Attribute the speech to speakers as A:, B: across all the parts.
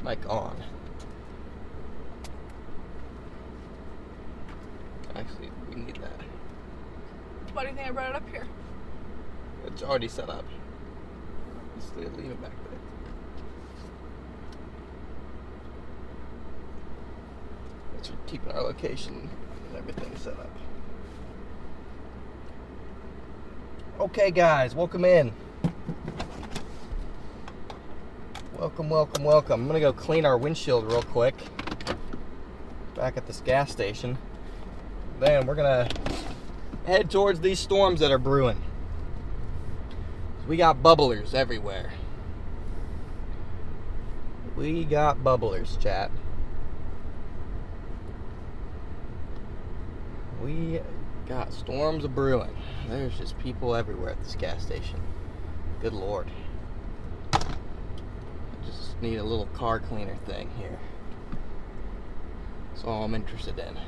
A: Mic on. Actually, we need that.
B: Why do you think I brought it up here?
A: It's already set up. Just leave it back there. It's keeping our location and everything set up. Okay, guys, welcome in. Welcome, welcome, welcome. I'm gonna go clean our windshield real quick back at this gas station. Then we're gonna head towards these storms that are brewing. We got bubblers everywhere. We got bubblers, chat. We got storms a brewing. There's just people everywhere at this gas station. Good Lord. I just need a little car cleaner thing here. That's all I'm interested in.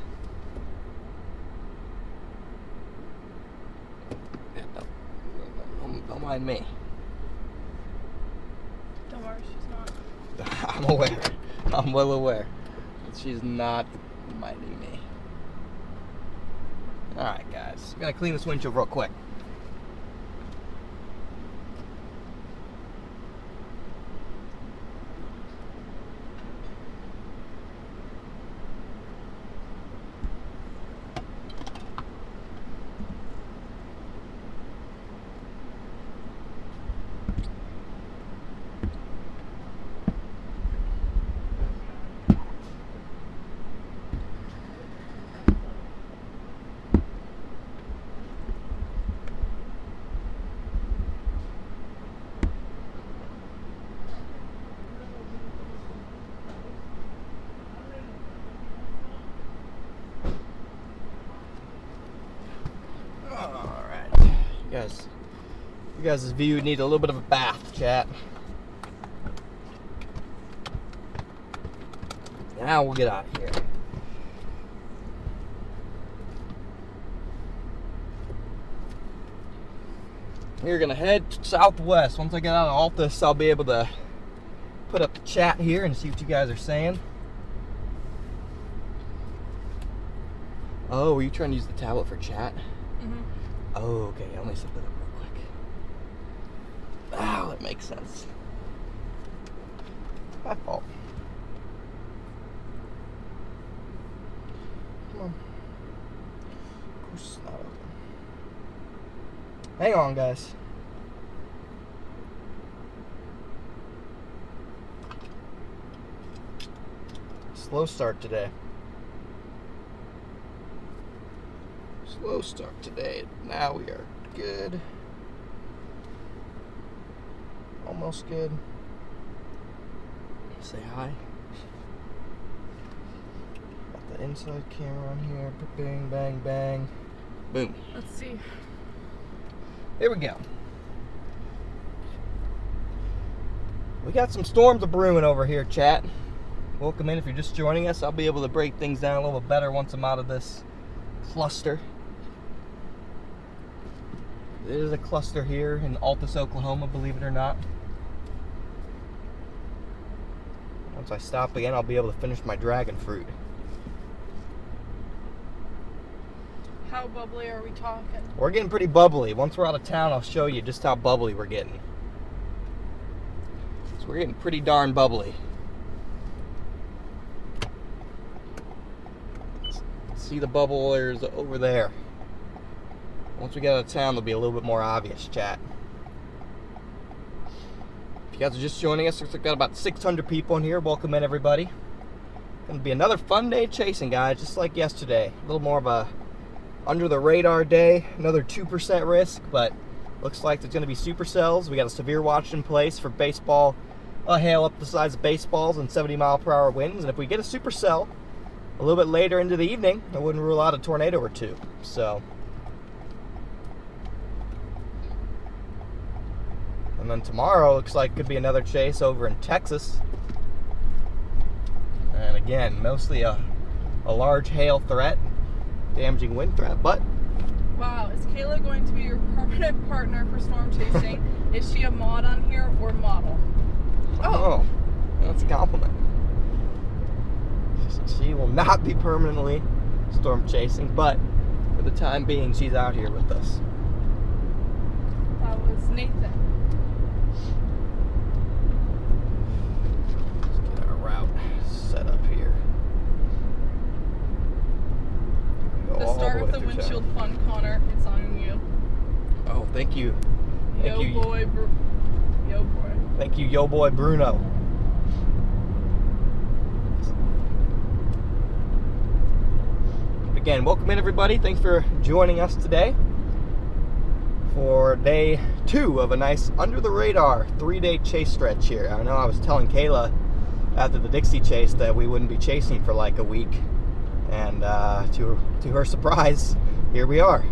A: Yeah, don't mind me.
B: Don't worry, she's not.
A: I'm aware. I'm well aware that she's not minding me. Alright, guys. I'm gonna clean this windshield real quick. You guys' view need a little bit of a bath, chat. Now we'll get out of here. We're gonna head southwest. Once I get out of Altus, I'll be able to put up the chat here and see what you guys are saying. Oh, were you trying to use the tablet for chat?
B: Mm-hmm.
A: Oh, okay. Let me set that up real quick. Oh, that makes sense. My fault. Come on. Of course it's not open. Hang on, guys. Slow start today. Slow start today. Now we are good. Almost good. Say hi. Got the inside camera on here. Bang, bang, bang. Boom.
B: Let's see.
A: There we go. We got some storms a brewing over here, chat. Welcome in if you're just joining us. I'll be able to break things down a little bit better once I'm out of this cluster. There's a cluster here in Altus, Oklahoma, believe it or not. Once I stop again, I'll be able to finish my dragon fruit.
B: How bubbly are we talking?
A: We're getting pretty bubbly. Once we're out of town, I'll show you just how bubbly we're getting. So we're getting pretty darn bubbly. See the bubblers over there. Once we get out of town, they'll be a little bit more obvious, chat. If you guys are just joining us, we've got about 600 people in here. Welcome in, everybody. Gonna be another fun day chasing, guys, just like yesterday. A little more of a under the radar day. Another 2% risk, but looks like it's gonna be supercells. We got a severe watch in place for baseball, hail up the size of baseballs and 70-mile-per-hour winds. And if we get a supercell a little bit later into the evening, I wouldn't rule out a tornado or two. So. And then tomorrow looks like could be another chase over in Texas. And again, mostly a large hail threat, damaging wind threat, but...
B: Wow, is Kayla going to be your permanent partner for storm chasing? Is she a mod on here or model?
A: Oh, that's a compliment. not be permanently storm chasing, but for the time being, she's out here with us.
B: That was Nathan.
A: Let's get our route set up here.
B: The start of the windshield fun, Connor. It's on you.
A: Oh, thank you.
B: Yo boy.
A: Thank you, yo boy Bruno. Again, welcome in everybody. Thanks for joining us today for day 2 of a nice under the radar 3-day chase stretch here. I know I was telling Kayla after the Dixie chase that we wouldn't be chasing for like a week, and to her surprise, here we are.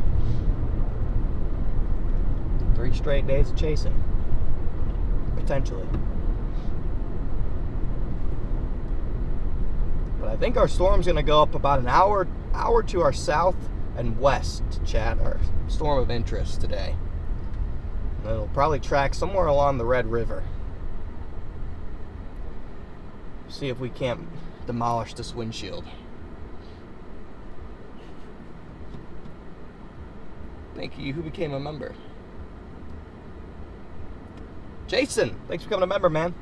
A: 3 straight days of chasing, potentially. But I think our storm's gonna go up about an hour to our south and west, chat, our storm of interest today. And it'll probably track somewhere along the Red River. See if we can't demolish this windshield. Thank you. Who became a member? Jason, thanks for becoming a member, man.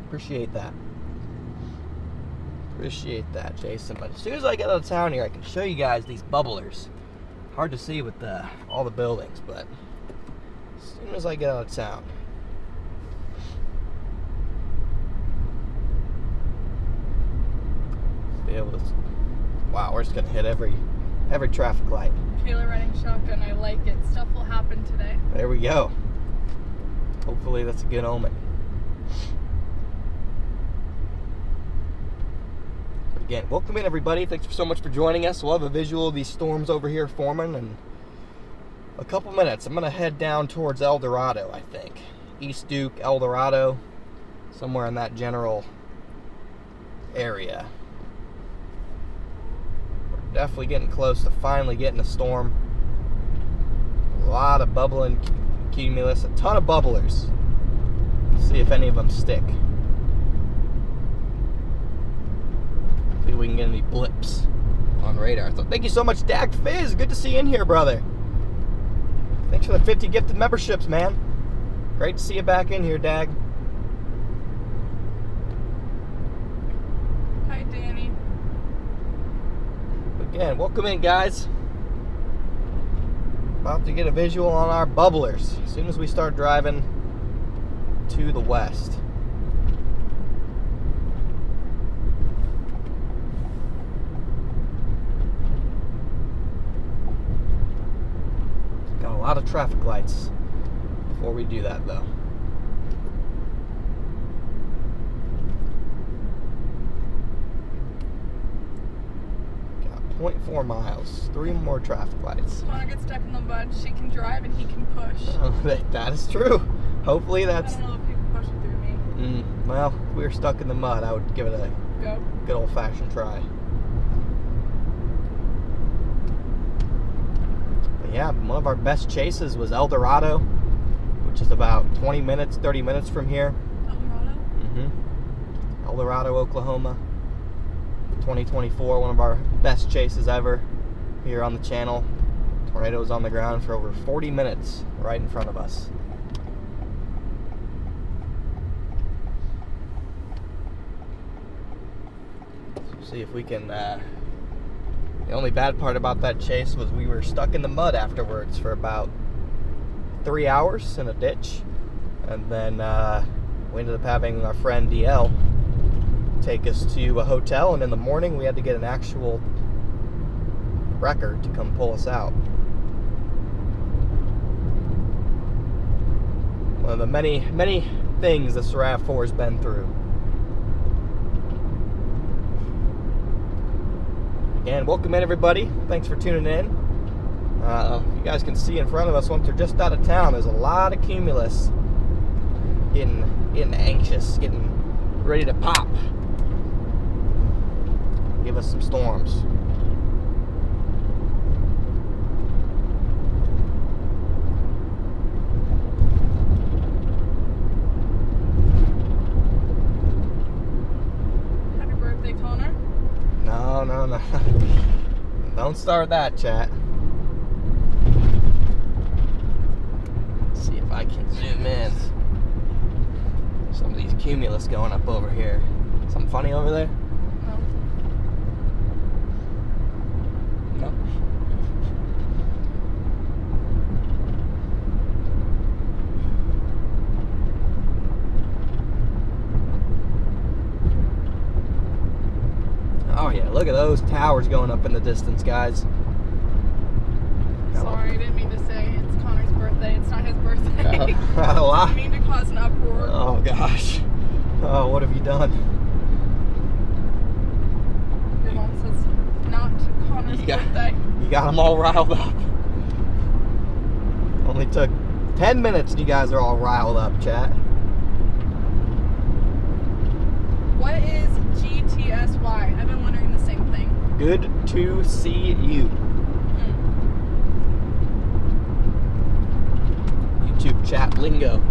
A: Appreciate that. Appreciate that, Jason. But as soon as I get out of town here, I can show you guys these bubblers. Hard to see with all the buildings, but as soon as I get out of town. Be able to. Wow, we're just gonna hit every traffic light.
B: Kayla running shotgun. I like it. Stuff will happen today.
A: There we go. Hopefully that's a good omen. Again, welcome in everybody. Thanks so much for joining us. We'll have a visual of these storms over here forming in a couple minutes. I'm going to head down towards El Dorado, I think. East Duke, El Dorado, somewhere in that general area. We're definitely getting close to finally getting a storm. A lot of bubbling cumulus, a ton of bubblers. See if any of them stick. See if we can get any blips on radar. So thank you so much, Dag Fizz. Good to see you in here, brother. Thanks for the 50 gifted memberships, man. Great to see you back in here, Dag.
B: Hi, Danny.
A: Again, welcome in, guys. About to get a visual on our bubblers as soon as we start driving to the west. Got a lot of traffic lights before we do that, though. Got 0.4 miles, 3 more traffic lights.
B: Connor gets stuck in the mud. She can drive and he can push.
A: Oh, that is true. Hopefully that's.
B: I don't know if he can push it through me.
A: Well, if we were stuck in the mud, I would give it a
B: Go.
A: good old-fashioned try. But yeah, one of our best chases was El Dorado, which is about 20 minutes, 30 minutes from here.
B: El Dorado?
A: El Dorado, Oklahoma. 2024, one of our best chases ever here on the channel. Tornado was on the ground for over 40 minutes right in front of us. See if we can. The only bad part about that chase was we were stuck in the mud afterwards for about 3 hours in a ditch, and then we ended up having our friend DL take us to a hotel, and in the morning we had to get an actual wrecker to come pull us out. One of the many things this RAV4 has been through. And welcome in everybody. Thanks for tuning in. You guys can see in front of us once we're just out of town, there's a lot of cumulus getting anxious, getting ready to pop. Give us some storms.
B: Happy birthday, Connor.
A: No. Don't start that, chat. Let's see if I can zoom in. Some of these cumulus going up over here. Something funny over there?
B: No.
A: No? Oh yeah, look at those towers going up in the distance, guys.
B: Sorry, I didn't mean to say it's Connor's birthday. It's not his birthday.
A: I
B: didn't mean to cause an uproar.
A: Oh gosh. Oh, what have you done?
B: Your mom says not Connor's birthday.
A: You got them all riled up. Only took 10 minutes and you guys are all riled up, chat.
B: What is GTSY? I've been wondering the same thing.
A: Good to see you. YouTube chat lingo.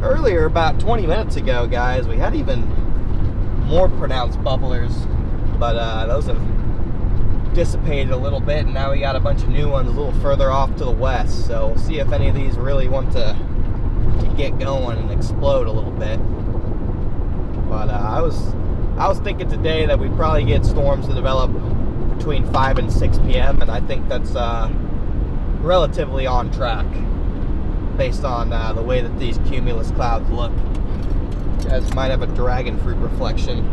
A: Earlier, about 20 minutes ago, guys, we had even more pronounced bubblers, but those have dissipated a little bit, and now we got a bunch of new ones a little further off to the west. So we'll see if any of these really want to get going and explode a little bit. But I was thinking today that we'd probably get storms to develop between 5 and 6 p.m. and I think that's relatively on track based on the way that these cumulus clouds look. You guys might have a dragon fruit reflection.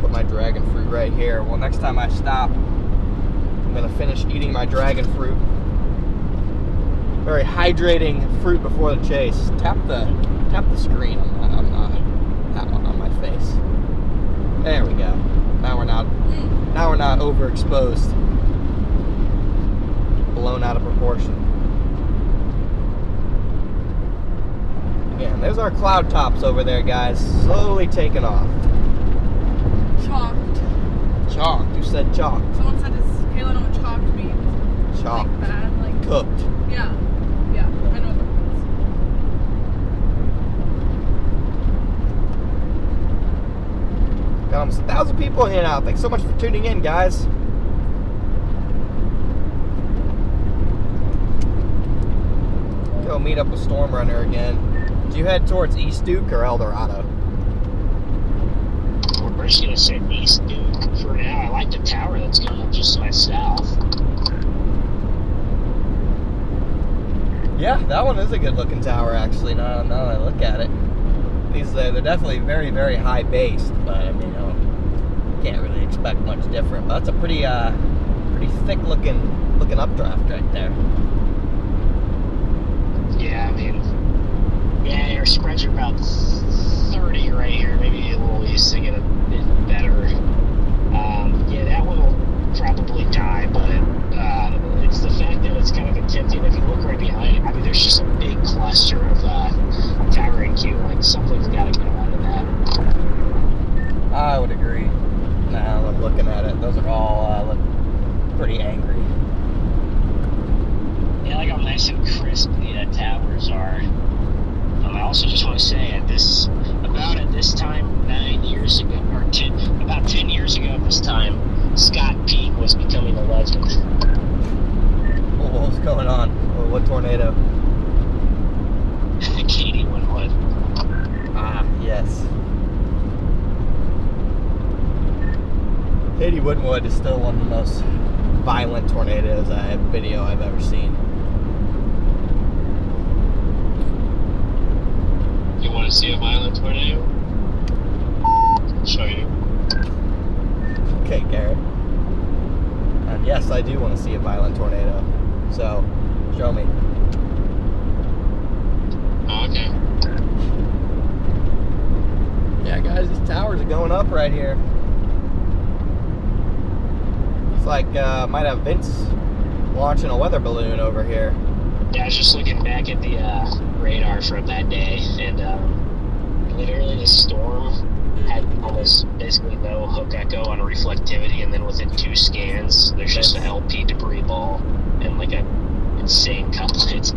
A: Put my dragon fruit right here. Well, next time I stop, I'm gonna finish eating my dragon fruit. Very hydrating fruit before the chase. Tap the screen on that one on my face. There we go. Now we're not overexposed. Blown out of proportion. Again, there's our cloud tops over there, guys. Slowly taking off.
B: Chalked.
A: Chalked. Who said chalked?
B: Someone said, does Kayla know what chalked means?
A: Chalked.
B: Like bad, like
A: cooked.
B: Yeah. Yeah. I know what that means.
A: Got almost 1,000 people in here now. Thanks so much for tuning in, guys. Go meet up with Storm Runner again. Did you head towards East Duke or El Dorado?
C: We're just gonna say East Duke for now. I like the tower that's going up just to my south.
A: Yeah, that one is a good looking tower actually, now that I look at it. They're definitely very, very high based, but I mean, you can't really expect much different. But that's a pretty thick looking updraft right there.
C: Yeah, I mean, yeah, your spreads are about 30 right here. Maybe a little east to get a bit better. Yeah, that one will probably die, but it's the fact that it's kind of attempting. If you look right behind it, I mean, there's just a big cluster of towering queue. Like, something's got to get out of that.
A: I would agree. Now I'm looking at it. Those are all look pretty angry.
C: Yeah, like how nice and crisp the towers are. I also just want to say at this time 9 years ago, or about 10 years ago at this time, Scott Peak was becoming a legend.
A: What was going on? What tornado?
C: Katie Winwood.
A: Ah, yes. Katie Winwood is still one of the most violent tornadoes video I've ever seen.
C: You want to see a violent tornado? I'll show you.
A: Okay, Garrett. And yes, I do want to see a violent tornado. So, show me.
C: Oh, okay.
A: Yeah, guys, these towers are going up right here. It's like, might have Vince launching a weather balloon over here.
C: Yeah, I was just looking back at the radar from that day, and literally the storm had almost basically no hook echo on reflectivity, and then within 2 scans, there's just an LP debris ball and like a insane couplet.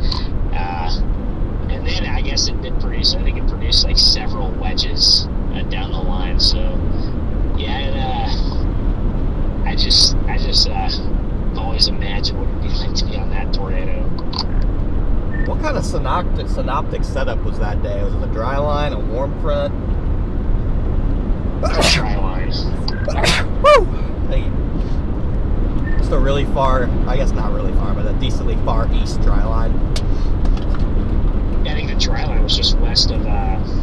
C: And then I guess it did produce, I think it produced like several wedges down the line. So yeah, I just always imagined what it'd be like to be on that tornado.
A: What kind of synoptic setup was that day? Was it a dry line, a warm front?
C: Dry line.
A: Woo! Hey, just a really far, I guess not really far, but a decently far east dry line.
C: I think the dry line was just west of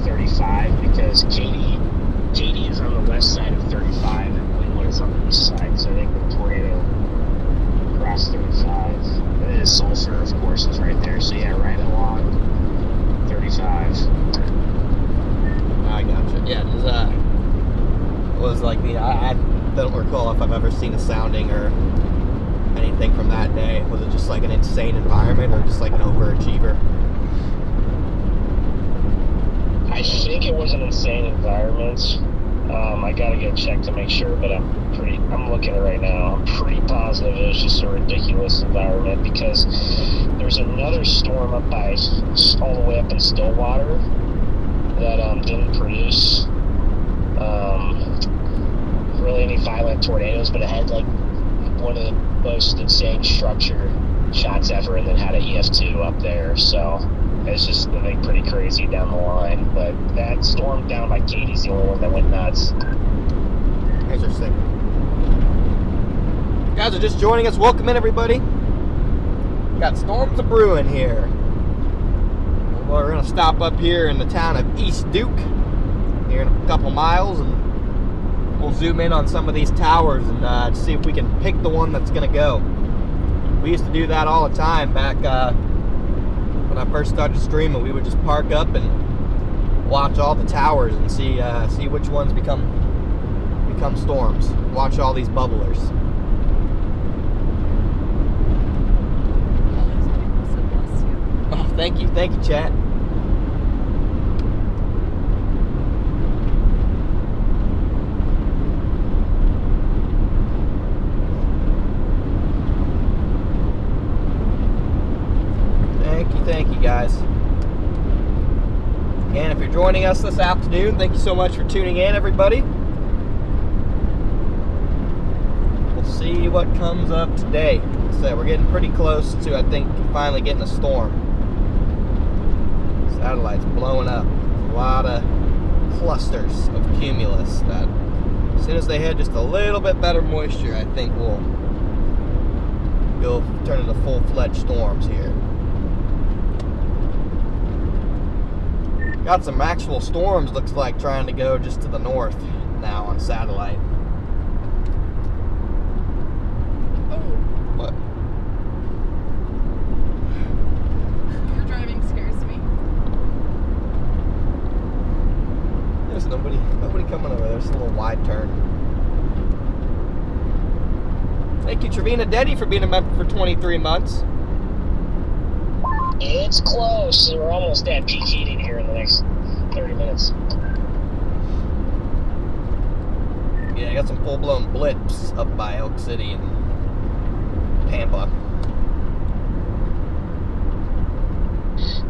C: 35 because Katy is on the west side of 35 and Wynwood is on the east side. So I think the tornado crossed 35. And then Sulphur, of course, is right there. So yeah, right along 35.
A: I gotcha. Yeah, it was like I don't recall if I've ever seen a sounding or anything from that day. Was it just like an insane environment or just like an overachiever?
C: I think it was an insane environment. I gotta get checked to make sure, but I'm looking at it right now. I'm pretty positive it was just a ridiculous environment because there's another storm up by all the way up in Stillwater that didn't produce really any violent tornadoes, but it had like one of the most insane structure shots ever, and then had an EF2 up there. So it's just, I think, pretty crazy down the line. But that storm down by Katy's the only one that went nuts.
A: Interesting. You guys are just joining us. Welcome in, everybody. Got storms a brewing here. We're going to stop up here in the town of East Duke here in a couple miles, and we'll zoom in on some of these towers and see if we can pick the one that's going to go. We used to do that all the time back when I first started streaming. We would just park up and watch all the towers and see which ones become storms. Watch all these bubblers. Oh, thank you, chat. Thank you guys. And if you're joining us this afternoon, thank you so much for tuning in, everybody. We'll see what comes up today. So we're getting pretty close to, I think, finally getting a storm. Satellite's blowing up. A lot of clusters of cumulus that, as soon as they hit just a little bit better moisture, I think will turn into full-fledged storms here. Got some actual storms, looks like, trying to go just to the north now on satellite.
B: Oh.
A: What?
B: Your driving scares me.
A: There's nobody coming over there. There's a little wide turn. Thank you, Trevina Deddy, for being a member for 23 months.
C: It's close. We're almost at peak heating here in the next 30 minutes.
A: Yeah, I got some full-blown blips up by Elk City and Tampa.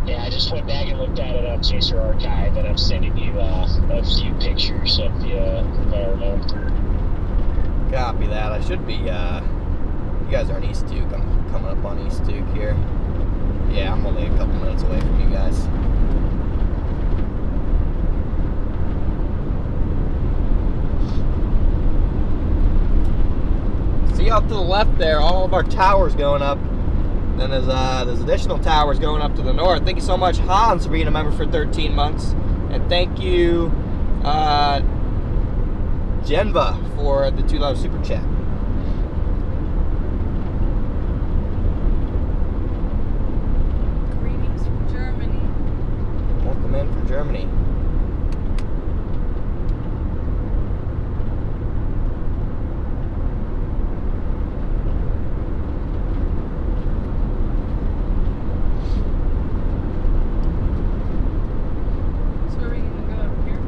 C: Yeah, I just went back and looked at it on Chaser Archive, and I'm sending you a few pictures of the environment.
A: Copy that. I should be, you guys are in East Duke. I'm coming up on East Duke here. Yeah, I'm only a couple minutes away from you guys. See out to the left there, all of our towers going up. Then there's additional towers going up to the north. Thank you so much, Hans, for being a member for 13 months. And thank you, Genva, for the $2 super chat. From Germany.
B: So are we gonna go up here?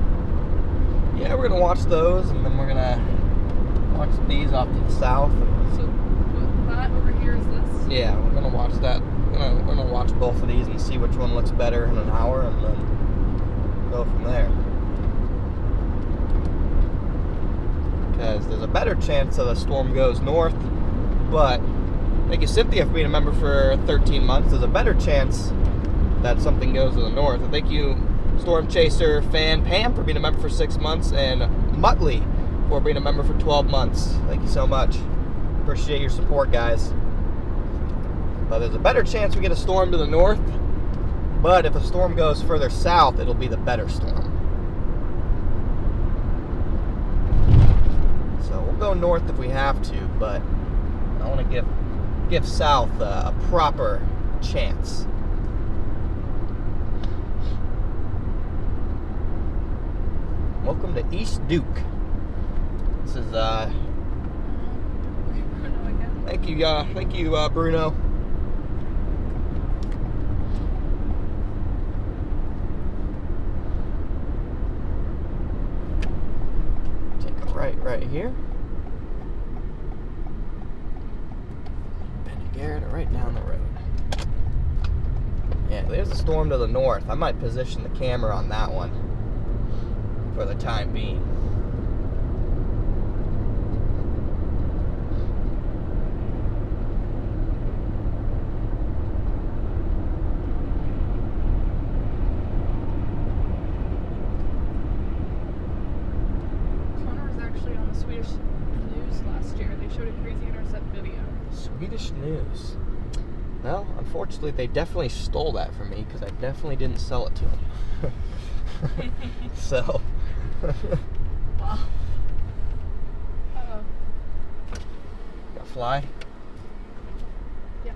A: Yeah, we're gonna watch those, and then we're gonna watch these off to the south.
B: So that over here is this?
A: Yeah, we're gonna watch that. We're gonna watch both of these and see which one looks better in an hour, and then go from there. as there's a better chance that a storm goes north. But thank you, Cynthia, for being a member for 13 months. There's a better chance that something goes to the north. And thank you, Storm Chaser fan Pam, for being a member for 6 months, and Muttley for being a member for 12 months. Thank you so much. Appreciate your support, guys. But there's a better chance we get a storm to the north. But if a storm goes further south, it'll be the better storm. So we'll go north if we have to, but I want to give south a proper chance. Welcome to East Duke. This is thank you, Bruno. Take a right here. Garrett, right down the road. Yeah, there's a storm to the north. I might position the camera on that one for the time being.
B: Connor was actually on the Swedish news last year. They showed a crazy intercept video.
A: Swedish news. Well, unfortunately, they definitely stole that from me because I definitely didn't sell it to them. So.
B: Wow.
A: Got a fly?
B: Yes.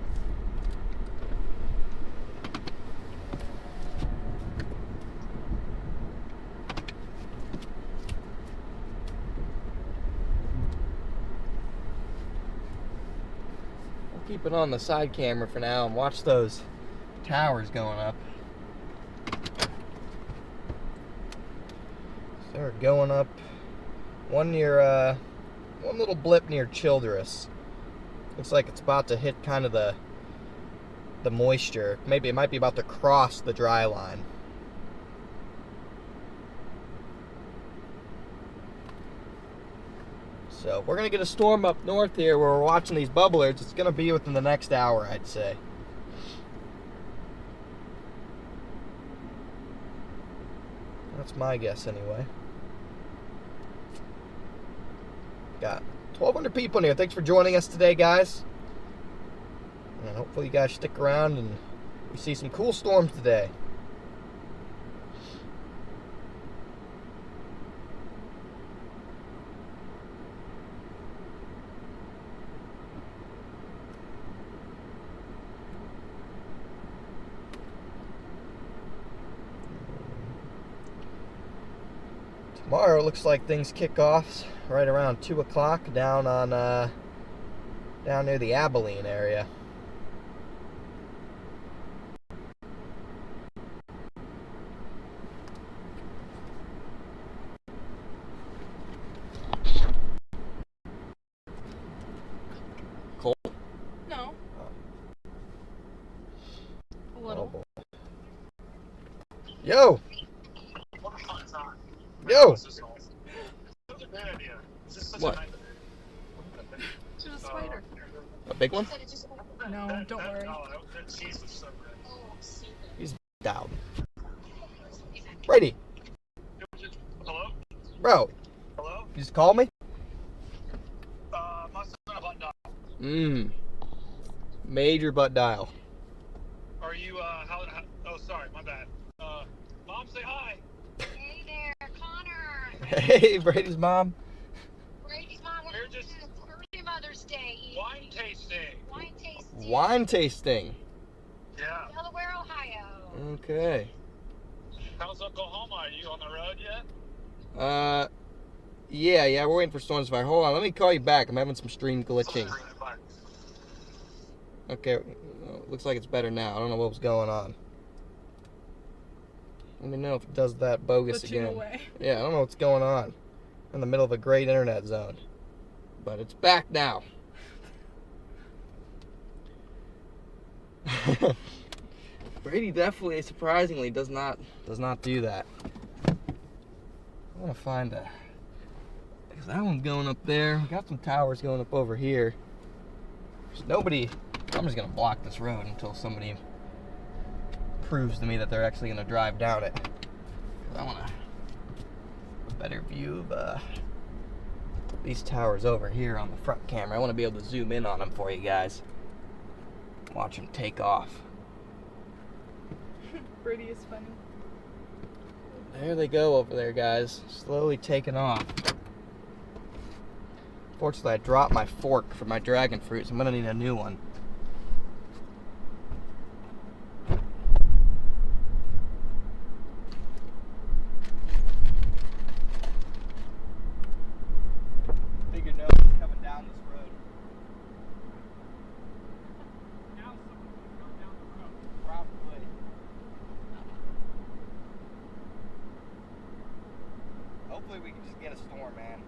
A: Keep it on the side camera for now and watch those towers going up. They're going up. One near, one little blip near Childress. Looks like it's about to hit kind of the moisture. Maybe it might be about to cross the dry line. So we're going to get a storm up north here where we're watching these bubblers. It's going to be within the next hour, I'd say. That's my guess anyway. Got 1,200 people in here. Thanks for joining us today, guys. And hopefully you guys stick around and we see some cool storms today. Tomorrow it looks like things kick off right around 2 o'clock down near the Abilene area. Cold?
B: No. A little.
A: Oh, boy. Yo! Yo! What?
B: It's just a spider.
A: A big one?
B: No, don't worry.
A: He's dialed. Brady!
D: Hello?
A: Bro!
D: Hello?
A: You just called me?
D: My son a butt dial.
A: Major butt dial.
D: Are you, oh, sorry, my bad. Mom, say hi.
E: Hey there, Connor.
A: Hey, Brady's mom.
E: Brady's mom.
D: We're just
E: Early Mother's Day.
D: wine tasting.
E: Wine tasting.
A: Wine tasting.
D: Yeah.
E: Delaware, Ohio.
A: Okay.
D: How's Oklahoma? Are you on the road yet?
A: Yeah, we're waiting for storms to fire. Hold on, let me call you back. I'm having some stream glitching. Okay, looks like it's better now. I don't know what was going on. Let me know if it does that bogus
B: Glitching
A: again.
B: away.
A: Yeah, I don't know what's going on. In the middle of a great internet zone. But it's back now. Brady definitely, surprisingly, does not do that. I want to find a Because that one's going up there. We got some towers going up over here. There's nobody. I'm just going to block this road until somebody proves to me that they're actually going to drive down it. Because I want a better view of these towers over here on the front camera. I want to be able to zoom in on them for you guys. Watch them take off.
B: Birdie is funny.
A: There they go over there, guys. Slowly taking off. Fortunately, I dropped my fork for my dragon fruit, so I'm going to need a new one. Figured no one's coming down this road. Now someone's going to come down the road. Probably. Hopefully we can just get a storm, man.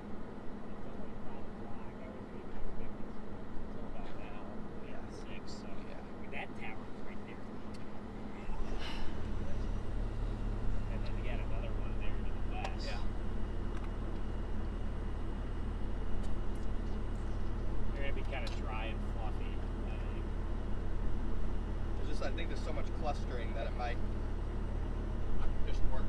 A: I think there's so much clustering that it might just work.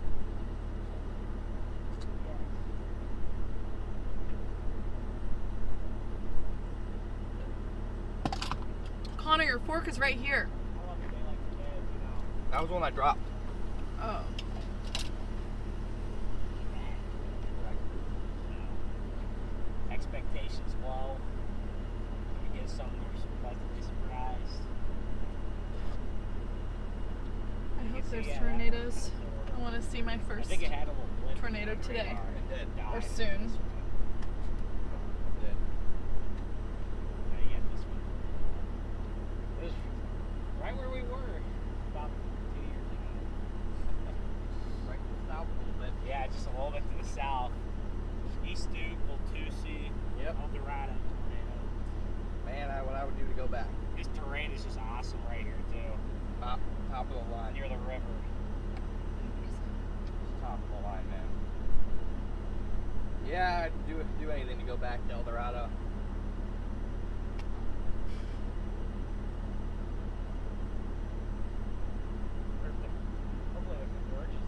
B: Connor, your fork is right here.
A: That was one I dropped.
B: Oh.
F: Expectations low. You get something you're pleasantly surprised.
B: I hope there's tornadoes. I want to see my
F: I
B: first
F: think it had a little blip
B: tornado today.
A: It did.
B: Or soon.
F: It was right where we were about 2 years ago.
A: Right to the south a little bit.
F: Yeah, just a little bit to the south. East Duke, Watusi,
A: Yep.
F: El Dorado tornado.
A: Man, what I would do to go back.
F: This terrain is just awesome right here too.
A: Top of the line.
F: Near the river.
A: Top of the line, man. Yeah, I'd do anything to go back to El Dorado.
F: Hopefully the converge is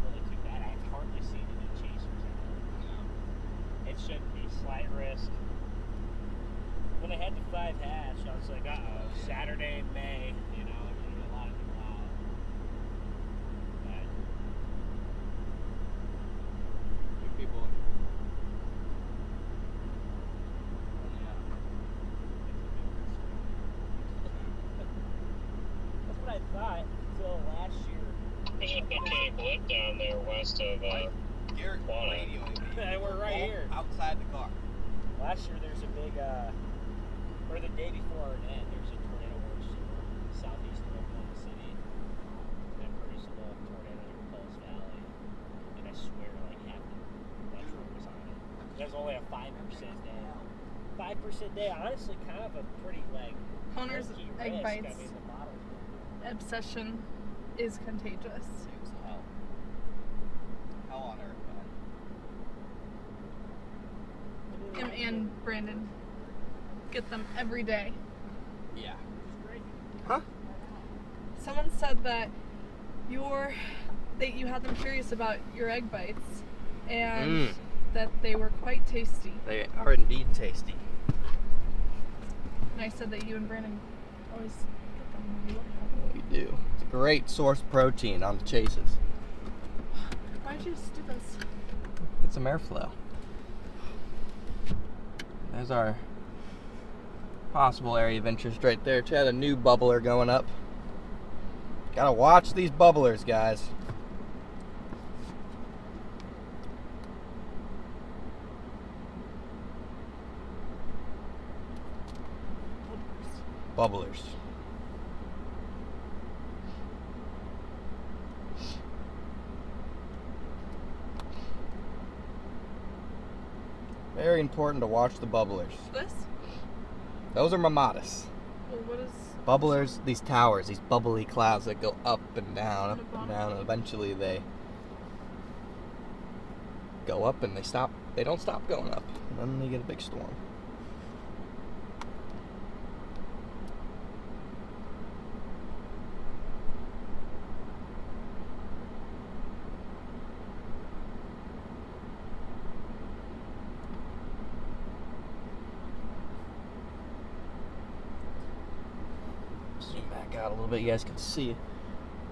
F: really too bad. I've hardly seen any chasers out. It shouldn't be. Slight risk. When I had the 5 hash, I was like, uh-oh, Saturday in May, you know, there's going to be a lot of people out. But
A: Big people.
F: that's what I thought until last year.
C: There's a big blip down there west of
A: Garrett radioing me.
F: And we're right here.
A: Outside the car.
F: Last year there's a big, or the day before Arnett, there's a tornado warning southeast of Oklahoma City. And a pretty small tornado in Coles Valley. And I swear like half the metro was on it. There's only a 5% day. 5% day, honestly kind of a pretty like
B: Connor's
F: low-key
B: egg
F: risk.
B: bites
F: I mean, the model's
B: obsession is contagious.
A: Hell. Hell on earth, man.
B: Him and Brandon get them every day.
A: Yeah.
B: Huh? Someone said that you had them curious about your egg bites and that they were quite tasty.
A: They are indeed tasty.
B: And I said that you and Brandon always get them when you look at them.
A: We do. It's a great source of protein on the chases.
B: Why'd you just do this?
A: Get some airflow. There's our possible area of interest right there. Chad, a new bubbler going up. Gotta watch these bubblers, guys. Bubblers. Very important to watch the bubblers.
B: This?
A: Those are mamadas.
B: Well, what is...
A: Bubblers, these towers, these bubbly clouds that go up and down,
B: On the bottom.
A: and eventually they go up and they don't stop going up. And then you get a big storm. Zoom back out a little bit, you guys can see.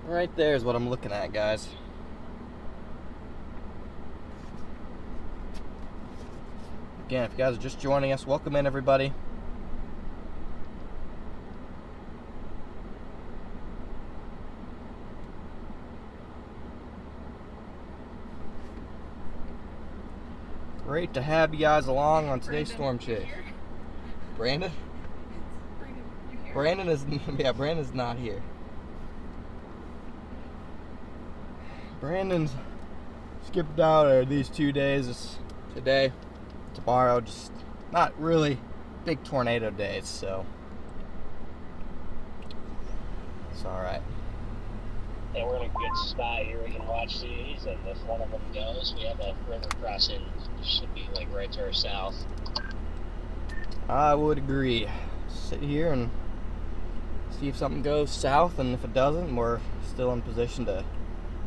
A: Right there is what I'm looking at, guys. Again, if you guys are just joining us, welcome in, everybody. Great to have you guys along on today's storm chase. Brandon?
B: You here?
A: Brandon is, yeah, Brandon's not here. Brandon's skipped out these 2 days. It's today, tomorrow, just not really big tornado days, so it's alright.
C: And we're in a good spot here. We can watch these, and if one of them goes, we have a river crossing. Should be like right to our south.
A: I would agree. Sit here and see if something goes south, and if it doesn't, we're still in position to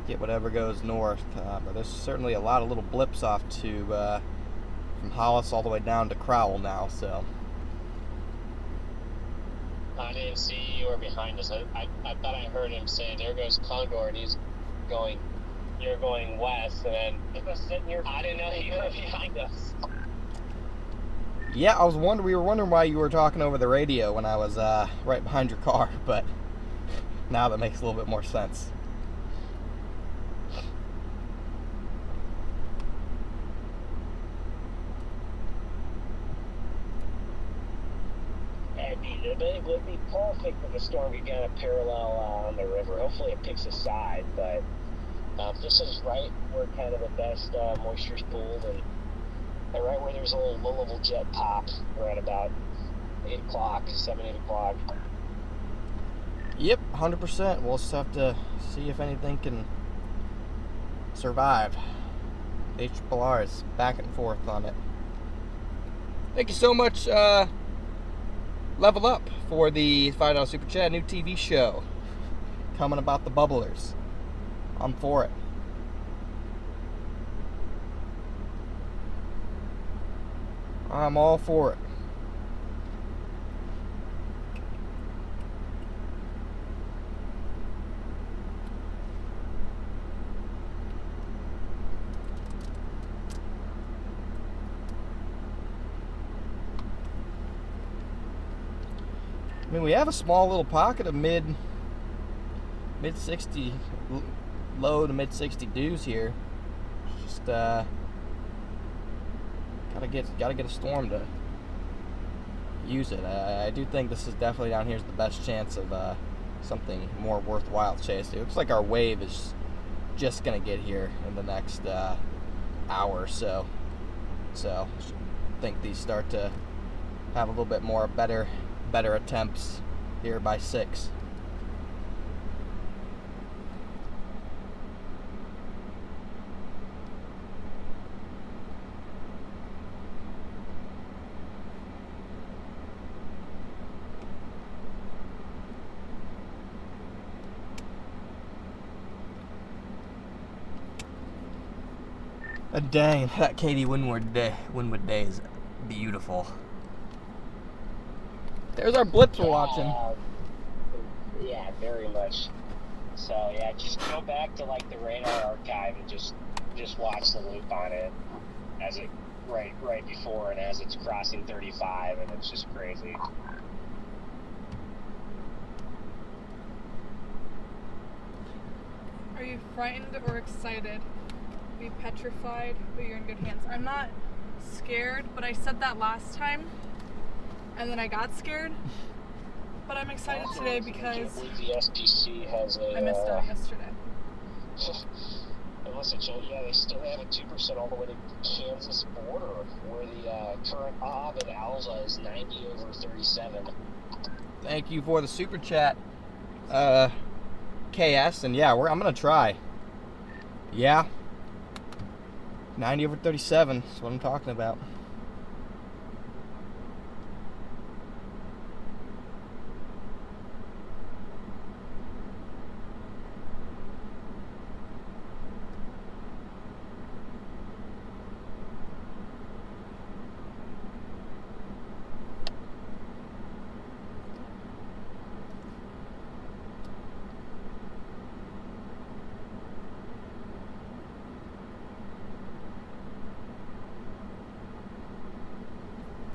A: get whatever goes north. But there's certainly a lot of little blips off to from Hollis all the way down to Crowell now, so.
C: I didn't see you were behind us. I thought I heard him say, "There goes Condor," and you're going west, and then it was sitting here. I didn't know you were behind us.
A: Yeah, we were wondering why you were talking over the radio when I was right behind your car, but now that makes a little bit more sense.
C: It would be perfect if the storm could get a parallel on the river. Hopefully it picks a side, but this is right where kind of the best moisture's pooled, and right where there's a little low-level jet pop. We're at about 8 o'clock, 7, 8 o'clock.
A: Yep, 100%. We'll just have to see if anything can survive. HRRR is back and forth on it. Thank you so much, Level Up, for the $5 Super Chat. New TV show coming about the bubblers. I'm for it. I'm all for it. I mean, we have a small little pocket of mid 60, low to mid 60 dews here. Just gotta get a storm to use it. I do think this is definitely down here is the best chance of something more worthwhile to chase. It looks like our wave is just gonna get here in the next hour or so. So I think these start to have a little bit more better attempts here by 6. Dang, that Katie Winwood day is beautiful. There's our blips we're watching.
C: Yeah, very much. So yeah, just go back to like the radar archive and just watch the loop on it as it right before and as it's crossing 35, and it's just crazy.
B: Are you frightened or excited? Be petrified, but you're in good hands. I'm not scared, but I said that last time, and then I got scared. But I'm excited today because
C: the SPC has a.
B: I missed out yesterday.
C: Unless it showed, yeah, they still have a 2% all the way to Kansas border, where the current OB at Alza is 90/37.
A: Thank you for the super chat, KS, and yeah, I'm gonna try. Yeah. 90 over 37. That's what I'm talking about.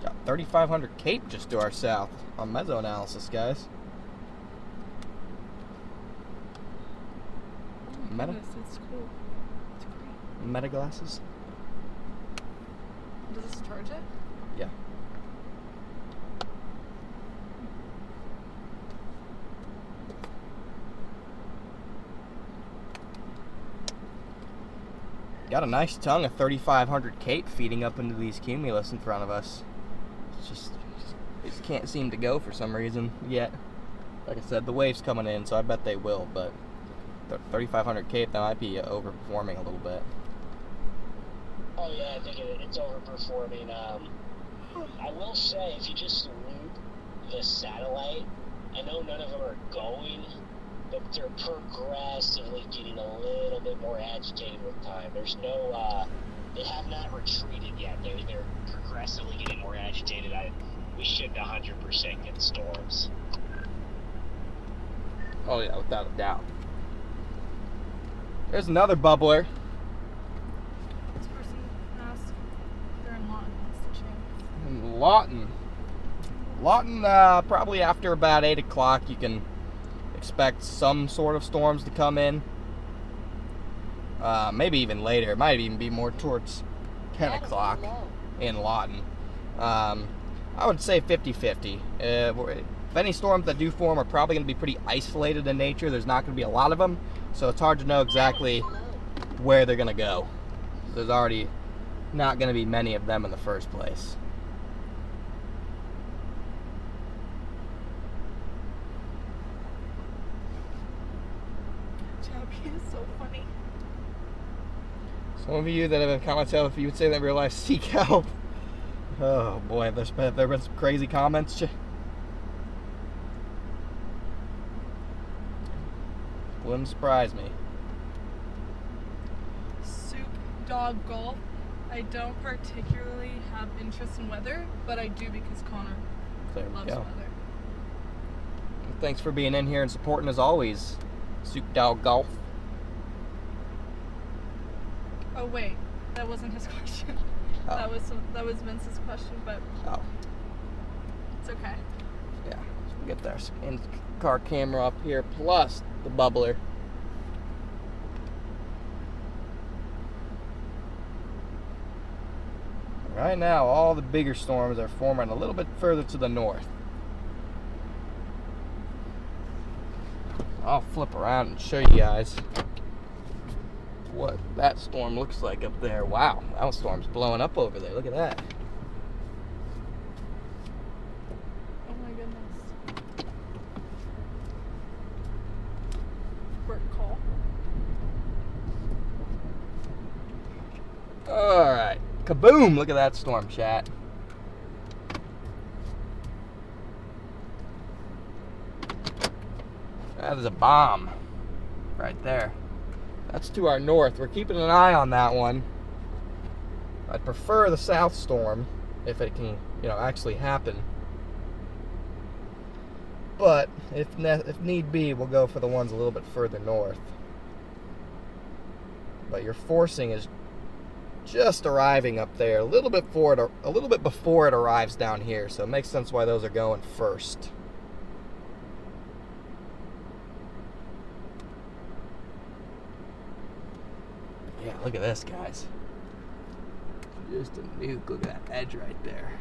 A: Got 3,500 Cape just to our south on meso analysis, guys.
B: Oh my goodness, it's cool. It's great.
A: Meta glasses.
B: Does this charge it?
A: Yeah. Got a nice tongue of 3,500 Cape feeding up into these cumulus in front of us. It's just it just can't seem to go for some reason yet. Like I said, the wave's coming in, so I bet they will, but 3,500 Cape, that might be overperforming a little bit.
C: Oh yeah, I think it's overperforming. I will say, if you just loop the satellite, I know none of them are going, but they're progressively getting a little bit more agitated with time. There's no, they have not retreated yet. They're progressively getting more agitated. We should 100% get storms.
A: Oh yeah, without a doubt. There's another bubbler.
B: This person asked if they're in Lawton. What's the chance?
A: In Lawton, probably after about 8 o'clock, you can expect some sort of storms to come in. Maybe even later. It might even be more towards 10 o'clock in Lawton. I would say 50-50. If any storms that do form are probably going to be pretty isolated in nature. There's not going to be a lot of them, so it's hard to know exactly where they're going to go. There's already not going to be many of them in the first place.
B: Chappie is so funny.
A: Some of you that have commented, if you would say that in real life, seek help. Oh boy, there been some crazy comments. Wouldn't surprise me.
B: Soup Dog Golf. I don't particularly have interest in weather, but I do because Connor
A: There we
B: loves
A: go.
B: weather.
A: Thanks for being in here and supporting as always, Soup Dog Golf.
B: Oh wait, that wasn't his question.
A: Oh.
B: That was Vince's question, but
A: Oh,
B: it's okay.
A: yeah. So we get our in-car camera up here, plus the bubbler. Right now, all the bigger storms are forming a little bit further to the north. I'll flip around and show you guys what that storm looks like up there. Wow, that storm's blowing up over there. Look at that.
B: Oh my goodness. Work call.
A: Alright, kaboom! Look at that storm, chat. That is a bomb right there. That's to our north. We're keeping an eye on that one. I'd prefer the south storm if it can, actually happen. But if need be, we'll go for the ones a little bit further north. But your forcing is just arriving up there a little bit before it arrives down here, so it makes sense why those are going first. Yeah, look at this, guys. Just a nuke. Look at that edge right there.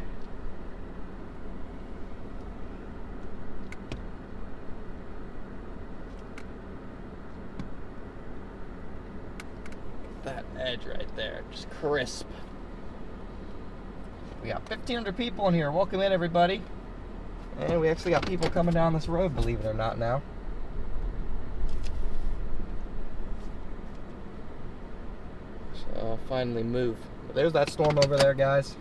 A: That edge right there, just crisp. We got 1,500 people in here. Welcome in, everybody. And we actually got people coming down this road, believe it or not, now. So I'll finally move. But there's that storm over there, guys.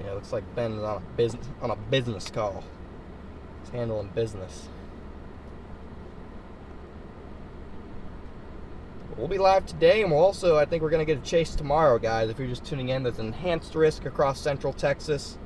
A: Yeah, looks like Ben is on a business call. He's handling business. We'll be live today, and we'll also, I think we're going to get a chase tomorrow, guys. If you're just tuning in, there's enhanced risk across central Texas.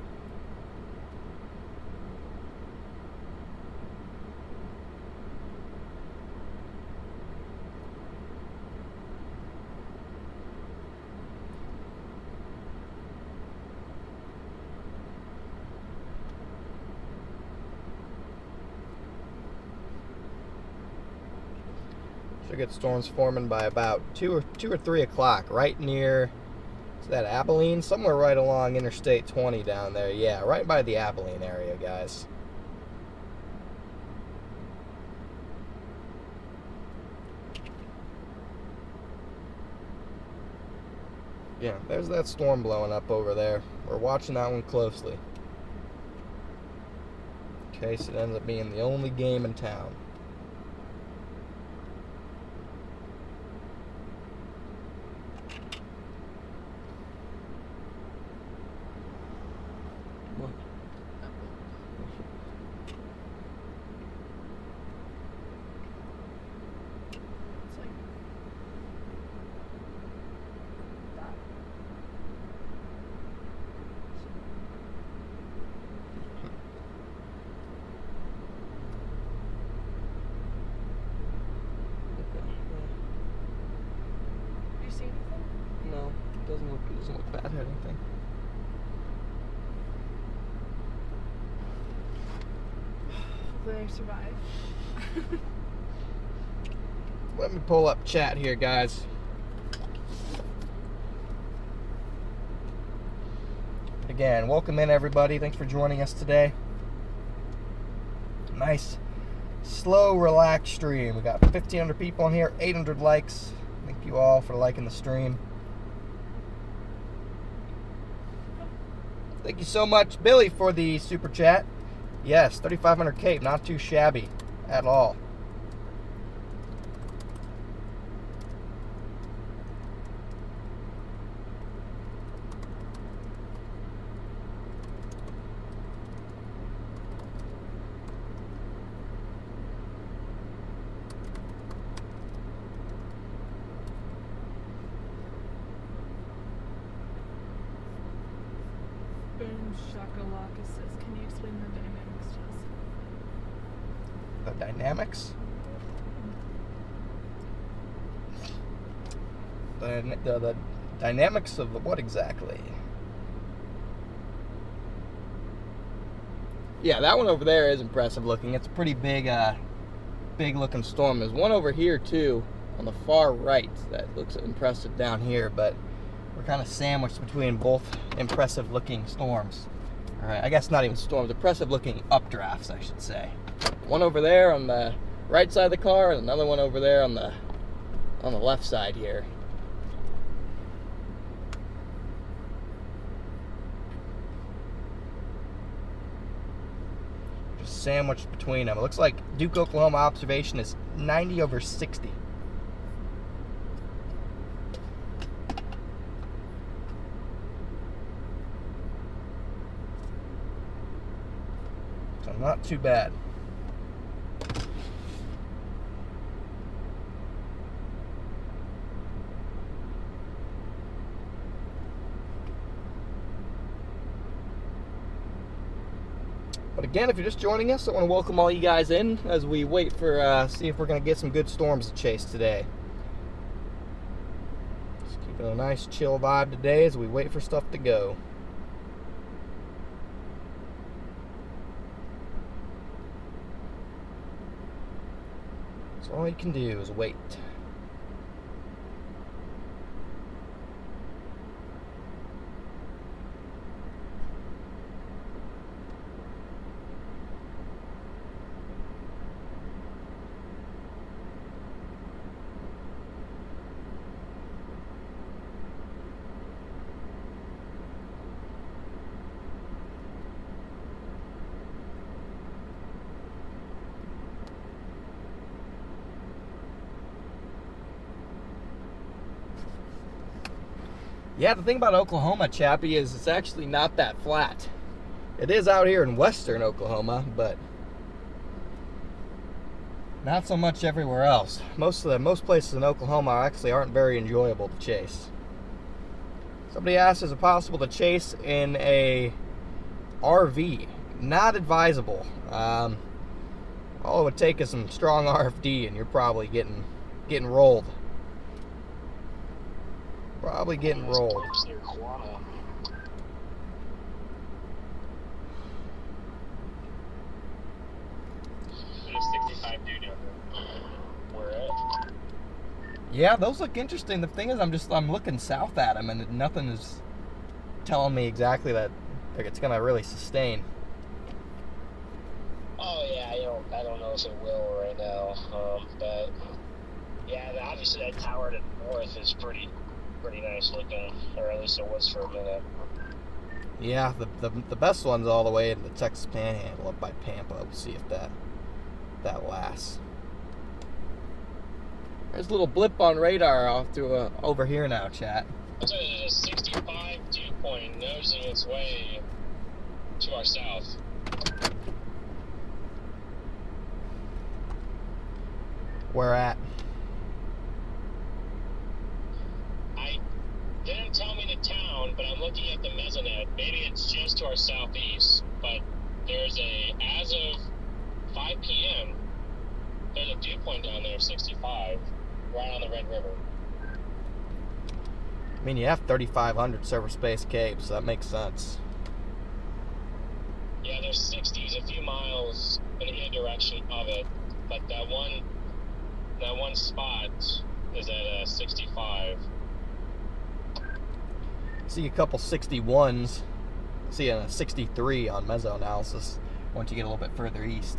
A: Should get storms forming by about 2 or 3 o'clock, right near, is that Abilene? Somewhere right along Interstate 20 down there. Yeah, right by the Abilene area, guys. Yeah, there's that storm blowing up over there. We're watching that one closely, in case it ends up being the only game in town.
B: It's like that. Do you see anything?
A: No, it doesn't look bad or anything.
B: Hopefully I survive.
A: Let me pull up chat here, guys. Again, welcome in everybody. Thanks for joining us today. Nice, slow, relaxed stream. We got 1,500 people in here, 800 likes. Thank you all for liking the stream. Thank you so much, Billy, for the super chat. Yes, 3,500 cape, not too shabby at all.
B: Boom shakalaka says, can you explain the dynamics to us?
A: The dynamics? The dynamics of what exactly? Yeah, that one over there is impressive looking. It's a pretty big, big looking storm. There's one over here too, on the far right, that looks impressive down here, but we're kind of sandwiched between both impressive looking storms. All right, I guess not even storms, impressive looking updrafts, I should say. One over there on the right side of the car, and another one over there on the left side here. Just sandwiched between them. It looks like Duke, Oklahoma observation is 90/60. So not too bad. But again, if you're just joining us, I want to welcome all you guys in as we wait for, see if we're going to get some good storms to chase today. Just keeping a nice chill vibe today as we wait for stuff to go. So all you can do is wait. Yeah, the thing about Oklahoma, Chappie, is it's actually not that flat. It is out here in western Oklahoma, but not so much everywhere else. Most places in Oklahoma actually aren't very enjoyable to chase. Somebody asked, is it possible to chase in a RV? Not advisable. All it would take is some strong RFD, and you're probably getting rolled. Probably getting rolled.
F: There's 65 dude down there. Where at?
A: Yeah, those look interesting. The thing is, I'm looking south at them, and nothing is telling me exactly that it's gonna really sustain.
C: Oh yeah, I don't know if it will right now. But yeah, obviously that tower to the north is pretty nice looking, or at least it was for a minute.
A: Yeah, the best one's all the way in the Texas Panhandle up by Pampa. We'll see if that lasts. There's a little blip on radar off to over here now, chat.
C: There's a 65 dew point nosing its way to our south.
A: Where at?
C: Didn't tell me the town, but I'm looking at the mesonet. Maybe it's just to our southeast, but there's as of 5 p.m., there's a dew point down there, 65, right on the Red River.
A: I mean, you have 3,500 server space Cape, so that makes sense.
C: Yeah, there's 60s a few miles in either direction of it, but that one spot is at 65.
A: See a couple 61s. See a 63 on meso analysis once you get a little bit further east.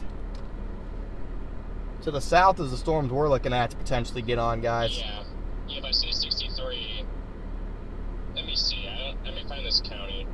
A: To the south is the storms we're looking at to potentially get on, guys.
C: Yeah, if I see 63, let me see. Let me find this county.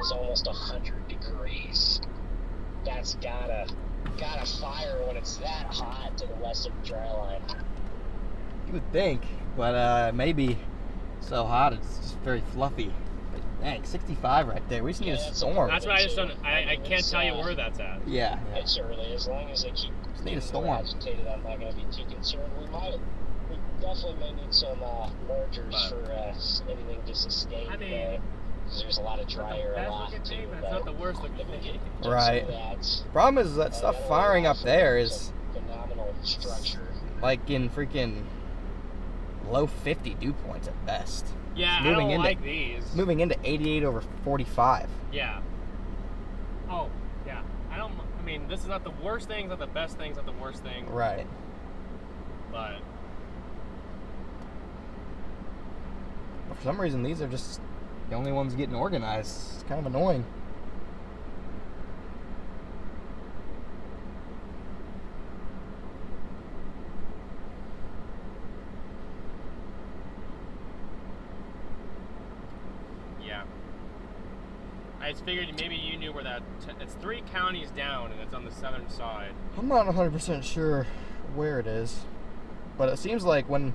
C: Is almost 100 degrees. That's gotta fire when it's that hot to the west of the dry line.
A: You would think, but maybe so hot it's just very fluffy. But dang, 65 right there. We just need a storm.
F: That's why I just don't. I can't tell you where that's at.
A: Yeah.
C: It's early. As long as they keep
A: Just need a storm.
C: agitated, I'm not gonna be too concerned. We definitely may need some mergers for anything to sustain.
F: I mean,
C: there's a lot of dry air aloft too.
F: That's not the worst looking thing.
A: Right. Problem is that stuff firing up there is
C: phenomenal structure.
A: like in freaking low 50 dew points at best.
F: Yeah, I don't like these.
A: Moving into 88 over 45.
F: Yeah. Oh, yeah. I mean, this is not the worst thing, it's not the best thing, it's not the worst thing.
A: Right.
F: But
A: For some reason, these are just the only ones getting organized. It's kind of annoying.
F: yeah. I just figured maybe you knew where that... it's 3 counties down, and it's on the southern side.
A: I'm not 100% sure where it is, but it seems like now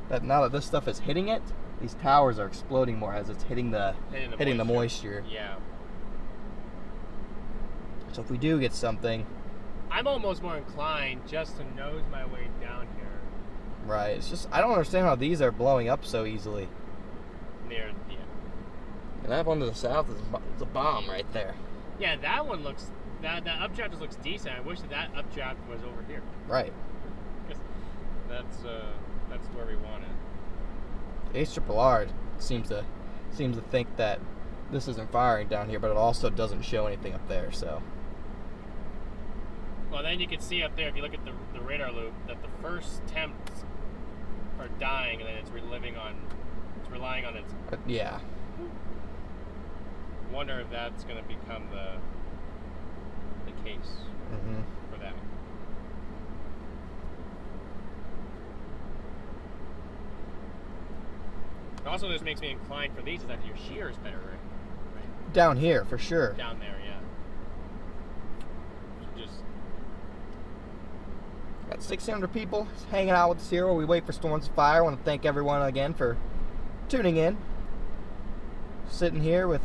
A: that this stuff is hitting it, these towers are exploding more as it's hitting the moisture.
F: Yeah.
A: So if we do get something,
F: I'm almost more inclined just to nose my way down here.
A: right? It's just I don't understand how these are blowing up so easily.
F: Near, yeah.
A: And that one to the south is a bomb right there.
F: Yeah, that one looks... That updraft just looks decent. I wish that updraft was over here.
A: Right.
F: Because that's where we want it.
A: ARRR seems seems to think that this isn't firing down here, but it also doesn't show anything up there, so.
F: Well, then you can see up there, if you look at the radar loop, that the first temps are dying, and then it's relying on its.
A: Yeah.
F: Wonder if that's going to become the case for that. Also, this makes me inclined for these is that your shear is better, right?
A: Down here, for sure.
F: Down there, yeah. Just
A: Got 600 people hanging out with us here while we wait for Storms of Fire. I want to thank everyone again for tuning in. Sitting here with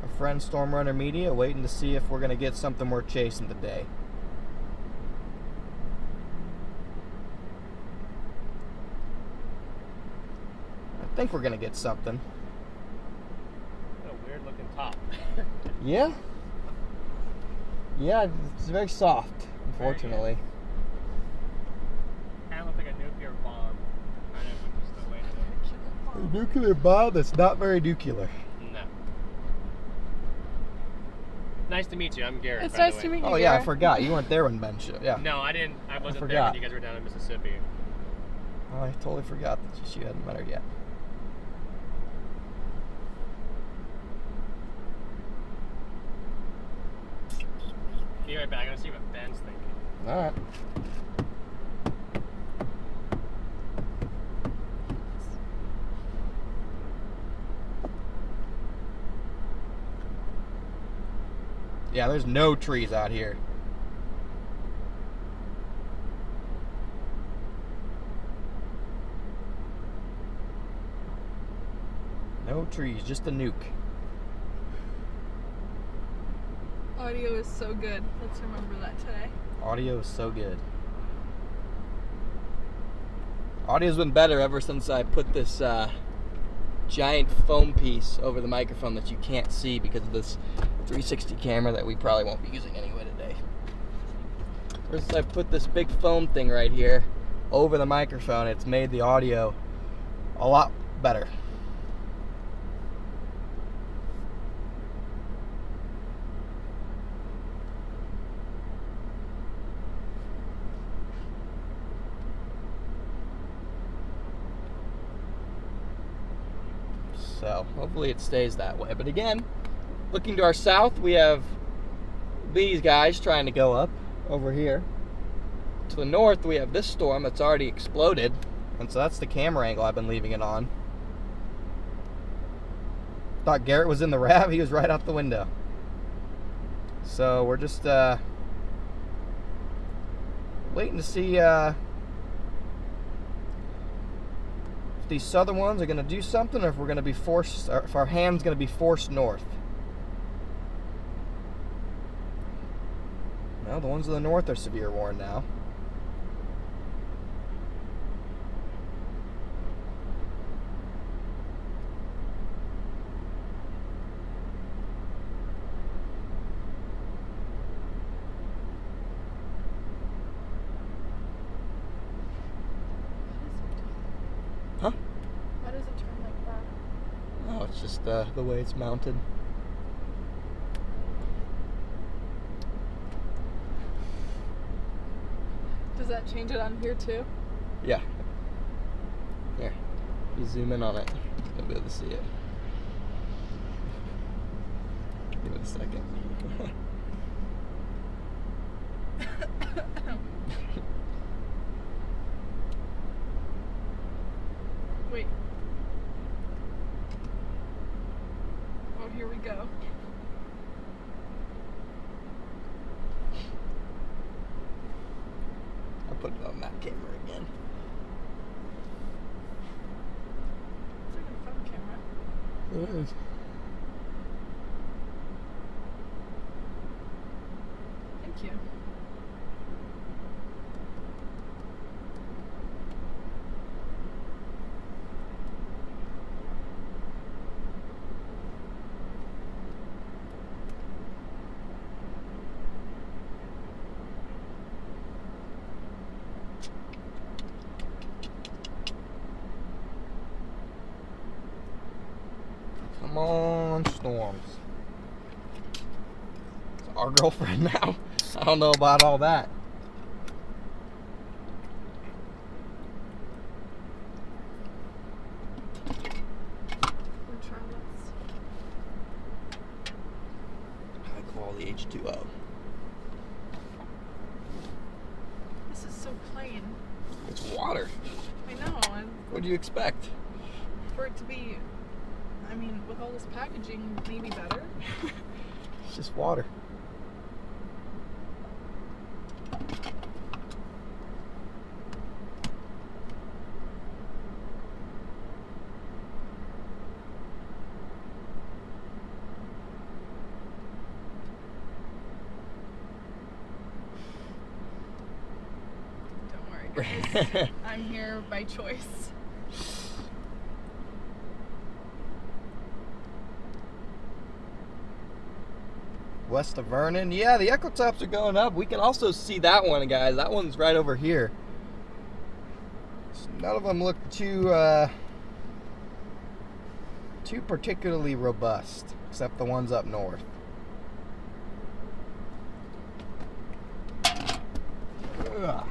A: our friend Storm Runner Media, waiting to see if we're going to get something worth chasing today. I think we're going to get something.
F: a weird looking top.
A: Yeah? Yeah, it's very soft, unfortunately.
F: Kind of looks like a nuclear bomb. Kind of just the way to
A: A nuclear bomb that's not very nuclear.
F: No. Nice to meet you. I'm Garrett.
B: It's
F: by the
B: nice to
F: way.
B: meet you.
A: Oh yeah, I
B: Garrett.
A: forgot. You weren't there when Ben showed. Yeah.
F: No, I didn't. I wasn't there
A: forgot.
F: when you guys were down in Mississippi.
A: Oh, I totally forgot that you hadn't met her yet.
F: Be right back. I'm gonna see what Ben's thinking.
A: All right. Yeah, there's no trees out here. No trees, just a nuke.
B: Audio is so good. Let's remember that today.
A: Audio is so good. Audio's been better ever since I put this giant foam piece over the microphone that you can't see because of this 360 camera that we probably won't be using anyway today. Ever since I put this big foam thing right here over the microphone, it's made the audio a lot better. So hopefully it stays that way. But again, looking to our south, we have these guys trying to go up over here. To the north, we have this storm that's already exploded. And so that's the camera angle I've been leaving it on. Thought Garrett was in the RAV. He was right out the window. So we're just waiting to see if these southern ones are going to do something, or if we're going to be forced, or if our hand's going to be forced north. Well, the ones to the north are severe warned now. Huh?
B: Why does it turn like that?
A: Oh, it's just the way it's mounted.
B: Does that change it on here too?
A: Yeah. Here, you zoom in on it, you'll be able to see it. Give it a second.
B: Wait. Oh, here we go.
A: I'll put it on that camera again.
B: It's like a phone camera.
A: It is.
B: Thank you.
A: Come on, storms. It's our girlfriend now. I don't know about all that.
B: We'll try this.
A: High quality H2O.
B: This is so plain.
A: It's water.
B: I know. And
A: What do you expect?
B: for it to be, I mean, with all this packaging, maybe better.
A: It's just water.
B: Don't worry, guys. I'm here by choice.
A: West of Vernon. Yeah, the echo tops are going up. We can also see that one, guys. That one's right over here. None of them look too particularly robust, except the ones up north. Ugh.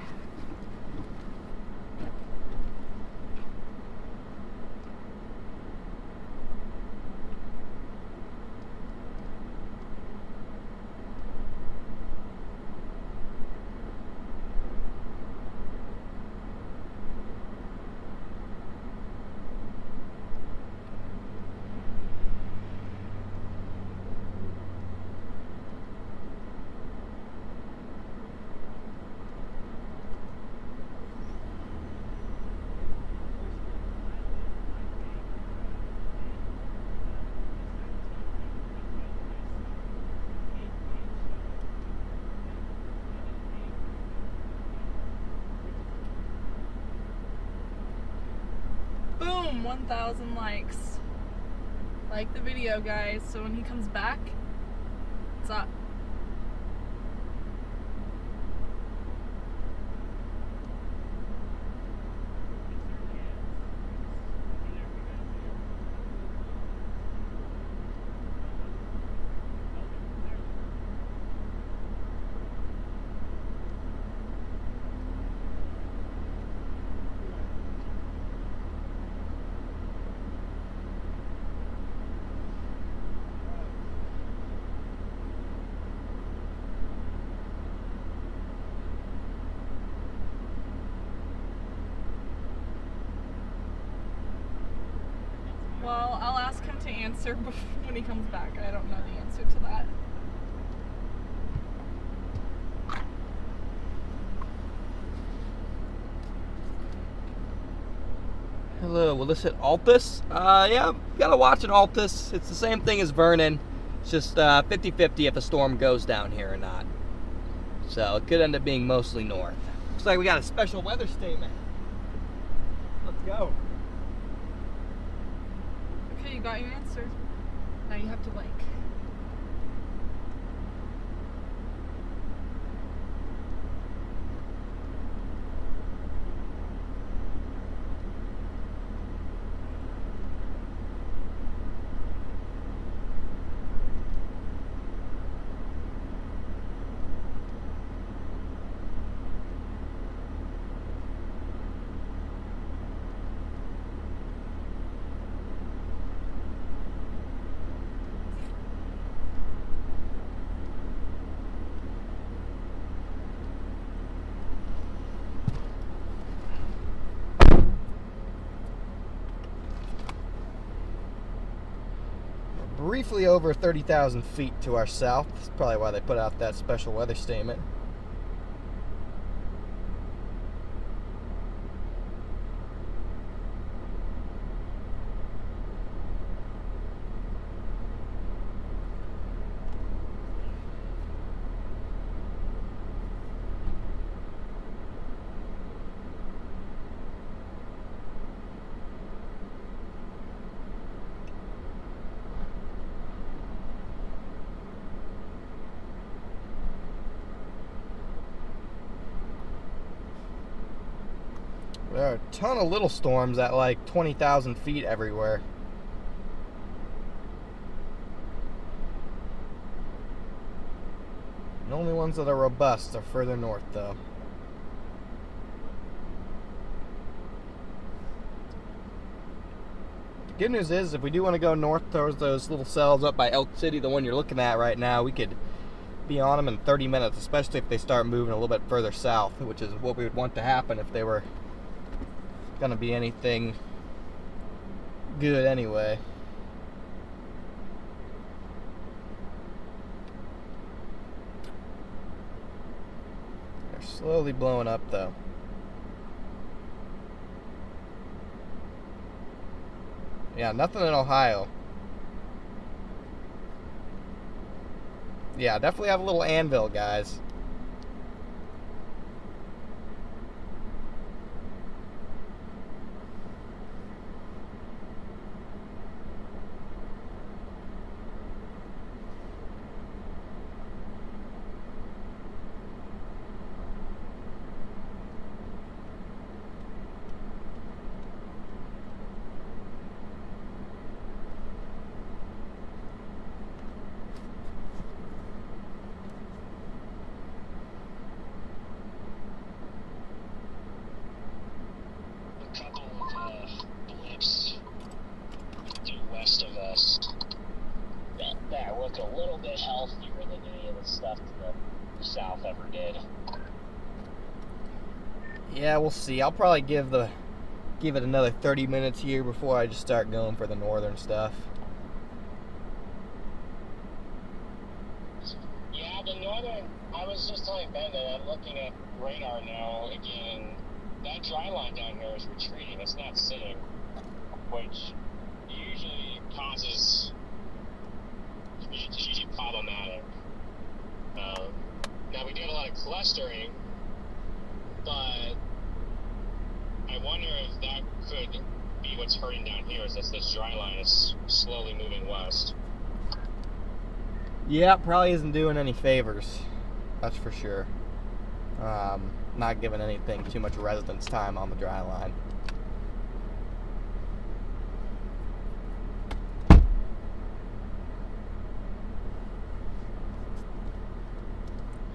B: Boom! 1,000 likes. Like the video, guys. So when he comes back, it's up. Well, I'll ask him to answer when he comes back. I don't know the answer to that.
A: Hello, will this hit Altus? Yeah, gotta watch an Altus. It's the same thing as Vernon. It's just 50-50 if a storm goes down here or not. So it could end up being mostly north. Looks like we got a special weather statement. Let's go.
B: Okay, you got your answer. Now you have to like.
A: Briefly over 30,000 feet to our south. That's probably why they put out that special weather statement. There are a ton of little storms at like 20,000 feet everywhere. The only ones that are robust are further north, though. The good news is, if we do want to go north towards those little cells up by Elk City, the one you're looking at right now, we could be on them in 30 minutes, especially if they start moving a little bit further south, which is what we would want to happen if they were going to be anything good anyway. They're slowly blowing up, though. Yeah, nothing in Ohio. Yeah, definitely have a little anvil, guys.
C: Couple of blips due west of us that look a little bit healthier than any of the stuff to the south ever did.
A: Yeah, we'll see. I'll probably give it another 30 minutes here before I just start going for the northern stuff.
C: Yeah, the northern, I was just telling Ben that I'm looking at radar now again. That dry line down here is retreating. It's not sitting, which usually causes it's usually problematic. Now we get a lot of clustering, but I wonder if that could be what's hurting down here. Is that this dry line is slowly moving west.
A: Yeah, probably isn't doing any favors. That's for sure. Not giving anything too much residence time on the dry line.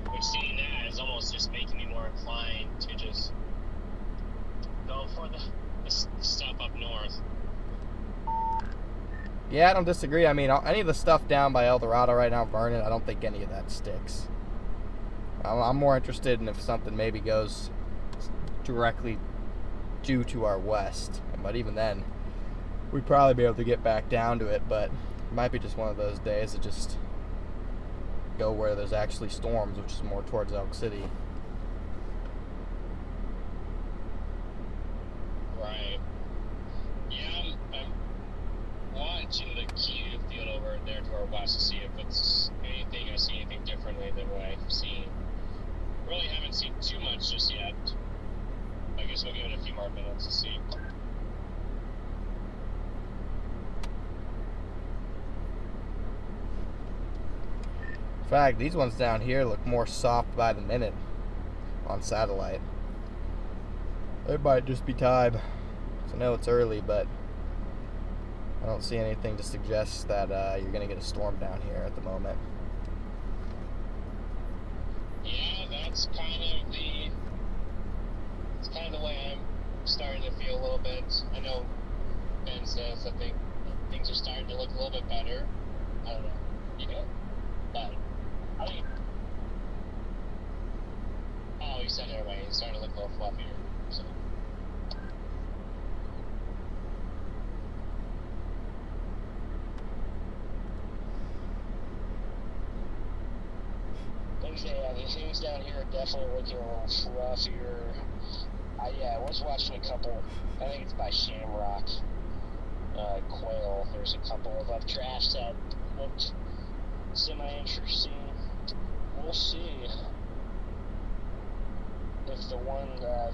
C: But seeing that is almost just making me more inclined to just go for the stuff up north.
A: Yeah, I don't disagree. I mean, any of the stuff down by El Dorado right now, Vernon, I don't think any of that sticks. I'm more interested in if something maybe goes directly due to our west. But even then, we'd probably be able to get back down to it. But it might be just one of those days to just go where there's actually storms, which is more towards Elk City.
C: Right. Yeah, I'm watching the Q field over there to our west to see if it's anything. I see anything differently than what I've seen. Really haven't seen too much just yet. I guess we'll give it a few more minutes to see.
A: In fact, these ones down here look more soft by the minute on satellite. It might just be time. So I know it's early, but I don't see anything to suggest that you're going to get a storm down here at the moment.
C: Yeah, that's kind of the way I'm starting to feel a little bit. I know Ben says I think things are starting to look a little bit better. I don't know, but I think. Oh, he said it anyway. He's starting to look a little fluffier. So. The things down here are definitely looking a little fluffier. I was watching a couple, I think it's by Shamrock, quail. There's a couple of updrafts that looked semi-interesting. We'll see if one of the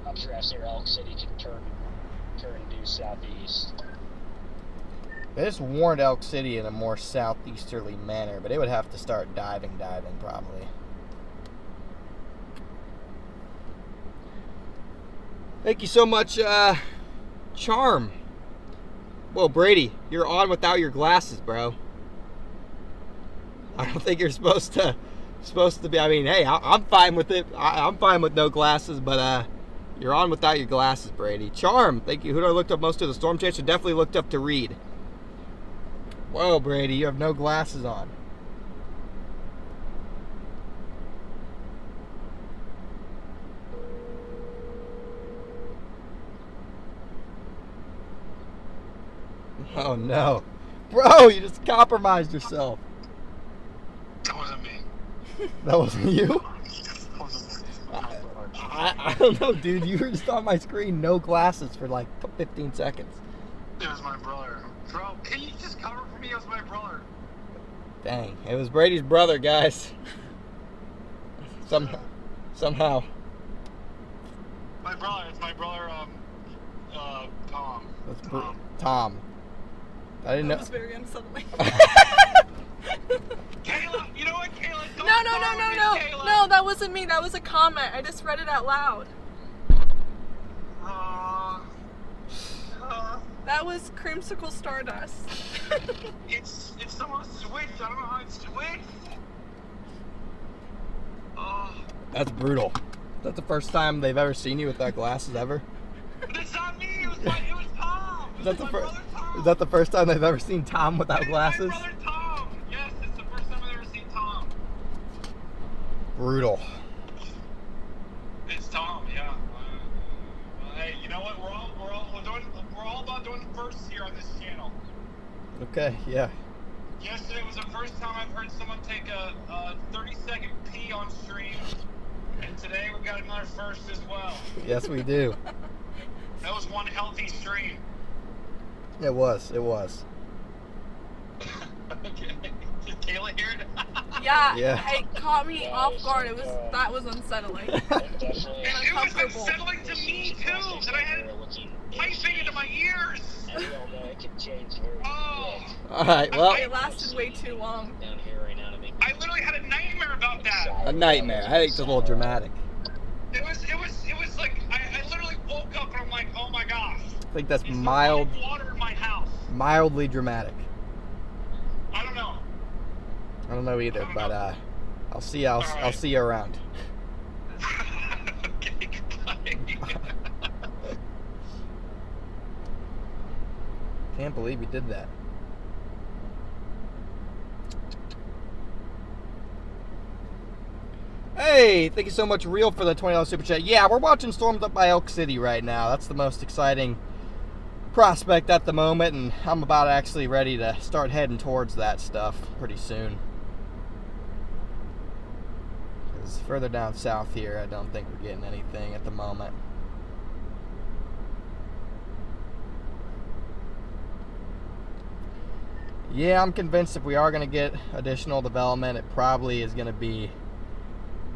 C: updrafts near Elk City can turn due southeast.
A: They just warned Elk City in a more southeasterly manner, but it would have to start diving probably. Thank you so much, Charm. Whoa, Brady, you're on without your glasses, bro. I don't think you're supposed to supposed to be. I mean, hey, I'm fine with it. I'm fine with no glasses, but you're on without your glasses, Brady. Charm, thank you. Who do I looked up most of the storm chaser? Definitely looked up to Reed. Whoa, Brady, you have no glasses on. Oh no. Bro, you just compromised yourself.
D: That wasn't me.
A: That wasn't you?
D: That wasn't me.
A: I don't know, dude. You were just on my screen, no glasses for like 15 seconds.
D: It was my brother. Bro, can you just cover for me? It was my brother.
A: Dang, it was Brady's brother, guys. Somehow.
D: My brother. It's my brother, Tom.
A: That's Tom. I didn't know.
B: That was very unsettling.
D: Kayla, you know what, Kayla? Don't
B: No,
D: Kayla.
B: no, that wasn't me. That was a comment. I just read it out loud. That was Creamsicle Stardust.
D: It's somehow switched. I don't know how it's switched.
A: That's brutal. Is that the first time they've ever seen you without glasses ever?
D: It's not me. It was Tom.
A: Is that the first time they've ever seen Tom without glasses?
D: My brother Tom. Yes, it's the first time I've ever seen Tom.
A: Brutal.
D: It's Tom. Yeah. Hey, you know what? We're all about doing firsts here on this channel.
A: Okay, yeah.
D: Yesterday was the first time I've heard someone take a 30-second pee on stream, and today we've got another first as well.
A: Yes, we do.
D: That was one healthy stream.
A: It was.
D: Okay. Did Kayla hear it?
B: Yeah, it caught me off guard. That was unsettling.
C: Definitely.
D: And it was unsettling to me too, that I had piping into my ears.
C: And we all know it can change very quick.
A: All right, well.
B: It lasted way too long.
C: Down here right now to make
D: I literally had a nightmare about that.
A: A nightmare. I think it's a little dramatic.
D: It was like I literally woke up and I'm like, oh my gosh.
A: I think that's
D: Is there running water in my house?
A: mildly dramatic.
D: I don't know.
A: I don't know either, but I'll see you around.
D: Okay, goodbye.
A: Can't believe you did that. Hey, thank you so much, Real, for the $20 super chat. Yeah, we're watching storms up by Elk City right now. That's the most exciting prospect at the moment, and I'm about actually ready to start heading towards that stuff pretty soon. Because further down south here, I don't think we're getting anything at the moment. Yeah, I'm convinced if we are going to get additional development, it probably is going to be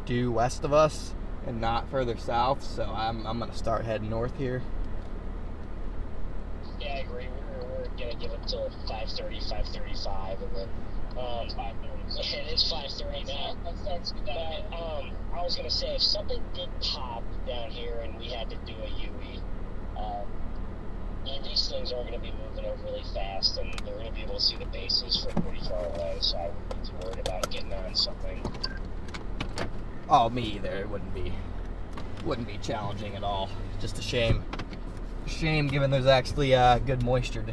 A: due west of us and not further south, so I'm going to start heading north here.
C: Yeah, I agree. We're gonna give it till 5:30, 5:35, and then 5:30. And it's 5:30 now. But I was gonna say, if something did pop down here and we had to do a UE, these things are gonna be moving overly fast, and they're gonna be able to see the bases from pretty far away. So I wouldn't be too worried about getting on something.
A: Oh, me either. It wouldn't be challenging at all. Just a shame. Given there's actually good moisture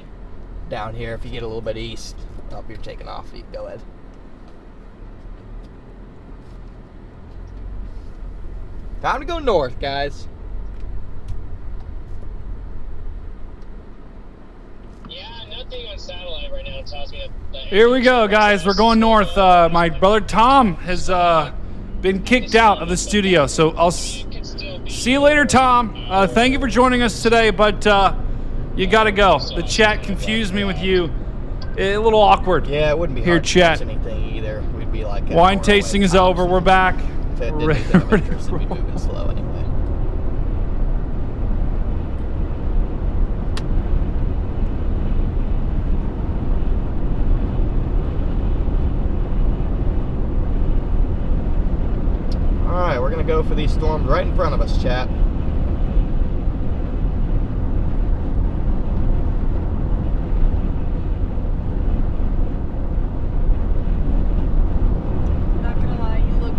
A: down here. If you get a little bit east, if you're taking off, you can go ahead. Time to go north, guys.
C: Yeah, nothing on satellite right now tells me that.
G: Here we go, guys. We're going north. My brother Tom has been kicked out of the studio, so I'll see you later, Tom. Thank you for joining us today, but you gotta go. The chat confused me with you. A little awkward.
A: Yeah, it wouldn't be
G: here,
A: hard to
G: chat.
A: catch anything either. We'd be like
G: Wine tasting is over. We're back.
A: If it didn't have interest, it'd be moving slow anyway. Alright, we're gonna go for these storms right in front of us, chat.
B: Not gonna lie, you look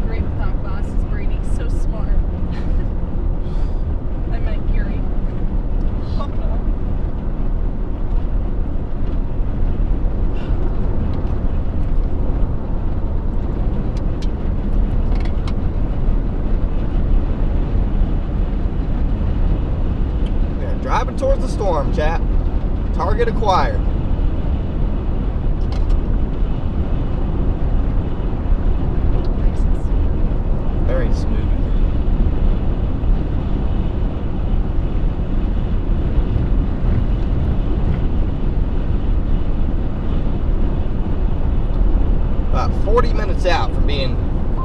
A: storm, chat. Target acquired. Very smooth. About 40 minutes out from being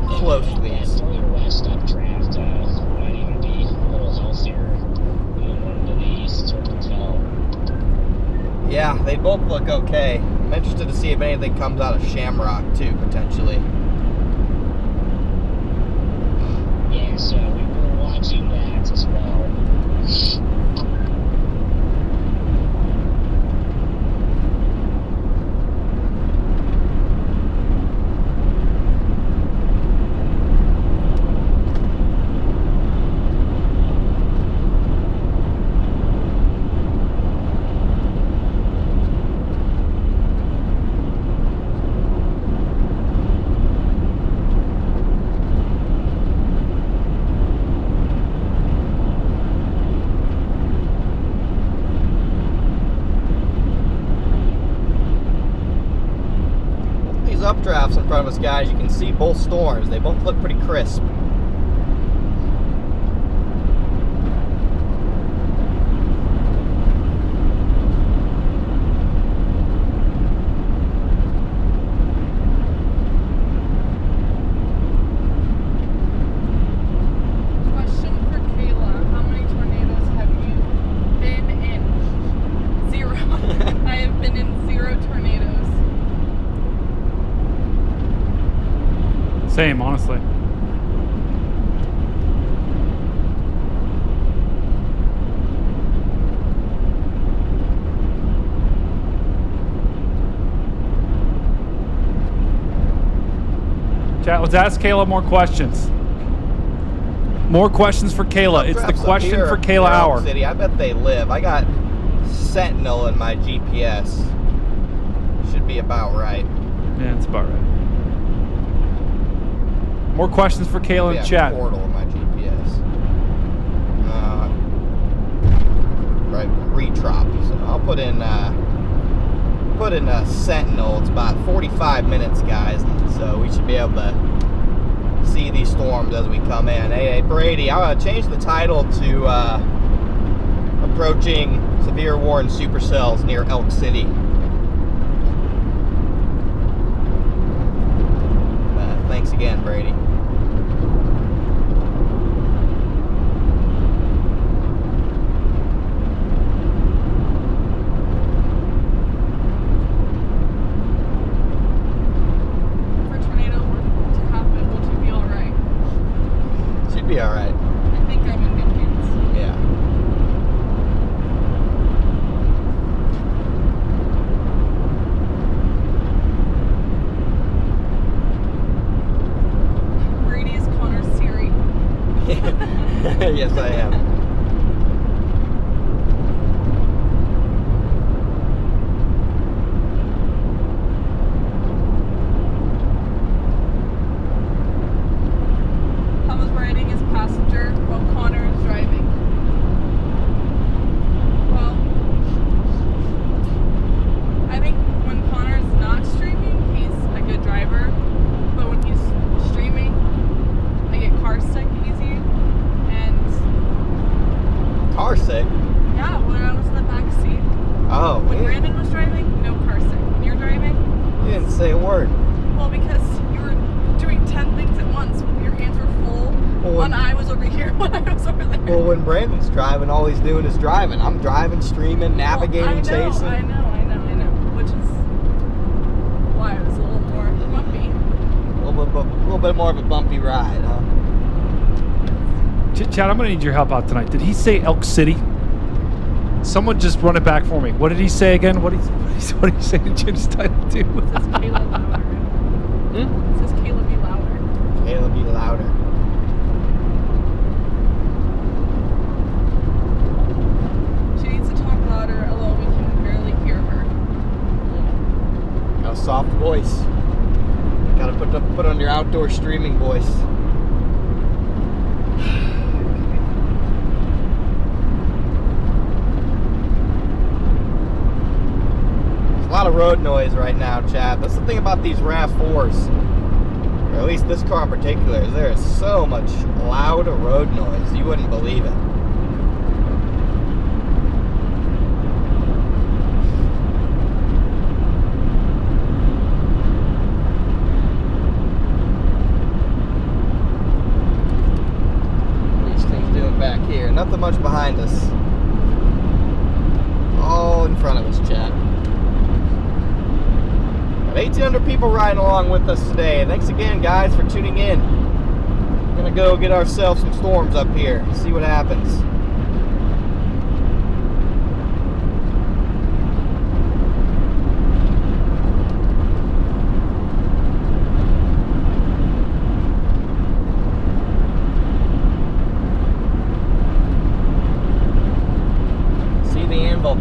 A: close to these.
C: Further west updraft might even be a little healthier than the one to the east. It's hard to tell.
A: Yeah, they both look okay. I'm interested to see if anything comes out of Shamrock too, potentially.
C: Yes, we were watching that as well.
A: Updrafts in front of us, guys. You can see both storms. They both look pretty crisp.
B: Question for Kayla. How many tornadoes have you been in? 0. I have been in 0 tornadoes.
G: Same, honestly. Chat, let's ask Kayla more questions. More questions for Kayla. It's the
A: Updrafts up
G: question
A: here
G: for
A: in
G: Kayla
A: Elk
G: hour.
A: City. I bet they live. I got Sentinel in my GPS. Should be about right.
G: Yeah, it's about right. More questions for Kayla in
A: Yeah,
G: chat.
A: Portal in my GPS. Right, retrop. So I'll put in a Sentinel. It's about 45 minutes, guys. So we should be able to see these storms as we come in. Hey, Brady, I'm gonna change the title to approaching severe war and supercells near Elk City. Thanks again, Brady.
B: For a tornado to happen, would you be alright?
A: She'd be alright.
B: I think I'm in good hands.
A: Yeah.
B: Brady is Connor's Siri.
A: Yes, I am.
B: Thomas riding his passenger while Connor is driving. Well, I think when Connor's not streaming, he's a good driver. But when he's streaming, I get car sick easy. And
A: Car sick.
B: yeah, when I was in the back seat,
A: Oh,
B: when
A: man.
B: Brandon was driving, no car sick. When you're driving,
A: You didn't say a word.
B: well, because you were doing 10 things at once. Your hands were full.
A: Well,
B: When I was over here, when I was over there.
A: Well, when Brandon's driving, all he's doing is driving. I'm driving, streaming, navigating,
B: I know,
A: chasing.
B: I know. Which is why it was a little more bumpy.
A: A little bit more of a bumpy ride, huh?
G: Chad, I'm gonna need your help out tonight. Did he say Elk City? Someone just run it back for me. What did he say again? What did he say to change his title to?
B: It says Kayla louder. It says Kayla be louder.
A: Caleb, be louder.
B: She needs to talk louder, although we can barely hear her.
A: Got a soft voice. Gotta put on your outdoor streaming voice. of road noise right now, Chad. That's the thing about these RAV4s, or at least this car in particular, is there is so much loud road noise. You wouldn't believe it. Back here, nothing much behind us. All in front of us, Chad. Got 1,800 people riding along with us today. Thanks again, guys, for tuning in. We're gonna go get ourselves some storms up here. See what happens.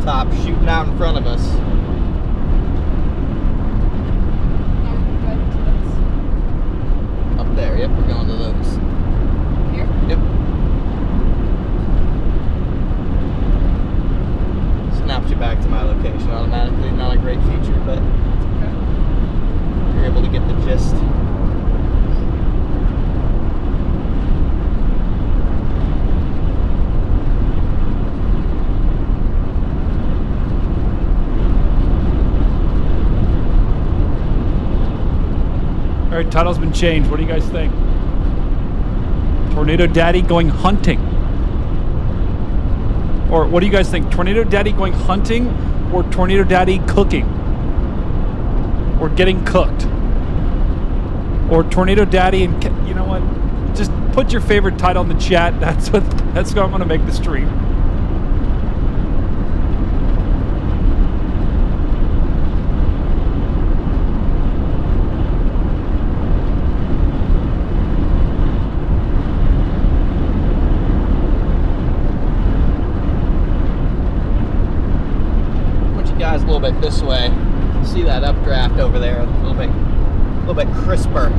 A: Top shooting out in front of us. Up there, yep, we're going to those.
B: Here?
A: Yep. Snaps you back to my location automatically. Not a great feature, but you're able to get the gist.
G: All right, title's been changed. What do you guys think? Tornado Daddy going hunting. Or what do you guys think? Tornado Daddy going hunting or Tornado Daddy cooking? Or getting cooked? Or Tornado Daddy and, you know what? Just put your favorite title in the chat. That's what I'm going to make the stream.
A: A little bit this way. See that updraft over there? A little bit crisper.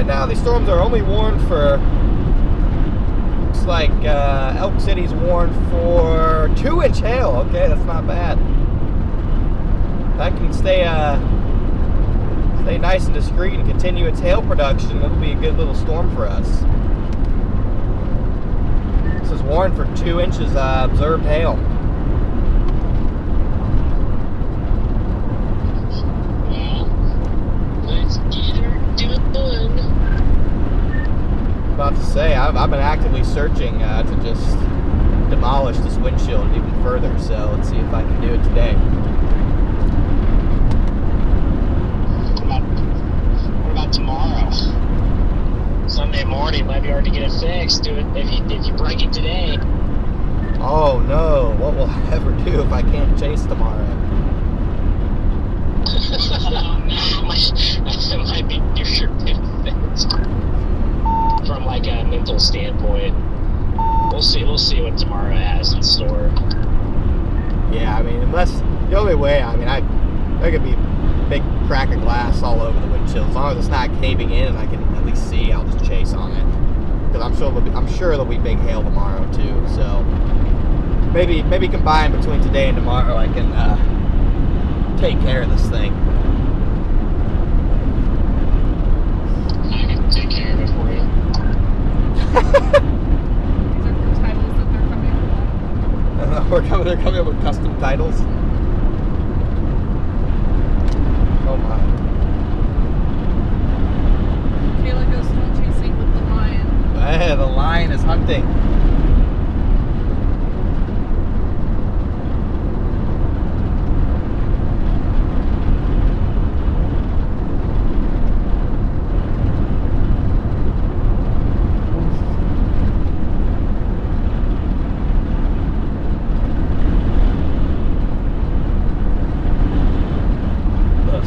A: Now these storms are only warned for, looks like Elk City's warned for 2-inch hail. Okay, that's not bad. That can stay nice and discreet and continue its hail production. It'll be a good little storm for us. This is warned for 2 inches observed hail. About to say, I've been actively searching to just demolish this windshield even further, so let's see if I can do it today.
C: What about tomorrow? Sunday morning, might be hard to get it fixed. Do it if you break it today.
A: Oh no, what will I ever do if I can't chase tomorrow?
C: That might be your fixed. From like a mental standpoint, we'll see what tomorrow has in store.
A: Yeah, I mean, unless the only way, I mean, there could be a big crack of glass all over the windshield. As long as it's not caving in and I can at least see, I'll just chase on it. Because I'm sure there'll be big hail tomorrow too. So maybe combined between today and tomorrow, I can take care of this thing.
C: I can take care of it for you.
B: These are for titles that they're coming with.
A: They're coming up with custom titles. Oh my.
B: Kayla goes storm chasing with the lion.
A: Hey, the lion is hunting.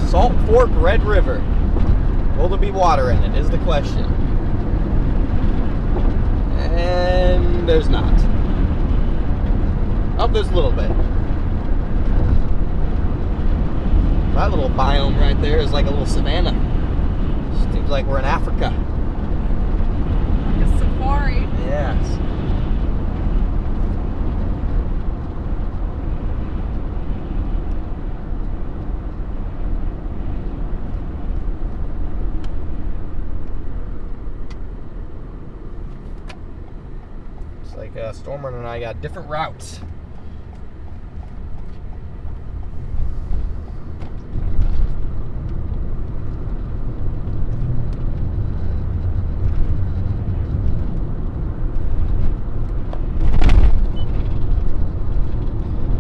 A: Salt Fork Red River. Will there be water in it, is the question. And there's not. Oh, there's a little bit. That little biome right there is like a little savanna. Seems like we're in Africa.
B: Like a safari.
A: Yes. It's like Stormer and I got different routes.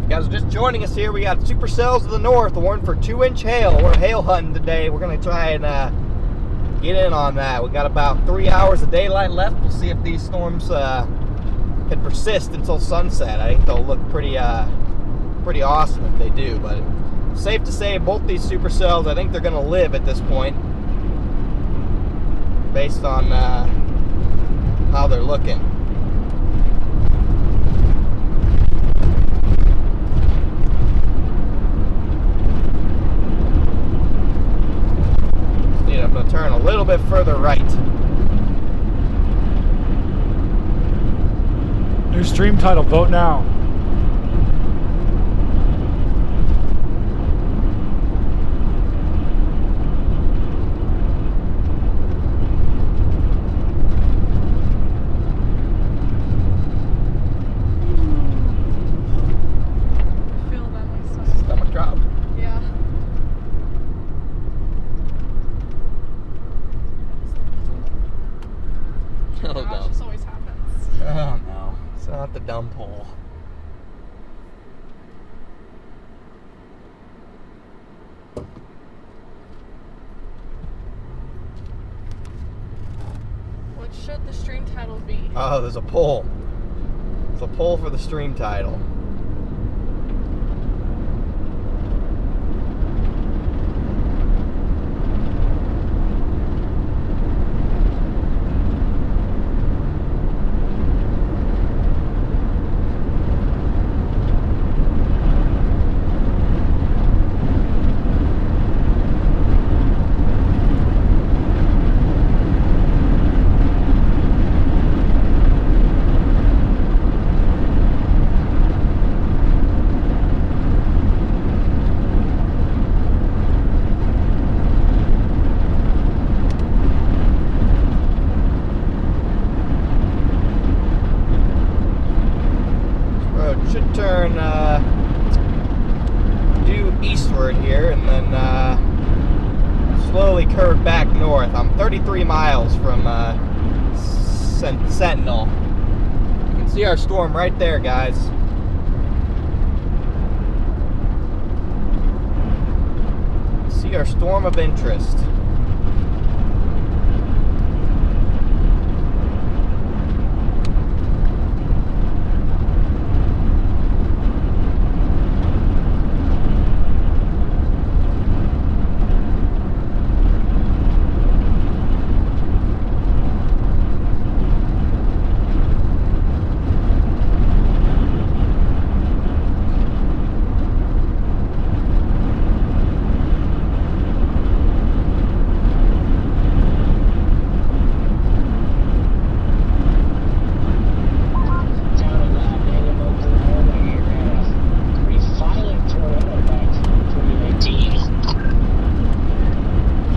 A: Guys, just joining us here, we got supercells to the north, warned for 2-inch hail. We're hail hunting today. We're going to try and get in on that. We got about 3 hours of daylight left. We'll see if these storms can persist until sunset. I think they'll look pretty awesome if they do. But safe to say, both these supercells, I think they're going to live at this point, based on how they're looking. I'm going to turn a little bit further right.
G: New stream title, vote now.
B: Feel that in my stomach.
A: Stomach drop.
B: Yeah.
A: Oh
B: Gosh,
A: no.
B: this always happens.
A: Oh no. It's not the dump hole.
B: What should the stream title be?
A: Oh, there's a poll. There's a poll for the stream title. Should turn due eastward here and then slowly curve back north. I'm 33 miles from Sentinel. You can see our storm right there, guys. See our storm of interest.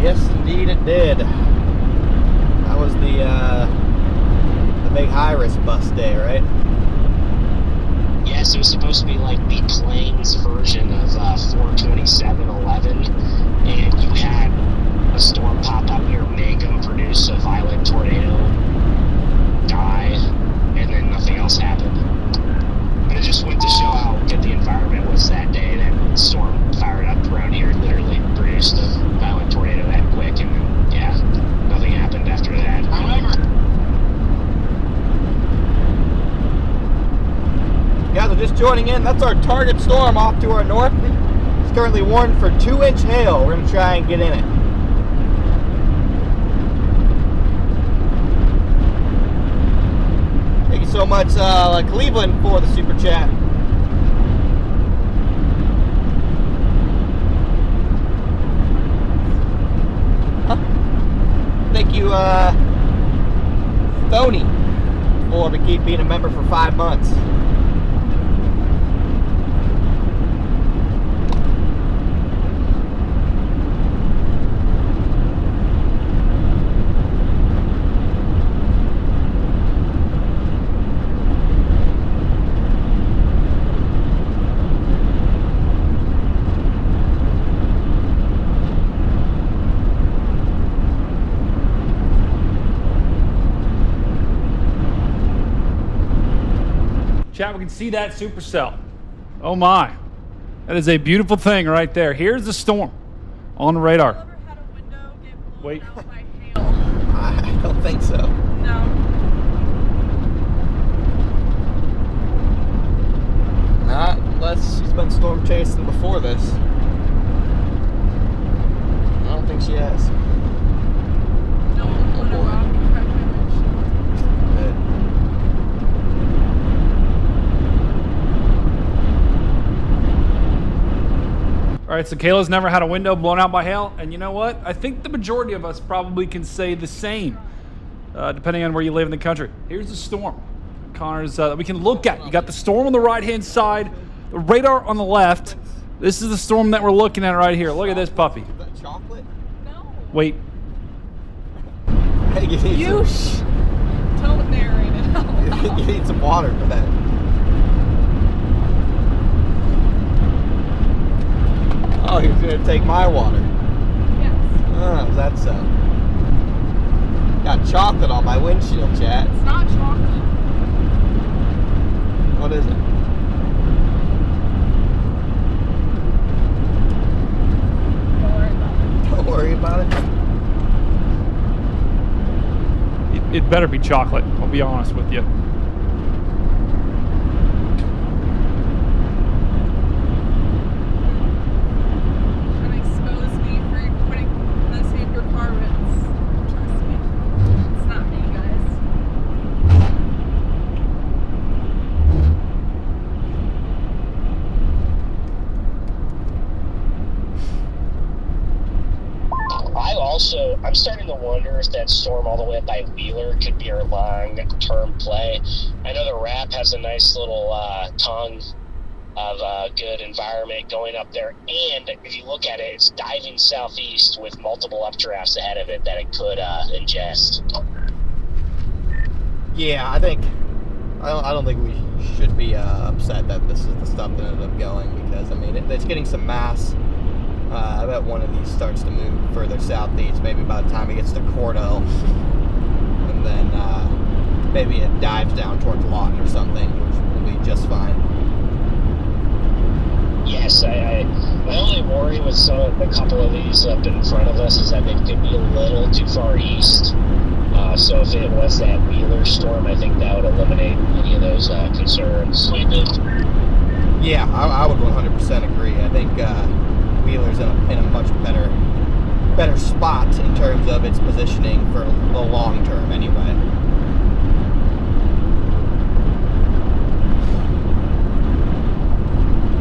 A: Yes, indeed it did. That was the big high-risk bus day, right?
C: Yes, it was supposed to be like the Plains version of 42711, and you had a storm pop up near Mangum, produce a violent tornado, die, and then nothing else happened. But it just went to show how good the environment was that day. That storm fired up around here, literally produced a violent tornado that quick, and then, yeah, nothing happened after that. However,
A: Guys are just joining in. That's our target storm off to our north. It's currently warned for 2-inch hail. We're going to try and get in it. so much, Cleveland, for the super chat. Huh? Thank you, Thony, for being a member for 5 months.
G: Chat, we can see that supercell. Oh my. That is a beautiful thing right there. Here's the storm on the radar.
B: Have you ever had a window get blown
G: Wait.
B: out by hail?
A: I don't think so.
B: No.
A: Not unless she's been storm chasing before this. I don't think she has.
B: No, when a rock cracked my windshield.
A: Good.
G: All right, so Kayla's never had a window blown out by hail, and you know what? I think the majority of us probably can say the same, depending on where you live in the country. Here's the storm, Connor's, that we can look at. You got the storm on the right-hand side, the radar on the left. This is the storm that we're looking at right here. Look at this puppy.
A: Is that chocolate?
B: No.
G: Wait,
A: Hey, you need
B: You don't narrate it out
A: some,
B: loud.
A: you need some water for that. Oh, he's gonna take my water.
B: Yes.
A: Oh, is that so? Got chocolate on my windshield, chat.
B: It's not chocolate.
A: What is it?
B: Don't worry about it.
A: Don't worry about it.
G: it better be chocolate, I'll be honest with you.
B: Trying to expose me for putting this in your car rinse. Trust me. It's not me, guys.
C: I'm starting to wonder if that storm all the way up by Wheeler could be our long-term play. I know the Wrap has a nice little tongue of good environment going up there, and if you look at it, it's diving southeast with multiple updrafts ahead of it that it could ingest.
A: Yeah, I don't think we should be upset that this is the stuff that ended up going, because I mean it's getting some mass. I bet one of these starts to move further southeast, maybe by the time it gets to Cordell, and then maybe it dives down towards Lawton or something, which will be just fine.
C: Yes, my only worry with a couple of these up in front of us is that they could be a little too far east. So if it was that Wheeler storm, I think that would eliminate any of those concerns.
A: Yeah, I would 100% agree. I think Wheeler's in a much better spot in terms of its positioning for the long term anyway.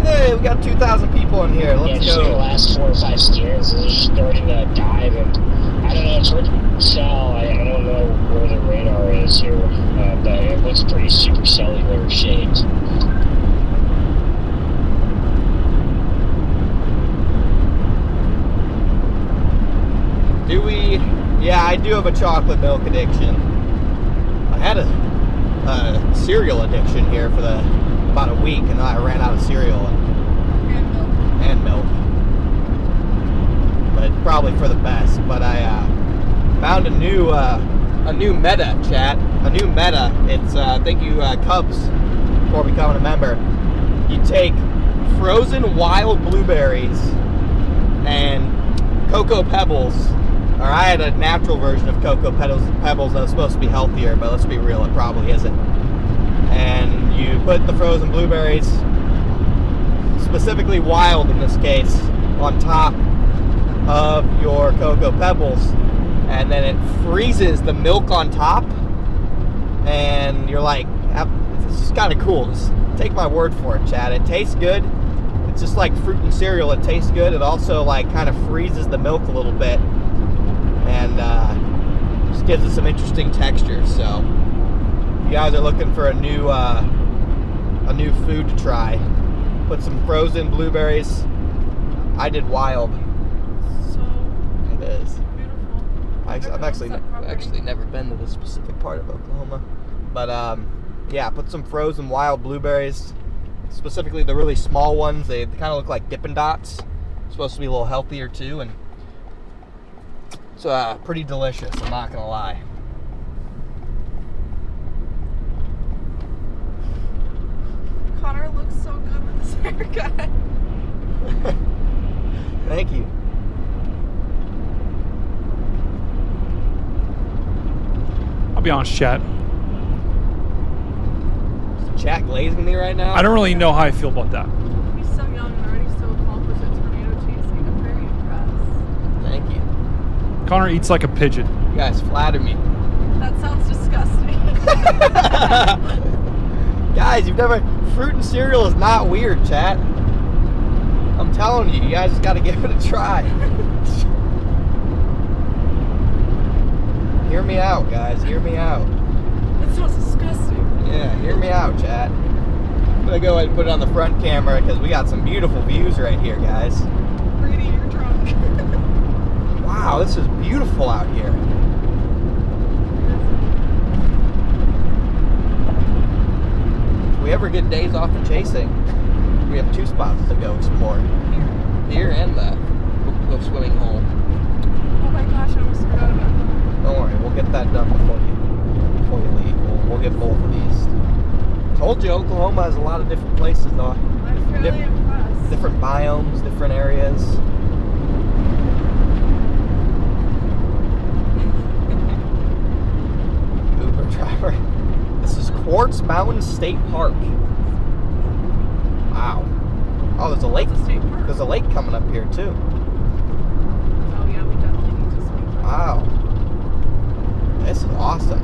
A: Hey, we got 2,000 people in here. Let's
C: just
A: go.
C: the last 4 or 5 scans is starting to dive, and I don't know, it's hard to tell. I don't know where the radar is here, but it looks pretty supercellular shaped.
A: Do we? Yeah, I do have a chocolate milk addiction. I had a cereal addiction here for about a week, and then I ran out of cereal and milk. But probably for the best. But I found a new meta, chat. A new meta. It's thank you Cubs for becoming a member. You take frozen wild blueberries and Cocoa Pebbles. Or I had a natural version of Cocoa Pebbles that was supposed to be healthier, but let's be real, it probably isn't. And you put the frozen blueberries, specifically wild in this case, on top of your Cocoa Pebbles, and then it freezes the milk on top, and you're like, It's just kind of cool. Just take my word for it, Chad. It tastes good. It's just like fruit and cereal. It tastes good. It also like kind of freezes the milk a little bit, and just gives it some interesting texture. So, if you guys are looking for a new food to try, put some frozen blueberries. I did wild.
B: So
A: It is.
B: beautiful.
A: I've actually never been to this specific part of Oklahoma, but yeah, put some frozen wild blueberries, specifically the really small ones. They kind of look like Dippin' Dots. Supposed to be a little healthier too, and it's pretty delicious. I'm not gonna lie.
B: Connor looks so good with this haircut.
A: Thank you.
G: I'll be honest, chat.
A: Is chat glazing me right now?
G: I don't really know how I feel about that.
B: He's so young and already so accomplished at tornado chasing. I'm very impressed.
A: Thank you.
G: Connor eats like a pigeon.
A: You guys flatter me.
B: That sounds disgusting.
A: Guys, you've never... Fruit and cereal is not weird, chat. I'm telling you, you guys just gotta give it a try. Hear me out, guys. Hear me out.
B: That sounds disgusting.
A: Yeah, hear me out, chat. I'm gonna go ahead and put it on the front camera because we got some beautiful views right here, guys.
B: Brady, you're drunk.
A: Wow, this is beautiful out here. If we ever get days off of chasing, we have 2 spots to go explore. Here and we'll go swimming hole.
B: Oh my gosh, I almost forgot about that.
A: Don't worry, we'll get that done before you leave. We'll get both of these. Told you, Oklahoma has a lot of different places, though.
B: I'm fairly impressed.
A: Different biomes, different areas. Uber driver. This is Quartz Mountain State Park. Wow. Oh, there's a lake.
B: It's a state park.
A: There's a lake coming up here too.
B: Oh yeah, we definitely need to swim.
A: Wow. This is awesome.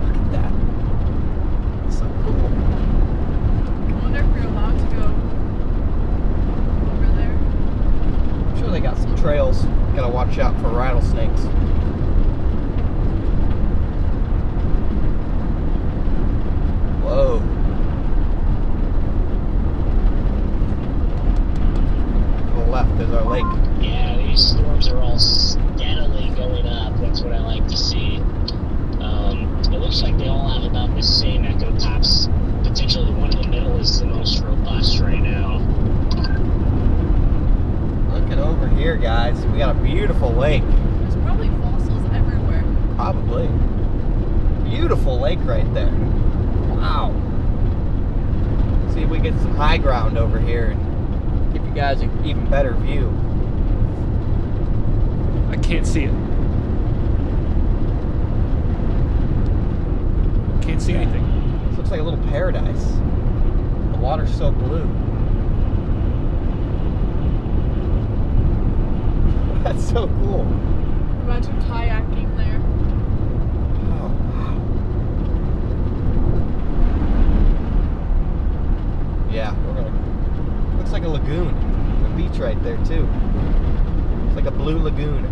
A: Look at that. It's so cool.
B: I wonder if you're allowed to go over there.
A: I'm sure they got some trails. Gotta watch out for rattlesnakes. Whoa. To the left is our lake.
C: Yeah, these storms are all steadily going up. That's what I like to see. It looks like they all have about the same echo tops. Potentially the one in the middle is the most robust right now.
A: Looking over here, guys, we got a beautiful lake.
B: There's probably fossils everywhere.
A: Probably. Beautiful lake right there. Wow. See if we get some high ground over here and give you guys an even better view.
G: I can't see it. Can't see anything.
A: This looks like a little paradise. The water's so blue. That's so cool.
B: Imagine kayaking there.
A: Oh, wow. Yeah, we're gonna... Looks like a lagoon. The beach right there, too. It's like a blue lagoon.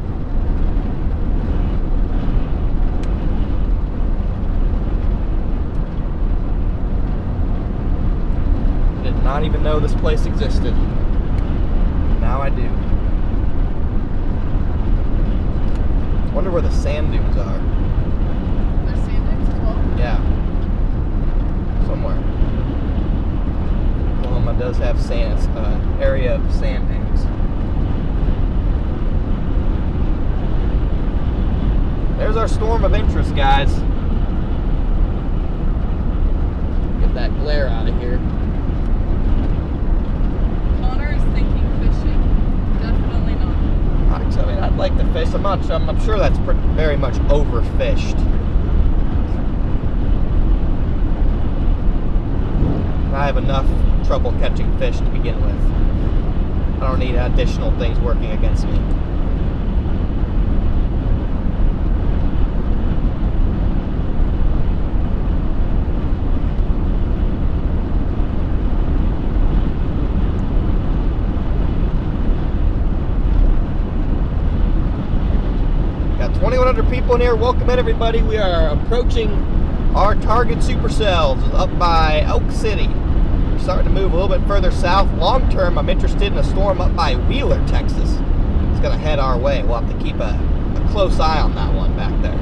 A: Did not even know this place existed. Now I do. Wonder where the sand dunes are.
B: There's sand dunes as well.
A: Yeah. Somewhere. Oklahoma does have area of sand dunes. There's our storm of interest, guys. Get that glare out of here.
B: Connor is thinking fishing. Definitely not.
A: I mean, I'd like to fish. I'm sure that's very much overfished. I have enough trouble catching fish to begin with. I don't need additional things working against me. Got 2,100 people in here. Welcome in, everybody. We are approaching our target supercells up by Elk City. We're starting to move a little bit further south. Long term, I'm interested in a storm up by Wheeler, Texas. It's going to head our way. We'll have to keep a close eye on that one back there.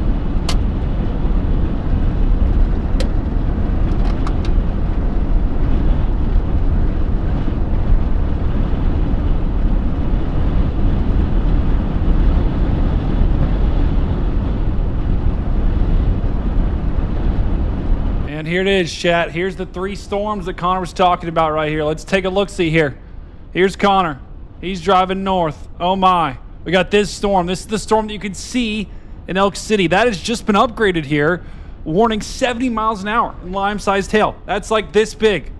G: And here it is, chat. Here's the 3 storms that Connor was talking about right here. Let's take a look-see here. Here's Connor. He's driving north. Oh my. We got this storm. This is the storm that you can see in Elk City. That has just been upgraded here. Warning 70 miles an hour in lime-sized hail. That's like this big.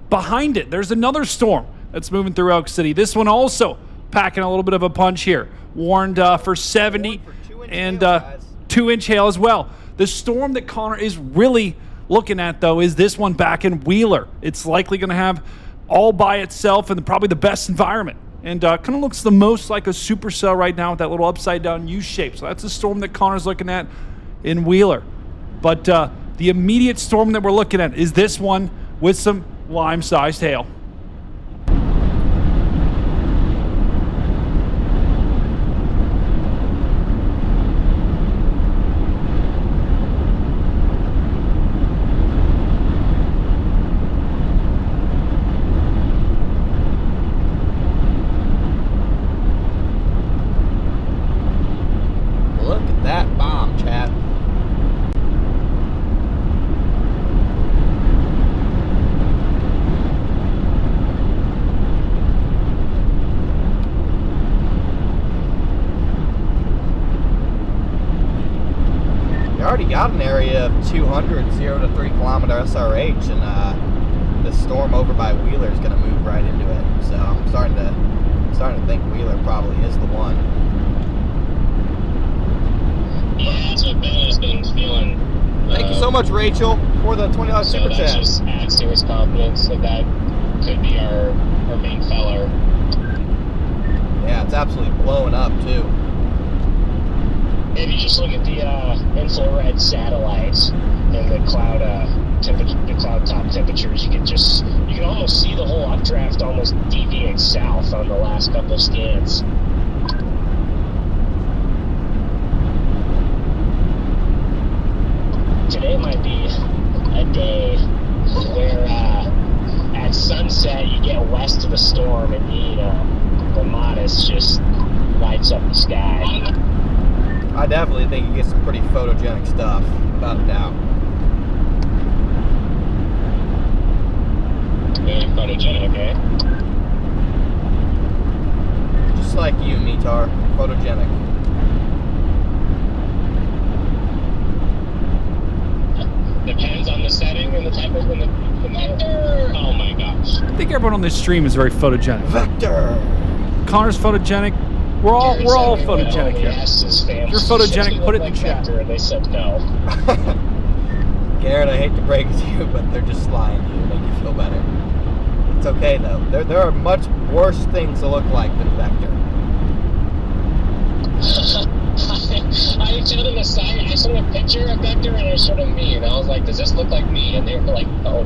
G: Behind it, there's another storm that's moving through Elk City. This one also packing a little bit of a punch here. Warned for 70 and 2-inch hail as well. The storm that Connor is really looking at, though, is this one back in Wheeler. It's likely going to have all by itself and probably the best environment. And kind of looks the most like a supercell right now with that little upside-down U shape. So that's the storm that Connor's looking at in Wheeler. But the immediate storm that we're looking at is this one with some lime-sized hail.
A: Look at that bomb, chat. You already got an area of 200, 0 to 3 kilometer SRH, and the storm over by Wheeler is going to move right into it. So I'm starting to think Wheeler probably is the one.
C: Yeah, that's what Ben has been feeling.
A: Thank you so much, Rachel, for the $20
C: So
A: super
C: that
A: chat.
C: just adds to his confidence that could be our main feller.
A: Yeah, it's absolutely blowing up too.
C: If you just look at the infrared satellites and the cloud top temperatures, you can almost see the whole updraft almost deviate south on the last couple scans. Today might be a day where at sunset you get west of the storm and the Modest just lights up the sky.
A: I definitely think you get some pretty photogenic stuff, without a doubt.
C: Very photogenic, eh?
A: Just like you, Metar. Photogenic.
C: Depends on the setting and the type of the vector. Oh my gosh.
G: I think everyone on this stream is very photogenic.
A: Vector!
G: Connor's photogenic. We're all photogenic here.
C: If
G: you're photogenic, put it in the chat.
C: And they said no.
A: Garrett, I hate to break it to you, but they're just lying to you to make you feel better. It's okay, though. There are much worse things to look like than Vector.
C: I showed them a sign. I showed them a picture of Vector, and I showed them me. And I was like, does this look like me? And they were like, oh.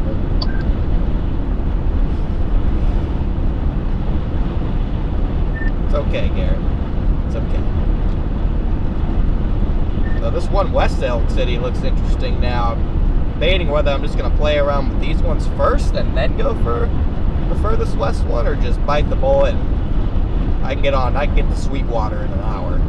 A: It's okay, Garrett. It's okay. Now, this one west Elk City looks interesting now. I'm debating whether I'm just going to play around with these ones first and then go for the furthest west one, or just bite the bullet and I can get to Sweetwater in an hour.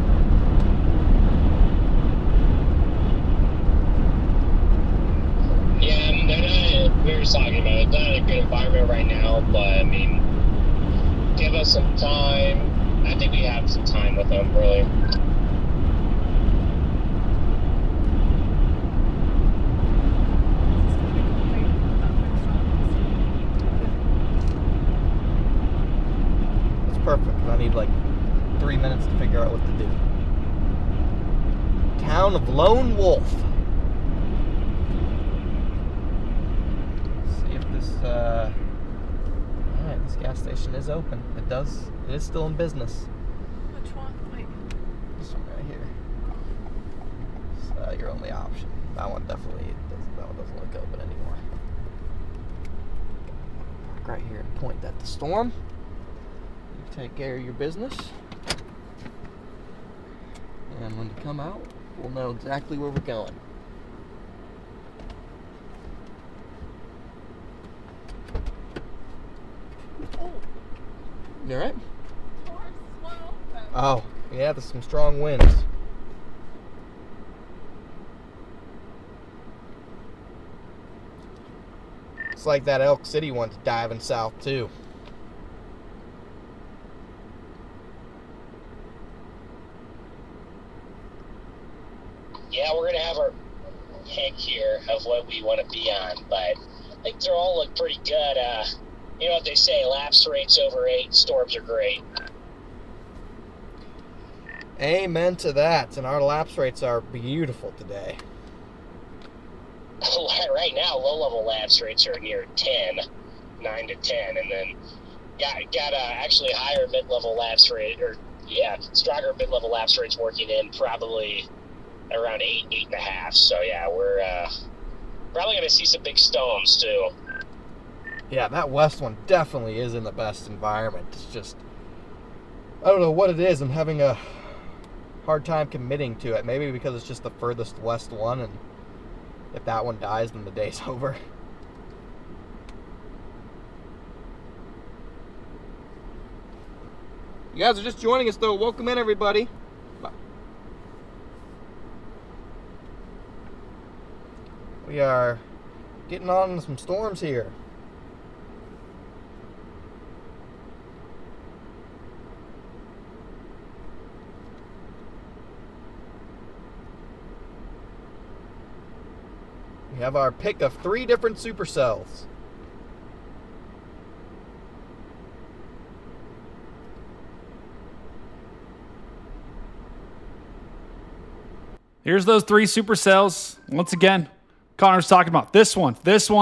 C: Yeah, they're not, we were talking about it. It's not a good environment right now, but I mean, give us some time. I think we have some time with them, really.
A: 3 minutes to figure out what to do. Town of Lone Wolf. See if this, alright, this gas station is open. It is still in business.
B: Which one? Wait.
A: This one right here. It's your only option. That one definitely doesn't look open anymore. Park right here and point at the storm. You take care of your business. And when you come out, we'll know exactly where we're going.
B: Oh,
A: You alright?
B: doors swung open.
A: Oh, yeah, there's some strong winds. It's like that Elk City one's diving south too.
C: Yeah, we're gonna have our pick here of what we want to be on, but I think they all look pretty good. You know what they say, lapse rates over 8, storms are great.
A: Amen to that. And our lapse rates are beautiful today.
C: Right now, low-level lapse rates are near 10, 9 to 10, and then got actually higher mid-level lapse rate, or stronger mid-level lapse rates working in probably around 8, 8.5. So yeah, we're probably going to see some big storms too.
A: Yeah, that west one definitely is in the best environment. It's just, I don't know what it is. I'm having a hard time committing to it. Maybe because it's just the furthest west one, and if that one dies, then the day's over. You guys are just joining us, though. Welcome in, everybody. We are getting on some storms here. We have our pick of 3 different supercells.
G: Here's those 3 supercells. Once again, Connor's talking about this one,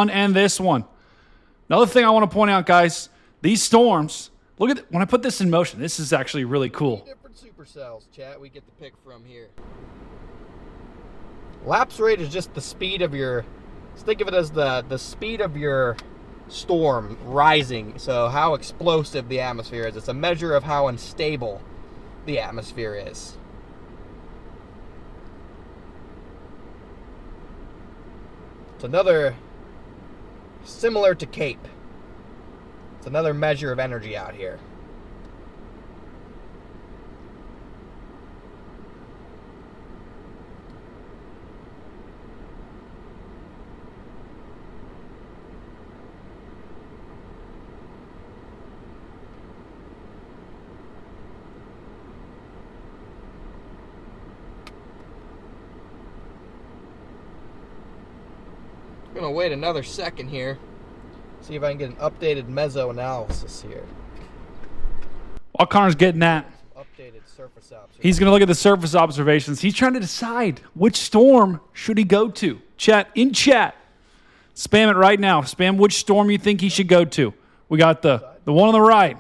G: and this one. Another thing I want to point out, guys, these storms, look at when I put this in motion, this is actually really cool.
A: 3 different supercells, chat, we get to pick from here. Lapse rate is just the speed of your, let's think of it as the speed of your storm rising. So how explosive the atmosphere is. It's a measure of how unstable the atmosphere is. It's another, similar to Cape. It's another measure of energy out here. I'm gonna wait another second here, see if I can get an updated meso analysis here.
G: While Connor's getting that,
A: Updated surface observations.
G: he's going to look at the surface observations. He's trying to decide which storm should he go to. Chat, spam it right now. Spam which storm you think he should go to. We got the one on the right,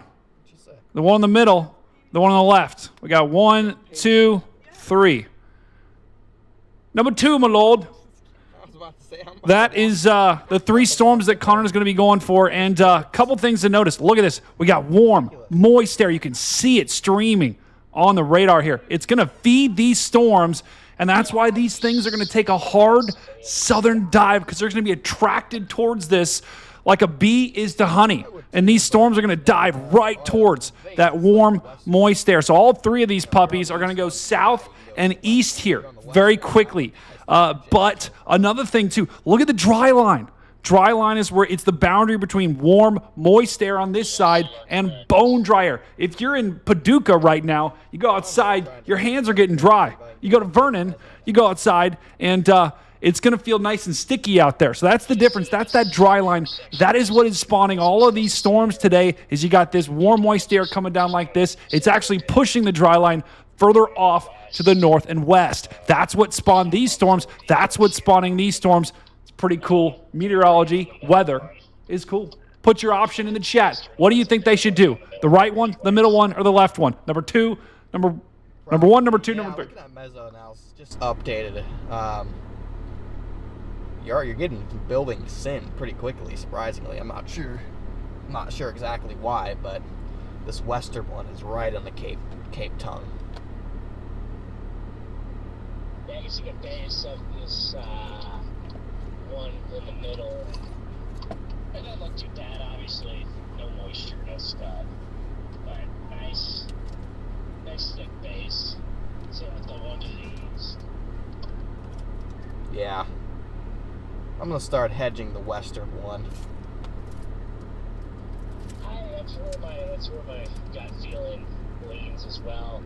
G: the one in the middle, the one on the left. We got 1, 2, 3. Number 2, my lord. That is the 3 storms that Connor is going to be going for. And a couple things to notice. Look at this. We got warm, moist air. You can see it streaming on the radar here. It's going to feed these storms, and that's why these things are going to take a hard southern dive, because they're going to be attracted towards this like a bee is to honey. And these storms are going to dive right towards that warm, moist air. So all 3 of these puppies are going to go south and east here very quickly. But another thing, too, look at the dry line. Dry line is where it's the boundary between warm, moist air on this side and bone dry air. If you're in Paducah right now, you go outside, your hands are getting dry. You go to Vernon, you go outside, and it's going to feel nice and sticky out there. So that's the difference. That's that dry line. That is what is spawning all of these storms today, is you got this warm, moist air coming down like this. It's actually pushing the dry line further off to the north and west. That's what spawned these storms. That's what's spawning these storms. It's pretty cool. Meteorology, weather is cool. Put your option in the chat. What do you think they should do? The right one, the middle one, or the left one? Number two, number one, number two, number three.
A: Looking at meso analysis, just updated. You're getting building sin pretty quickly, surprisingly. I'm not sure exactly why, but this western one is right on the Cape tongue.
C: Yeah, you see the base of this one in the middle. It doesn't look too bad, obviously. No moisture, no stuff. But nice thick base. Same with the one to the east.
A: Yeah. I'm gonna start hedging the western one.
C: That's where my gut feeling leans as well.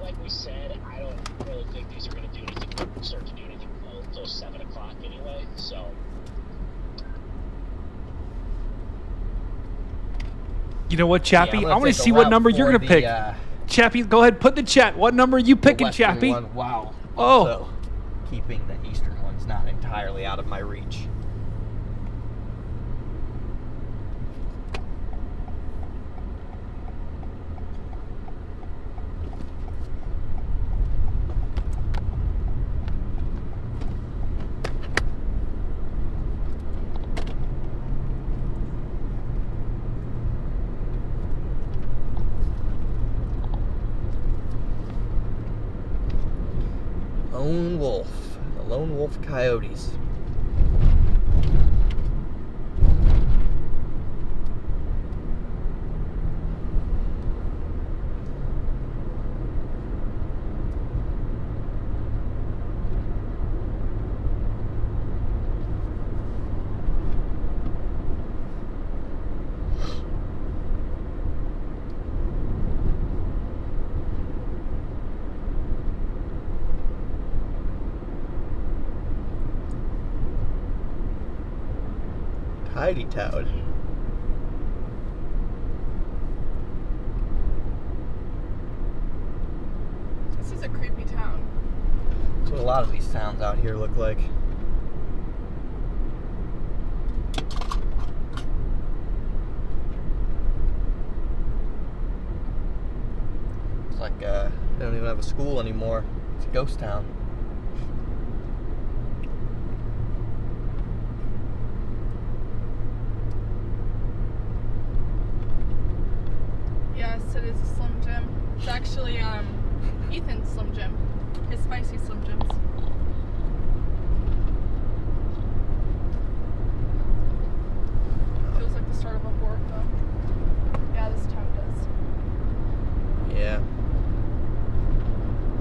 C: Like we said, I don't really think these are going to do anything, start to do anything until 7 o'clock anyway, so.
G: You know what, Chappie?
A: Yeah,
G: I want to see what number you're going to pick.
A: The
G: Chappie, go ahead, put the chat. What number are you picking,
A: western
G: Chappie?
A: one. Wow.
G: Oh.
A: Also, keeping the eastern ones not entirely out of my reach. Lone Wolf. The Lone Wolf Coyotes. Tidy Toad.
B: This is a creepy town.
A: That's what a lot of these towns out here look like. It's like they don't even have a school anymore. It's a ghost town.
B: Yes, it is a Slim Jim. It's actually Ethan's Slim Jim. His spicy Slim Jims. Feels like the start of a horror film. Yeah, this town does.
A: Yeah.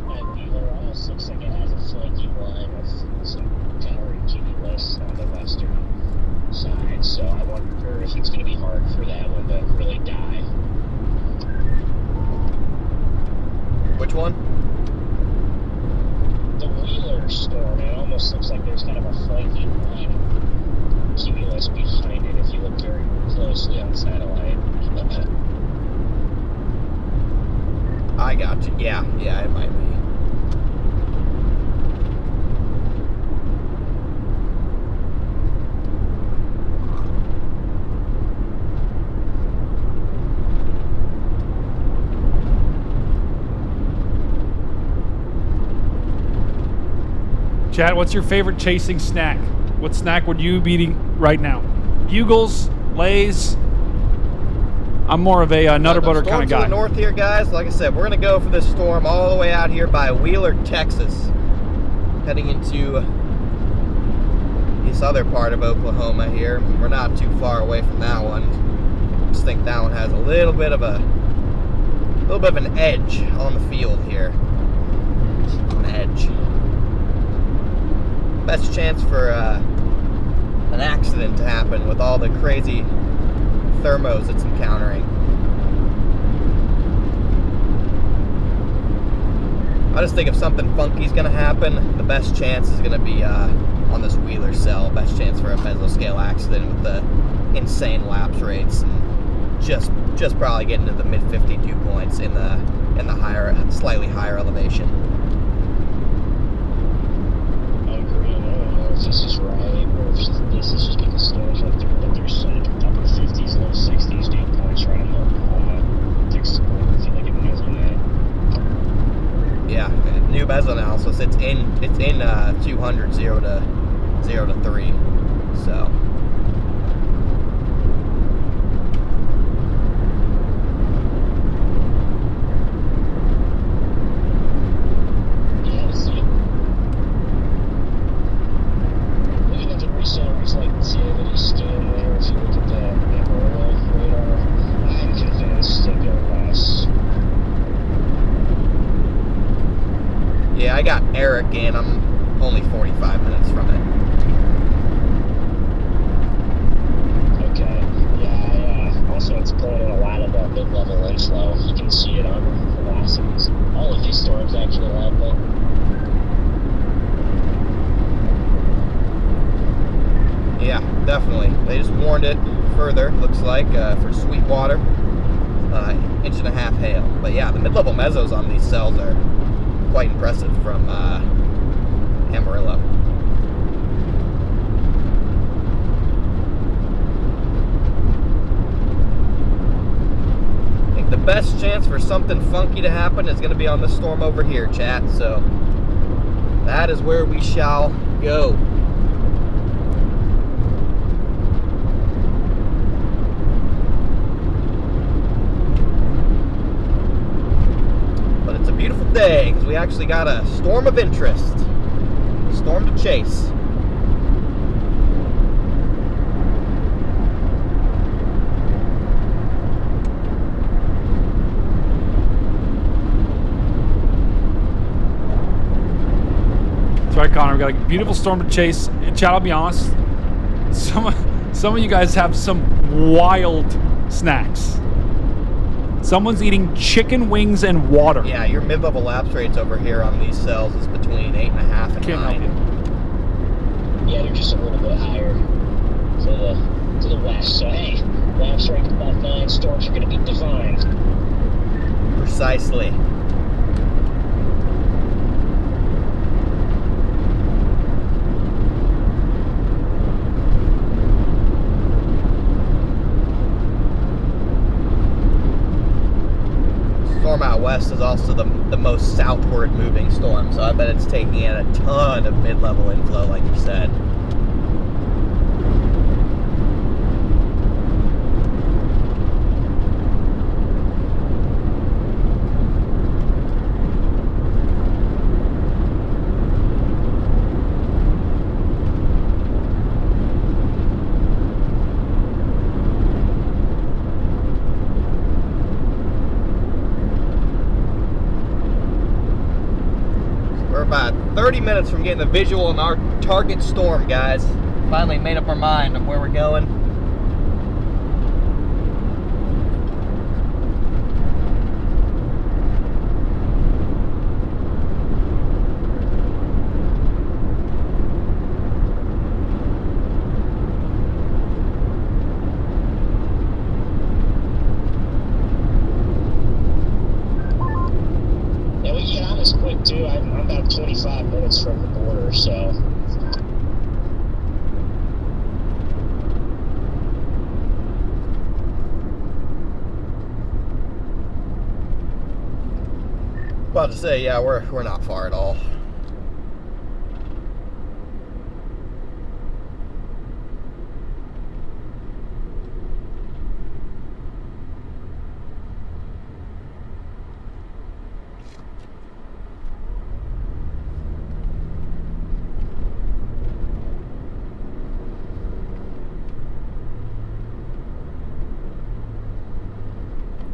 C: That Wheeler almost looks like it has a flanky line with some counterintuitive on the western side, so I wonder if it's going to be hard for that one to really die.
A: Which one?
C: The Wheeler storm, it almost looks like there's kind of a flanky line of cumulus behind it if you look very closely on satellite.
A: I got you. Yeah, it might be.
G: Chad, what's your favorite chasing snack? What snack would you be eating right now? Bugles, Lay's? I'm more of a Nutter Butter kind of guy.
A: To the north here, guys. Like I said, we're gonna go for this storm all the way out here by Wheeler, Texas, heading into this other part of Oklahoma here. We're not too far away from that one. I just think that one has a little bit of an edge on the field here. An edge. Best chance for an accident to happen with all the crazy thermos it's encountering. I just think if something funky is going to happen, the best chance is going to be on this Wheeler cell. Best chance for a mesoscale accident with the insane lapse rates, and just probably getting to the mid 52 points in the higher, slightly higher elevation.
C: I agree. I don't know if this is right, or if this is just because storms went through, but there's some upper 50s, low 60s dew points right in Oklahoma. Texas border. I feel like it knows on that.
A: Yeah, new meso analysis. It's in 200 0 to 3. So. Yeah, I got Eric in. I'm only 45 minutes from it.
C: Okay. Yeah, also it's pulling in a lot of mid-level inflow. You can see it on velocities. All of these storms actually have that.
A: Yeah, definitely. They just warned it further, looks like, for Sweetwater. 1.5 inch hail. But yeah, the mid-level mesos on these cells are quite impressive from Amarillo. I think the best chance for something funky to happen is going to be on this storm over here, chat. So that is where we shall go. Beautiful day, because we actually got a storm of interest. Storm to chase.
G: That's right, Connor. We got a beautiful storm to chase. And Chad, I'll be honest, some of you guys have some wild snacks. Someone's eating chicken wings and water.
A: Yeah, your mid-level lapse rates over here on these cells is between 8.5 and 9.
C: Yeah, they're just a little bit higher to the west. So hey, lapse rate above 9, storms are going to be defined.
A: Precisely. Storm out west is also the most southward moving storm, so I bet it's taking in a ton of mid-level inflow, like you said. About 30 minutes from getting the visual on our target storm, guys. Finally made up our mind on where we're going.
C: Yeah, we get on this quick too. I'm about 25 minutes from the border, so.
A: About to say, yeah, we're not far at all.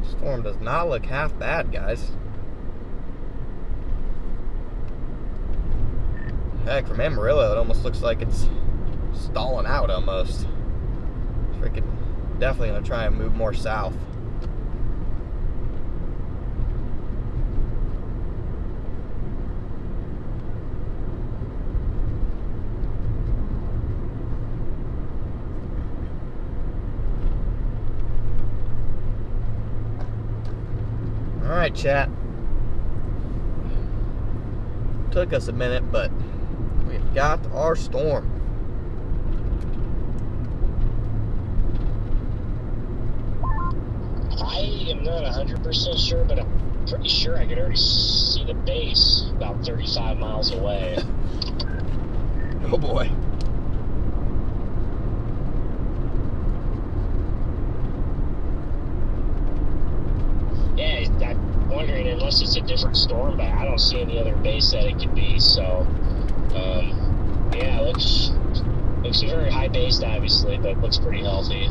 A: Storm does not look half bad, guys. Heck, from Amarillo, it almost looks like it's stalling out almost. Freaking definitely gonna try and move more south. right, chat. Took us a minute, but we've got our storm.
C: I am not 100% sure, but I'm pretty sure I could already see the base about 35 miles away.
A: Oh boy.
C: Yeah, I'm wondering, unless it's a different storm, but I don't see any other base that it could be. So, yeah, it looks very high based, obviously, but looks pretty healthy.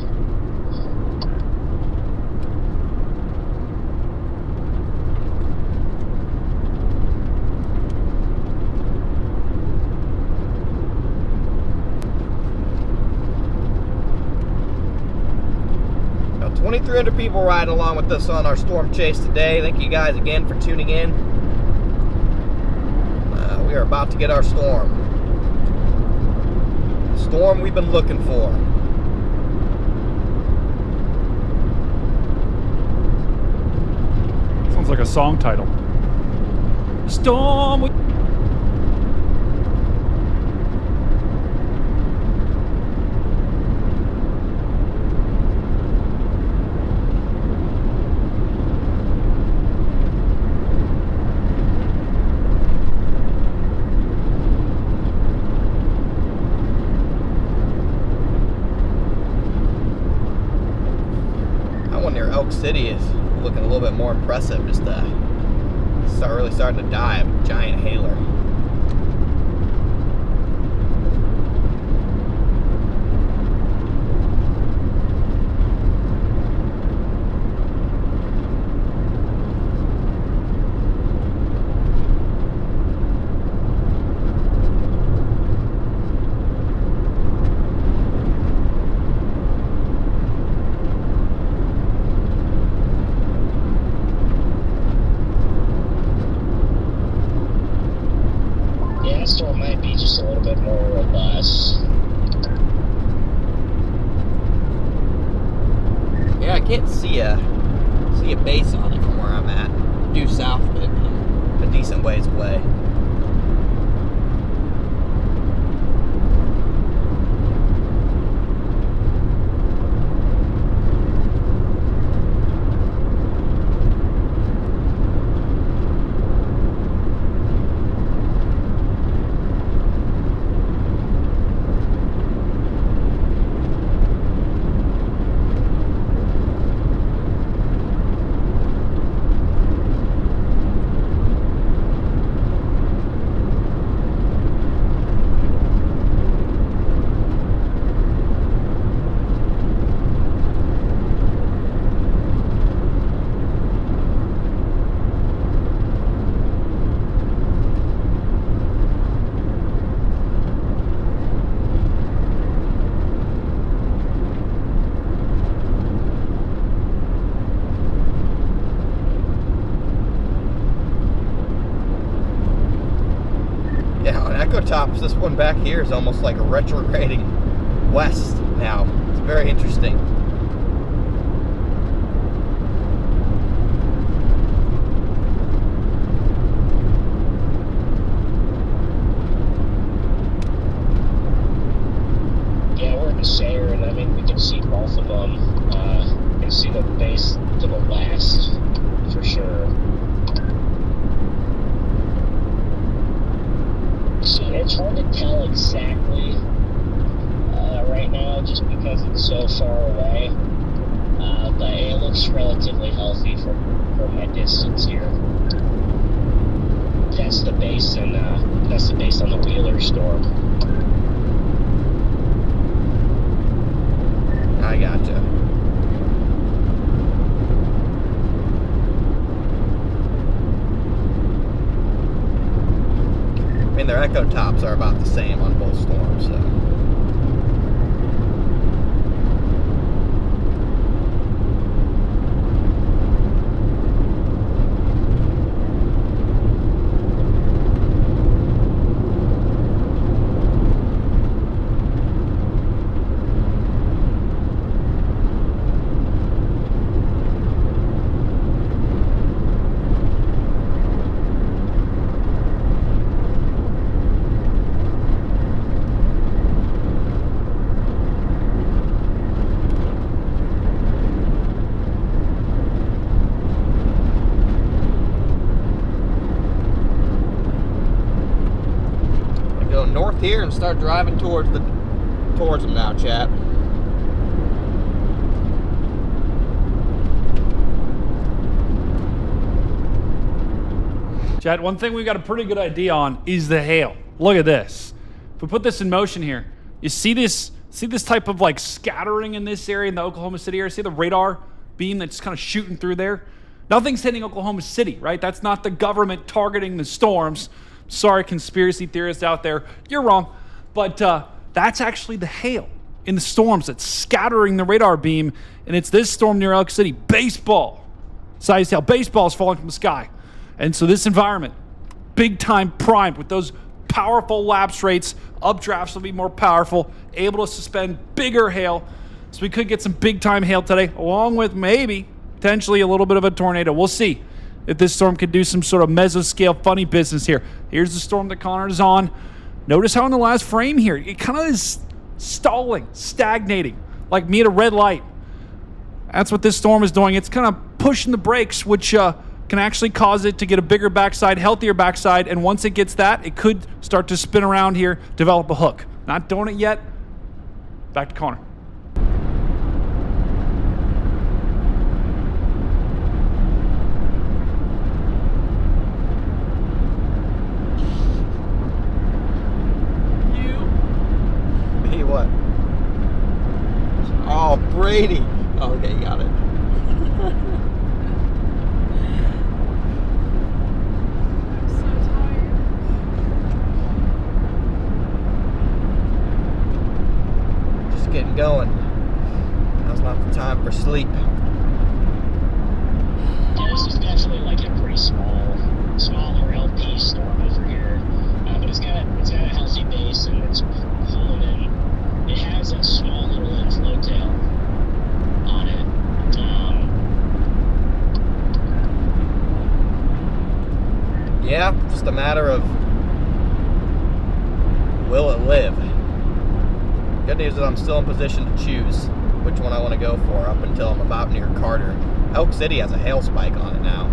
A: About 2,300 people riding along with us on our storm chase today. Thank you guys again for tuning in. We are about to get our storm. The storm we've been looking for.
G: Sounds like a song title. Storm.
A: That one near Elk City is looking a little bit more impressive. Just really starting to die of a giant hailer.
C: Yeah, that storm might be just a little bit more robust.
A: Yeah, I can't see a base on it from where I'm at. Due south of it, I'm a decent ways away. Tops, this one back here is almost like a retrograding west now. It's very interesting.
C: Yeah, we're in the Sayer, and I mean, we can see both of them. You can see the base to the west, for sure. So it's hard to tell exactly right now, just because it's so far away. But it looks relatively healthy from my distance here. That's the base, and that's the base on the Wheeler storm.
A: I gotcha. I mean, their echo tops are about the same on both storms, so. here and start driving towards them now, chat.
G: Chad, one thing we got a pretty good idea on is the hail. Look at this. If we put this in motion here, you see this type of like scattering in this area, in the Oklahoma City area? See the radar beam that's kind of shooting through there? Nothing's hitting Oklahoma City, right? That's not the government targeting the storms. Sorry, conspiracy theorists out there. You're wrong. But that's actually the hail in the storms that's scattering the radar beam. And it's this storm near Elk City. Baseball size hail. Baseball is falling from the sky. And so this environment, big time primed with those powerful lapse rates. Updrafts will be more powerful, able to suspend bigger hail. So we could get some big time hail today, along with maybe potentially a little bit of a tornado. We'll see if this storm could do some sort of mesoscale funny business here. Here's the storm that Connor is on. Notice how in the last frame here, it kind of is stalling, stagnating, like me at a red light. That's what this storm is doing. It's kind of pushing the brakes, which can actually cause it to get a bigger backside, healthier backside, and once it gets that, it could start to spin around here, develop a hook. Not doing it yet. Back to Connor.
A: Me what? Oh, Brady. Oh, okay, you got it. Getting going. Now's not the time for sleep.
C: Yeah, this is definitely like a pretty smaller LP storm over here, but it's got a healthy base and it's pulling in. It has a small little inflow tail on it.
A: Yeah, just a matter of will it live? Good news is I'm still in position to choose which one I want to go for up until I'm about near Carter. Elk City has a hail spike on it now.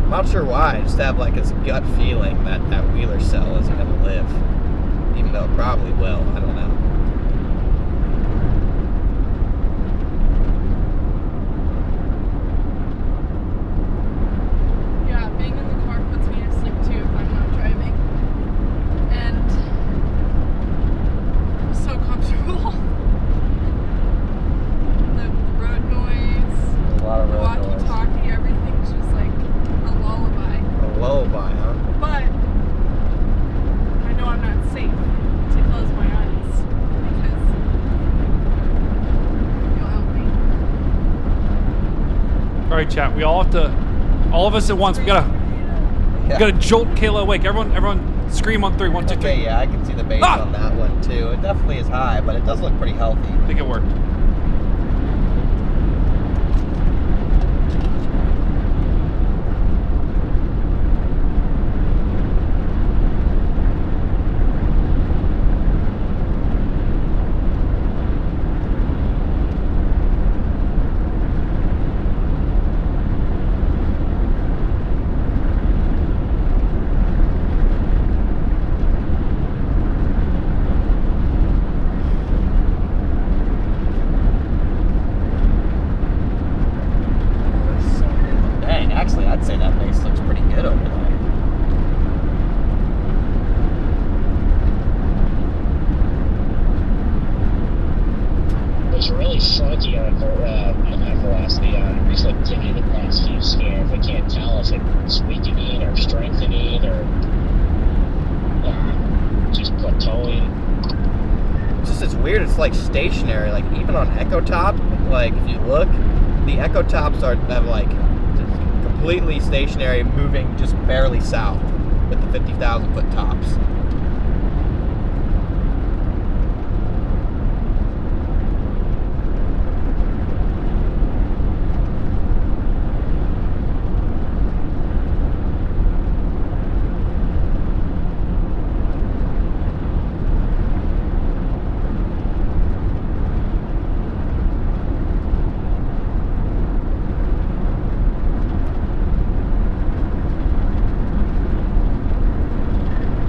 A: I'm not sure why, I just have like this gut feeling that that Wheeler cell isn't going to live. Even though it probably will, I don't know.
G: All right, chat. We all have to, all of us at once. We gotta jolt Kayla awake. Everyone, scream on 3. 1, 2, 3.
A: Okay, yeah, I can see the base on that one too. It definitely is high, but it does look pretty healthy.
G: I think it worked.
A: Stationary, like even on Echo Top, like if you look, the Echo Tops have like completely stationary, moving just barely south with the 50,000 foot tops.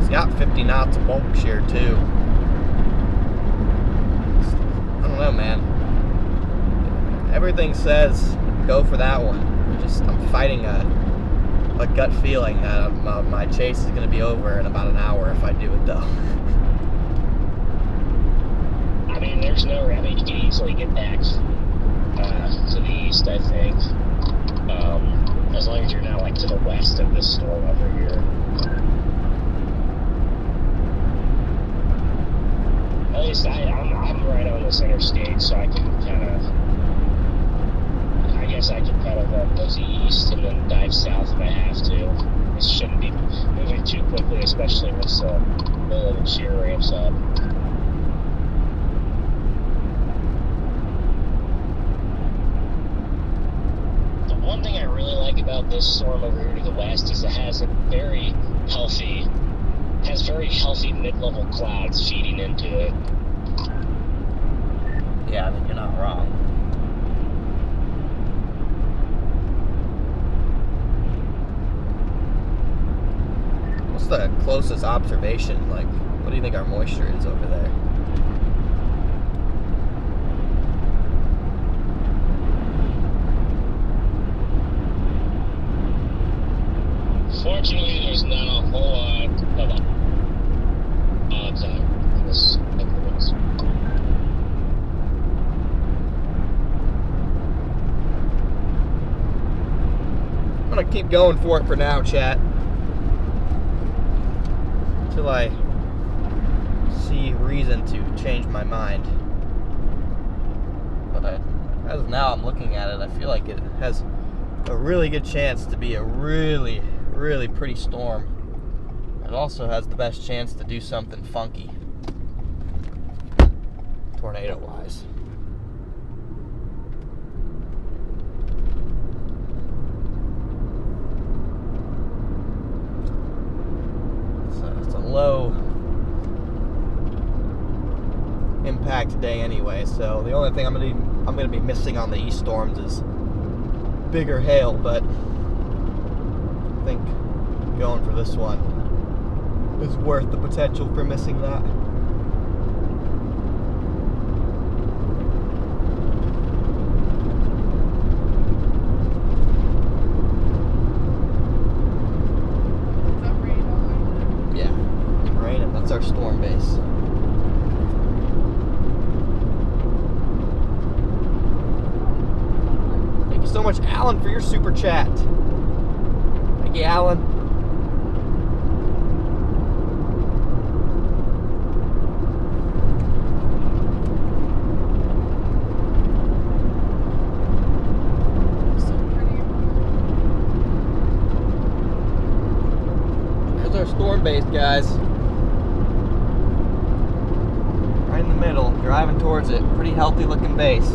A: It's got 50 knots of bulk shear too. I don't know, man. Everything says go for that one. I'm fighting a gut feeling that my chase is going to be over in about an hour if I do it though.
C: I mean, there's no, I mean, you can easily get back to the east, I think. As long as you're not like to the west of this storm over here. At least I'm right on this interstate, so I can kind of, I guess I can kind of mosey east and then dive south if I have to. This shouldn't be moving too quickly, especially once the middle of the shear ramps up. One thing I really like about this storm over here to the west is it has very healthy mid-level clouds feeding into it.
A: Yeah, I mean, you're not wrong. What's the closest observation? Like, what do you think our moisture is over there?
C: Fortunately, there's not a whole lot of odds on this.
A: I'm gonna keep going for it for now, chat. Until I see reason to change my mind. But as of now, I'm looking at it, I feel like it has a really good chance to be a really pretty storm. It also has the best chance to do something funky, tornado-wise. It's a low impact day anyway, so the only thing I'm gonna be missing on the east storms is bigger hail, but I think going for this one is worth the potential for missing that.
B: Is that rain over there?
A: Yeah, rain, and that's our storm base. Thank you so much, Alan, for your super chat. Thank you, Alan.
B: So pretty.
A: There's our storm base, guys. Right in the middle, driving towards it. Pretty healthy looking base.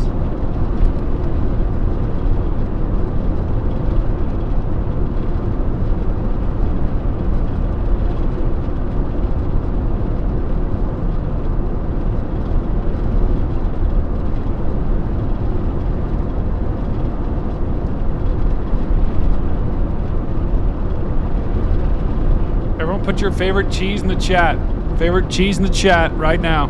G: Everyone put your favorite cheese in the chat. Favorite cheese in the chat right now.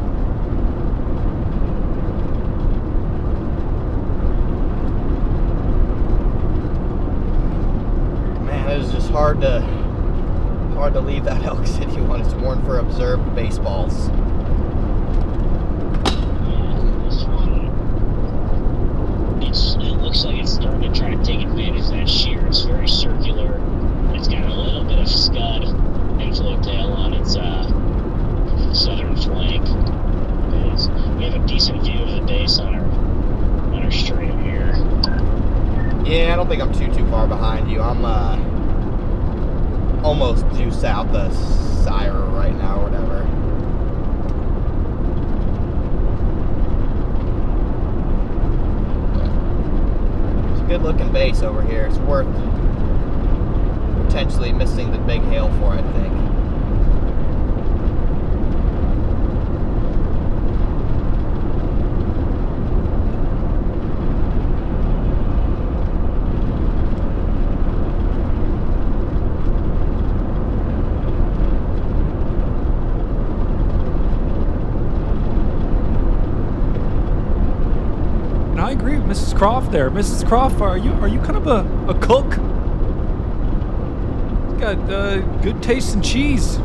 A: Man, it is just hard to leave that Elk City one. It's worn for observed baseballs.
C: This one, it looks like it's starting to try to take advantage of that shear. It's very circular. It's got a little bit of scud inflow tail on its southern flank. We have a decent view of the base on our stream here.
A: Yeah, I don't think I'm too far behind you. I'm almost due south of Sire right now, or whatever. It's a good looking base over here. It's worth potentially missing the big hail for, I think.
G: agree with Mrs. Croft there. Mrs. Croft, are you kind of a cook? You got good taste in cheese.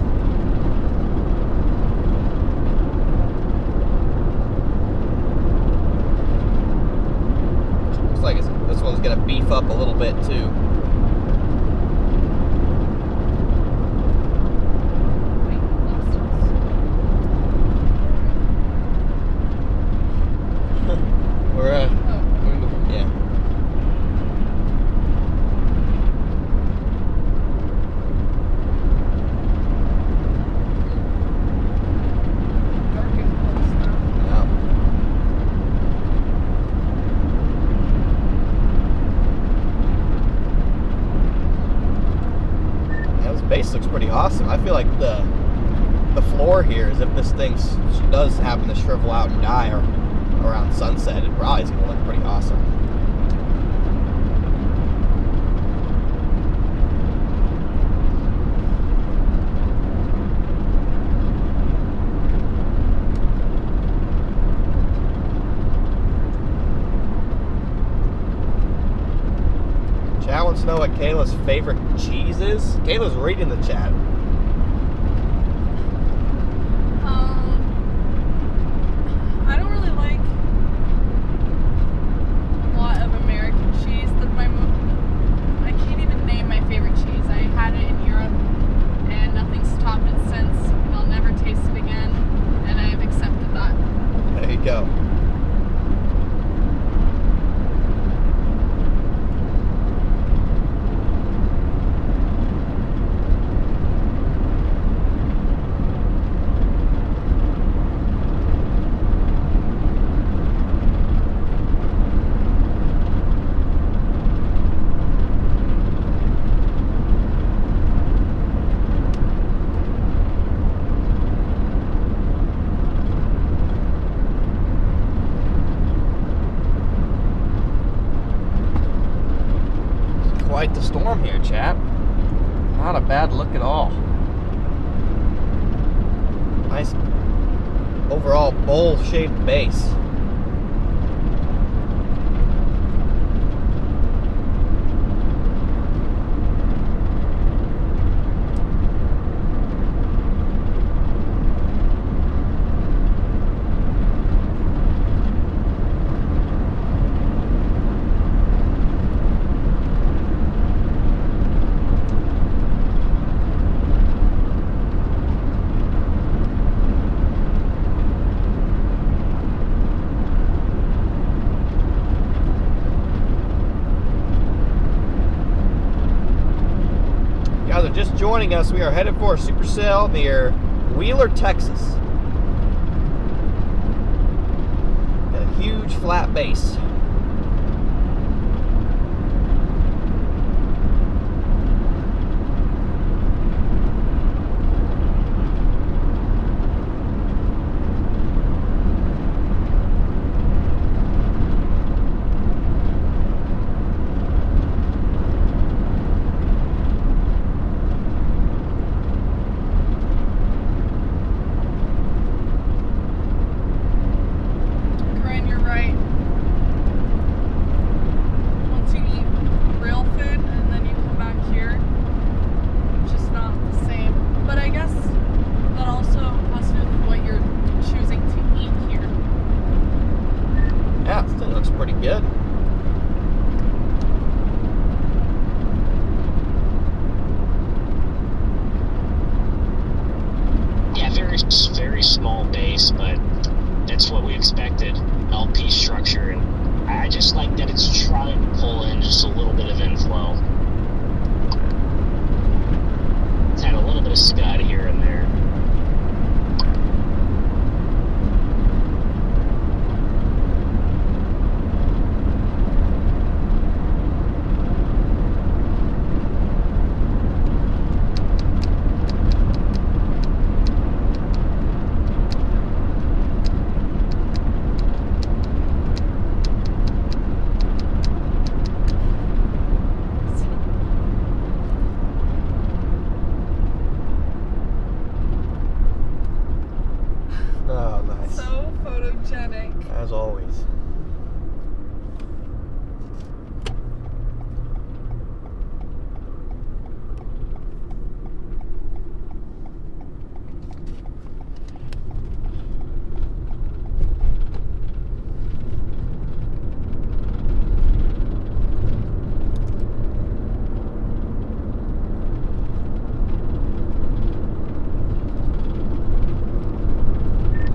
A: Looks like this one's gonna beef up a little bit too. Base looks pretty awesome. I feel like the floor here, is if this thing does happen to shrivel out and die or around sunset, it probably is going to look pretty awesome. Chat wants to know what Kayla's favorite cheese is. Kayla's reading the chat.
B: I don't really like a lot of American cheese. I can't even name my favorite cheese. I had it in Europe and nothing's topped it since. I'll never taste it again, and I have accepted that.
A: There you go. Quite the storm here, chat. Not a bad look at all. Nice overall bowl-shaped base. Just joining us, we are headed for a supercell near Wheeler, Texas. Got a huge flat base.
C: Very small base, but that's what we expected. LP structure, and I just like that it's trying to pull in just a little bit of inflow. It's had a little bit of scud here and there.
A: Oh, nice.
B: So photogenic.
A: As always.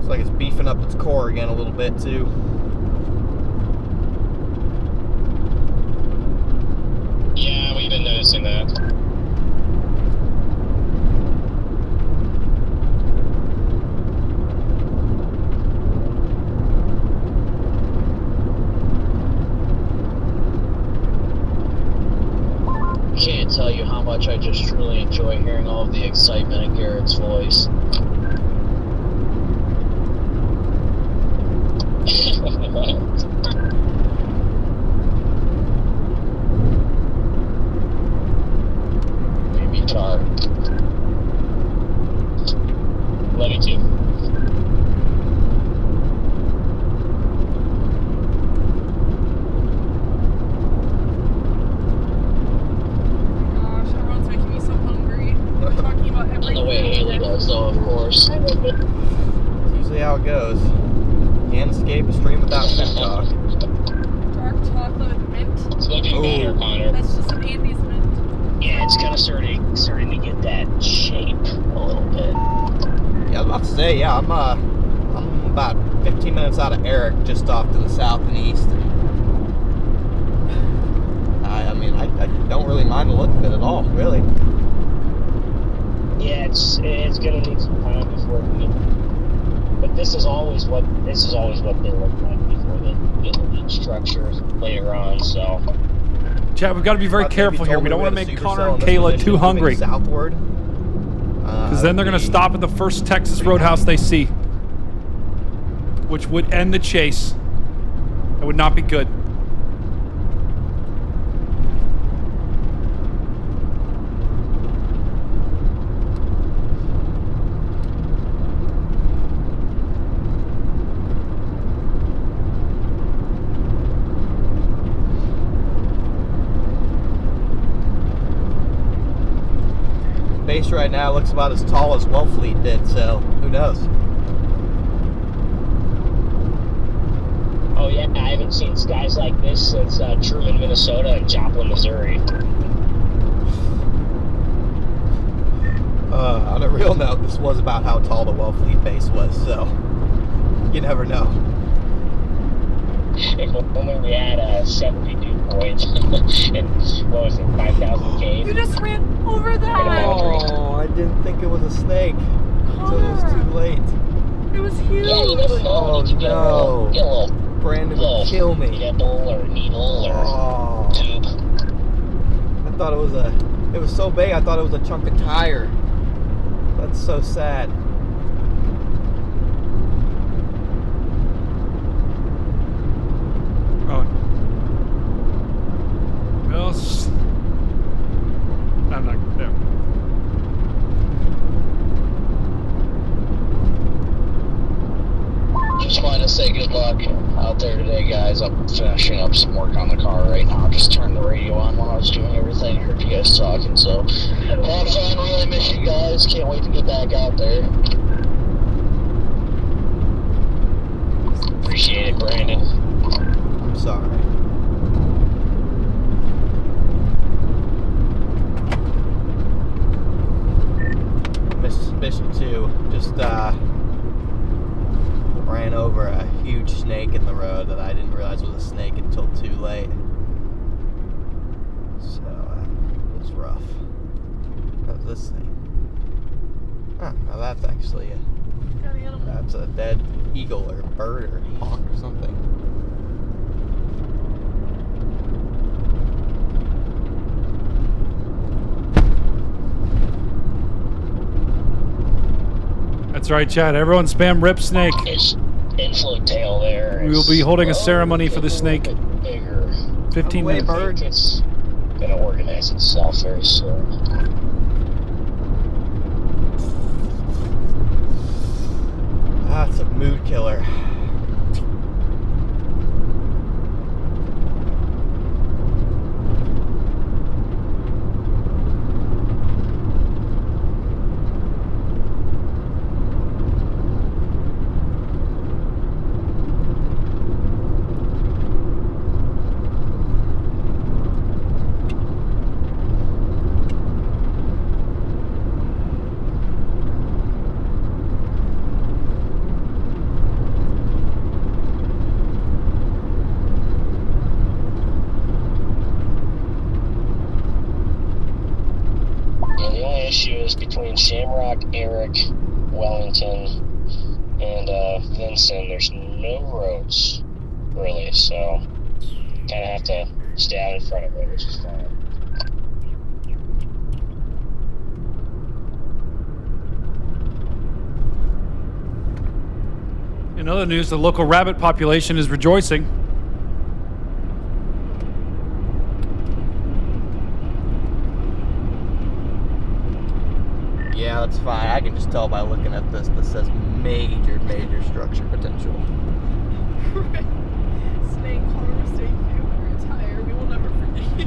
A: Looks like it's beefing up its core again a little bit too.
C: Yeah, we've been noticing that. Can't tell you how much I just truly enjoy hearing all of the excitement in Garrett's voice. Maybe tar. Love you too.
B: Gosh, everyone's making me so hungry. We're talking about
C: On
B: everything.
C: the way Haley does, though, of course.
A: It's usually how it goes. Can't escape a stream without food talk.
B: Dark chocolate with mint.
C: It's looking better, Connor.
B: That's just an Andy's mint.
C: Yeah, it's kind of starting to get that shape a little bit.
A: Yeah, I was about to say, yeah, I'm about 15 minutes out of Eric, just off to the south and east. I mean, I don't really mind the look of it at all, really.
C: Yeah, it's gonna need some time before we get. But this is always what they look like before they get the lead structure later on. So.
G: Chad, we've got to be very
A: Maybe
G: careful here.
A: told
G: We
A: me
G: don't
A: we
G: want to
A: had a
G: make
A: supercell
G: Connor
A: in
G: and
A: this
G: Kayla
A: position
G: too
A: moving
G: hungry.
A: Southward.
G: Because then they're going to stop at the first Texas roadhouse they see, which would end the chase. That would not be good.
A: Base right now looks about as tall as Wellfleet did, so who knows?
C: Oh yeah, I haven't seen skies like this since Truman, Minnesota, and Joplin, Missouri.
A: On a real note, this was about how tall the Wellfleet base was, so you never know.
C: If only we had 72 points and what was it, 5,000 K.
B: You just ran over that.
A: Oh, I didn't think it was a snake until it was too late.
B: It was huge.
C: Yeah, you never know.
A: Oh,
C: Did you get
A: no.
C: get a little
A: Brandon would kill me.
C: nipple or needle or
A: Oh,
C: tube?
A: I thought it was so big, I thought it was a chunk of tire. That's so sad.
G: Oh. Well, I'm not there.
C: Just wanted to say good luck out there today, guys. I'm finishing up some work on the car right now. Just turned the radio on while I was doing everything. I heard you guys talking, so have fun. Really miss you guys. Can't wait to get back out there. Appreciate it, Brandon.
A: I'm sorry. Mission 2 just ran over a huge snake in the road that I didn't realize was a snake until too late. So it was rough. How's this thing? Oh, now that's actually that's a dead eagle or bird or hawk or something.
G: That's right, Chad. Everyone spam rip snake.
C: It's inflow tail there.
G: We will be holding a ceremony for the
C: It's a
G: snake.
C: little bit bigger.
G: 15
A: Away,
G: minutes.
C: I think it's gonna organize itself very soon.
A: That's a mood killer.
C: Brock, Eric, Wellington, and Vincent. There's no roads, really, so kind of have to stay out in front of it, which is fine.
G: In other news, the local rabbit population is rejoicing.
A: Yeah, that's fine. I can just tell by looking at this. This says major structure potential.
B: Snake, call or mistake you for a tire. We will never forget you.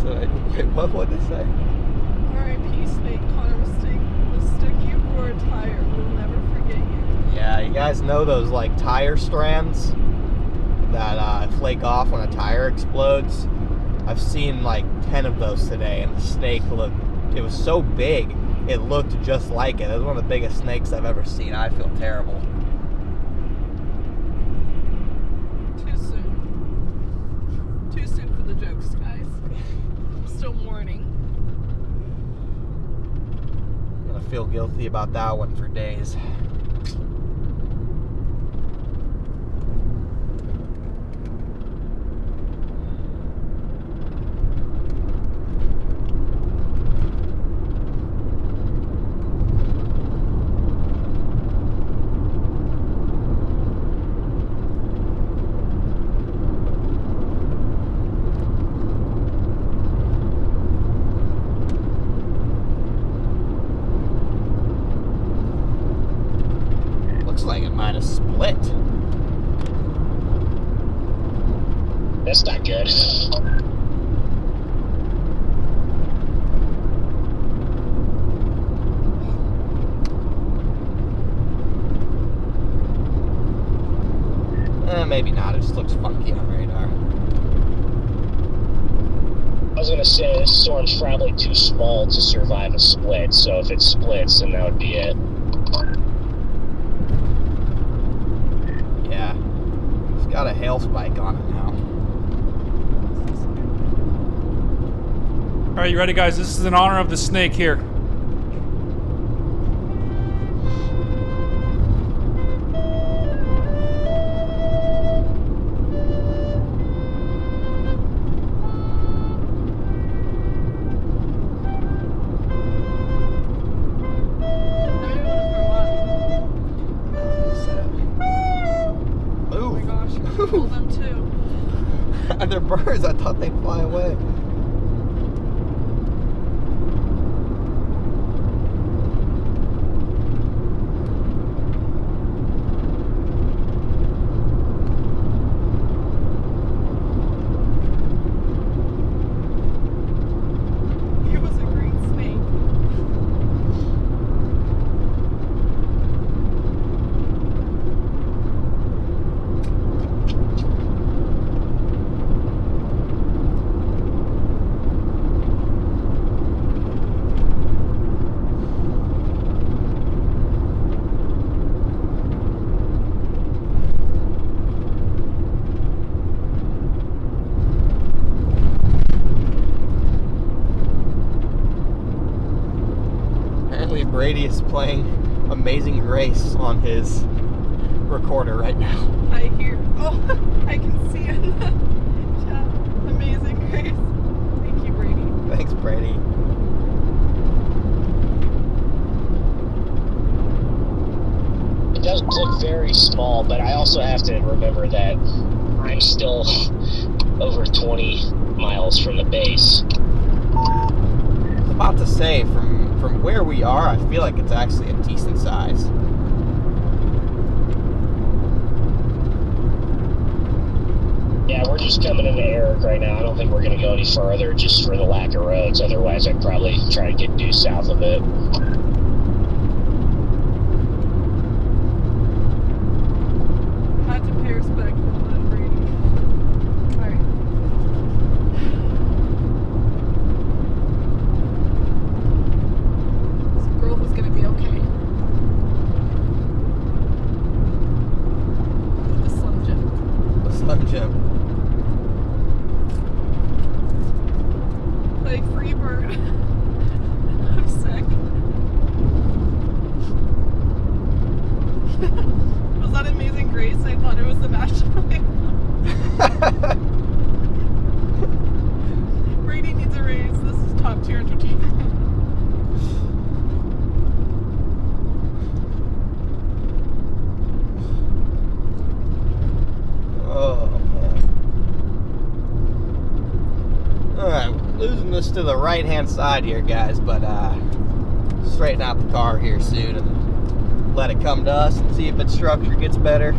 A: So, wait, what'd they say?
B: R.I.P. Snake, Connor mistook you for a tire. We'll never forget you.
A: Yeah, you guys know those like tire strands that flake off when a tire explodes? I've seen like 10 of those today, and the snake it was so big, it looked just like it. It was one of the biggest snakes I've ever seen. I feel terrible.
B: Too soon. Too soon for the jokes, guys. I'm still mourning.
A: I'm gonna feel guilty about that one for days. Like it might have split.
C: That's not good.
A: Maybe not. It just looks funky on radar.
C: I was gonna say this storm's probably too small to survive a split, so if it splits, then that would be it.
A: Yeah. It's got a hail spike on it now.
G: All right, you ready, guys? This is in honor of the snake here.
B: Pull them too.
A: They're birds. I thought they'd fly away.
B: It was a green snake.
A: Brady is playing Amazing Grace on his recorder right now.
B: I hear. Oh, I can see it. Yeah, Amazing Grace. Thank you, Brady.
A: Thanks, Brady.
C: It does look very small, but I also have to remember that I'm still over 20 miles from the base.
A: I was about to say, from where we are, I feel like it's actually a decent size.
C: Yeah, we're just coming into Eric right now. I don't think we're going to go any further just for the lack of roads. Otherwise, I'd probably try to get due south of it.
B: Had to pay respect to Glenn Brady. Alright. It's a girl who's gonna be okay. The Slim Jim.
A: The Slim Jim.
B: Like Free Bird.
A: just to the right-hand side here, guys, but straighten out the car here soon and let it come to us and see if its structure gets better.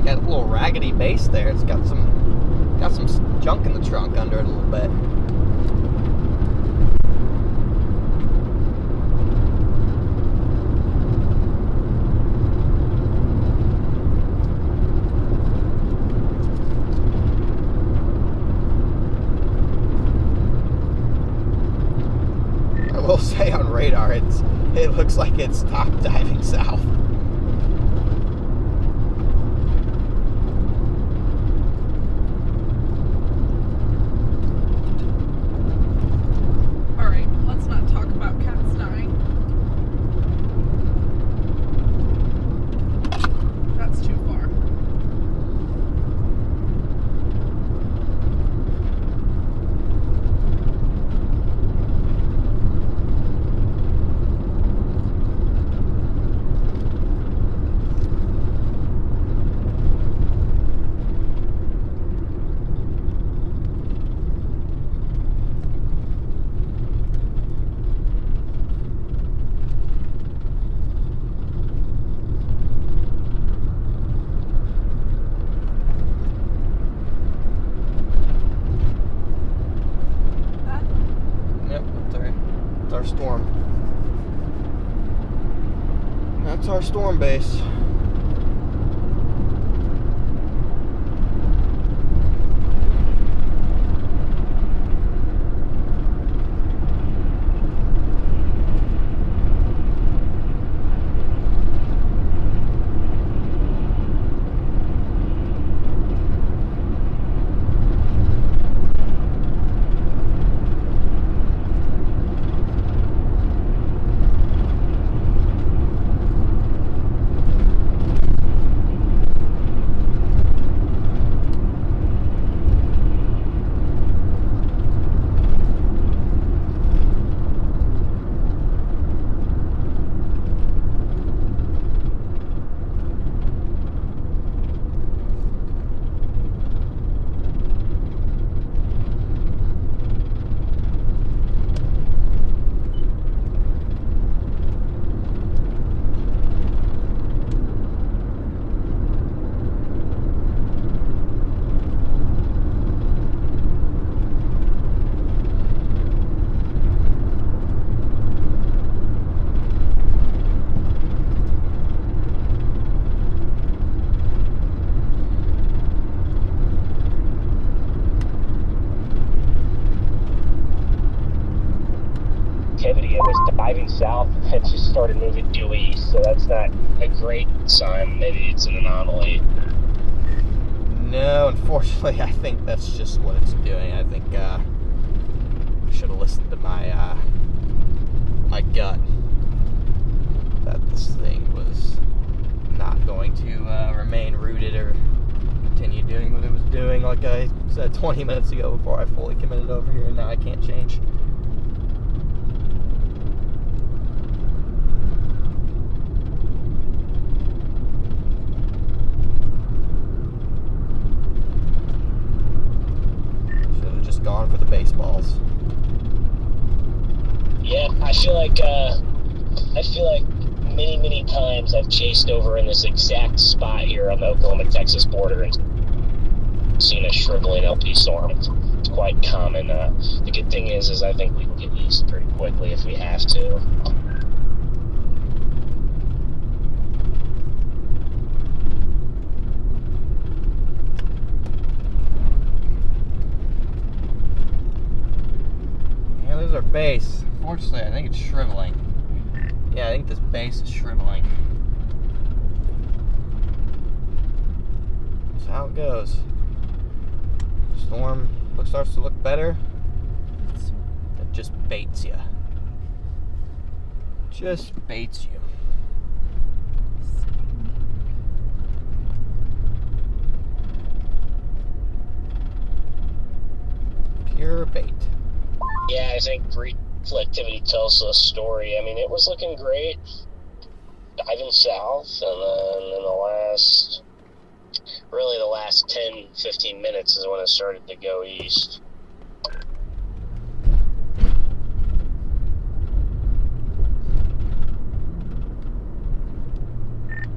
A: Got a little raggedy base there. It's got some junk in the trunk under it a little bit. I will say on radar, it looks like it's top diving south. That's our storm base.
C: It was diving south. It just started moving due east, so that's not a great sign. Maybe it's an anomaly.
A: No, unfortunately, I think that's just what it's doing. I think I should have listened to my my gut that this thing was not going to remain rooted or continue doing what it was doing, like I said 20 minutes ago before I fully committed over here, and now I can't change. Gone for the baseballs.
C: Yeah, I feel like many times I've chased over in this exact spot here on the Oklahoma-Texas border and seen a shriveling LP storm. It's quite common. The good thing is I think we can get east pretty quickly if we have to.
A: There's our base. Unfortunately, I think it's shriveling. Yeah, I think this base is shriveling. That's how it goes. Storm starts to look better. It just baits you. Just baits you. your bait.
C: Yeah, I think reflectivity tells the story. I mean, it was looking great, diving south, and then in the last 10, 15 minutes is when it started to go east.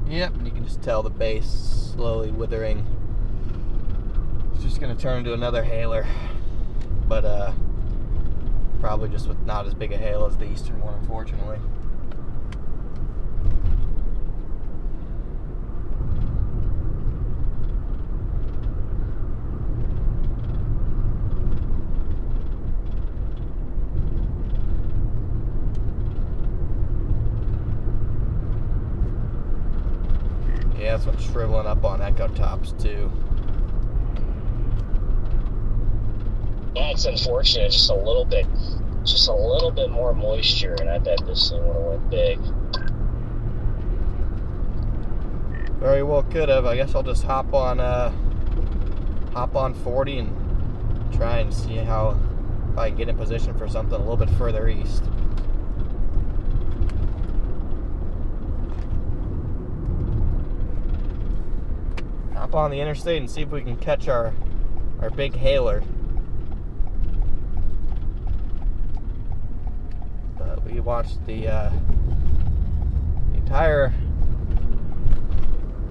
A: Yep, and you can just tell the base slowly withering. It's just going to turn into another hailer, but probably just with not as big a hail as the eastern one, unfortunately. Yeah, this one's shriveling up on echo tops too.
C: Yeah, it's unfortunate. Just a little bit more moisture, and I bet this thing would have went big.
A: Very well could have. I guess I'll just hop on 40 and try and see if I can get in position for something a little bit further east. Hop on the interstate and see if we can catch our big hailer. But we watched the entire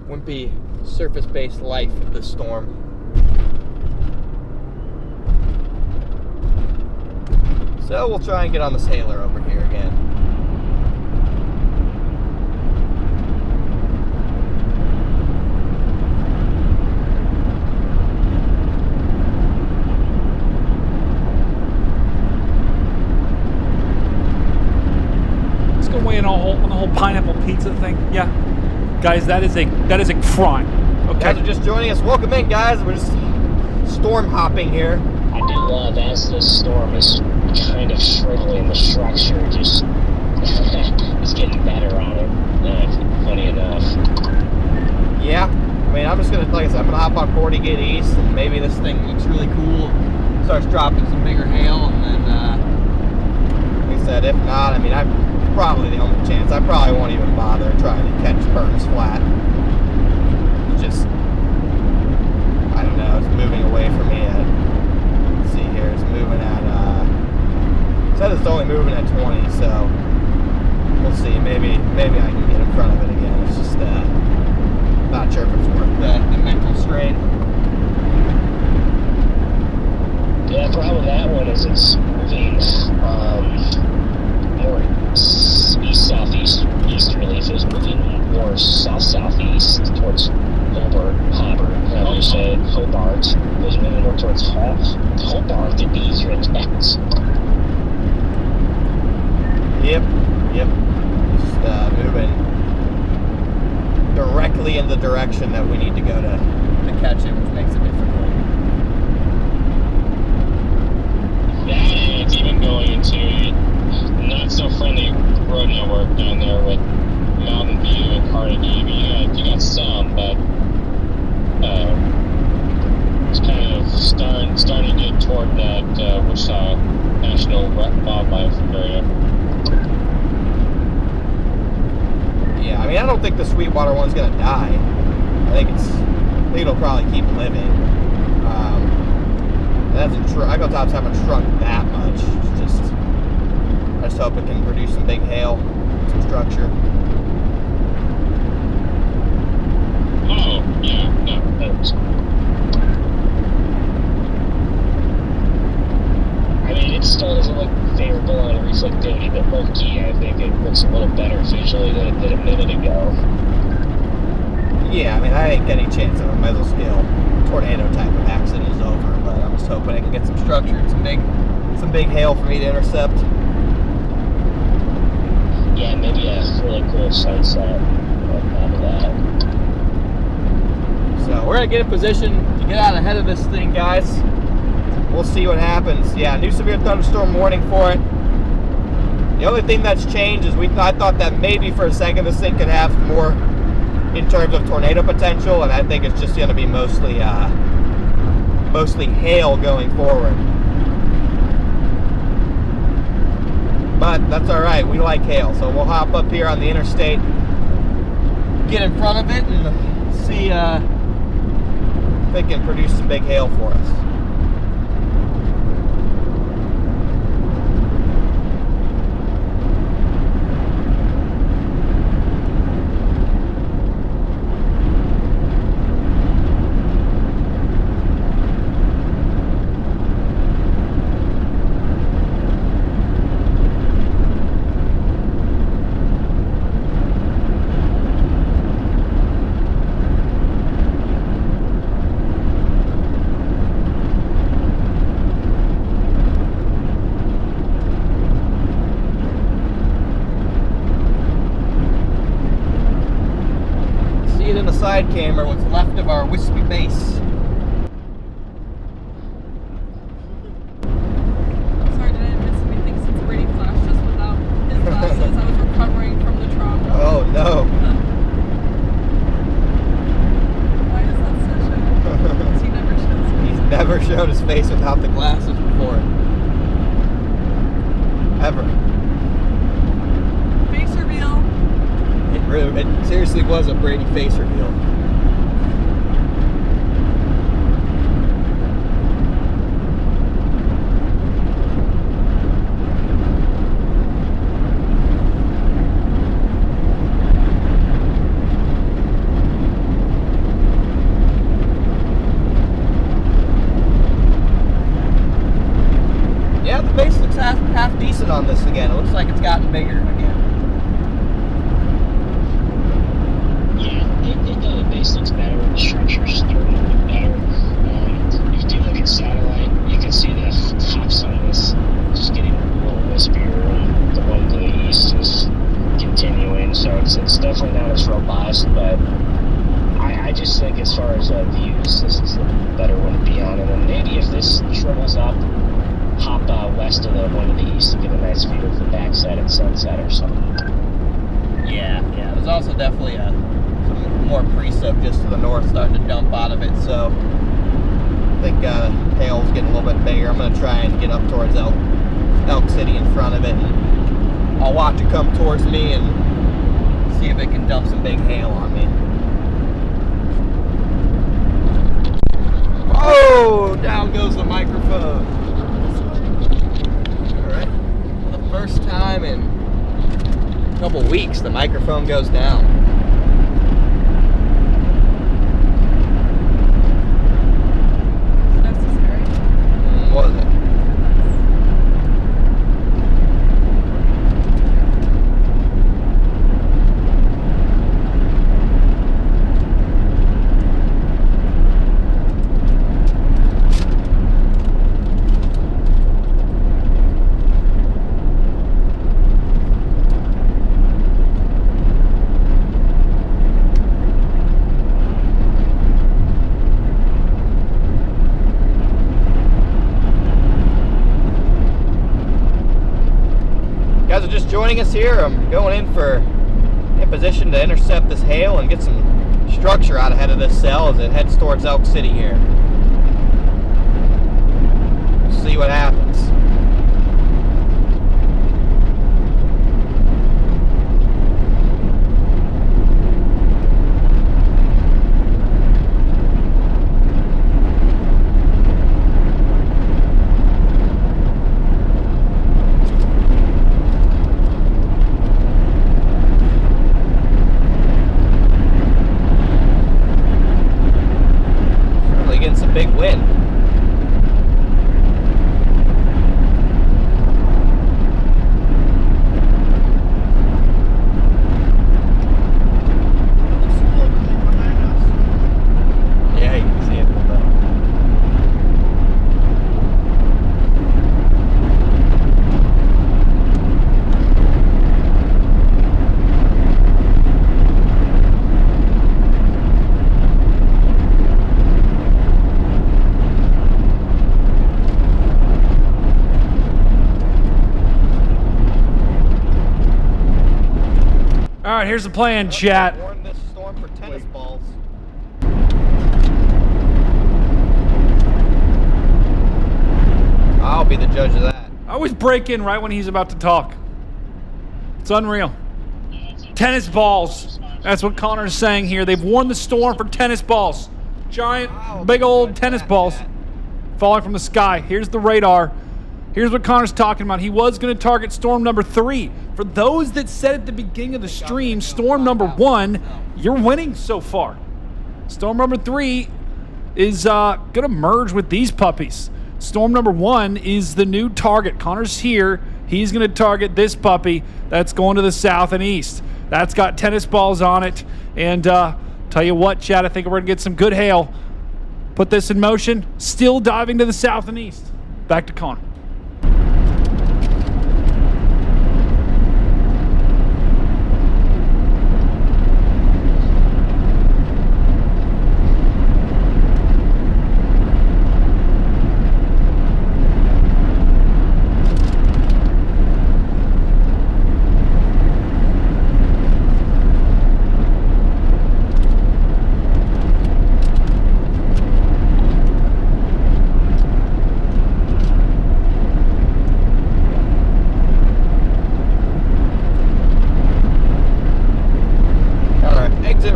A: wimpy surface-based life of the storm. So we'll try and get on this hailer over here again.
G: Let's go weigh in on the whole pineapple pizza thing. Yeah, guys, that is a crime. Okay.
A: Guys are just joining us. Welcome in, guys. We're just storm hopping here.
C: I do love as the storm is kind of shriveling, the structure just is getting better on it. Funny enough.
A: Yeah, I mean, I'm just gonna, like I said, I'm gonna hop on 40, get east, and maybe this thing looks really cool, starts dropping some bigger hail, and then, like I said, if not, I mean, I'm probably the only chance. I probably won't even bother trying to catch Burns Flat. It's just, I don't know, it's moving away from me at, let's see here, it's moving at, it said it's only moving at 20, so we'll see. Maybe I can get in front of it again. It's just, not sure if it's worth the mental strain.
C: Yeah, the problem with that one is it's moving more east-southeast. Easterly, if it's moving more south-southeast towards Hobart, however you say it, Hobart. If it was moving more towards Hobart, it'd be easier to catch.
A: Yep. Just moving directly in the direction that we need to go to catch it, which makes it difficult.
C: Yeah, and it's even going into not so friendly road network down there with Mountain View and Carnegie. I mean, you got some, but it's kind of starting to get toward that Wichita National Wildlife Area.
A: Yeah, I mean, I don't think the Sweetwater one's gonna die. I think it'll probably keep living. Echo tops haven't shrunk that much. It's just, I just hope it can produce some big hail, some structure.
C: Oh, yeah, no, that's... I mean, it still doesn't look favorable on reflectivity, but low-key, I think it looks a little better visually than it did a minute ago.
A: Yeah, I mean, I ain't got any chance of a mesoscale tornado type of accident is over, but I'm just hoping I can get some structure and some big hail for me to intercept.
C: Yeah, maybe a really cool sunset out of that.
A: So we're gonna get in position to get out ahead of this thing, guys. We'll see what happens. Yeah, new severe thunderstorm warning for it. The only thing that's changed is I thought that maybe for a second this thing could have more in terms of tornado potential, and I think it's just going to be mostly hail going forward. But that's all right. We like hail, so we'll hop up here on the interstate, get in front of it, and see if it can produce some big hail for us. Side camera, what's left of our wispy base.
B: Sorry, did I miss anything since Brady flashed us without his glasses? I was recovering from the trauma.
A: Oh no.
B: Why is that such a... He never shows his
A: He's never shown his face without the glasses before. Ever.
B: face reveal.
A: It seriously was a Brady face reveal. Yeah, the base looks half decent on this again. It looks like it's gotten bigger again.
C: The base looks better, the structure's starting to look better. If you do look at satellite, you can see the tops on this just getting a little wispier, and the one to the east is continuing, so it's definitely not as robust, but I just think as far as views, this is the better one to be on, and then maybe if this shrivels up, hop west of the one to the east to get a nice view of the backside at sunset or something.
A: Yeah. There's also definitely some more precip just to the north starting to dump out of it, so I think hail's getting a little bit bigger. I'm going to try and get up towards Elk City in front of it, and I'll watch it come towards me and see if it can dump some big hail on me. Oh, down goes the microphone. Alright, for the first time in a couple weeks, the microphone goes down.
B: Necessary.
A: Was it? Guys are just joining us here. I'm going in position to intercept this hail and get some structure out ahead of this cell as it heads towards Elk City here. See what happens. Getting some big wind. Yeah, you can see it a little bit.
G: All right, here's the plan, chat.
A: Warn this storm for tennis balls. I'll be the judge of that.
G: I always break in right when he's about to talk. It's unreal. Tennis balls. That's what Connor's saying here. They've warned the storm for tennis balls. Giant, big old tennis balls falling from the sky. Here's the radar. Here's what Connor's talking about. He was going to target storm number 3. For those that said at the beginning of the stream, storm number 1, you're winning so far. Storm number 3 is going to merge with these puppies. Storm number 1 is the new target. Connor's here. He's going to target this puppy that's going to the south and east. That's got tennis balls on it. And tell you what, Chad, I think we're going to get some good hail. Put this in motion. Still diving to the south and east. Back to Connor.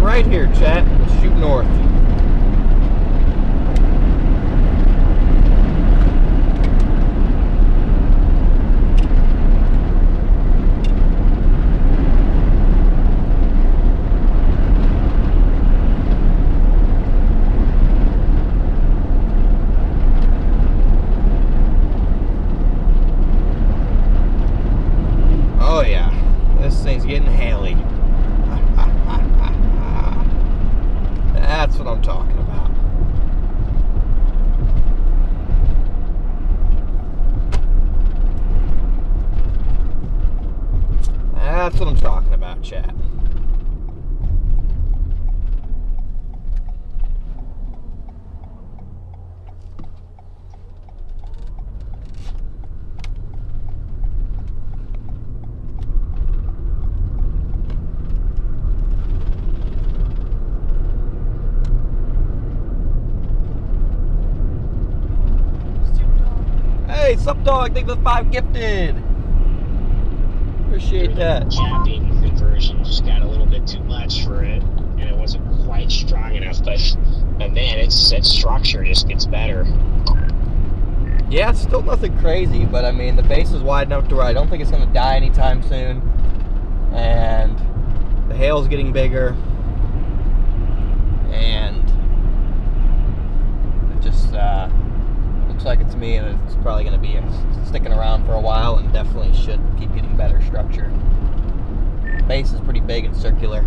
A: Right here, chat. Shoot north. Oh yeah, this thing's getting haily. That's what I'm talking about. That's what I'm talking about, chat. Hey, sup dog, thank you for the 5 gifted. Appreciate that.
C: Chapping conversion just got a little bit too much for it, and it wasn't quite strong enough. But man, its structure just gets better.
A: Yeah, it's still nothing crazy, but I mean the base is wide enough to where I don't think it's going to die anytime soon, and the hail's getting bigger, and it just looks like it to me, and it's probably going to be sticking around for a while, and definitely should keep getting better structure. Base is pretty big and circular.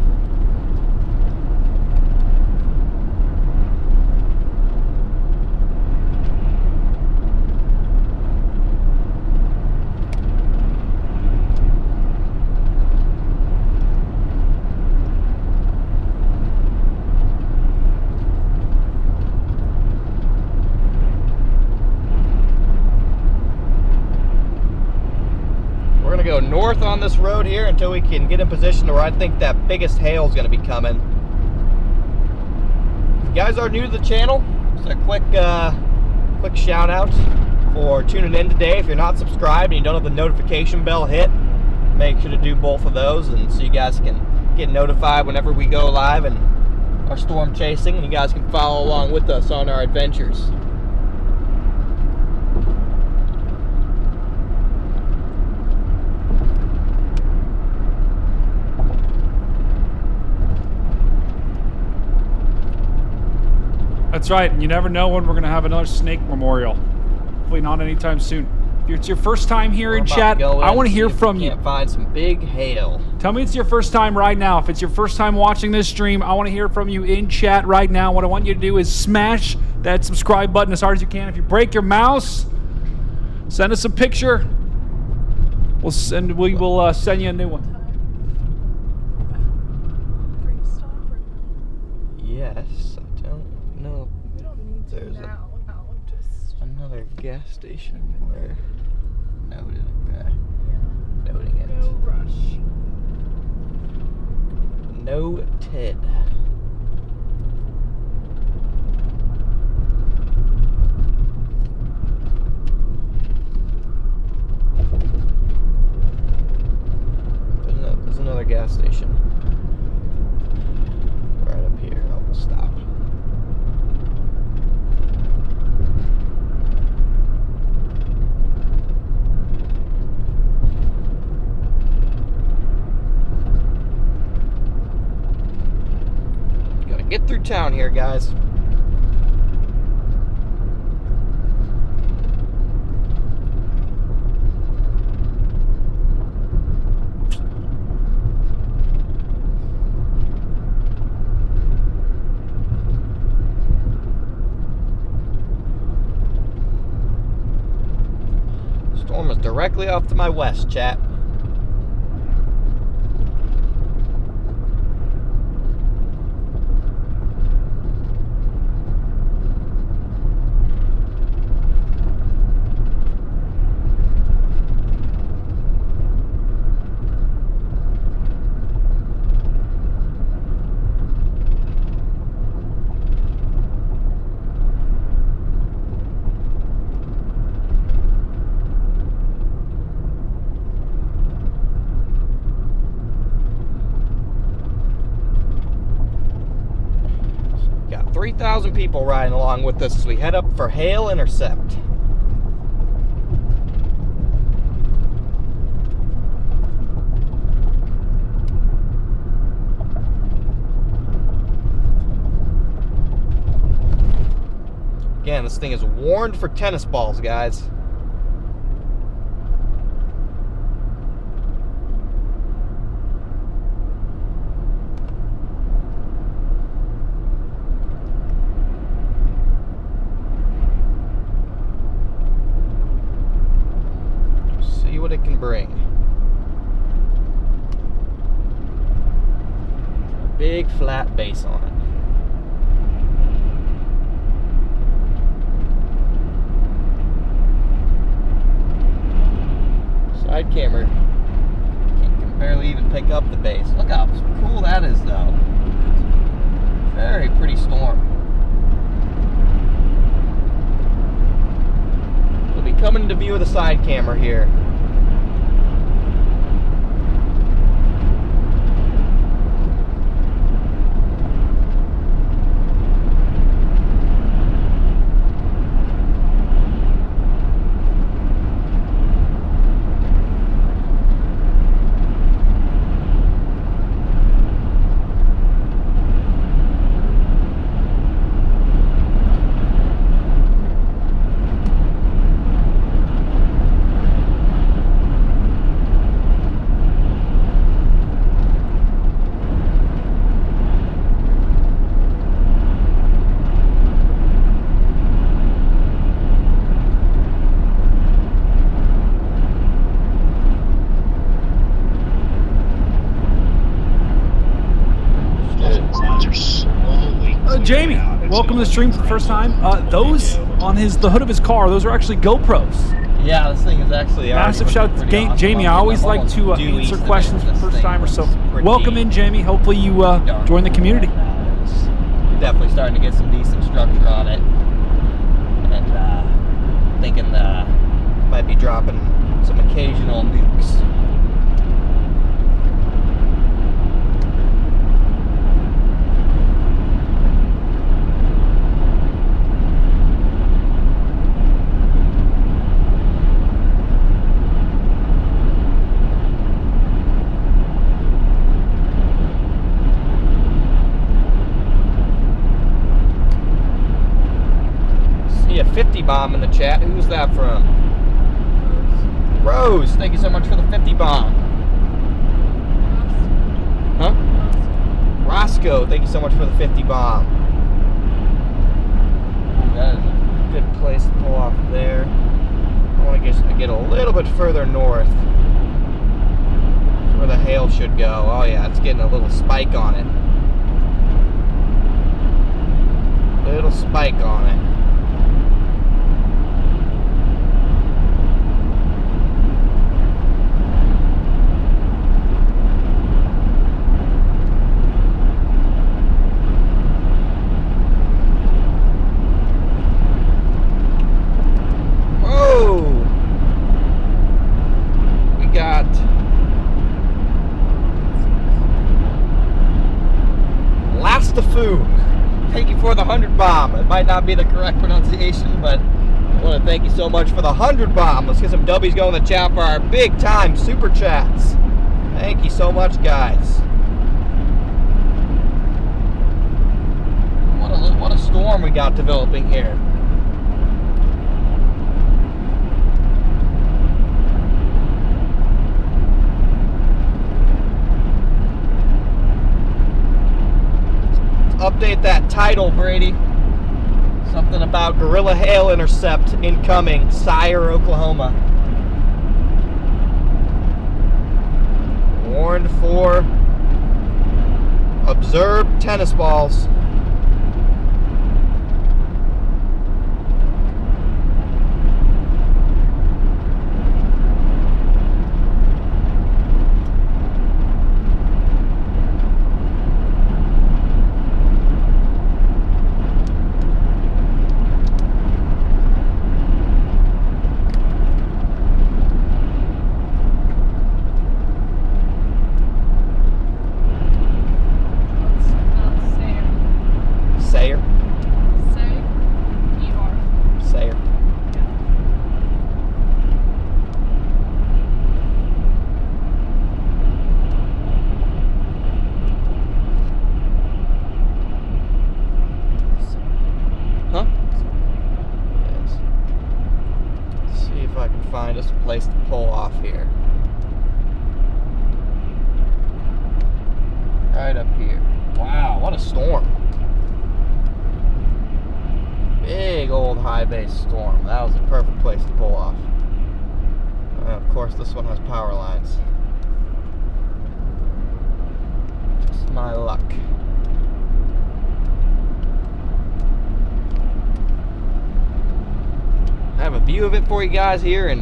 A: Go north on this road here until we can get in position to where I think that biggest hail is going to be coming. If you guys are new to the channel, just a quick shout out for tuning in today. If you're not subscribed and you don't have the notification bell hit, make sure to do both of those, and so you guys can get notified whenever we go live and our storm chasing, and you guys can follow along with us on our adventures.
G: That's right, and you never know when we're going to have another snake memorial. Hopefully not anytime soon. If it's your first time here in chat, I want to hear from you.
A: Can't find some big hail.
G: Tell me it's your first time right now. If it's your first time watching this stream, I want to hear from you in chat right now. What I want you to do is smash that subscribe button as hard as you can. If you break your mouse, send us a picture. We will send you a new one.
A: Yes. There's another gas station where noting it.
B: No rush.
A: Noted. through town here, guys. Storm is directly off to my west, chat. Got 3,000 people riding along with us as we head up for Hail Intercept. Again, this thing is warned for tennis balls, guys. See what it can bring. A big flat base on it. Side camera can barely even pick up the base. Look how cool that is, though. Very pretty storm. We'll be coming into view of the side camera here.
G: Jamie, welcome to the stream for the first time. Those on the hood of his car, those are actually GoPros.
A: Yeah, this thing is actually
G: massive shout out to Jamie. I always like to answer questions for the first timers, so welcome in, Jamie. Hopefully you join the community.
A: We're definitely starting to get some decent structure on it, and thinking might be dropping some occasional nukes. A 50 bomb in the chat. Who's that from? Rose, thank you so much for the 50 bomb. Huh? Roscoe, thank you so much for the 50 bomb. That is a good place to pull off there. I want to get a little bit further north. That's where the hail should go. Oh yeah, it's getting a little spike on it. Little spike on it. Thank you for the 100 bomb. It might not be the correct pronunciation, but I want to thank you so much for the 100 bomb. Let's get some W's going in the chat for our big time super chats. Thank you so much, guys. of storm we got developing here. Update that title, Brady. Something about Gorilla Hail Intercept incoming, Sire, Oklahoma. Warned for observed tennis balls. Sayer. Sayer. Huh? Yes. Let's see if I can find us a place to pull off here. Right up here. Wow, what a storm. Big old high base storm. That was a perfect place to pull off. Of course, this one has power lines. Just my luck. I have a view of it for you guys here in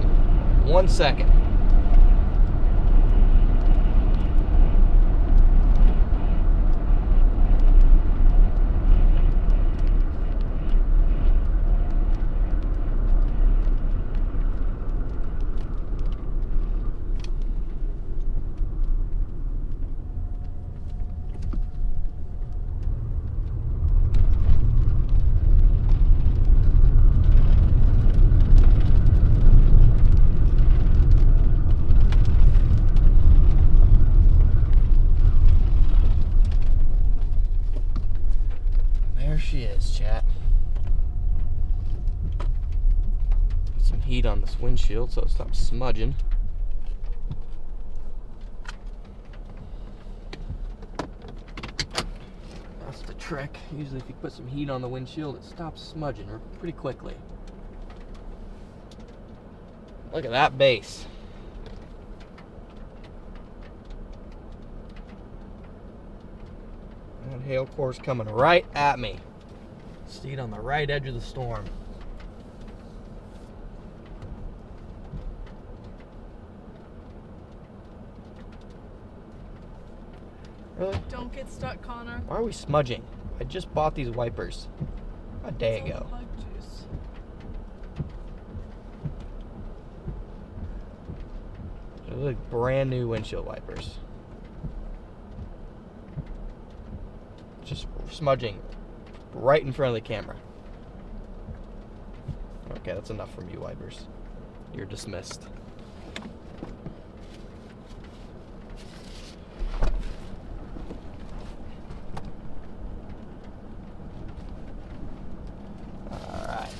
A: 1 second. There she is, chat. Put some heat on this windshield so it stops smudging. That's the trick. Usually if you put some heat on the windshield, it stops smudging pretty quickly. Look at that base. That hail core's coming right at me. Stayed on the right edge of the storm. Really?
B: Don't get stuck, Connor.
A: Why are we smudging? I just bought these wipers a day
B: It's all
A: ago.
B: bug juice.
A: They're like brand new windshield wipers. Just smudging right in front of the camera. Okay, that's enough from you, wipers. You're dismissed. Alright.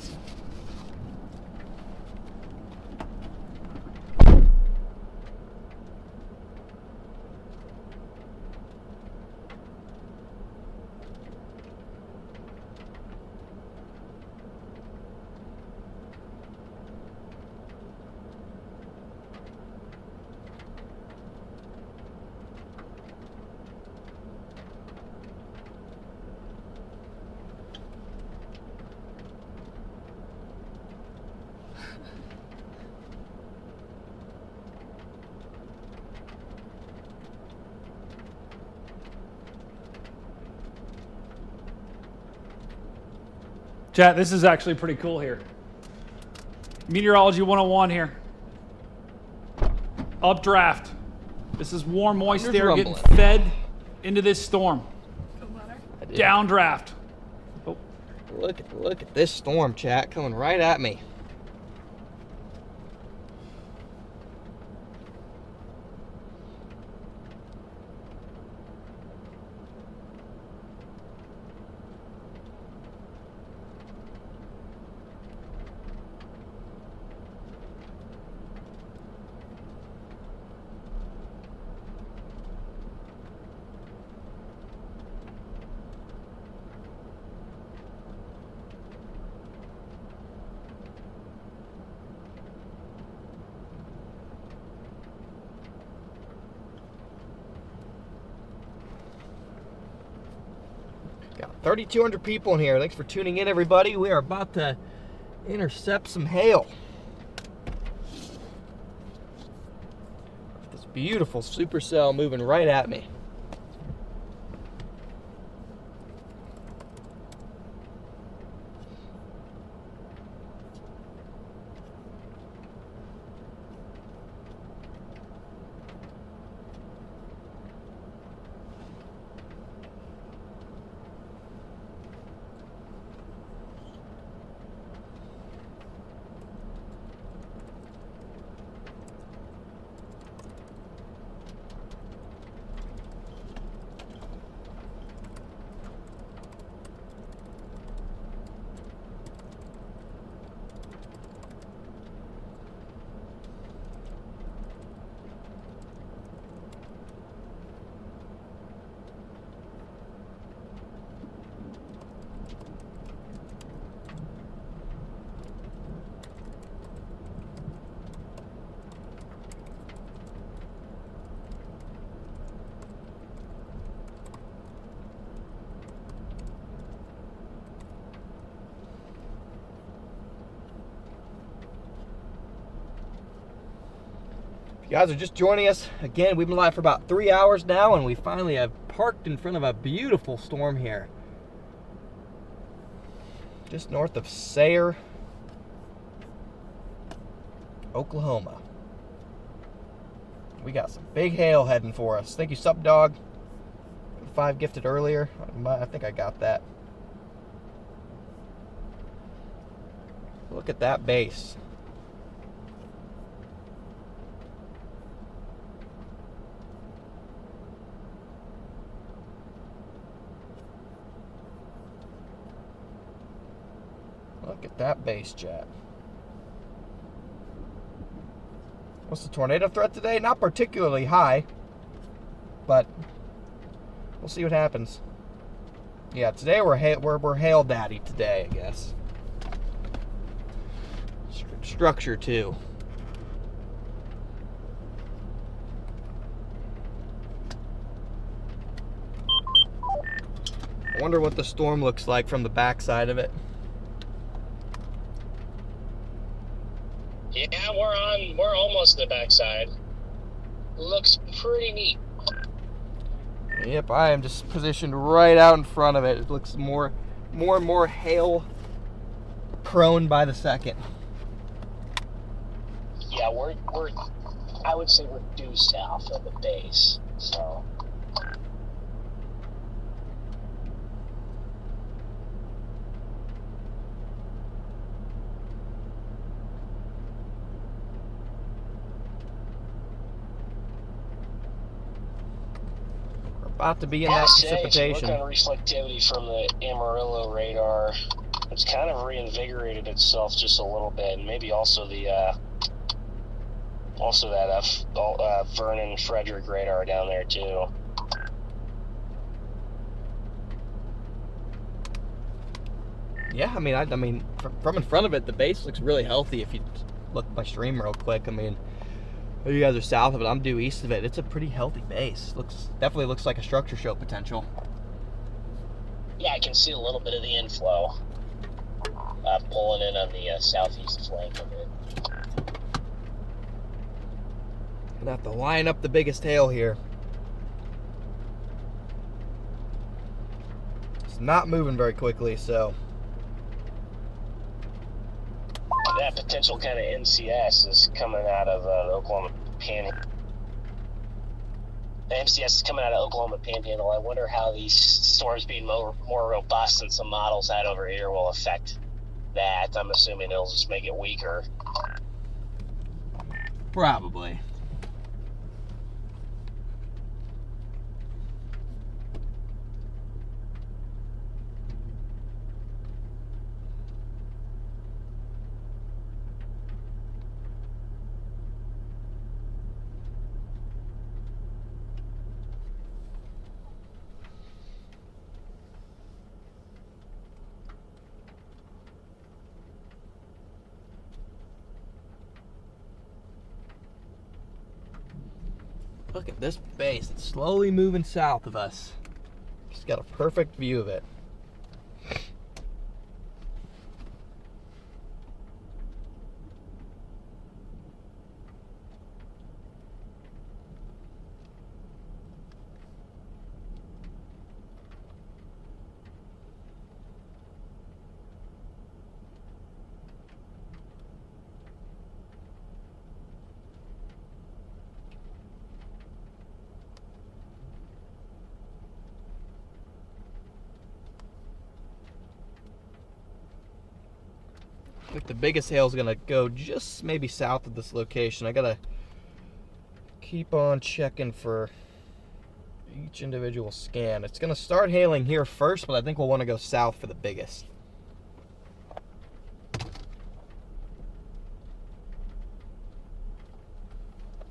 G: Chat, this is actually pretty cool here. Meteorology 101 here. Updraft. This is warm, moist
A: Thunder's
G: air getting
A: rumbling.
G: fed into this storm.
B: Feel better?
A: I did.
G: Downdraft. Oh,
A: Look at this storm, chat, coming right at me. 3,200 people in here. Thanks for tuning in, everybody. We are about to intercept some hail. This beautiful supercell moving right at me. If you guys are just joining us, again, we've been live for about 3 hours now, and we finally have parked in front of a beautiful storm here. Just north of Sayre, Oklahoma. We got some big hail heading for us. Thank you, Sup Dog. 5 gifted earlier. I think I got that. Look at that base. Look at that base, chat. What's the tornado threat today? Not particularly high, but we'll see what happens. Yeah, today we're hail daddy today, I guess. Structure too. I wonder what the storm looks like from the backside of it.
C: Yeah, we're almost the backside. Looks pretty neat.
A: Yep, I am just positioned right out in front of it. It looks more and more hail prone by the second.
C: Yeah, I would say we're due south of the base, so.
A: About to be in that precipitation.
C: Look on reflectivity from the Amarillo radar. It's kind of reinvigorated itself just a little bit, and maybe also that Vernon Frederick radar down there too.
A: Yeah, I mean, from in front of it, the base looks really healthy. If you look at my stream real quick, I mean, you guys are south of it, I'm due east of it. It's a pretty healthy base. Definitely looks like a structure show potential.
C: Yeah, I can see a little bit of the inflow pulling in on the southeast flank of it.
A: Gonna have to line up the biggest hail here. It's not moving very quickly, so.
C: That potential kind of NCS is coming out of the Oklahoma Panhandle. The MCS is coming out of Oklahoma Panhandle. I wonder how these storms being more robust than some models had over here will affect that. I'm assuming it'll just make it weaker.
A: Probably. Look at this base. It's slowly moving south of us. Just got a perfect view of it. like the biggest hail is gonna go just maybe south of this location. I gotta keep on checking for each individual scan. It's gonna start hailing here first, but I think we'll want to go south for the biggest.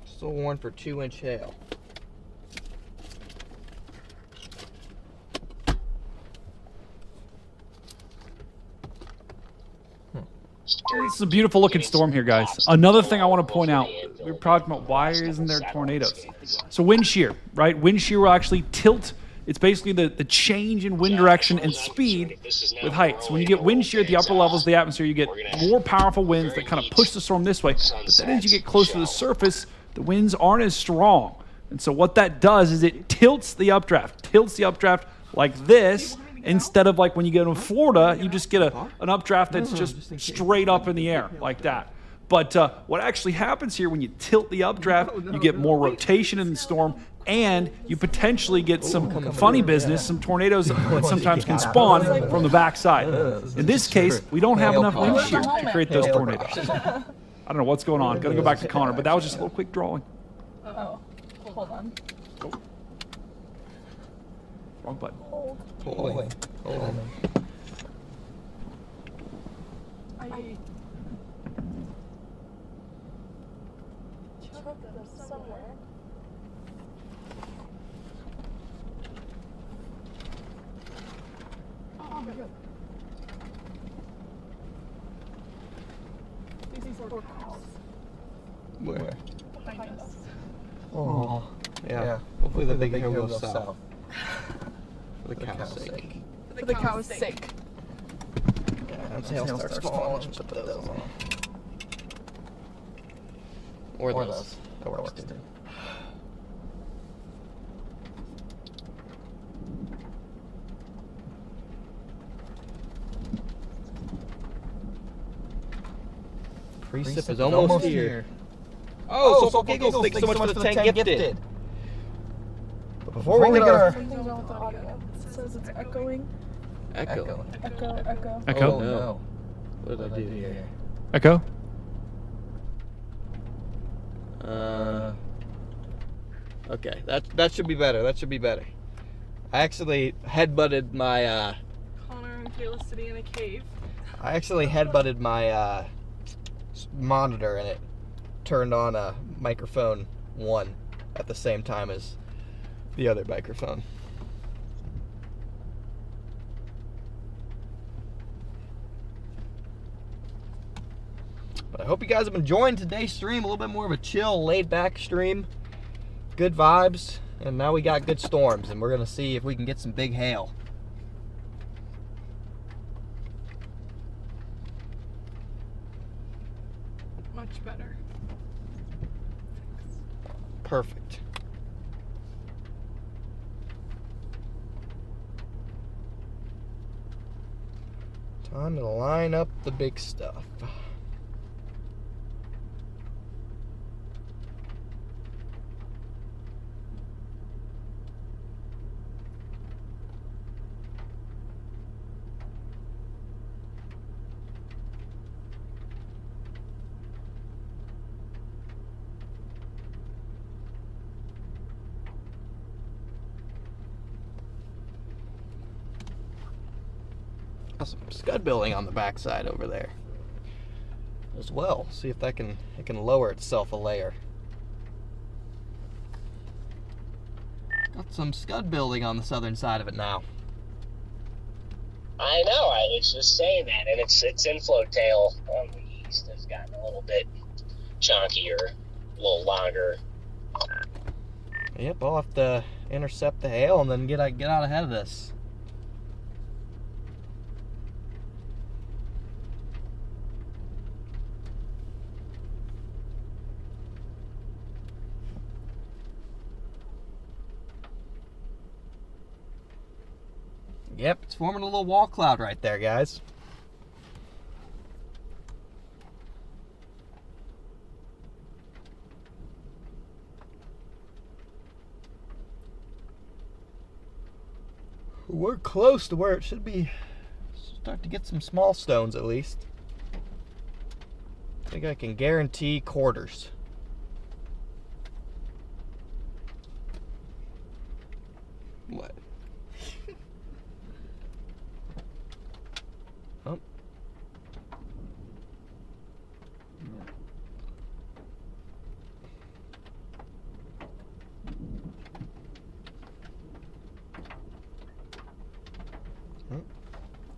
A: Still warned for 2-inch hail.
G: This is a beautiful looking storm here, guys. Another thing I want to point out, we were talking about why isn't there tornadoes? So wind shear, right? Wind shear will actually tilt. It's basically the change in wind direction and speed with height. So when you get wind shear at the upper levels of the atmosphere, you get more powerful winds that kind of push the storm this way. But then as you get close to the surface, the winds aren't as strong. And so what that does is it tilts the updraft like this, instead of like when you get in Florida, you just get an updraft that's just straight up in the air like that. But what actually happens here when you tilt the updraft, you get more rotation in the storm, and you potentially get some funny business, some tornadoes that sometimes can spawn from the backside. In this case, we don't have enough wind shear to create those tornadoes. I don't know what's going on. Got to go back to Connor, but that was just a little quick drawing.
B: Oh, hold on.
G: Wrong button.
A: Hold on.
B: I took this somewhere. Oh my god. These are cows.
A: Where?
B: Behind us.
A: Oh, yeah. Hopefully the big hail goes south. For the cow's sake.
B: For the cow's sake.
A: Once hail starts falling, put those on. Or those. That works too. Precip is almost here. Oh, so giggles, thanks so much for the 10 gifted. But before we get our...
B: Something's wrong with the audio. It says it's echoing.
A: Echo.
B: Echo.
G: Echo?
A: Oh, no. What did I do here?
G: Echo?
A: Okay, that should be better. That should be better. I actually headbutted my,
B: Connor and Kayla sitting in a cave.
A: monitor, and it turned on a microphone 1 at the same time as the other microphone. But I hope you guys have enjoyed today's stream. A little bit more of a chill, laid-back stream. Good vibes, and now we got good storms, and we're gonna see if we can get some big hail.
B: Much better.
A: Perfect. Time to line up the big stuff. Some scud building on the backside over there as well. See if it can lower itself a layer. Got some scud building on the southern side of it now.
C: I know. I was just saying that, and its inflow tail on the east has gotten a little bit chunkier, a little longer.
A: Yep, I'll have to intercept the hail and then get out ahead of this. Yep, it's forming a little wall cloud right there, guys. We're close to where it should be. Start to get some small stones at least. I think I can guarantee quarters. What? Oh.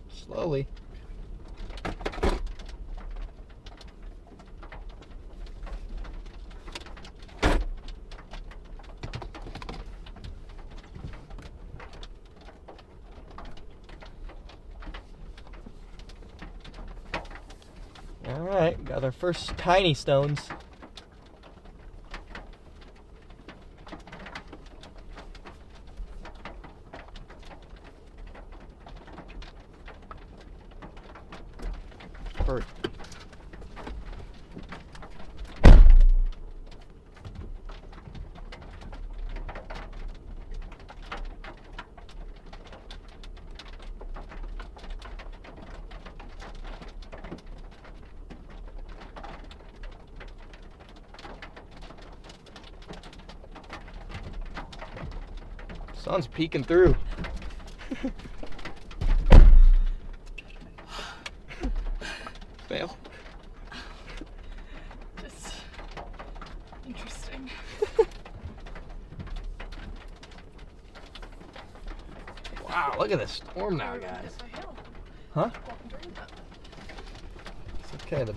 A: Slowly. All right, got our first tiny stones. Bird. Sun's peeking through. Fail.
B: Just interesting.
A: Wow, look at this storm now, guys. Huh? It's okay, the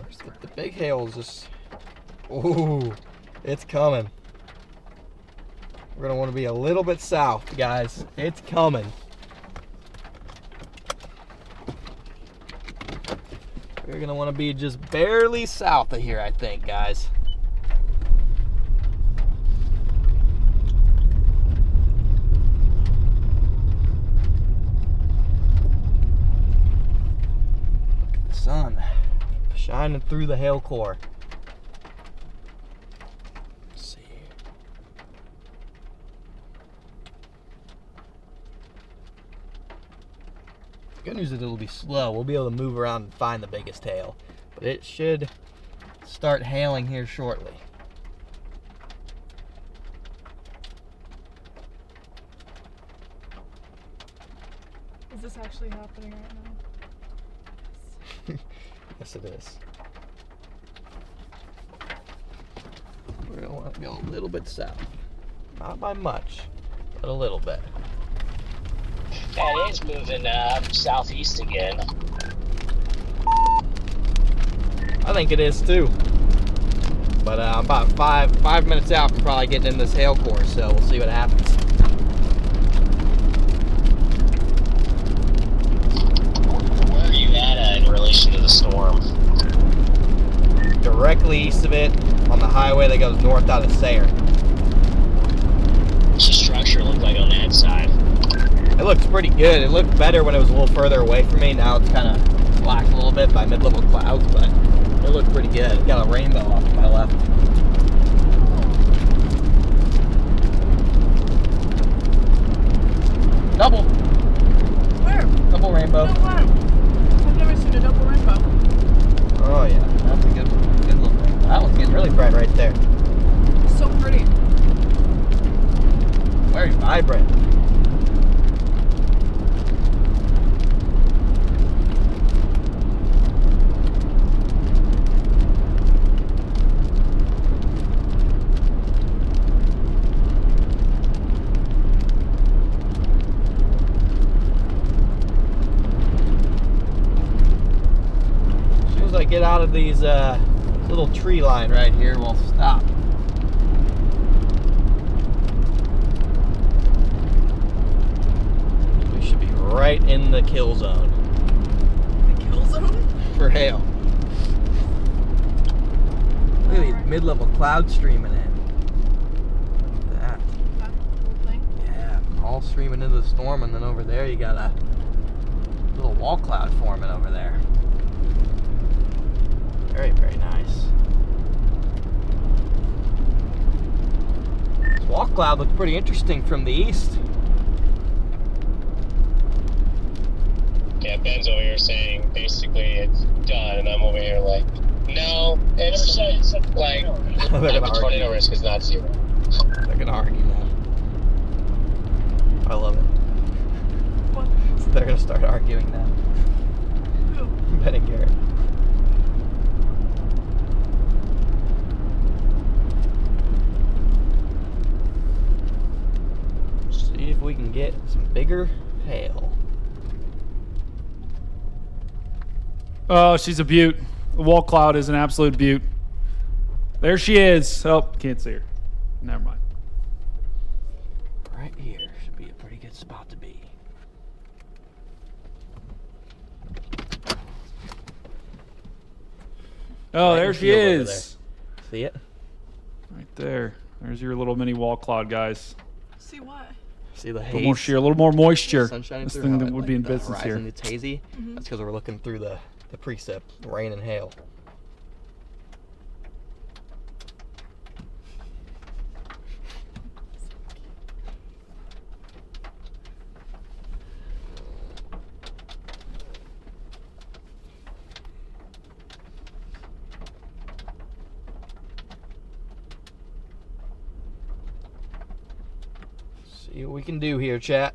A: big hail is just... Ooh, it's coming. We're gonna want to be a little bit south, guys. It's coming. We're gonna want to be just barely south of here, I think, guys. Look at the sun shining through the hail core. Good news is it'll be slow. We'll be able to move around and find the biggest hail. But it should start hailing here shortly.
B: Is this actually happening right now?
A: Yes, it is. We're going to want to go a little bit south. Not by much, but a little bit.
C: Yeah, it is moving southeast again.
A: I think it is too. But I'm about five minutes out from probably getting in this hail core, so we'll see what happens.
C: Where are you at in relation to the storm?
A: Directly east of it, on the highway that goes north out of Sayre.
C: What's the structure look like on that side?
A: It looks pretty good. It looked better when it was a little further away from me. Now it's kind of black a little bit by mid-level clouds, but it looked pretty good. It got a rainbow off to my left. Double.
B: Where?
A: Double rainbow.
B: No way. I've never seen a double rainbow.
A: Oh yeah, that's a good little rainbow. That one's getting really bright right there.
B: So pretty.
A: Very vibrant. Get out of these little tree line right here, we'll stop. We should be right in the kill zone.
B: The kill zone?
A: For hail. Look at these mid-level clouds streaming in. Look at that.
B: That whole thing?
A: Yeah, all streaming into the storm, and then over there you got a little wall cloud forming over there. Very, very nice. This wall cloud looks pretty interesting from the east.
C: Yeah, Ben's over here saying basically it's done, and I'm over here like, no, it never said something like the tornado risk is not 0.
A: They're gonna argue now. I love it.
B: What?
A: So they're gonna start arguing now.
B: Who?
A: Ben and Garrett. See if we can get some bigger hail.
G: Oh, she's a beaut. The wall cloud is an absolute beaut. There she is. Oh, can't see her. Never mind.
A: Right here should be a pretty good spot to be.
G: Oh,
A: Right
G: there
A: in the
G: she
A: field over
G: is.
A: See it?
G: Right there. There's your little mini wall cloud, guys.
B: See what?
A: See the
G: A
A: haze?
G: little more sheer, a little more moisture.
A: Sun shining
G: This
A: through,
G: thing
A: how
G: that
A: it,
G: would
A: like,
G: be in
A: the
G: business here.
A: horizon, it's hazy. That's because we're looking through the precip, rain and hail. See what we can do here, chat.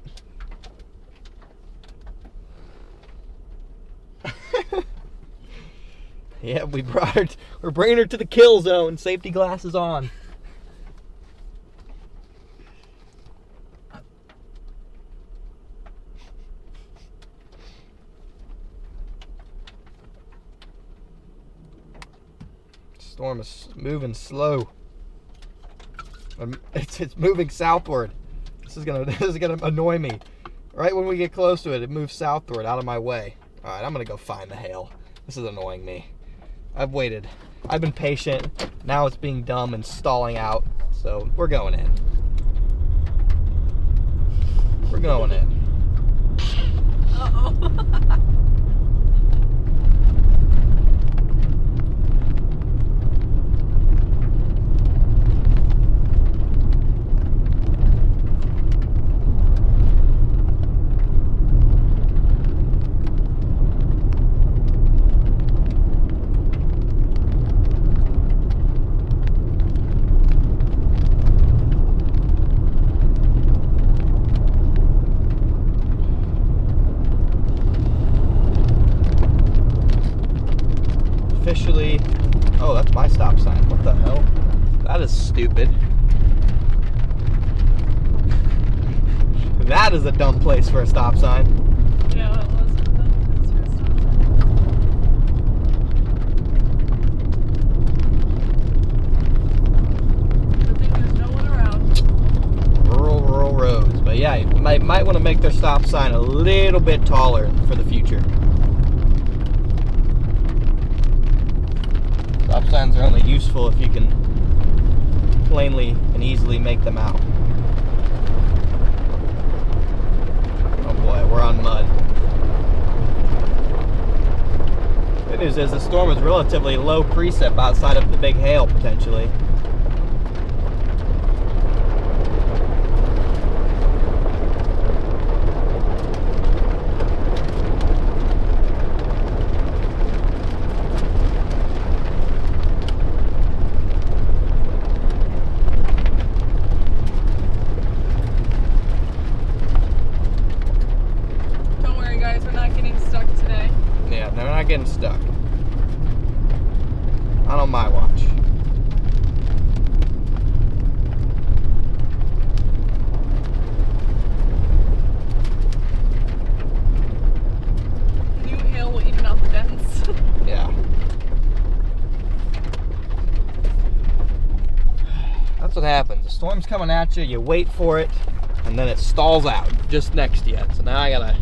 A: Yeah, we brought her. We're bringing her to the kill zone. Safety glasses on. Storm is moving slow. It's moving southward. This is gonna annoy me. Right when we get close to it, it moves southward, out of my way. All right, I'm gonna go find the hail. This is annoying me. I've waited. I've been patient. Now it's being dumb and stalling out. So we're going in. We're going in.
B: Uh-oh.
A: Officially, oh, that's my stop sign. What the hell? That is stupid. That is a dumb place for a stop sign.
B: Yeah, it was. That's your stop sign. Good thing there's no one around.
A: Rural roads. But yeah, you might want to make their stop sign a little bit taller for the future. Stop signs are only useful if you can plainly and easily make them out. Oh boy, we're on mud. Good news is the storm is relatively low precip outside of the big hail potentially.
B: Don't worry, guys. We're not getting stuck today.
A: Yeah, they're not getting stuck. Not on my watch.
B: New hail will even out the dents.
A: Yeah. That's what happens. The storm's coming at you, you wait for it, and then it stalls out just next to you. So now I gotta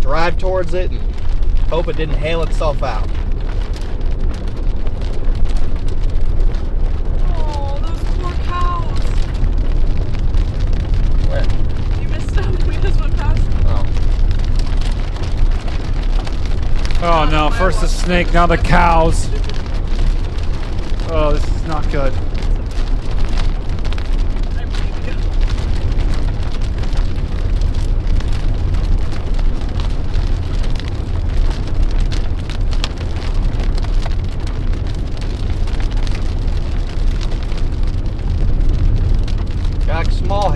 A: drive towards it and hope it didn't hail itself out.
B: Oh, those poor cows.
A: Where?
B: You missed them. We just went past them.
A: Oh.
G: Oh no, first the snake, now the cows. Oh, this is not good.
B: I believe you.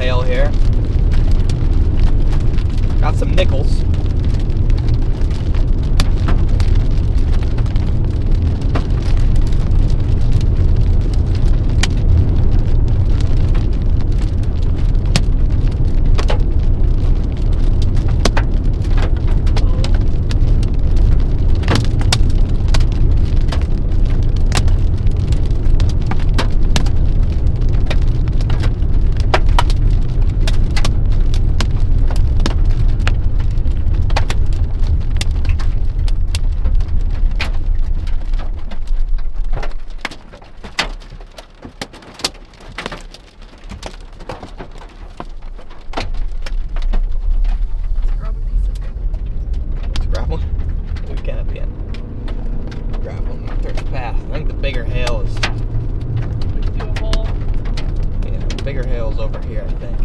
A: hail here. Got some nickels. Bigger hail is.
B: Do a hole.
A: Yeah, bigger hail's over here, I think.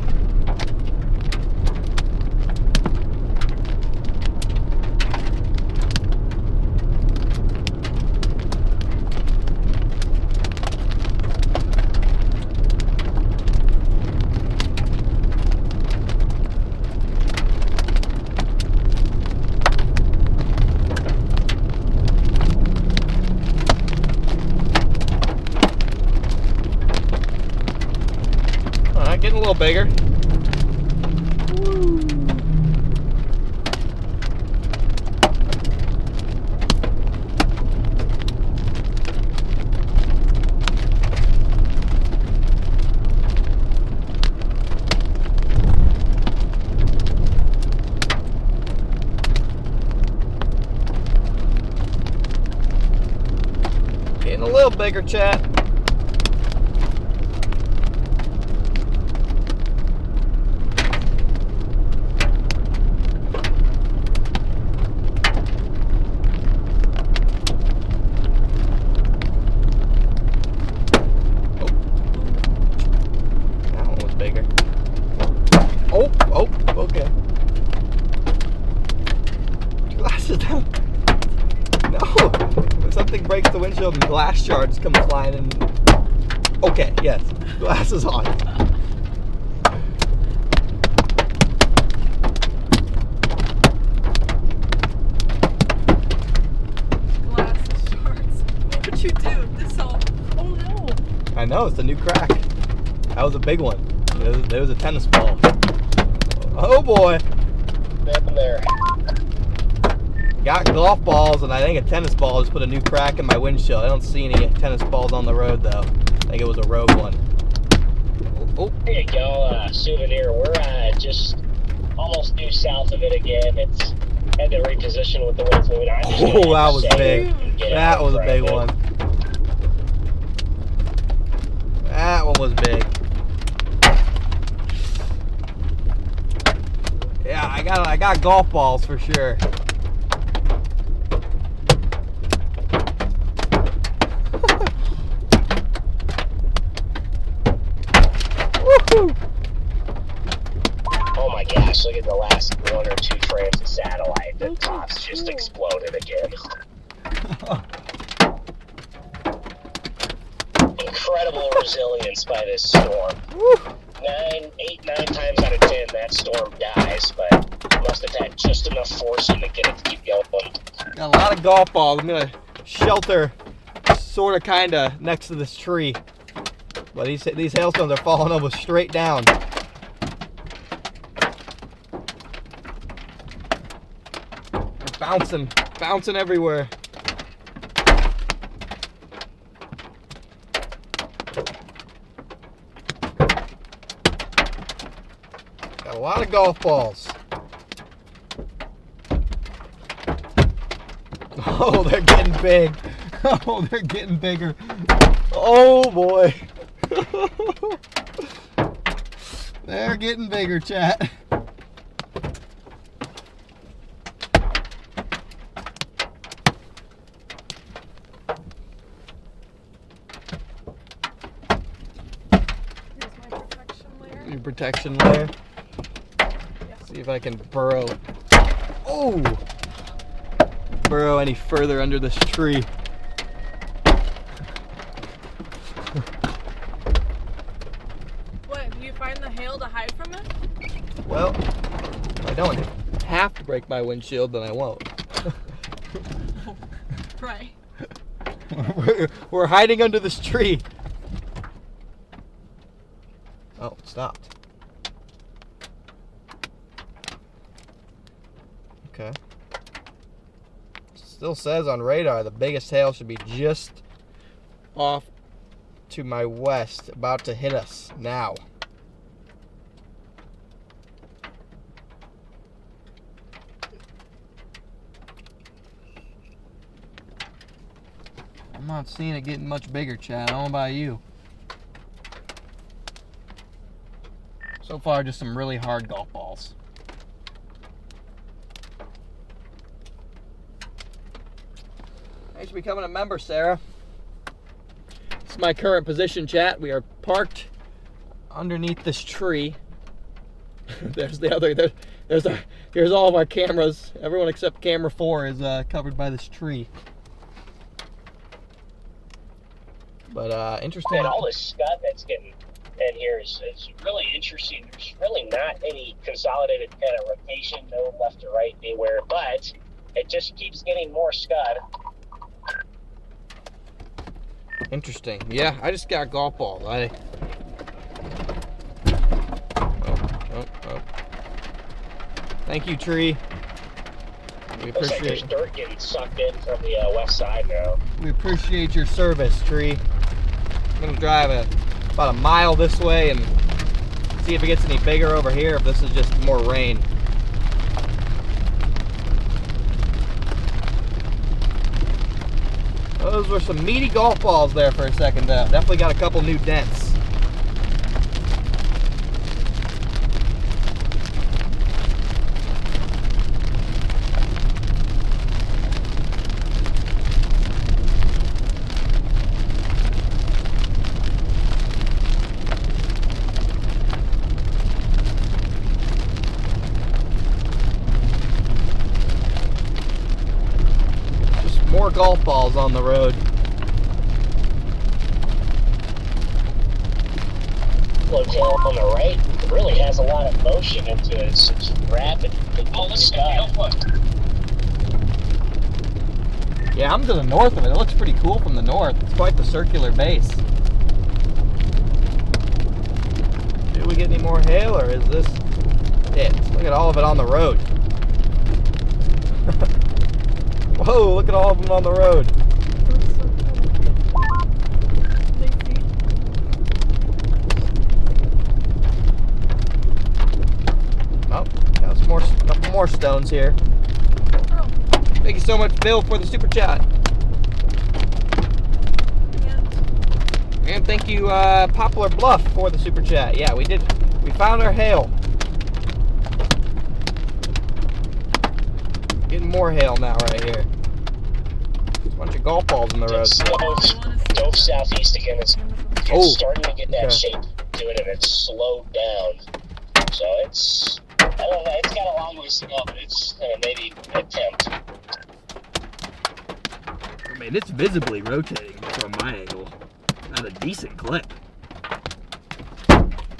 A: Getting a little bigger. Woo. Getting a little bigger, chat. Okay. Glasses down. No. When something breaks the windshield and glass shards come flying in. Okay, yes. Glasses on.
B: Glass shards. What would you do? This all. Oh no.
A: I know, it's a new crack. That was a big one. There was a tennis ball. Oh boy.
C: There.
A: Got golf balls and I think a tennis ball just put a new crack in my windshield. I don't see any tennis balls on the road though. I think it was a rogue one. Oh.
C: There you go, souvenir. We're just almost due south of it again. It's had to reposition with the wind's moving.
A: Oh, that was big. That was a big one. That one was big. Yeah, I got golf balls for sure. Woohoo!
C: Oh my gosh, look at the last 1 or 2 frames of satellite. The top's just exploded again. Incredible resilience by this storm. 8, 9 times out of 10 that storm dies, but must have had just enough forcing to get it to keep going.
A: Got a lot of golf balls. I'm gonna shelter sorta kinda next to this tree. But these hailstones are falling almost straight down. They're bouncing everywhere. Got a lot of golf balls. Oh, they're getting big. Oh, they're getting bigger. Oh boy. They're getting bigger, chat.
B: Here's my protection layer.
A: Your protection layer.
B: Yeah.
A: See if I can burrow. Oh! Burrow any further under this tree.
B: What? Do you find the hail windshield to hide from it?
A: Well, if I don't have to break my windshield, then I won't.
B: Right.
A: We're hiding under this tree. Oh, it stopped. Okay. Still says on radar the biggest hail should be just off to my west, about to hit us now. I'm not seeing it getting much bigger, Chad. I don't know about you. So far, just some really hard golf balls. Thanks for becoming a member, Sarah. This is my current position, chat. We are parked underneath this tree. There's the other. Here's all of our cameras. Everyone except camera 4 is covered by this tree. But interesting.
C: And all this scud that's getting in here is really interesting. There's really not any consolidated kind of rotation, no left or right anywhere, but it just keeps getting more scud.
A: Interesting. Yeah, I just got golf balls. Oh. Thank you, tree. We
C: Looks like there's dirt getting sucked in from the west side now.
A: We appreciate your service, tree. I'm gonna drive about a mile this way and see if it gets any bigger over here, if this is just more rain. Those were some meaty golf balls there for a second. Definitely got a couple new dents. More golf balls on the road.
C: Hotel on the right really has a lot of motion into it. It's rapid. Oh, this guy.
A: Yeah, I'm to the north of it. It looks pretty cool from the north. It's quite the circular base. Did we get any more hail, or is this it? Look at all of it on the road. Whoa, look at all of them on the road. Oh, got some couple more stones here. Thank you so much, Bill, for the super chat. And thank you, Poplar Bluff, for the super chat. Yeah, we found our hail. Getting more hail now right here. There's a bunch of golf balls in the road.
C: Dove southeast again. It's starting to get that shape to it, and it's slowed down. So it's, I don't know, it's got a long ways to go, but it's maybe an attempt.
A: I mean, it's visibly rotating from my angle at a decent clip.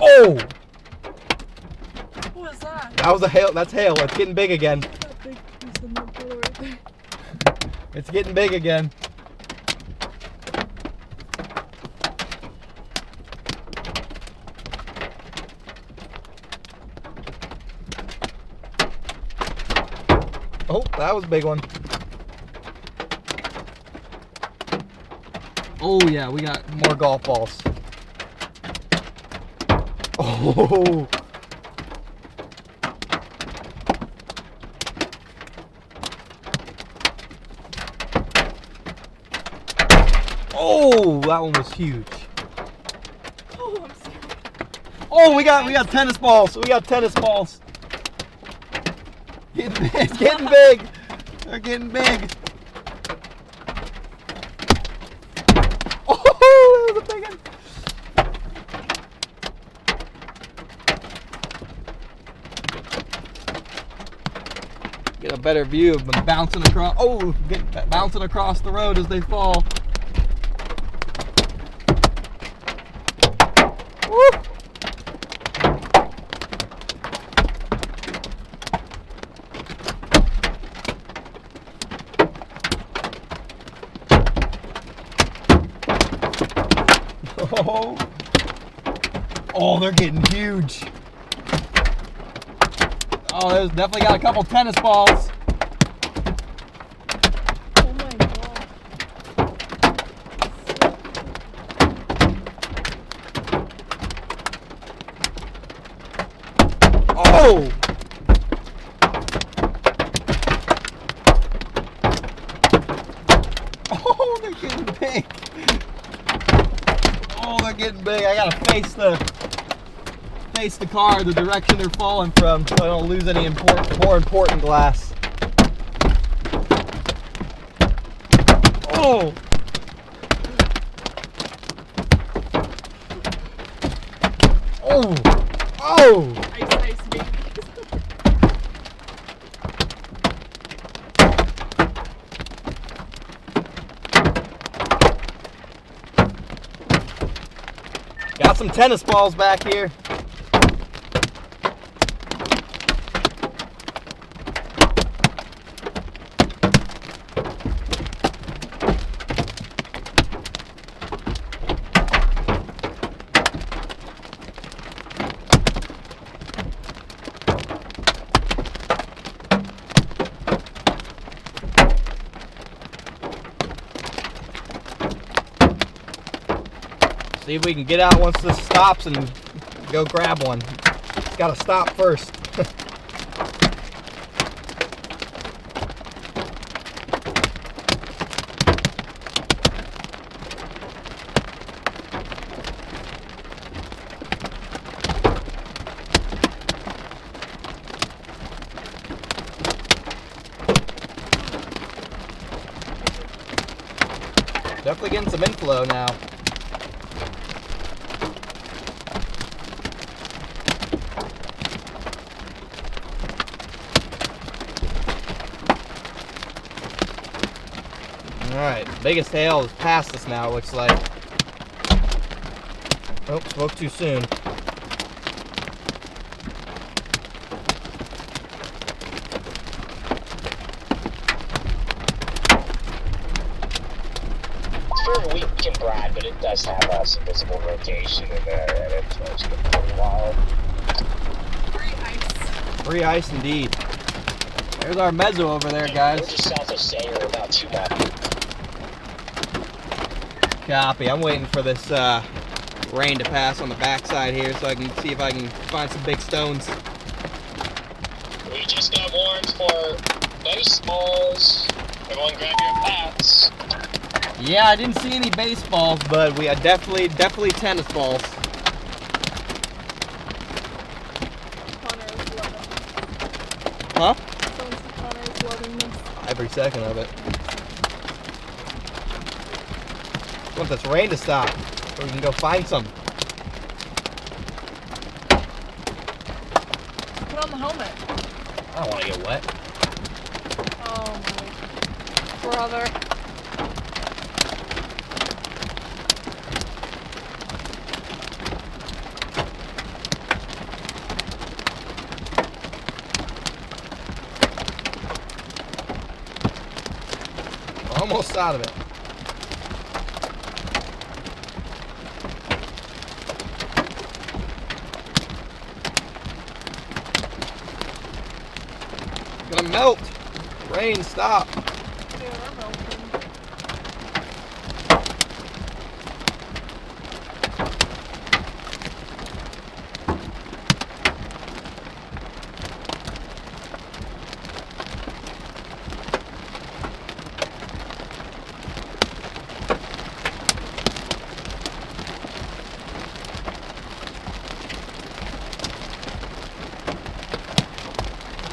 A: Oh!
B: What was that?
A: That was a hail. That's hail. It's getting big again. It's getting big again. Oh, that was a big one. Oh yeah, we got more golf balls. Oh. Oh, that one was huge.
B: Oh, I'm scared.
A: Oh, we got tennis balls. We got tennis balls. It's getting big. They're getting big. Oh, that was a big one. Get a better view of them bouncing across. Oh, bouncing across the road as they fall. Woo. Oh. Oh, they're getting huge. Oh, there's definitely got a couple tennis balls.
B: Oh my god.
A: Oh! Oh, they're getting big. Oh, they're getting big. I gotta face the car the direction they're falling from so I don't lose any more important glass. Oh! Oh! Oh!
B: Ice, baby.
A: Got some tennis balls back here. See if we can get out once this stops and go grab one. It's got to stop first. Definitely getting some inflow now. Alright, biggest hail is past us now, it looks like. Oh, spoke too soon.
C: It's very weak and bright, but it does have some visible rotation in there, and it's pretty wild.
B: Free ice.
A: Free ice indeed. There's our mezzo over there,
C: We're
A: guys.
C: just south of Sanger, about 2 miles.
A: Copy. I'm waiting for this rain to pass on the backside here so I can see if I can find some big stones.
C: We just got warned for baseballs. Everyone grab your bats.
A: Yeah, I didn't see any baseballs, but we had definitely tennis balls.
B: Connor is loving.
A: Huh?
B: Connor is loving this.
A: Every second of it. I want this rain to stop so we can go find some.
B: Put on the helmet.
A: I don't want to get wet.
B: Oh my brother.
A: Almost out of it. Gonna melt. Rain, stop.
B: Dude, I'm melting.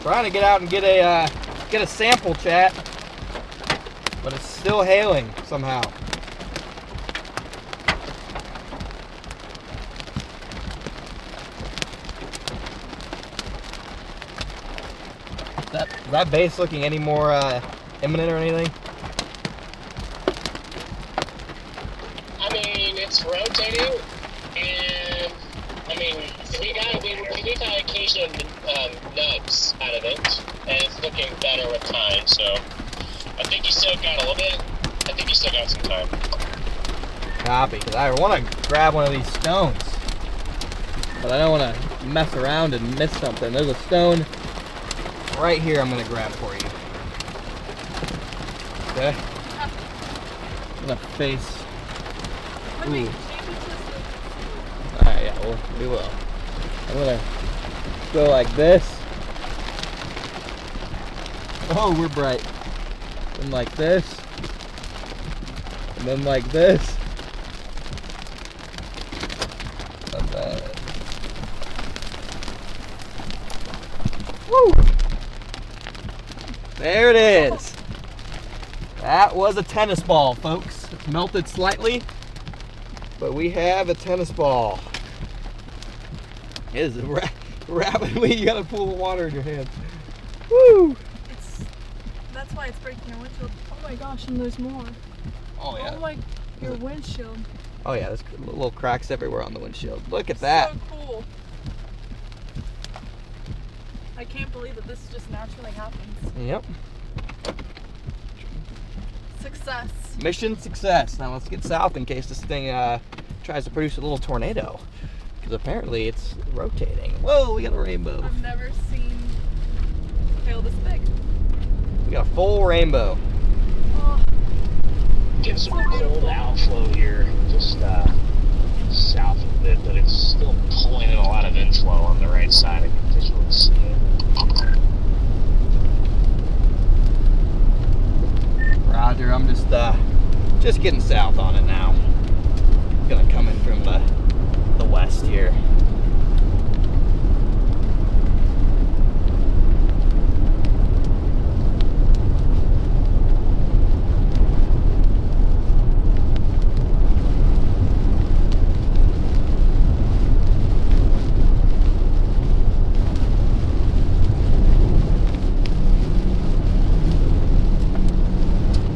A: Trying to get out and get a sample, chat, but it's still hailing somehow. Is that base looking any more imminent or anything?
C: I mean, it's rotating, and I mean, we've had occasional nubs out of it, and it's looking better with time. So I think you still got a little bit. I think you still got some time.
A: Copy, because I want to grab one of these stones, but I don't want to mess around and miss something. There's a stone right here I'm going to grab for you. Okay? I'm going to face...
B: Let me
A: Ooh.
B: change it to
A: Alright, yeah, we will. I'm going to go like this. Oh, we're bright. And like this. And then like this. Woo! There it is. That was a tennis ball, folks. It's melted slightly, but we have a tennis ball. It is rapidly. You gotta pull the water in your hands. Woo!
B: That's why it's breaking your windshield. Oh my gosh, and there's more.
A: Oh yeah.
B: Oh my, your windshield.
A: Oh yeah, there's little cracks everywhere on the windshield. Look at that.
B: So cool. I can't believe that this just naturally happens.
A: Yep.
B: Success.
A: Mission success. Now let's get south in case this thing tries to produce a little tornado. Because apparently it's rotating. Whoa, we got a rainbow.
B: I've never seen hail this big.
A: We got a full rainbow.
B: Oh,
C: Getting some cold outflow here, just south of it, but it's still pulling in a lot of inflow on the right side. I can visually see it.
A: Roger, I'm just getting south on it now. Gonna come in from the west here.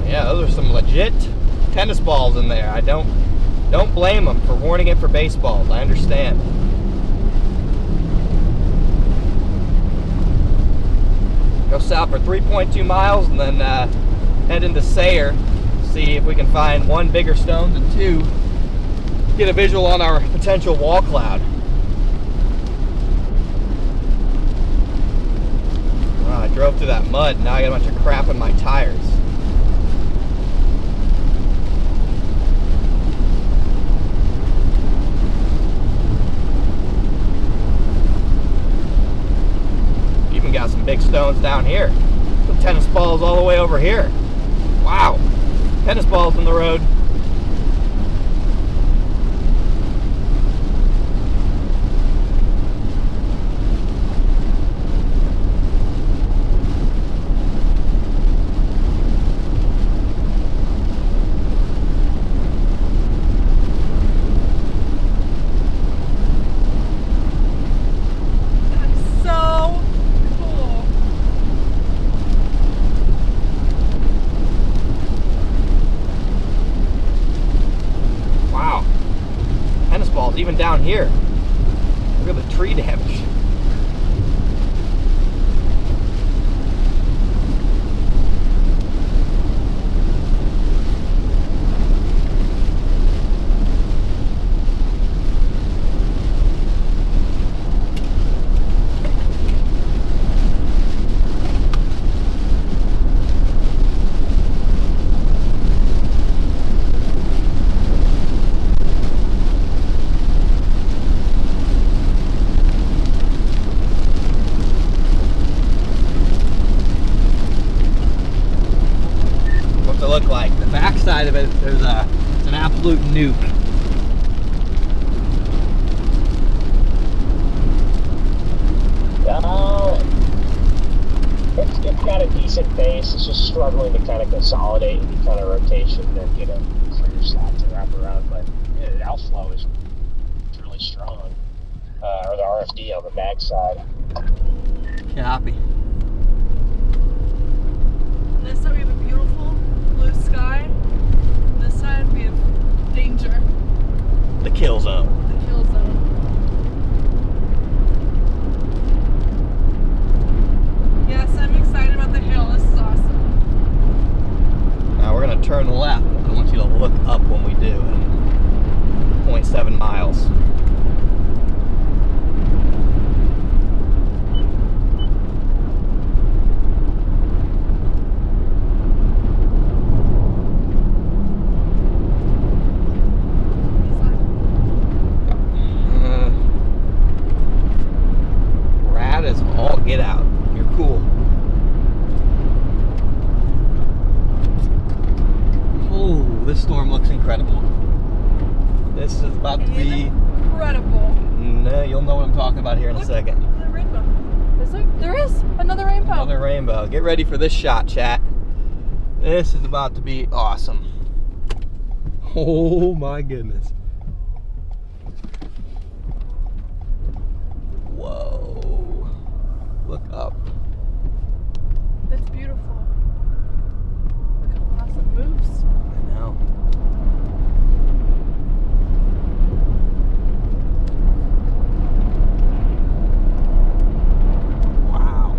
A: Yeah, those are some legit tennis balls in there. I don't blame them for warning it for baseballs. I understand. Go south for 3.2 miles and then head into Sayre. See if we can find one, bigger stones, and two, get a visual on our potential wall cloud. Wow, I drove through that mud. Now I got a bunch of crap in my tires. Even got some big stones down here. Some tennis balls all the way over here. Wow. Tennis balls in the road.
B: so cool.
A: Wow. Tennis balls even down here. Look at the tree damage. What's it look like? The back side of it, it's an absolute nuke.
C: It's got a decent base. It's just struggling to kind of consolidate and kind of rotation and get a clear slot to wrap around. But yeah, the outflow is really strong. Or the RFD on the back side.
A: Copy.
B: On this side we have a beautiful blue sky. On this side we have danger,
A: The kill zone.
B: the kill zone. Yes, I'm excited about the hail. This is awesome.
A: Now we're gonna turn left. I want you to look up when we do. 1.7 miles. Rad as all get out. You're cool. Oh, this storm looks incredible. This is about to be
B: incredible.
A: No, you'll know what I'm talking about here in a second.
B: Look at the rainbow. Is there? There is another rainbow.
A: Another rainbow. Get ready for this shot, chat. This is about to be awesome. Oh my goodness. Whoa. Look up.
B: That's beautiful. Look how fast it moves.
A: I know. Wow.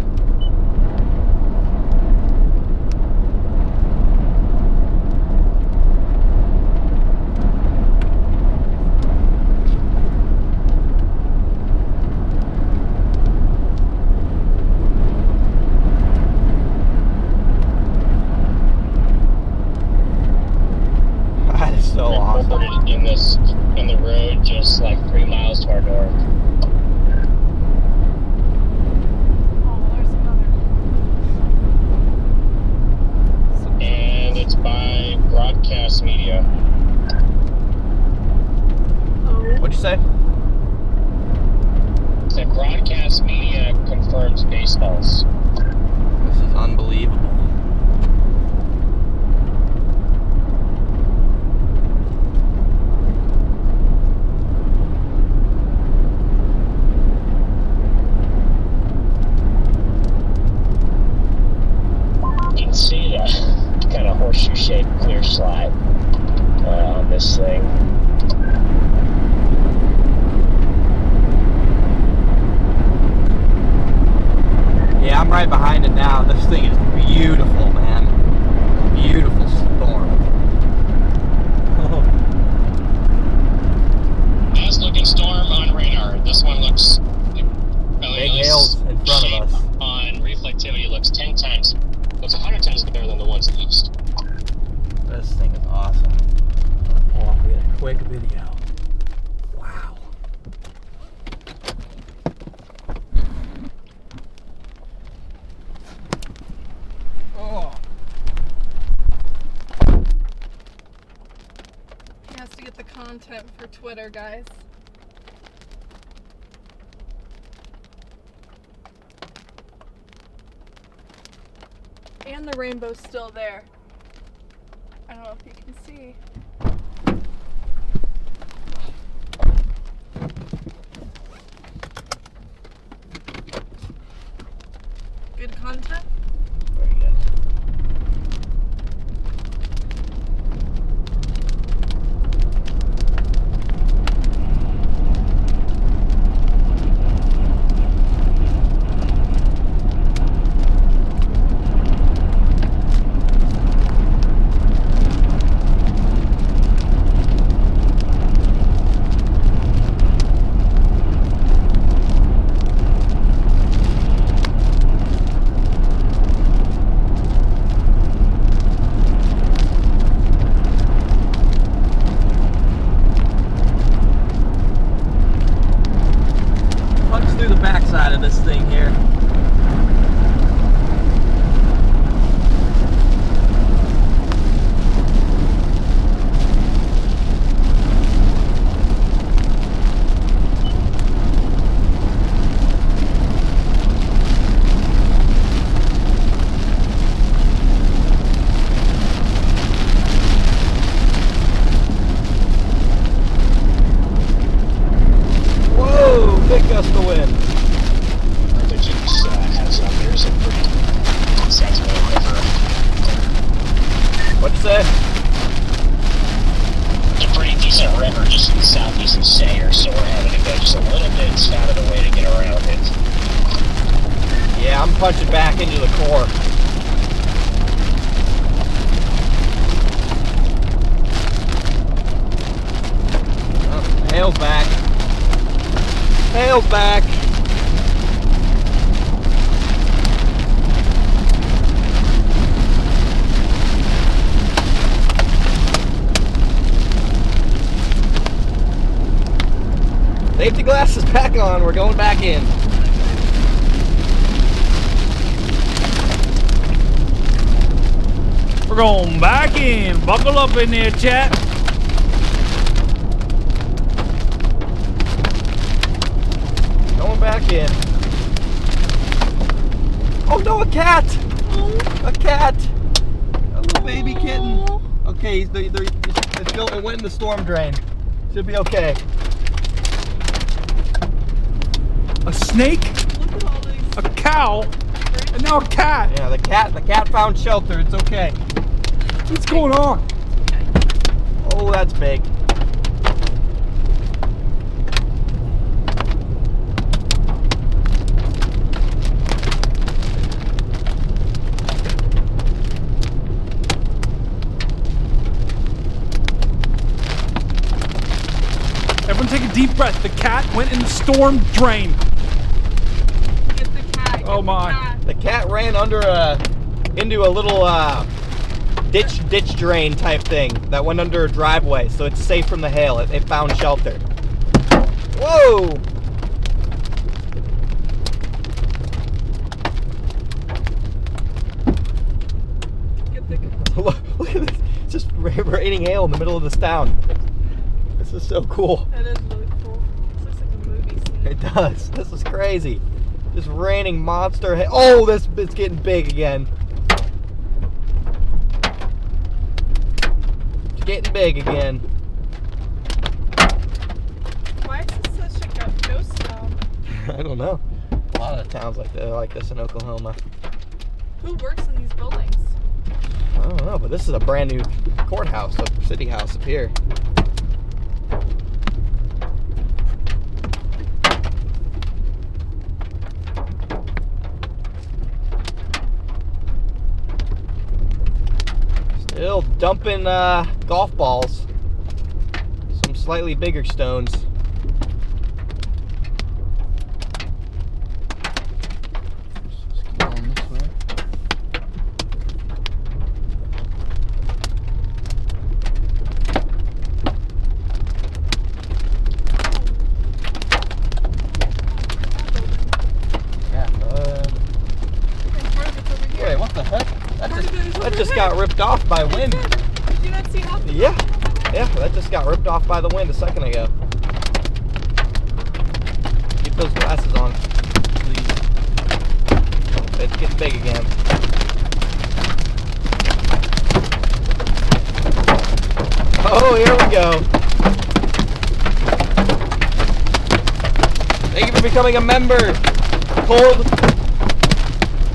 A: That is so awesome.
C: Reported in the road just like 3 miles to our north.
B: Oh, there's another.
C: And it's by broadcast media.
B: Oh.
A: What'd you say?
C: The broadcast media confirms baseballs.
A: This is unbelievable.
C: You can see the kind of horseshoe-shaped clear slide on this thing.
A: Yeah, I'm right behind it now. This thing is beautiful, man. Beautiful storm.
C: Nice looking storm on radar. This one looks
A: Big hails in front of us.
C: on reflectivity looks 100 times better than the ones east.
A: This thing is awesome. Oh, we had a quick video. Wow. Oh.
B: He has to get the content for Twitter, guys. And the rainbow's still there. I don't know if you can see. Good content?
A: Very good. Punch through the backside of this thing here. Whoa, big gust of wind.
C: The Kouts has there's a pretty sizable river.
A: What'd you say?
C: It's a pretty decent river just in the southeast of Sayre, so we're having to go just a little bit out of the way to get around it.
A: Yeah, I'm punching back into the core. Oh. Kale's back. Safety glasses back on. We're going back in.
G: We're going back in. Buckle up in there, chat.
A: Going back in. Oh no, a cat! A cat! A little baby kitten. Okay, it went in the storm drain. Should be okay.
G: A snake,
B: Look at all these.
G: a cow, and now a cat.
A: Yeah, the cat found shelter. It's okay.
G: What's going on?
A: Oh, that's big.
G: Everyone take a deep breath. The cat went in the storm drain.
B: Get the cat.
G: Oh, my.
A: The cat ran into a little ditch drain type thing that went under a driveway, so it's safe from the hail. It found shelter. Whoa!
B: Get the cat.
A: Look at this. It's just raining hail in the middle of this town. This is so cool.
B: That is really cool. This looks like a movie scene.
A: It does. This is crazy. Just raining monster hail. Oh, it's getting big again. It's getting big again.
B: Why is this such a ghost town?
A: I don't know. A lot of towns like this in Oklahoma.
B: Who works in these buildings?
A: I don't know, but this is a brand new courthouse, a city house up here. Still dumping golf balls. Some slightly bigger stones. Just keep going this way. Yeah. Wait, what the heck? That just got ripped off by wind.
B: Did you not see how?
A: Yeah, that just got ripped off by the wind a second ago. Keep those glasses on, please. It's getting big again. Oh, here we go. Thank you for becoming a member. Cold.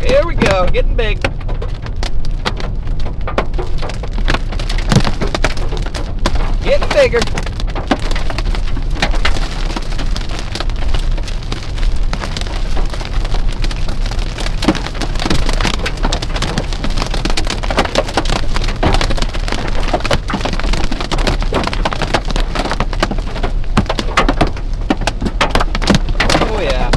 A: Here we go, getting big. Getting bigger. Oh yeah.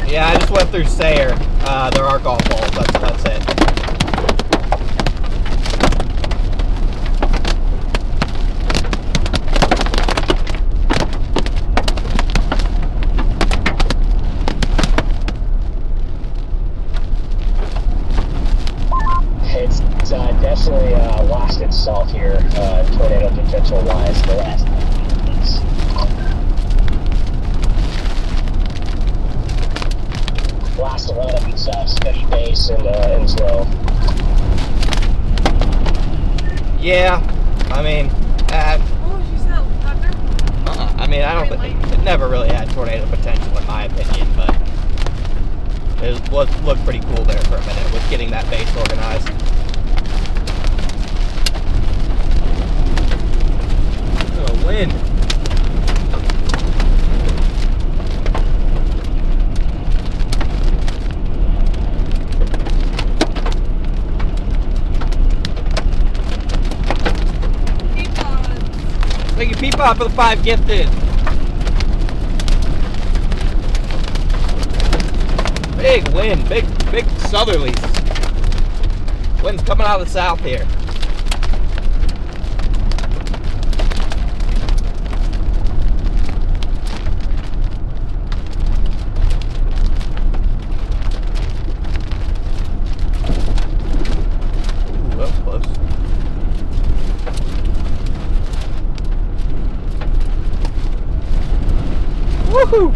A: Yeah, I just went through Sayre. There are golf balls. That's it.
C: It's definitely lost itself here, tornado potential wise, the last 9 minutes. Last 11, it's steady base and slow.
A: Yeah, I mean,
B: Oh, did you see that thunder?
A: I mean, I don't think it never really had tornado potential in my opinion, but it looked pretty cool there for a minute with getting that base organized. Oh, wind. Thank you, Peapod, for the 5 gifted. Big wind, big southerlies. Wind's coming out of the south here. Ooh, that was close. Woohoo!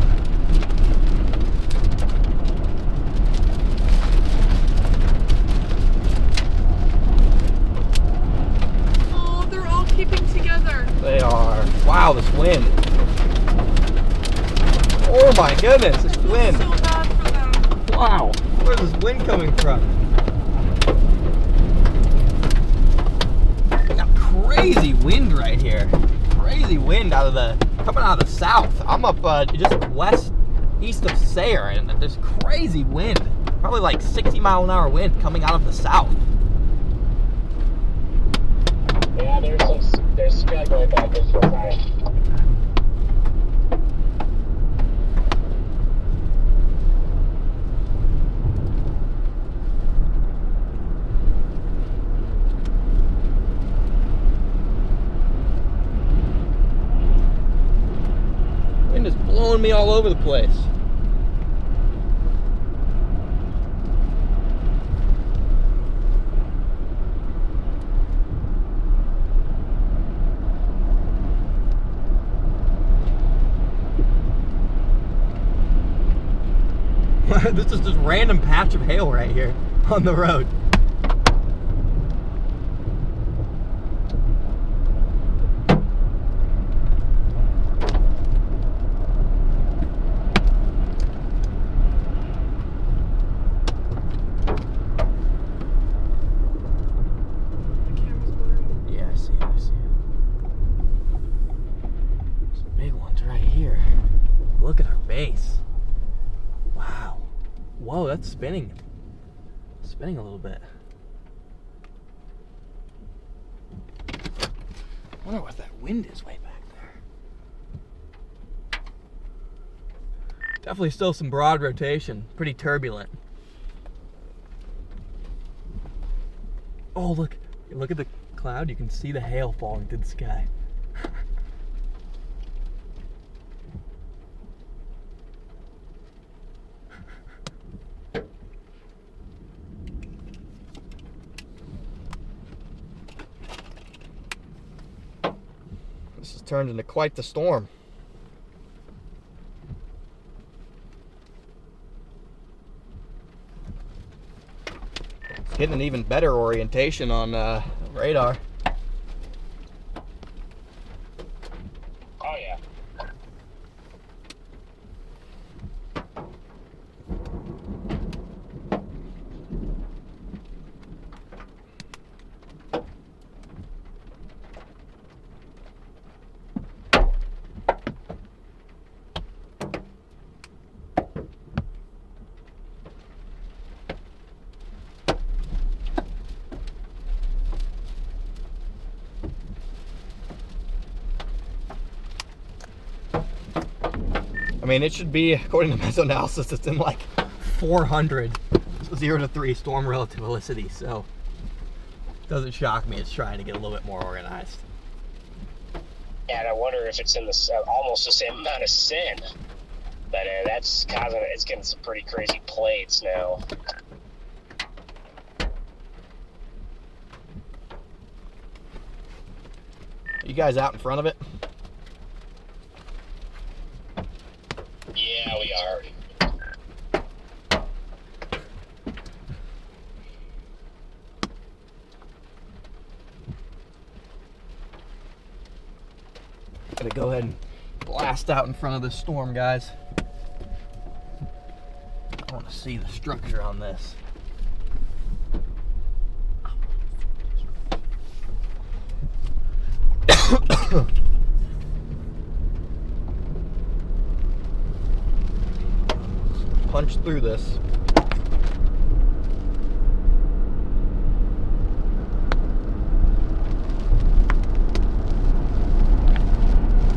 B: Oh, they're all keeping together.
A: They are. Wow, this wind. Oh my goodness, this wind.
B: So bad for them.
A: Wow, where's this wind coming from? We got crazy wind right here. Crazy wind coming out of the south. I'm up just east of Sayre, and there's crazy wind. Probably like 60-mile-an-hour wind coming out of the south.
C: Yeah, there's sky going back this way.
A: Wind is blowing me all over the place. This is just random patch of hail right here on the road.
B: The camera's blurry.
A: Yeah, I see it. Some big ones right here. Look at our base. Wow. Whoa, that's spinning. Spinning a little bit. I wonder what that wind is way back there. Definitely still some broad rotation. Pretty turbulent. Oh, look. Look at the cloud. You can see the hail falling through the sky. This has turned into quite the storm. It's getting an even better orientation on radar.
C: Oh yeah.
A: I mean, it should be, according to mesoanalysis, it's in like 400, 0 to 3 storm relativity, so it doesn't shock me it's trying to get a little bit more organized.
C: Yeah, and I wonder if it's in the almost the same amount of sin. But that's causing it's getting some pretty crazy plates now.
A: You guys out in front of it?
C: Yeah, we are.
A: gonna go ahead and blast out in front of this storm, guys. I want to see the structure on this. Punch through this.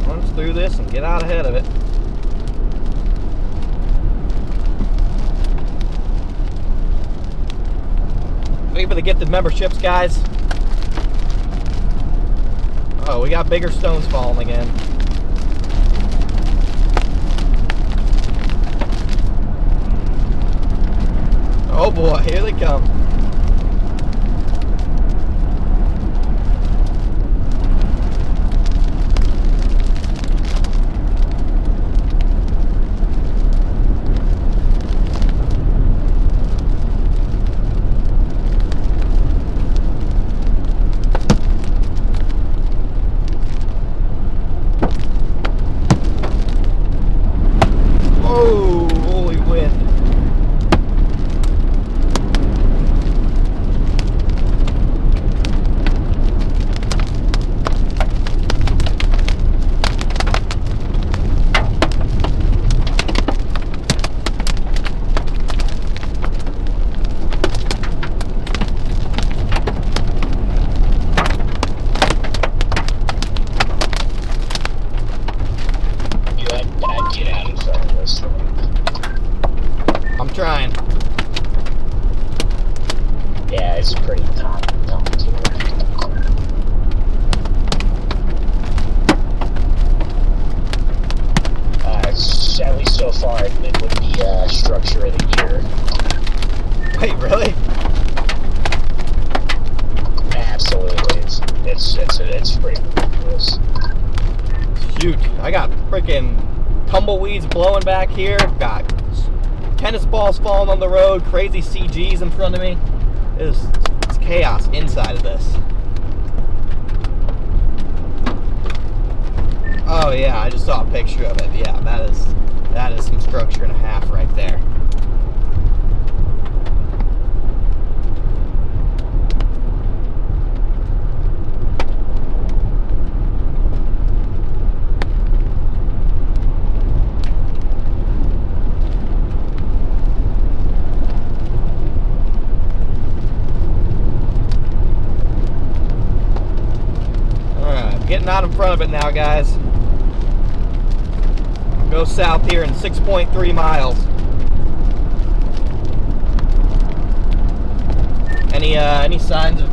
A: Punch through this and get out ahead of it. Thank you for the gifted memberships, guys. Oh, we got bigger stones falling again. Oh boy, here they come. Oh, holy wind.
C: I'd get out in front of this thing.
A: I'm trying.
C: Yeah, it's pretty top too. It's, at least so far, it's been with the structure of the year.
A: Wait, really?
C: Absolutely, it's pretty ridiculous.
A: Shoot, I got freaking tumbleweeds blowing back here. Got tennis balls falling on the road. Crazy CGs in front of me. It's chaos inside of this. Oh yeah, I just saw a picture of it. Yeah, that is some structure and a half right there. Getting out in front of it now, guys. Go south here in 6.3 miles. Any signs of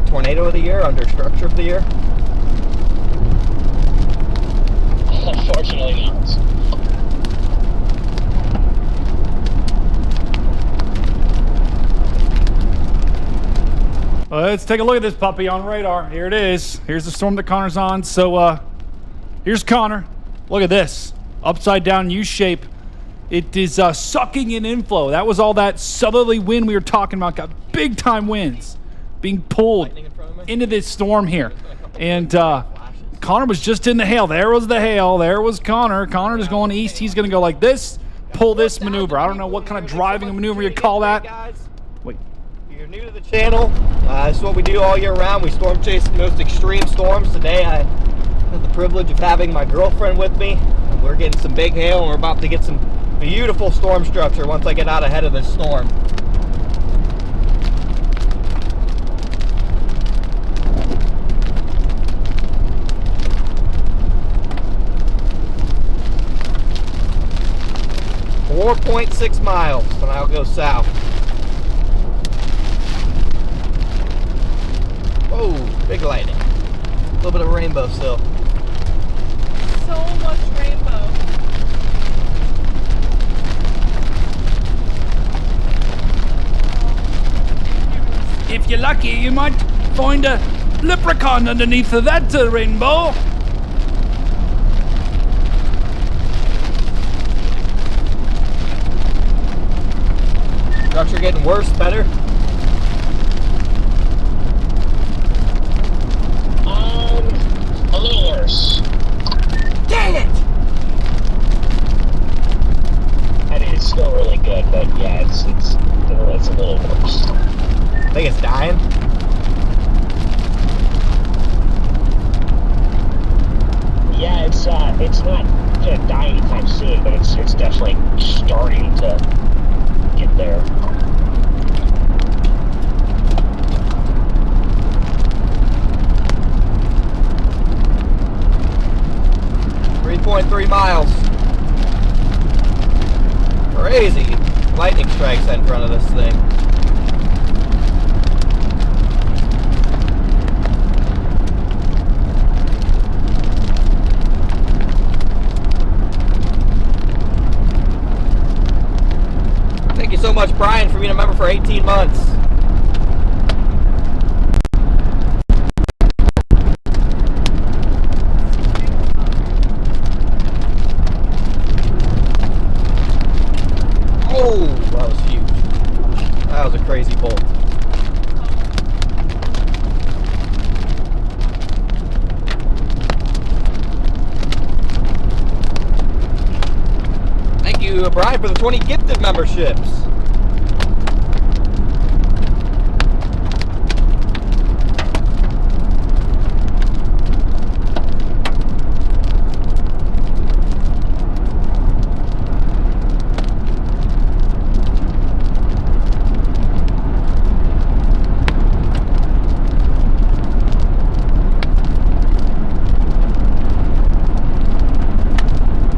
A: tornado of the year, under structure of the year?
C: Unfortunately not.
G: Let's take a look at this puppy on radar. Here it is. Here's the storm that Connor's on. So here's Connor. Look at this. Upside down U shape. It is sucking in inflow. That was all that southerly wind we were talking about. Got big time winds being pulled into this storm here. And Connor was just in the hail. There was the hail. There was Connor. Connor is going east. He's going to go like this. Pull this maneuver. I don't know what kind of driving maneuver you call that. Wait.
A: If you're new to the channel, this is what we do all year round. We storm chase the most extreme storms. Today I have the privilege of having my girlfriend with me. We're getting some big hail and we're about to get some beautiful storm structure once I get out ahead of this storm. .6 miles, and I'll go south. Whoa, big lightning. A little bit of rainbow still.
B: So much rainbow.
G: If you're lucky, you might find a leprechaun underneath of that rainbow.
A: Structure getting worse, better?
C: A little worse.
A: think it's dying.
C: Yeah, it's not gonna die anytime soon, but it's definitely starting to get there.
A: .3 miles. Crazy lightning strikes in front of this thing. Thank you so much, Brian, for being a member for 18 months. Oh, that was huge. That was a crazy bolt. Thank you, Brian, for the 20 gifted memberships.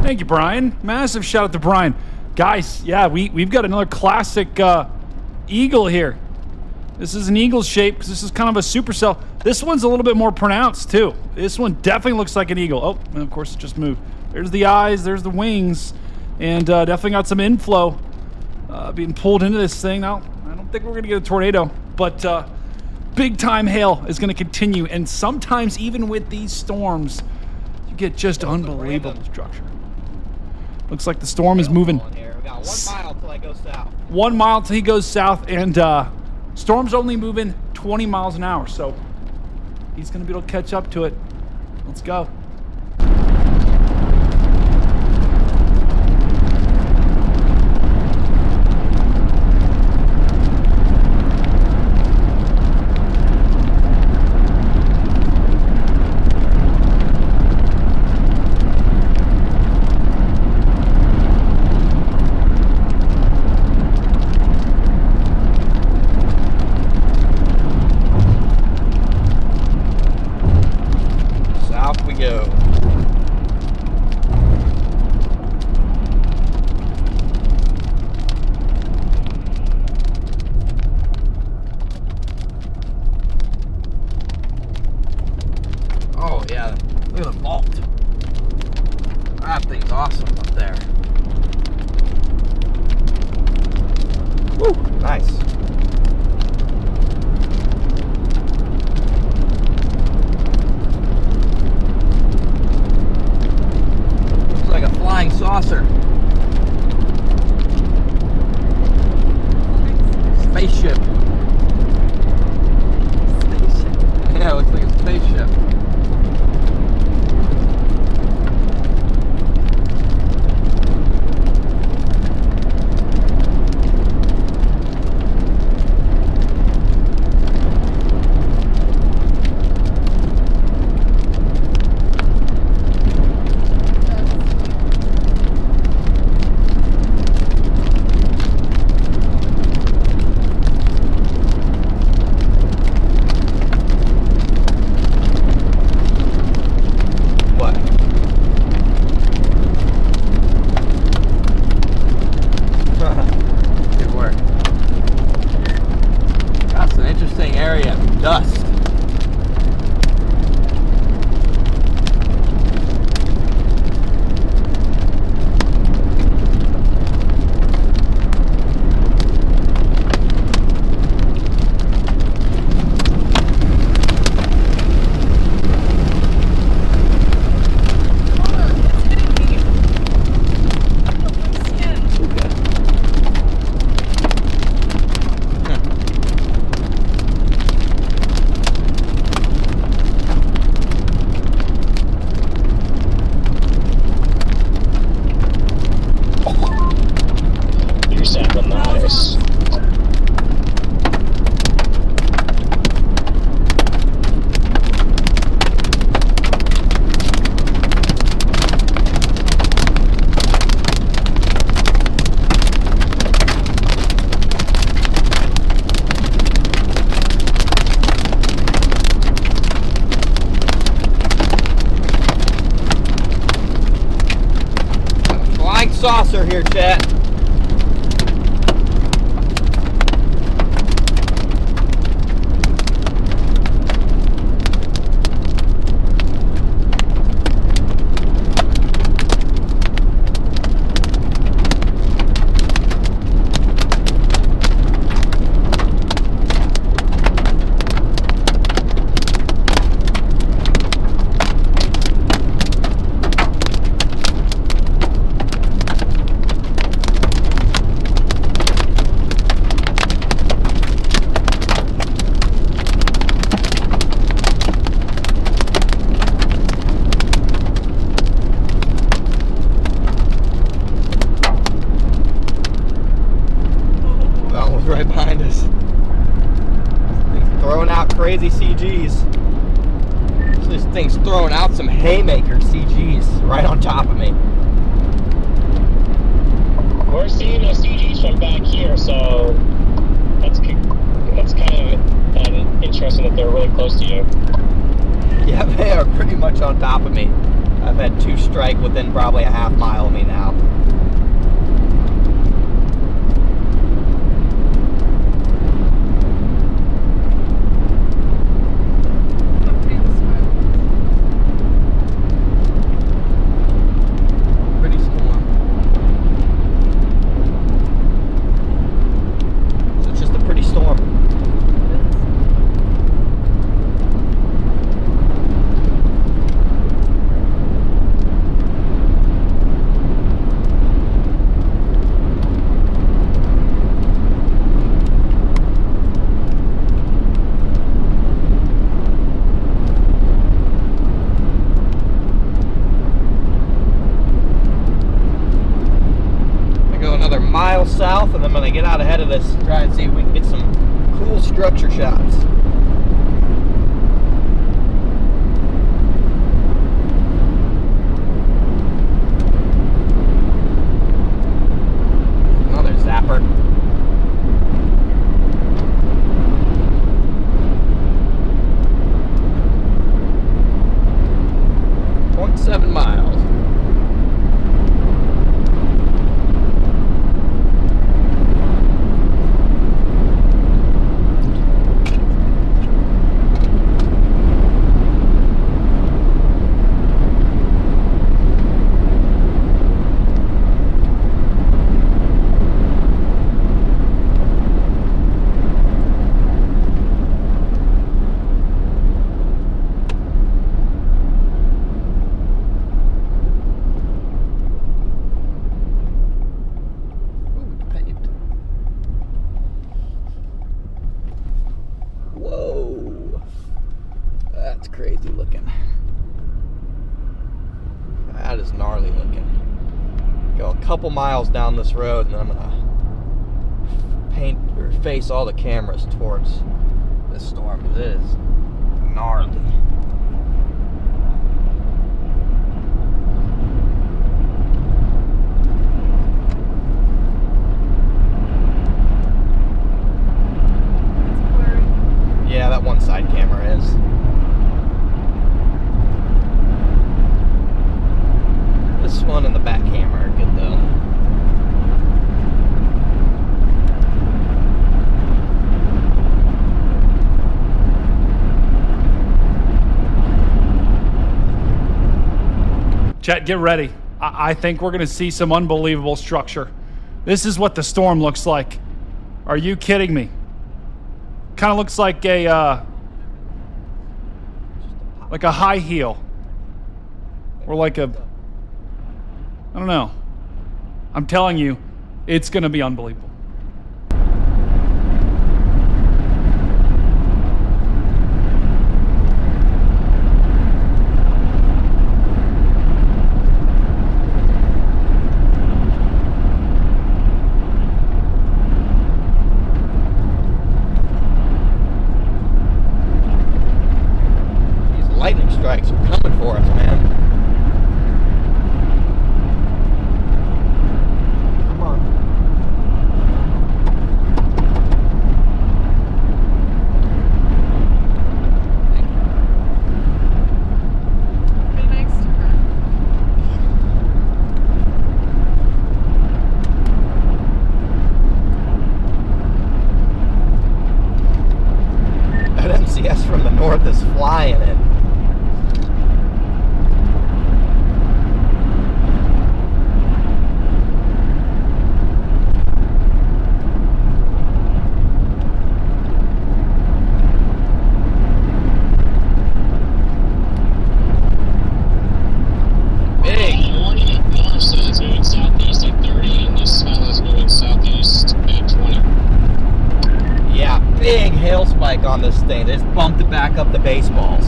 G: Thank you, Brian. Massive shout out to Brian. Guys, yeah, we've got another classic eagle here. This is an eagle shape because this is kind of a supercell. This one's a little bit more pronounced too. This one definitely looks like an eagle. Oh, and of course it just moved. There's the eyes, there's the wings, and definitely got some inflow being pulled into this thing. Now, I don't think we're going to get a tornado, but big time hail is going to continue, and sometimes even with these storms, you get just unbelievable destruction. Looks like the storm is moving.
A: We got 1 mile till I go south.
G: 1 mile till he goes south, and storm's only moving 20 miles an hour, so he's going to be able to catch up to it. Let's go.
A: South we go. weather here, chat. Right behind us. Thing's throwing out crazy CGs. So this thing's throwing out some haymaker CGs right on top of me.
C: We're seeing those CGs from back here, so that's kind of interesting that they're really close to you.
A: Yeah, they are pretty much on top of me. I've had 2 strike within probably a half mile of me now. Mile south, and I'm going to get out ahead of this and try and see if we can get some cool structure shots. Another zapper. 0.7 miles. Crazy looking. That is gnarly looking. Go a couple miles down this road, and then I'm gonna paint or face all the cameras towards this storm. It is gnarly. Yeah, that one side camera is. This one and the back camera are good though.
G: Chat, get ready. I think we're going to see some unbelievable structure. This is what the storm looks like. Are you kidding me? Kind of looks like a high heel. Or like a... I don't know. I'm telling you, it's going to be unbelievable.
A: These lightning strikes are coming for us, man. big hail spike on this thing. They just bumped it back up the baseballs.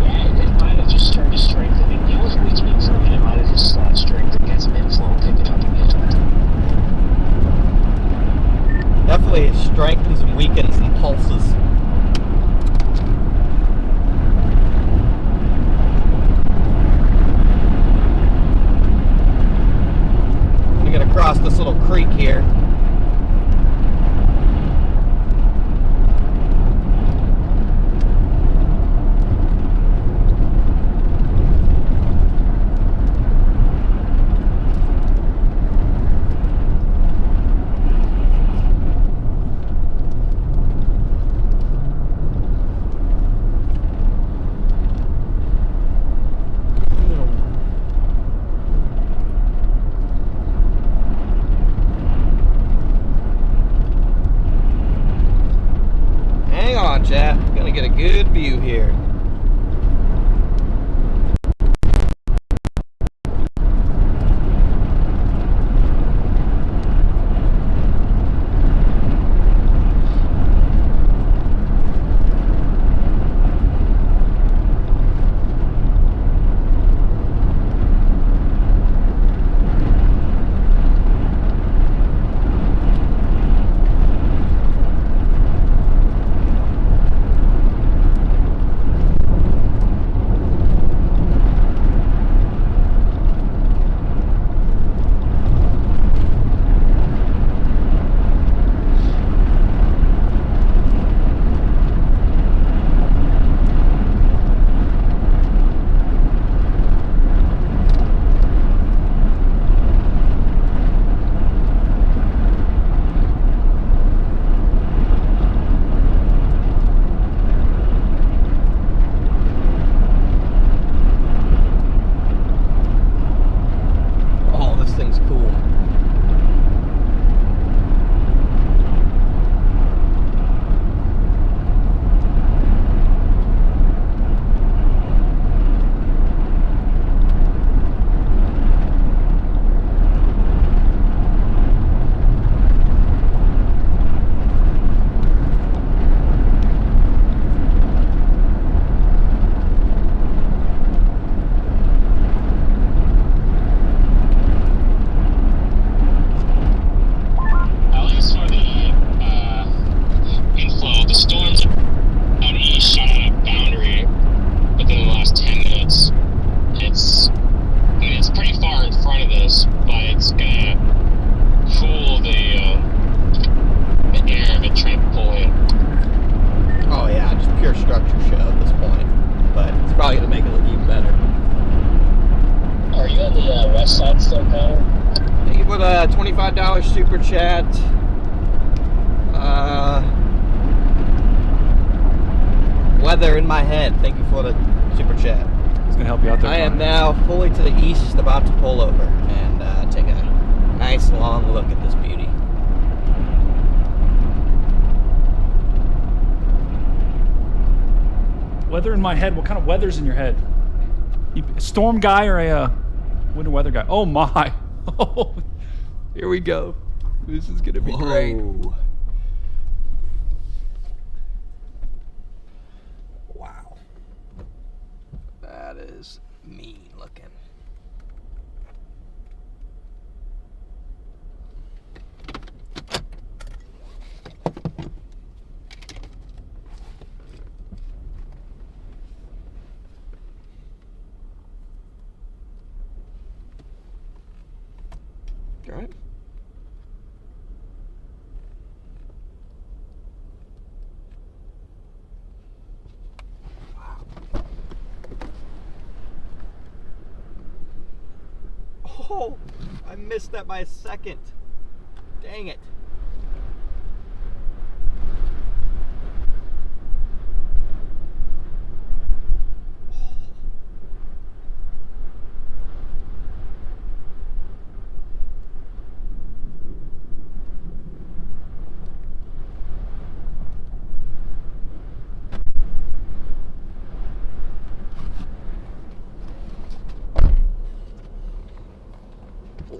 C: Yeah, it might have just started strengthening. It was weakening for a minute. It might have just strengthened, got some inflow, picked it up again.
A: Definitely strengthens and weakens and pulses. We get across this little creek here. Hang on, chat. Gonna get a good view here. Oh, this thing's cool.
C: At least for the inflow, the storms out east shot out a boundary within the last 10 minutes. It's pretty far in front of this, but it's gonna cool the air of it trying to pull in.
A: Oh yeah, just pure structure show at this point. But it's probably gonna make it look even better.
C: Are you on the west side still, Connor?
A: Thank you for the $25 super chat. Weather in my head. Thank you for the super chat.
G: It's gonna help you out there.
A: I am
G: Connor.
A: now fully to the east, about to pull over and take a nice long look at this beauty.
G: Weather in my head. What kind of weather's in your head? You a storm guy or a winter weather guy? Oh my! Oh, here we go. This is gonna be great.
A: Wow. That is mean looking. All right. Oh, I missed that by a second. Dang it.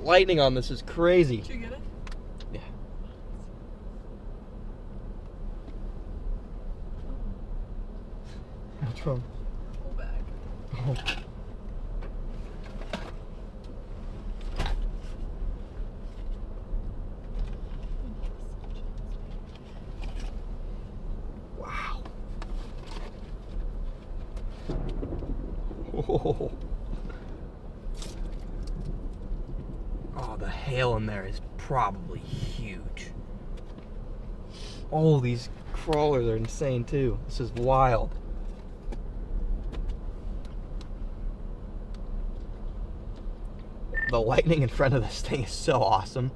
A: lightning on this is crazy.
B: Did you get it?
A: Yeah. What's wrong?
B: Whole bag.
A: Oh. Wow. Oh. Oh, the hail in there is probably huge. Oh, these crawlers are insane too. This is wild. The lightning in front of this thing is so awesome.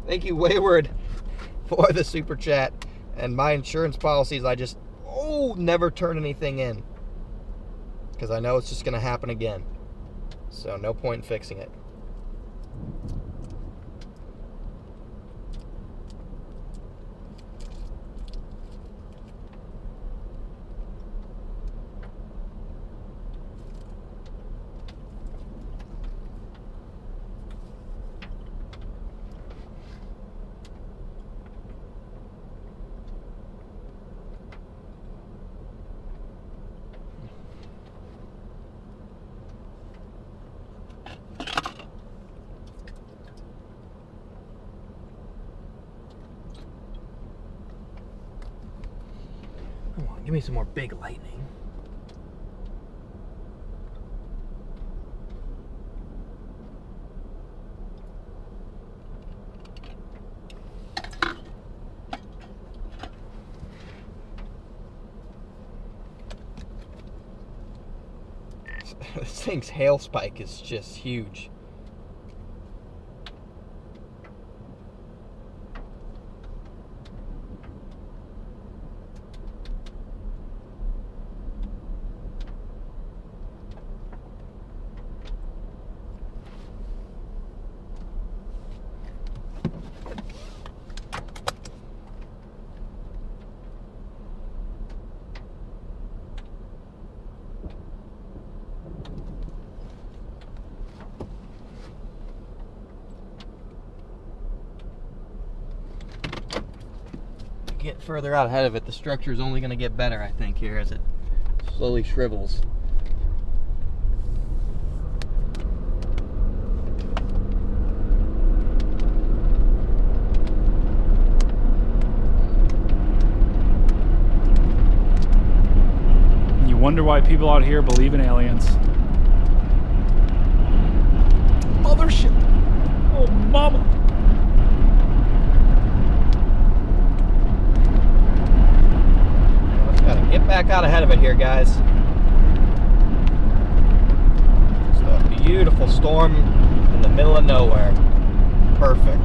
A: Thank you, Wayward, for the super chat. And my insurance policies, I just never turn anything in, because I know it's just going to happen again. So no point in fixing it. Come on, give me some more big lightning. This thing's hail spike is just huge. Get further out ahead of it, the structure is only going to get better, I think, here as it slowly shrivels.
G: You wonder why people out here believe in aliens. Mothership! Oh, mama!
A: Gotta get back out ahead of it here, guys. It's a beautiful storm in the middle of nowhere. Perfect.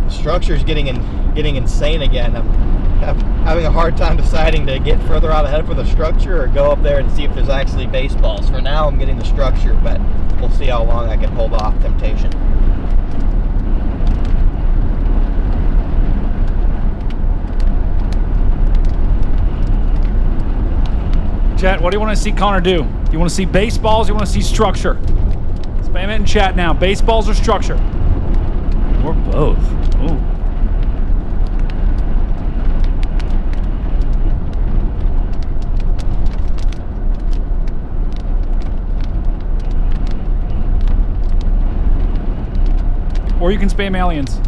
A: The structure's getting insane again. I'm having a hard time deciding to get further out ahead for the structure or go up there and see if there's actually baseballs. For now, I'm getting the structure, but we'll see how long I can hold off temptation.
G: Chat, what do you want to see Connor do? Do you want to see baseballs? You want to see structure? Spam it in chat now. Baseballs or structure? Or both. Ooh. Or you can spam aliens.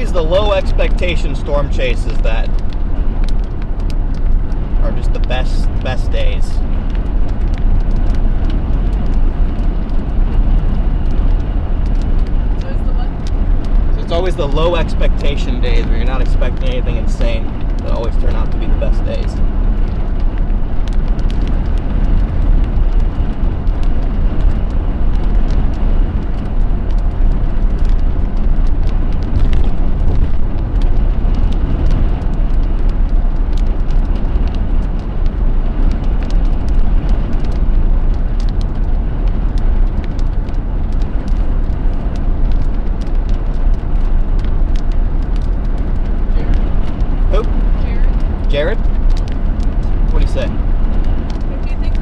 A: always the low expectation storm chases that are just the best days. So it's always the low expectation days where you're not expecting anything insane that always turn out to be the best days. Jared? What do you say?
B: If you think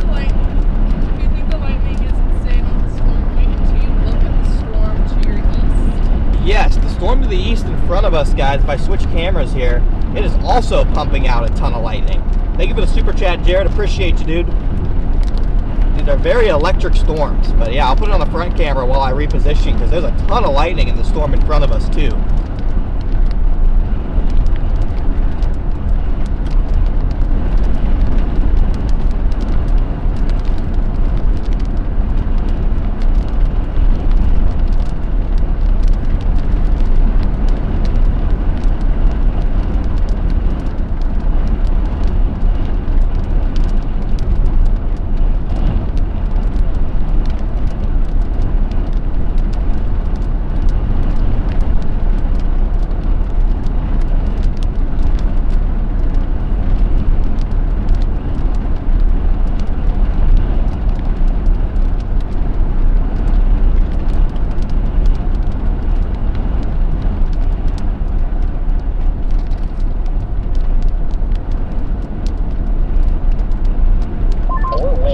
B: the lightning is insane on the storm, wait until you look at the storm to your east.
A: Yes, the storm to the east in front of us, guys, if I switch cameras here, it is also pumping out a ton of lightning. Thank you for the super chat, Jared. Appreciate you, dude. These are very electric storms. But yeah, I'll put it on the front camera while I reposition because there's a ton of lightning in the storm in front of us, too.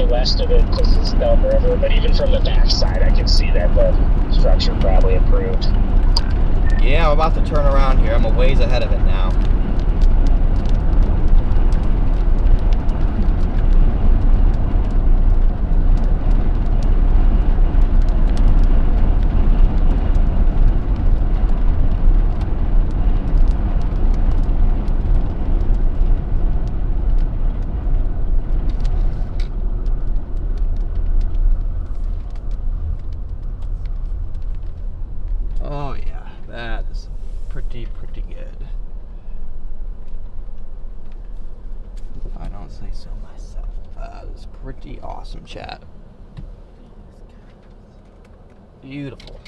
C: West of it because it's downriver, but even from the backside, I can see that the structure probably improved.
A: Yeah, I'm about to turn around here. I'm a ways ahead of it now. Oh yeah, that is pretty good. If I don't say so myself. That is pretty awesome, chat. Beautiful.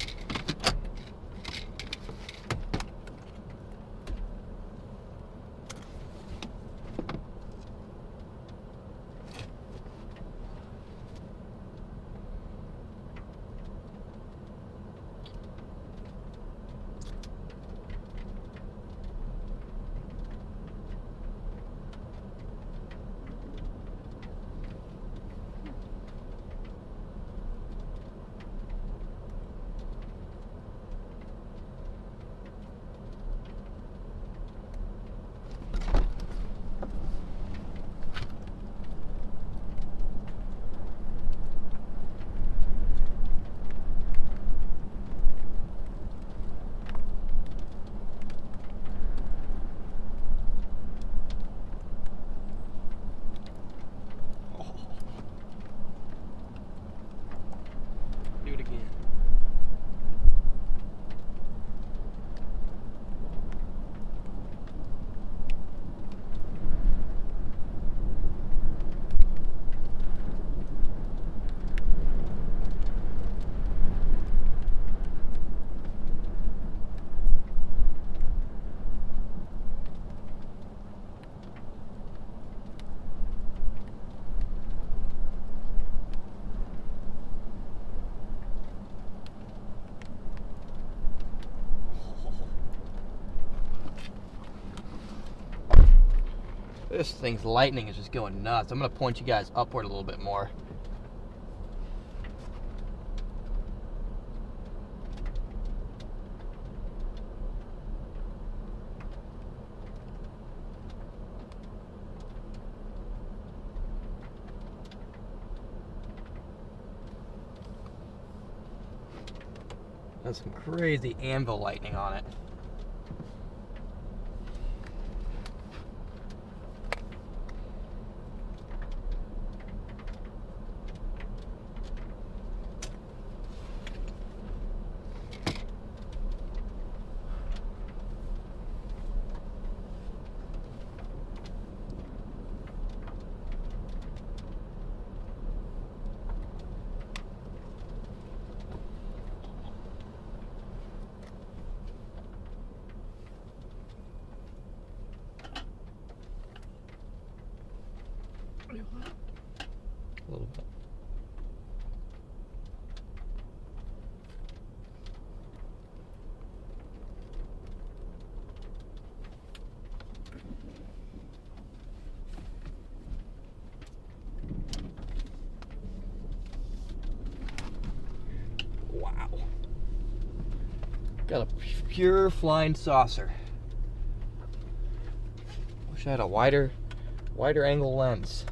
A: Do it again. This thing's lightning is just going nuts. I'm going to point you guys upward a little bit more. That's some crazy anvil lightning on it.
B: Wait, what?
A: A little bit. Wow. Got a pure flying saucer. Wish I had a wider angle lens.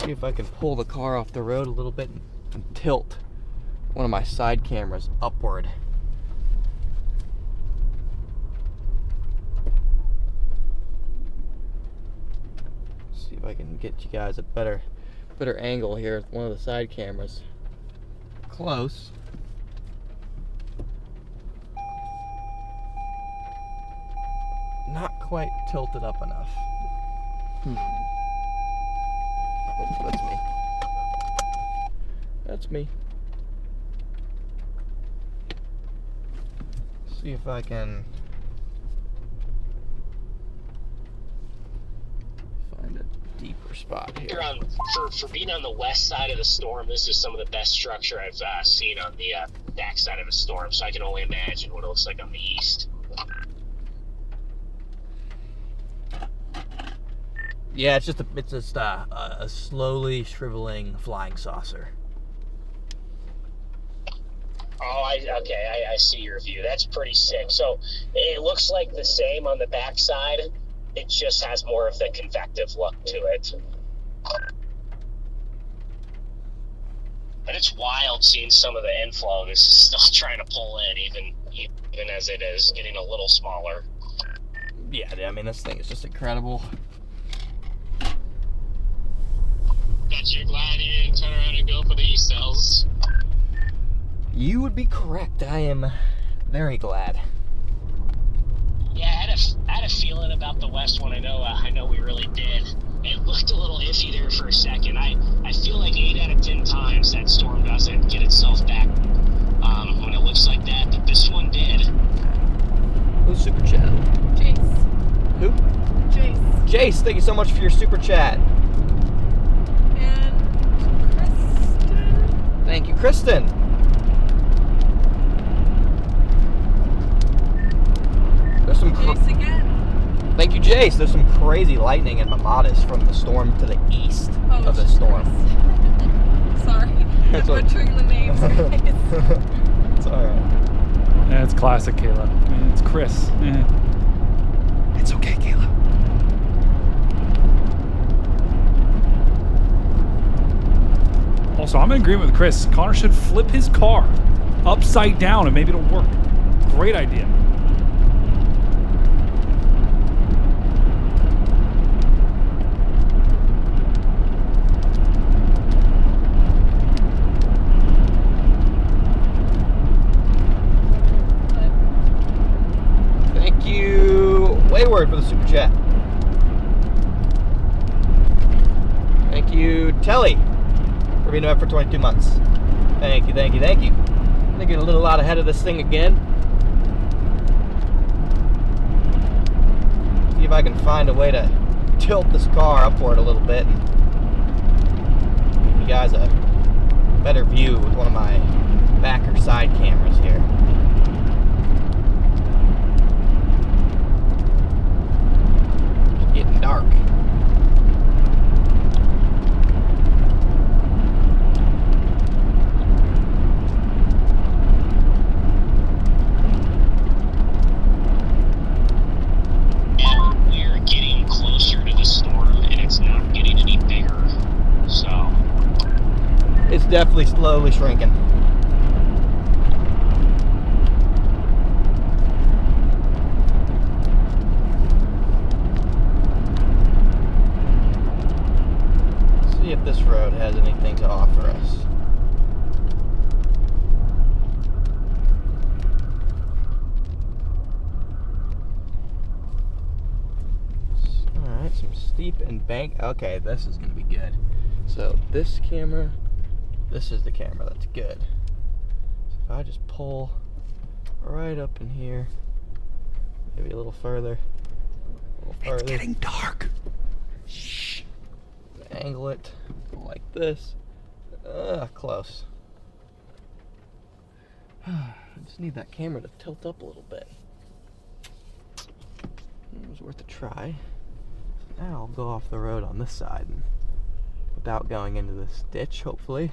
A: See if I can pull the car off the road a little bit and tilt one of my side cameras upward. See if I can get you guys a better angle here with one of the side cameras. Close. Not quite tilted up enough. Oh, that's me. That's me. See if I can find a deeper spot here.
C: For being on the west side of the storm, this is some of the best structure I've seen on the back side of a storm, so I can only imagine what it looks like on the east.
A: Yeah, it's just a slowly shriveling flying saucer.
C: Oh, I see your view. That's pretty sick. So it looks like the same on the backside. It just has more of the convective look to it. But it's wild seeing some of the inflow. This is still trying to pull in, even as it is getting a little smaller.
A: Yeah, I mean, this thing is just incredible.
C: Bet you're glad you didn't turn around and go for the E-cells.
A: You would be correct. I am very glad.
C: Yeah, I had a feeling about the west one. I know we really did. It looked a little iffy there for a second. I feel like 8 out of 10 times that storm doesn't get itself back when it looks like that, but this one did.
A: Who's super chat?
B: Jace.
A: Who?
B: Jace.
A: Jace, thank you so much for your super chat.
B: And Kristen.
A: Thank you, Kristen. There's some
B: Jace again.
A: Thank you, Jace. There's some crazy lightning in Mamatis from the storm to the east of the storm.
B: Sorry, I'm
A: That's what-
B: butchering the names, guys.
A: It's alright.
G: Yeah, it's classic, Kayla. Yeah, it's Chris. Yeah. It's okay, Kayla. Also, I'm in agreement with Chris. Connor should flip his car upside down and maybe it'll work. Great idea.
A: Thank you, Wayward, for the super chat. Thank you, Telly, for being up for 22 months. Thank you, thank you, thank you. I'm gonna get a little out ahead of this thing again. See if I can find a way to tilt this car upward a little bit and give you guys a better view with one of my back or side cameras here. It's getting dark.
C: We're getting closer to the storm, and it's not getting any bigger. So
A: It's definitely slowly shrinking. See if this road has anything to offer us. Alright, some steep and bank. Okay, this is going to be good. So this camera, this is the camera that's good. So if I just pull right up in here. Maybe a little further.
G: It's getting dark. Shh.
A: Angle it like this. Close. I just need that camera to tilt up a little bit. It was worth a try. Now I'll go off the road on this side and without going into this ditch, hopefully.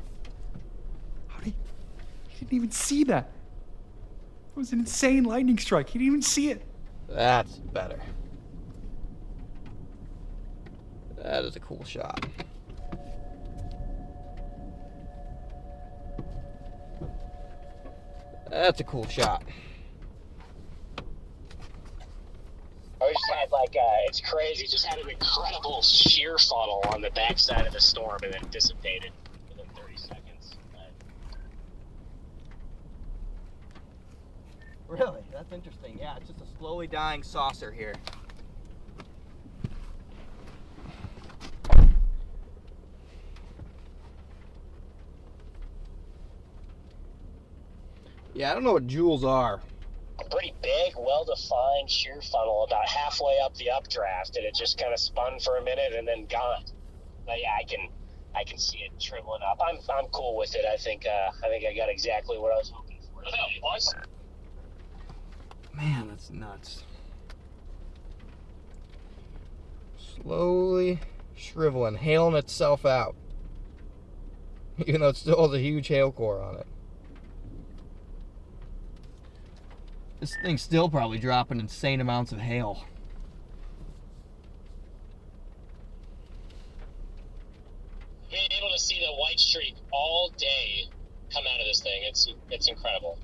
G: He didn't even see that. It was an insane lightning strike. He didn't even see it.
A: That's better. That is a cool shot. That's a cool shot.
C: I just had it's crazy, just had an incredible shear funnel on the backside of the storm and then dissipated within 30 seconds.
A: Really? That's interesting. Yeah, it's just a slowly dying saucer here. Yeah, I don't know what joules are.
C: A pretty big, well-defined shear funnel about halfway up the updraft, and it just kind of spun for a minute and then gone. But yeah, I can see it shriveling up. I'm cool with it. I think I got exactly what I was hoping for. That was.
A: Man, that's nuts. Slowly shriveling, hailing itself out. Even though it still has a huge hail core on it. This thing's still probably dropping insane amounts of hail.
C: Being able to see the white streak all day come out of this thing, it's incredible.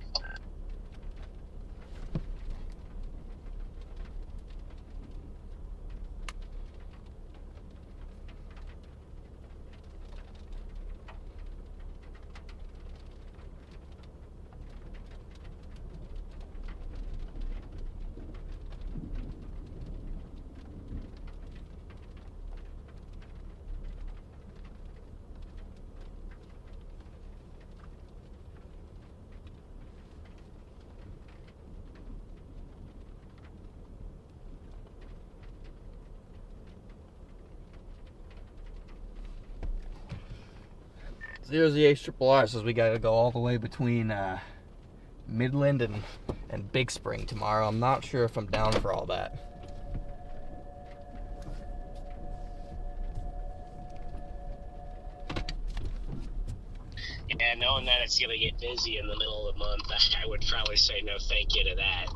A: There's the HRRR says we gotta go all the way between Midland and Big Spring tomorrow. I'm not sure if I'm down for all that.
C: Yeah, knowing that it's gonna get busy in the middle of the month, I would probably say no thank you to that.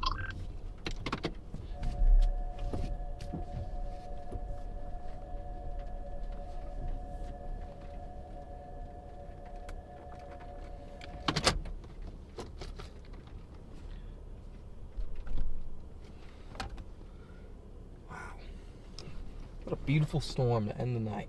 A: What a beautiful storm to end the night.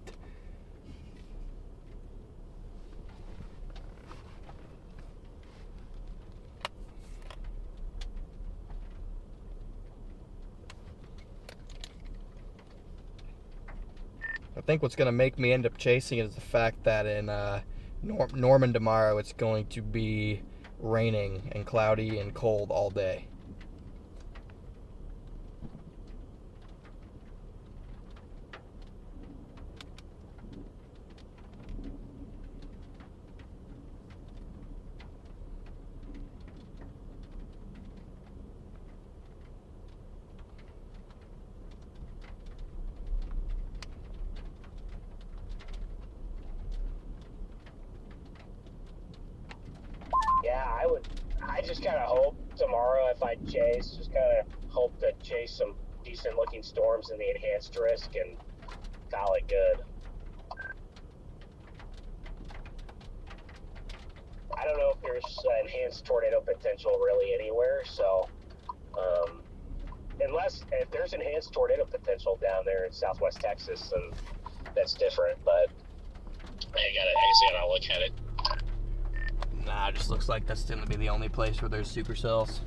A: I think what's going to make me end up chasing it is the fact that in Norman tomorrow it's going to be raining and cloudy and cold all day.
C: Yeah, I just kind of hope tomorrow if I chase, just kind of hope to chase some decent looking storms in the enhanced risk and call it good. I don't know if there's enhanced tornado potential really anywhere, so if there's enhanced tornado potential down there in southwest Texas, then that's different, but I guess I gotta look at it.
A: Nah, it just looks like that's going to be the only place where there's supercells.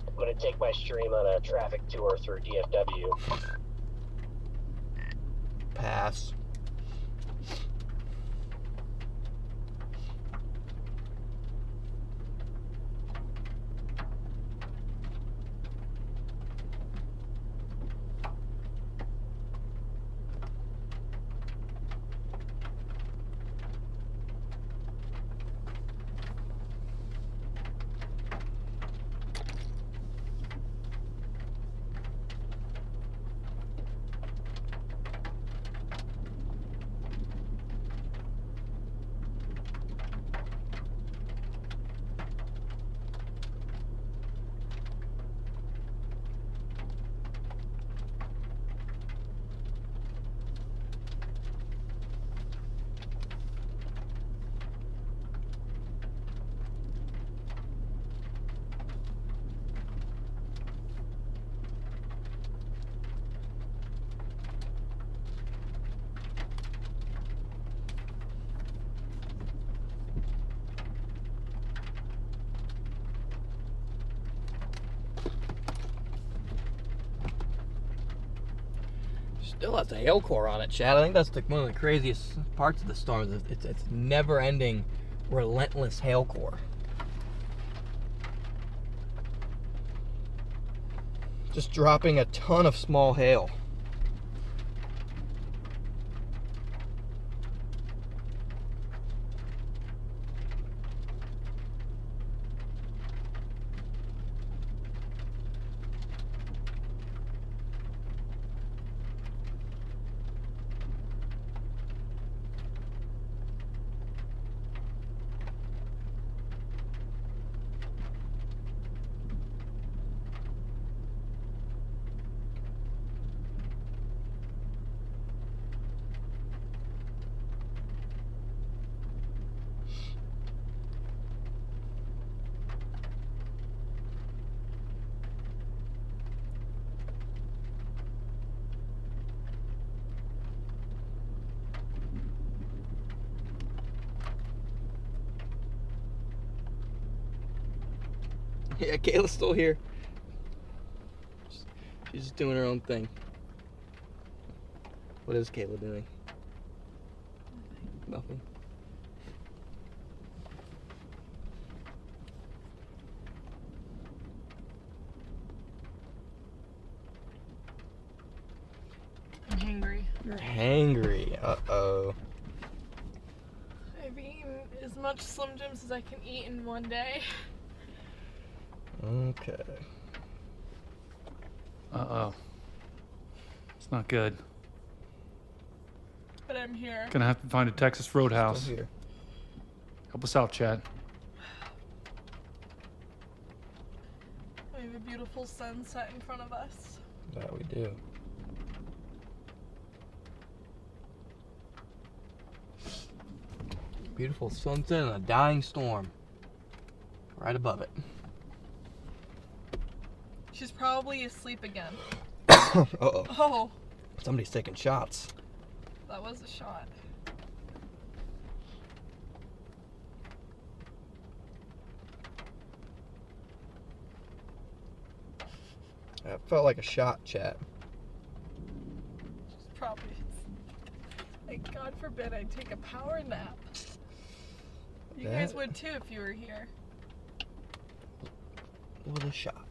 C: I'm gonna take my stream on a traffic tour through DFW.
A: pass. Still has a hail core on it, Chad. I think that's one of the craziest parts of the storm. It's never-ending, relentless hail core. Just dropping a ton of small hail. Yeah, Kayla's still here. She's just doing her own thing. What is Kayla doing? Nothing.
B: I'm hangry.
A: You're hangry. Uh-oh.
B: I've eaten as much Slim Jims as I can eat in one day.
A: Okay.
G: Uh-oh. It's not good.
B: But I'm here.
G: Gonna have to find a Texas Roadhouse.
A: Still here.
G: Help us out, Chad.
B: We have a beautiful sunset in front of us.
A: That we do. Beautiful sunset and a dying storm. Right above it.
B: She's probably asleep again.
A: Uh-oh.
B: Oh,
A: Somebody's taking shots.
B: that was a shot.
A: That felt like a shot, chat.
B: She's probably. Like, God forbid I take a power nap. You guys would too if you were here.
A: Was a shot.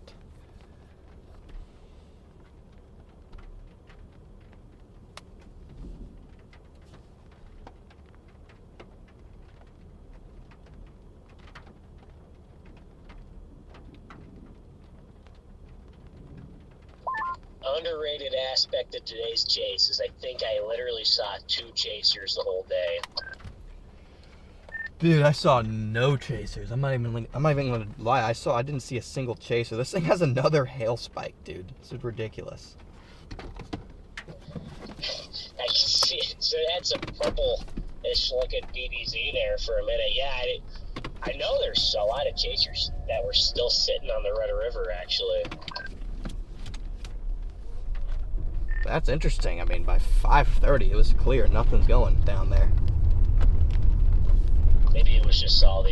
C: Underrated aspect of today's chase is I think I literally saw 2 chasers the whole day.
A: Dude, I saw no chasers. I'm not even gonna lie. I didn't see a single chaser. This thing has another hail spike, dude. This is ridiculous.
C: I can see it. So it had some purple-ish looking BBZ there for a minute. Yeah, I know there's a lot of chasers that were still sitting on the Red River, actually.
A: That's interesting. I mean, by 5:30, it was clear. Nothing's going down there.
C: Maybe it was just all the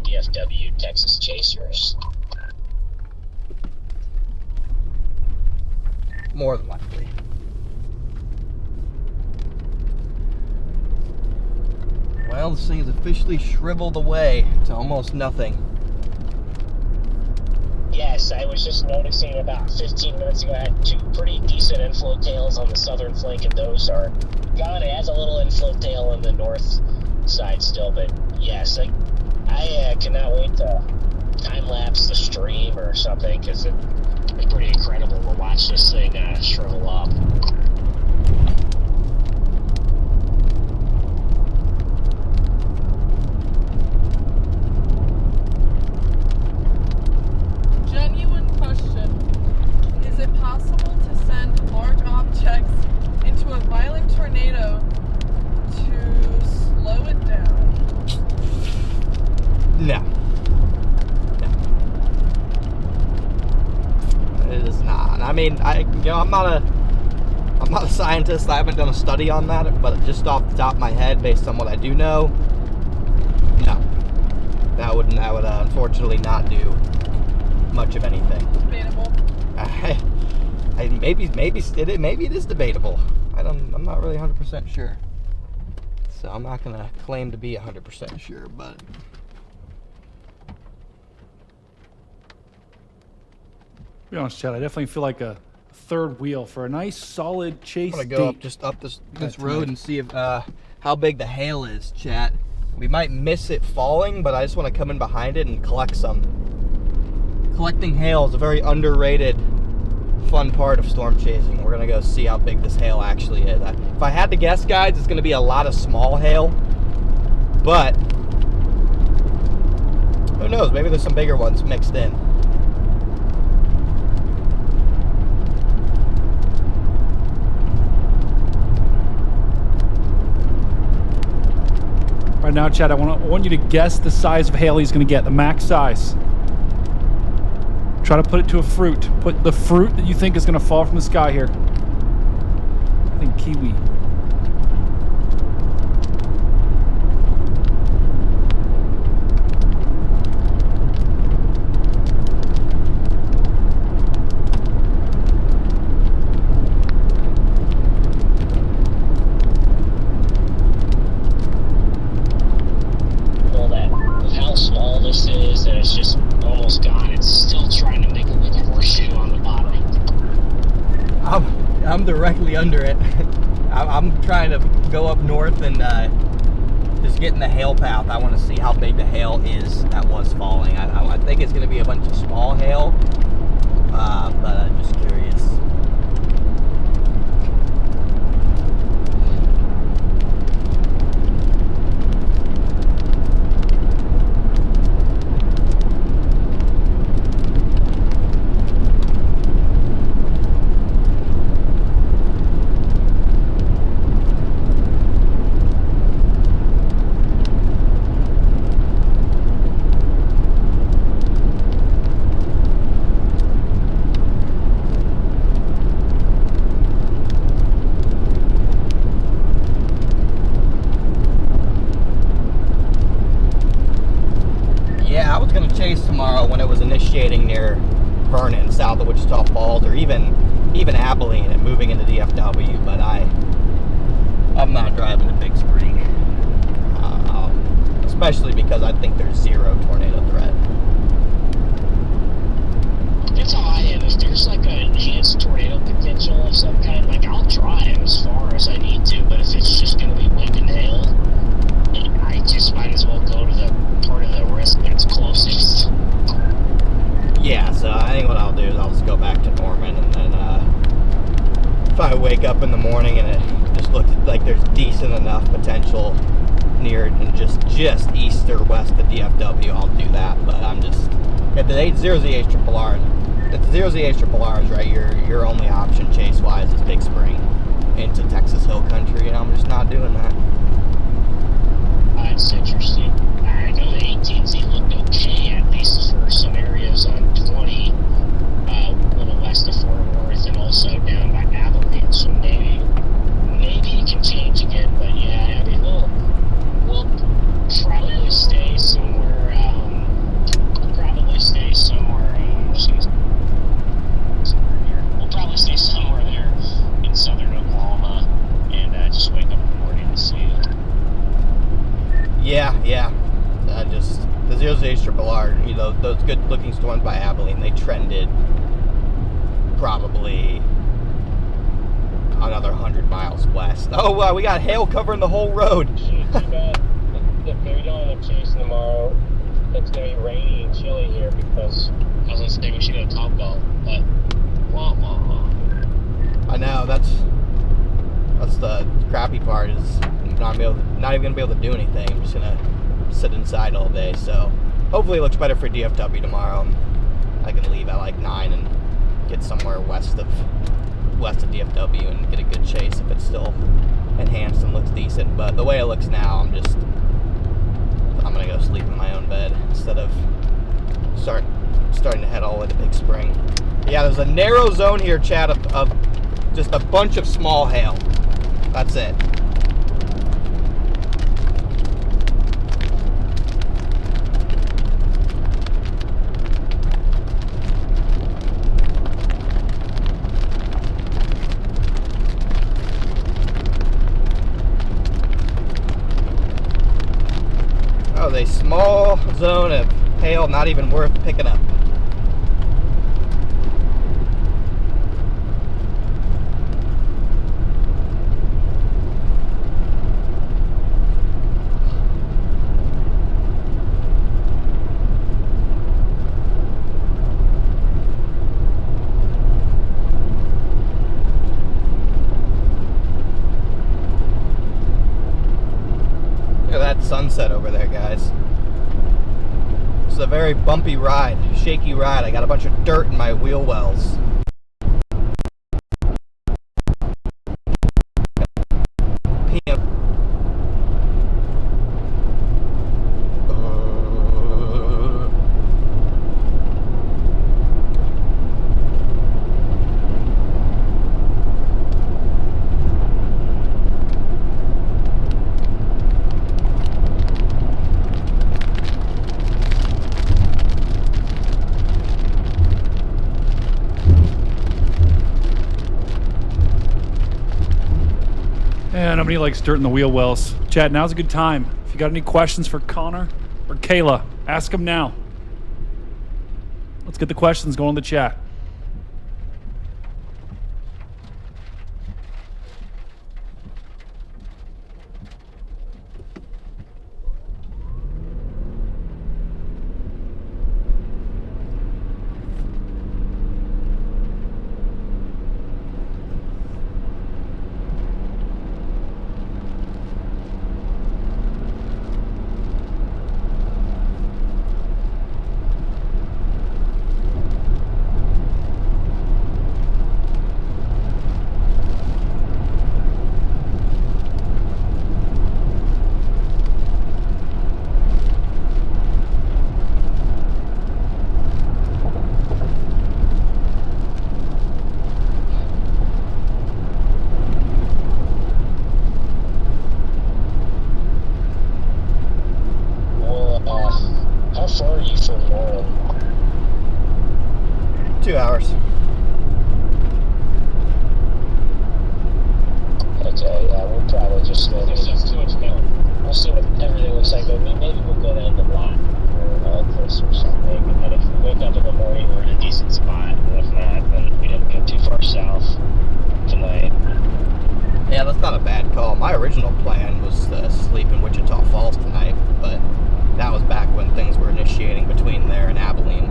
C: DFW Texas chasers.
A: More than likely. Well, this thing is officially shriveled away to almost nothing.
C: Yes, I was just noticing about 15 minutes ago I had 2 pretty decent inflow tails on the southern flank, and those are gone. It has a little inflow tail on the north side still, but yes, I cannot wait to time-lapse the stream or something, because it's pretty incredible to watch this thing shrivel up.
B: Genuine question. Is it possible to send large objects into a violent tornado to slow it down?
A: No. It is not. I mean, I'm not a scientist. I haven't done a study on that, but just off the top of my head, based on what I do know, no. That would unfortunately not do much of anything.
B: Debatable.
A: Maybe it is debatable. I'm not really 100% sure. So I'm not gonna claim to be 100% sure, but.
G: To be honest, Chad, I definitely feel like a third wheel for a nice solid chase.
A: I'm gonna go up this road and see if how big the hail is, chat. We might miss it falling, but I just want to come in behind it and collect some. Collecting hail is a very underrated, fun part of storm chasing. We're gonna go see how big this hail actually is. If I had to guess, guys, it's gonna be a lot of small hail, but who knows? Maybe there's some bigger ones mixed in.
G: Right now, Chad, I want you to guess the size of hail he's going to get, the max size. Try to put it to a fruit. Put the fruit that you think is going to fall from the sky here. I think kiwi.
A: I'm directly under it. I'm trying to go up north and just get in the hail path. I want to see how big the hail is that was falling. I think it's going to be a bunch of small hail, but I'm just curious. Tomorrow when it was initiating near Vernon, south of Wichita Falls, or even Abilene and moving into DFW, but I'm not driving to Big Spring, especially because I think there's zero tornado threat.
C: That's how I am. If there's like an enhanced tornado potential of some kind, like I'll drive as far as I need to, but if it's just going to be wind and hail, I just might as well go to the part of the risk that's closest.
A: Yeah, so I think what I'll do is I'll just go back to Norman, and then if I wake up in the morning and it just looks like there's decent enough potential near and just east or west of DFW, I'll do that. But I'm just at the 0ZH triple R. At the 0ZH triple R's, right? Your only option chase wise is Big Spring into Texas Hill Country, and I'm just not doing that.
C: That's interesting. I know the 18Z looked okay, at least for some areas on 20, a little west of Fort Worth, and also down by Abilene. So maybe it can change again. But yeah, I mean we'll probably stay somewhere. We'll probably stay somewhere there in southern Oklahoma, and just wake up in the morning and see it.
A: you know, those good-looking storms by Abilene, they trended probably another 100 miles west. Oh, we got hail covering the whole road.
C: Shit, too bad. If we don't end up chasing tomorrow, it's gonna be rainy and chilly here because I was gonna say we should go to Topgolf, but wah wah wah.
A: I know, that's the crappy part, is not even gonna be able to do anything. I'm just gonna sit inside all day. So hopefully it looks better for DFW tomorrow. I can leave at like 9 and get somewhere west of DFW and get a good chase if it's still enhanced and looks decent. But the way it looks now, I'm gonna go sleep in my own bed instead of starting to head all the way to Big Spring. Yeah, there's a narrow zone here, Chad, of just a bunch of small hail. That's it. That was a small zone of hail, not even worth picking up. Sunset over there, guys. This is a very bumpy ride, shaky ride. I got a bunch of dirt in my wheel wells.
G: Yeah, nobody likes dirt in the wheel wells. Chad, now's a good time. If you got any questions for Connor or Kayla, ask them now. Let's get the questions going in the chat.
C: How far are you from Warren?
A: 2 hours.
C: Okay, yeah, we'll probably just go. There's too much going. We'll see what everything looks like, but maybe we'll go down the lot or this or something. And then if we wake up in the morning, we're in a decent spot. And if not, then we didn't go too far south tonight.
A: Yeah, that's not a bad call. My original plan was to sleep in Wichita Falls tonight, but that was back when things were initiating between there and Abilene.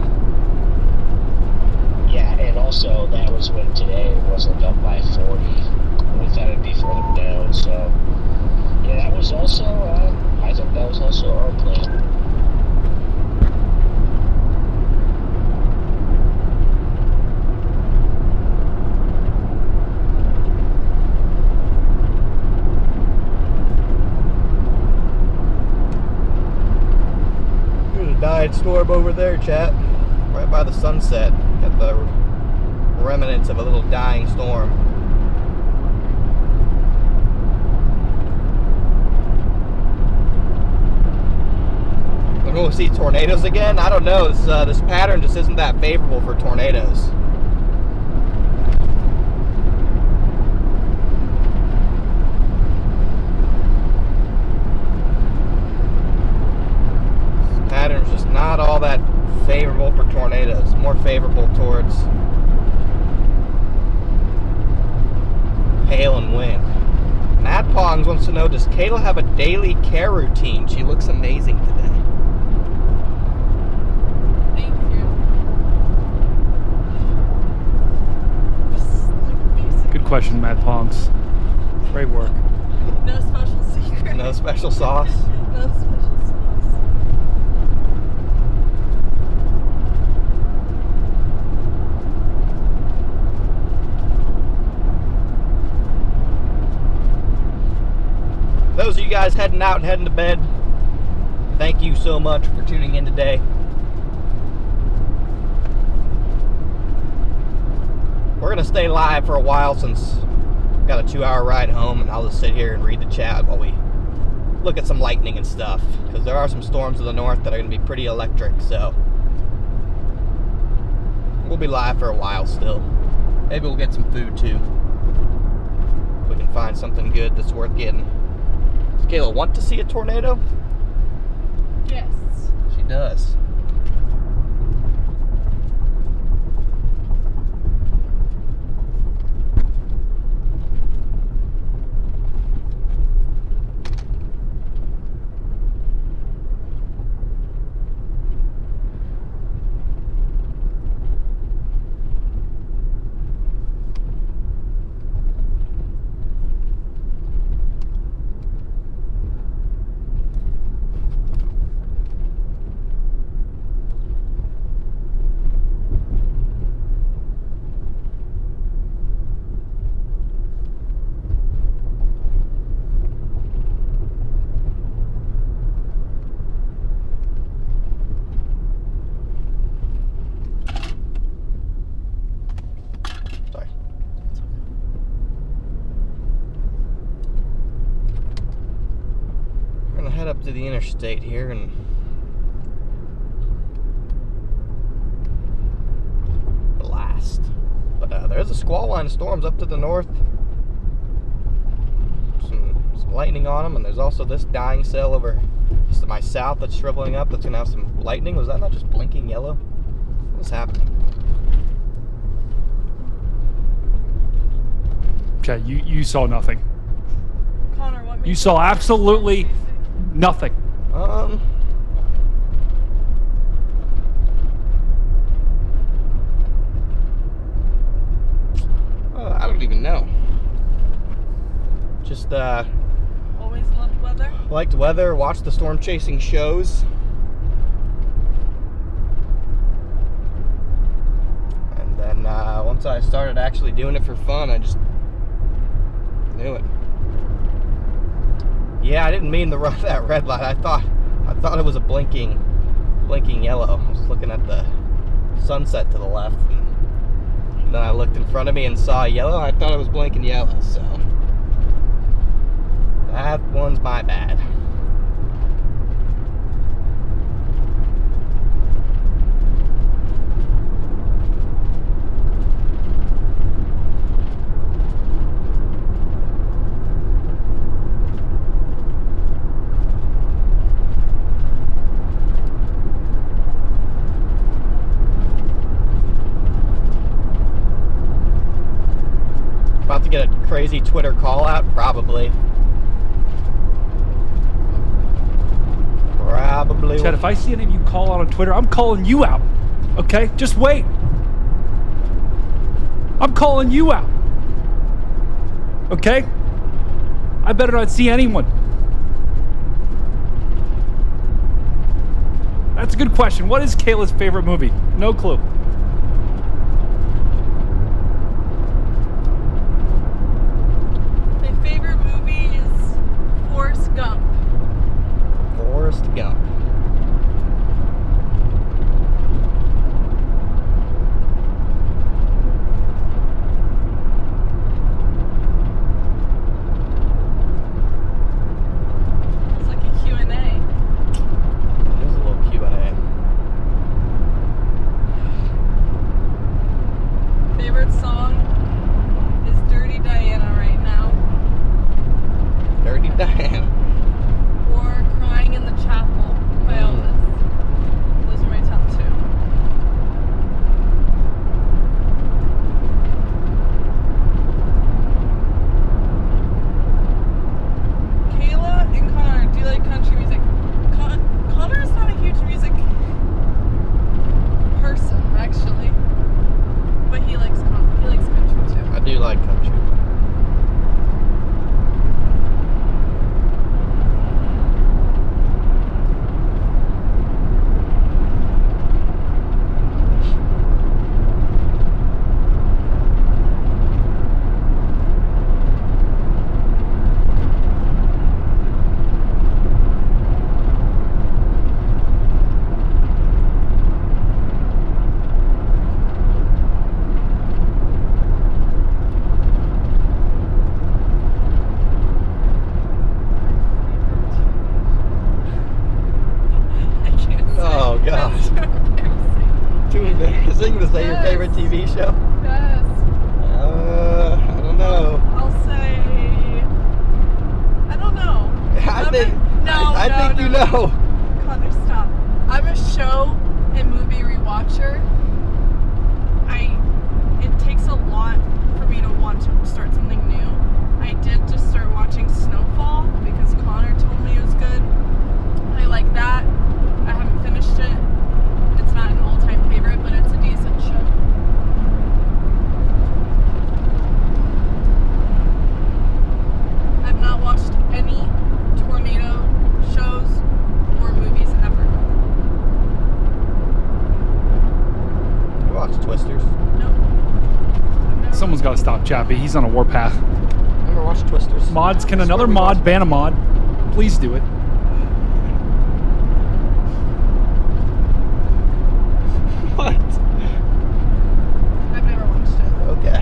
C: Yeah, and also that was when today wasn't up by 40. We thought it'd be further down, so yeah, that was also, I think that was also our plan.
A: There's a died storm over there, chat. Right by the sunset. Got the remnants of a little dying storm. We're going to see tornadoes again? I don't know. This pattern just isn't that favorable for tornadoes. This pattern's just not all that tornadoes. More favorable towards hail and wind. Matt Pongs wants to know, does Kayla have a daily care routine? She looks amazing today.
B: Thank you. Just like basic.
G: Good question, Matt Pongs. Great work.
B: No special secret.
A: No special sauce?
B: No special sauce.
A: Those of you guys heading out and heading to bed, thank you so much for tuning in today. We're going to stay live for a while since we've got a 2-hour ride home, and I'll just sit here and read the chat while we look at some lightning and stuff, because there are some storms to the north that are going to be pretty electric, so we'll be live for a while still. Maybe we'll get some food too. If we can find something good that's worth getting. Does Kayla want to see a tornado?
B: Yes.
A: She does. Sorry. We're gonna head up to the interstate here and blast. But there's a squall line of storms up to the north. Some lightning on them, and there's also this dying cell over just to my south that's shriveling up. That's gonna have some lightning. Was that not just blinking yellow? What's happening?
G: Okay, you saw nothing.
B: Connor, what makes
G: You saw absolutely nothing.
A: I don't even know. Just
B: always loved weather?
A: liked weather, watched the storm chasing shows. And then once I started actually doing it for fun, I just knew it. Yeah, I didn't mean to run that red light. I thought it was a blinking yellow. I was looking at the sunset to the left, and then I looked in front of me and saw yellow. I thought it was blinking yellow, so that one's my bad. About to get a crazy Twitter call out? Probably. Probably.
G: Chad, if I see any of you call out on Twitter, I'm calling you out. Okay? Just wait. I'm calling you out. Okay? I better not see anyone. That's a good question. What is Kayla's favorite movie? No clue.
B: My favorite movie is Forrest Gump.
A: Forrest Gump.
B: It's like a Q&A.
A: Here's a little Q&A.
B: Favorite song is Dirty Diana right now.
A: Dirty Diana.
B: Or Crying in the Chapel.
A: embarrassing to say your
B: Yes.
A: favorite TV show?
B: Yes.
A: I don't know.
B: I'll say. I don't know.
A: I think you know.
B: Connor, stop. I'm a show and movie rewatcher. It takes a lot for me to want to start something new. I did just start watching Snowfall because Connor told me it was good. I like that. I haven't finished it. It's not an all-time favorite, but it's a decent show. I've not watched any tornado shows or movies ever.
A: You watch Twisters?
B: Nope. I've never
G: Someone's got to stop Chappie. He's on a warpath.
A: Never watched Twisters.
G: Mods, can
A: That's
G: another
A: where we
G: mod
A: watch-
G: ban a mod? Please do it.
A: What?
B: I've never watched it.
A: Okay.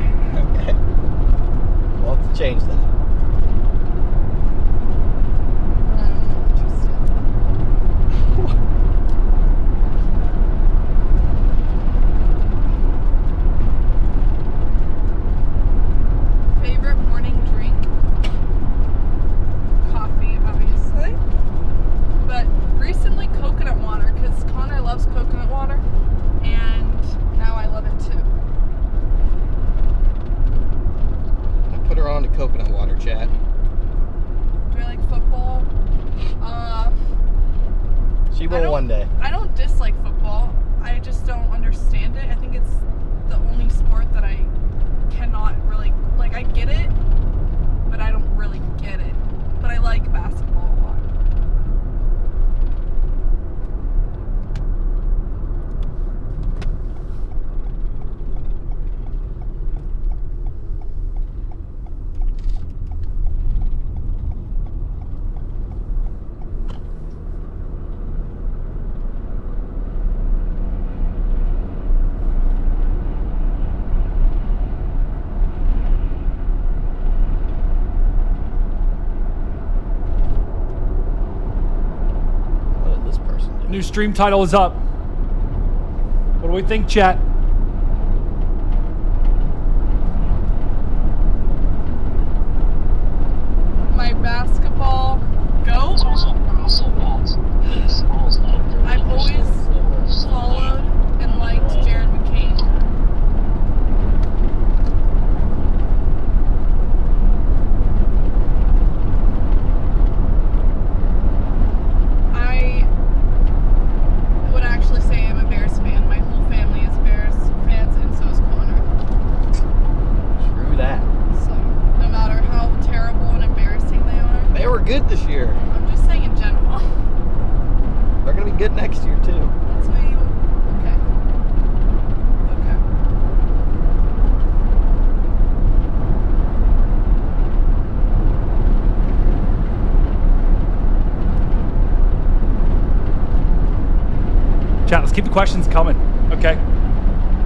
A: We'll have to change that.
B: I'm not interested. Favorite morning drink? Coffee, obviously. But recently coconut water, because Connor loves coconut water, and now I love it too.
A: I put her on to coconut water, chat.
B: Do I like football?
A: She
B: I
A: will
B: don't-
A: one day.
B: I don't dislike football. I just don't understand it. I think it's the only sport that I cannot really like. I get it, but I don't really get it. But I like basketball a lot.
A: What did this person do?
G: New stream title is up. What do we think, chat?
B: My basketball goat.
C: It's also balls. It's balls that are
B: I've always followed and liked Jared McCain. I would actually say I'm a Bears fan. My whole family is Bears fans, and so is Connor.
A: True that.
B: So no matter how terrible and embarrassing they are,
A: They were good this year.
B: I'm just saying in general.
A: They're gonna be good next year too.
B: That's what you. Okay. Okay.
G: Chat, let's keep the questions coming, okay?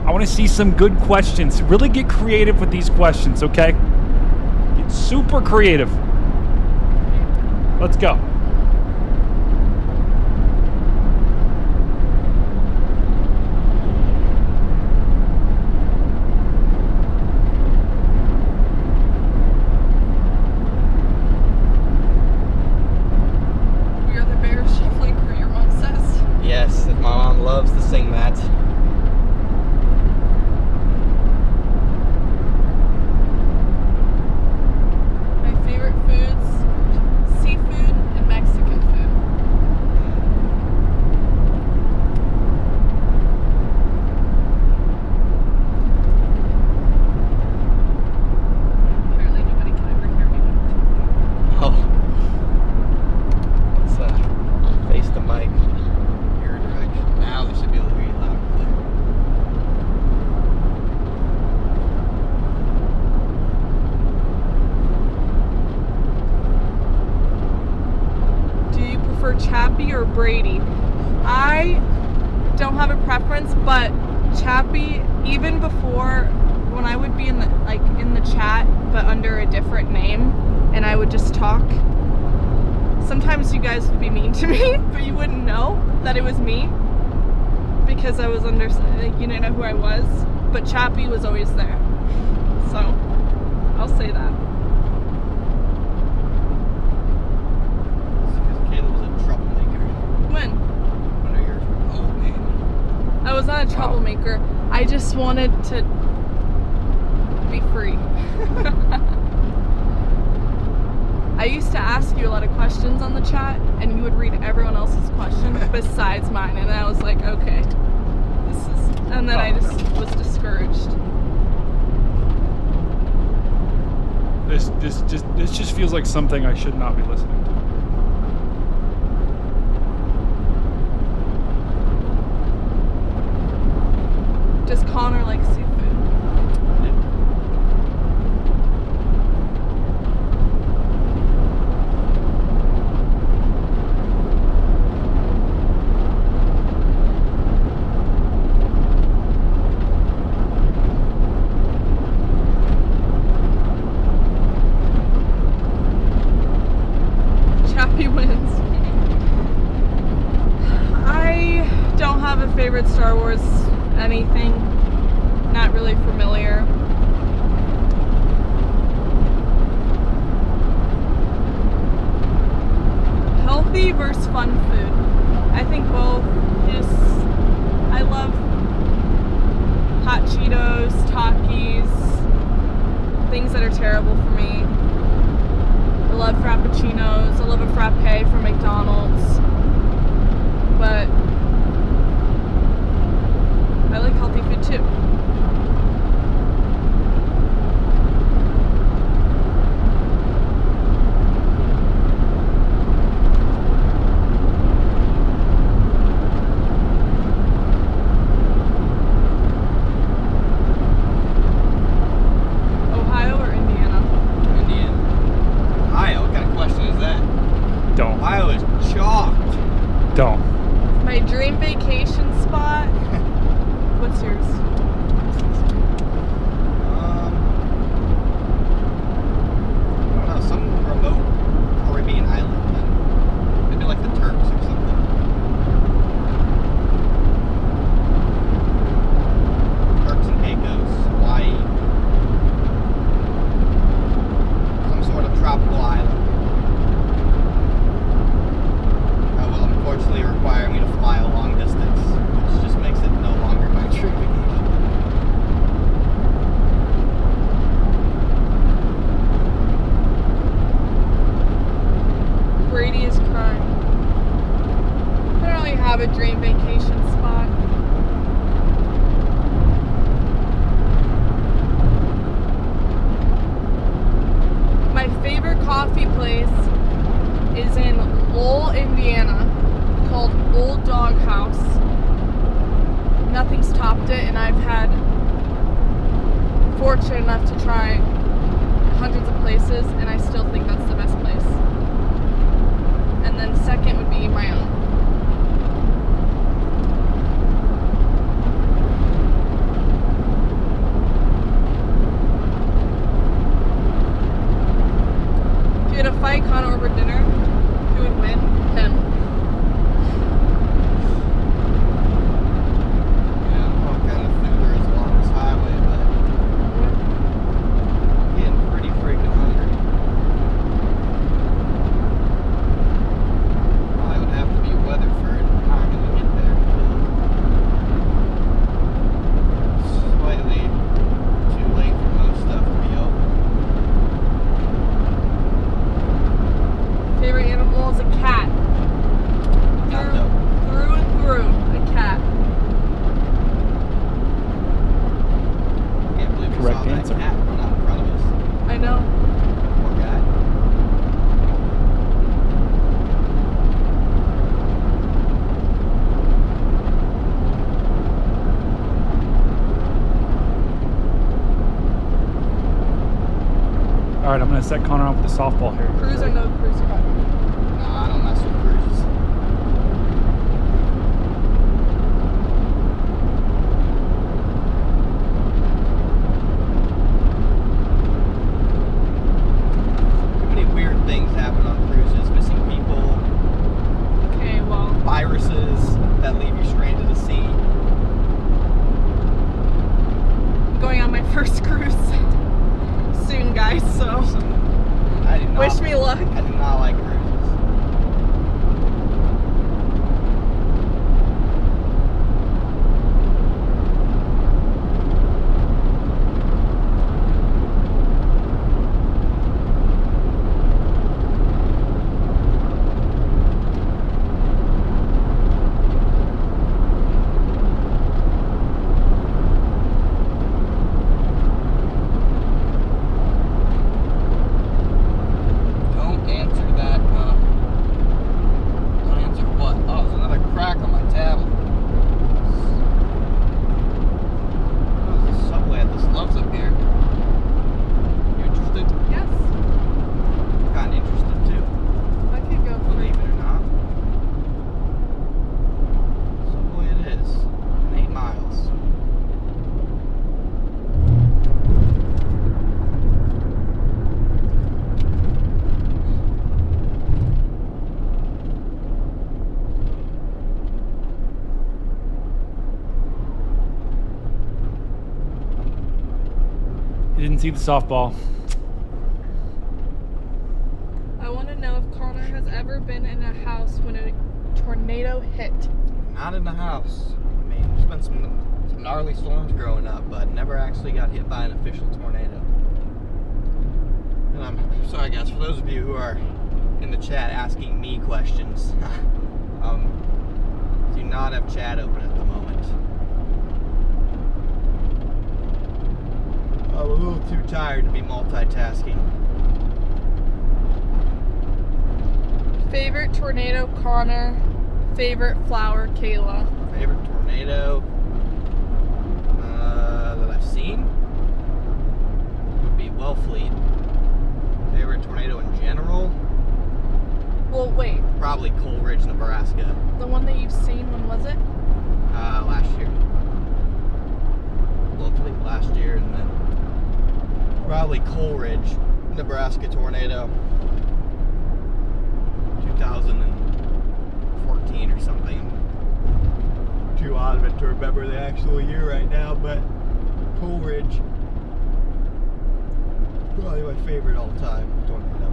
G: I want to see some good questions. Really get creative with these questions, okay? Get super creative. Let's go.
B: We are the Bears shuffling crew, your mom says.
A: Yes, my mom loves to sing that.
B: My favorite foods, seafood and Mexican food. Apparently nobody can ever hear me when I'm talking.
A: Oh. Let's face the mic your direction. Now they should be able to hear you loud and clear.
B: Do you prefer Chappie or Brady? I don't have a preference, but Chappie, even before when I would be in the chat but under a different name and I would just talk, sometimes you guys would be mean to me, but you wouldn't know that it was me because I was you didn't know who I was, but Chappie was always there. So, I'll say that.
A: Because Caleb was a troublemaker.
B: When?
A: Under your... Oh, man.
B: I was not a troublemaker. I just wanted to be free. I used to ask you a lot of questions on the chat, and you would read everyone else's question besides mine, and I was like, okay, and then I just was discouraged.
G: This just feels like something I should not be listening to.
B: Does Connor like seafood? Wins. I don't have a favorite Star Wars anything. Not really familiar. Healthy versus fun food. I think both. I love hot Cheetos, Takis, things that are terrible for me. I love Frappuccinos. I love a frappe from McDonald's. But I like healthy food too. Ohio or Indiana?
A: Indiana. Ohio? What kind of question is that?
G: Don't.
A: Ohio is chalked.
G: Don't.
B: My dream vacation spot. What's yours?
A: I don't know, some remote Caribbean island. Maybe like the Turks or something. Turks and Caicos, Hawaii. Some sort of tropical island. That will unfortunately require me to fly a long distance, which just makes it no longer my dream vacation.
B: Brady is crying. I don't really have a dream vacation spot. My favorite coffee place is in Lowell, Indiana, called Old Dog House. Nothing's topped it, and I've had fortunate enough to try hundreds of places, and I still think that's the best place. And then second would be my own. If you had a fight, Connor, over dinner, who would win? Him.
A: Yeah, I don't know what kind of food there is along this highway, but I'm getting pretty freaking hungry. Probably would have to be Weatherford. I'm not gonna get there until slightly too late for most stuff to be open.
B: Favorite animal is a cat.
A: Cat though.
B: Through and through, a cat.
A: Can't believe we
G: Correct
A: saw that
G: answer.
A: cat run out in front of us.
B: I know.
A: Poor guy.
G: All right, I'm gonna set Connor up with the softball here.
B: Cruise or no cruise, Connor?
A: Nah, I don't mess with cruises. Too many weird things happen on cruises. Missing people,
B: Okay, well,
A: viruses that leave you stranded at sea.
B: first cruise soon, guys, so
A: I did not,
B: wish me luck.
A: I did not like cruises. Don't answer that. Don't answer what? Oh, there's another crack on my tablet. Oh, there's a subway at the Loves up here. You interested?
B: Yes,
A: Kind of interested too.
B: I could go for
A: Believe it or not. Subway it is. 8 miles.
G: You didn't see the softball.
B: I want to know if Connor has ever been in a house when a tornado hit.
A: Not in the house. I mean, there's been some gnarly storms growing up, but never actually got hit by an official tornado. And I'm sorry, guys, for those of you who are in the chat asking me questions, do not have chat open at the moment. I'm a little too tired to be multitasking.
B: Favorite tornado, Connor. Favorite flower, Kayla.
A: Favorite tornado that I've seen would be Wellfleet. Favorite tornado in general,
B: Well, wait.
A: probably Coleridge, Nebraska.
B: The one that you've seen, when was it?
A: Last year. Wellfleet last year, and then probably Coleridge, Nebraska tornado. 2014 or something. Too out of it to remember the actual year right now, but Coleridge, probably my favorite all-time tornado.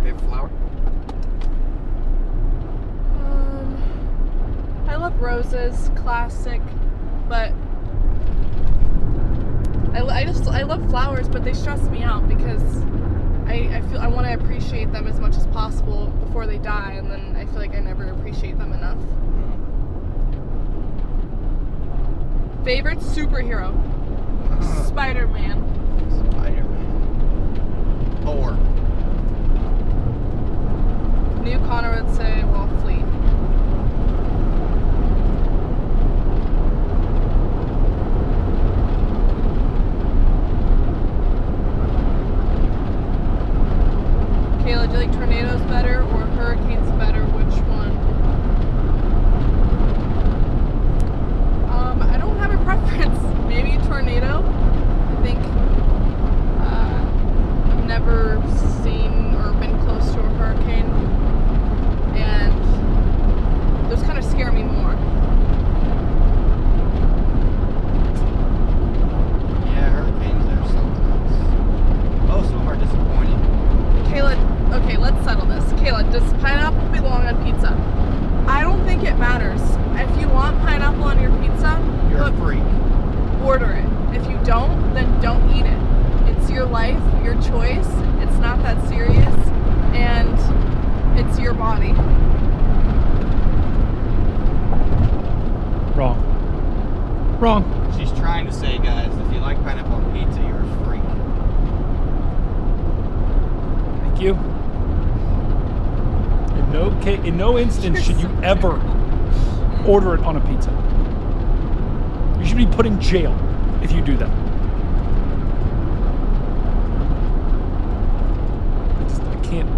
A: Favorite flower?
B: I love roses, classic, but I love flowers, but they stress me out because I feel I want to appreciate them as much as possible before they die, and then I feel like I never appreciate them enough. Favorite superhero? Spider-Man.
A: Spider-Man. Thor.
B: New Connor would say Wellfleet. Kayla, do you like tornadoes better or hurricanes better? Which one? I don't have a preference. Maybe a tornado. I think I've never seen or been close to a hurricane, and those kind of scare me more.
A: Yeah, hurricanes are something else. Most of them are disappointing.
B: Kayla, okay, let's settle this. Kayla, does pineapple belong on pizza? I don't think it matters. If you want pineapple on your pizza,
A: You're a freak.
B: order it. If you don't, then don't eat it. It's your life, your choice. It's not that serious, and it's your body.
G: Wrong. Wrong.
A: She's trying to say, guys, if you like pineapple on pizza, you're a freak.
G: Thank you. In no instance should you ever order it on a pizza. You should be put in jail if you do that. I can't.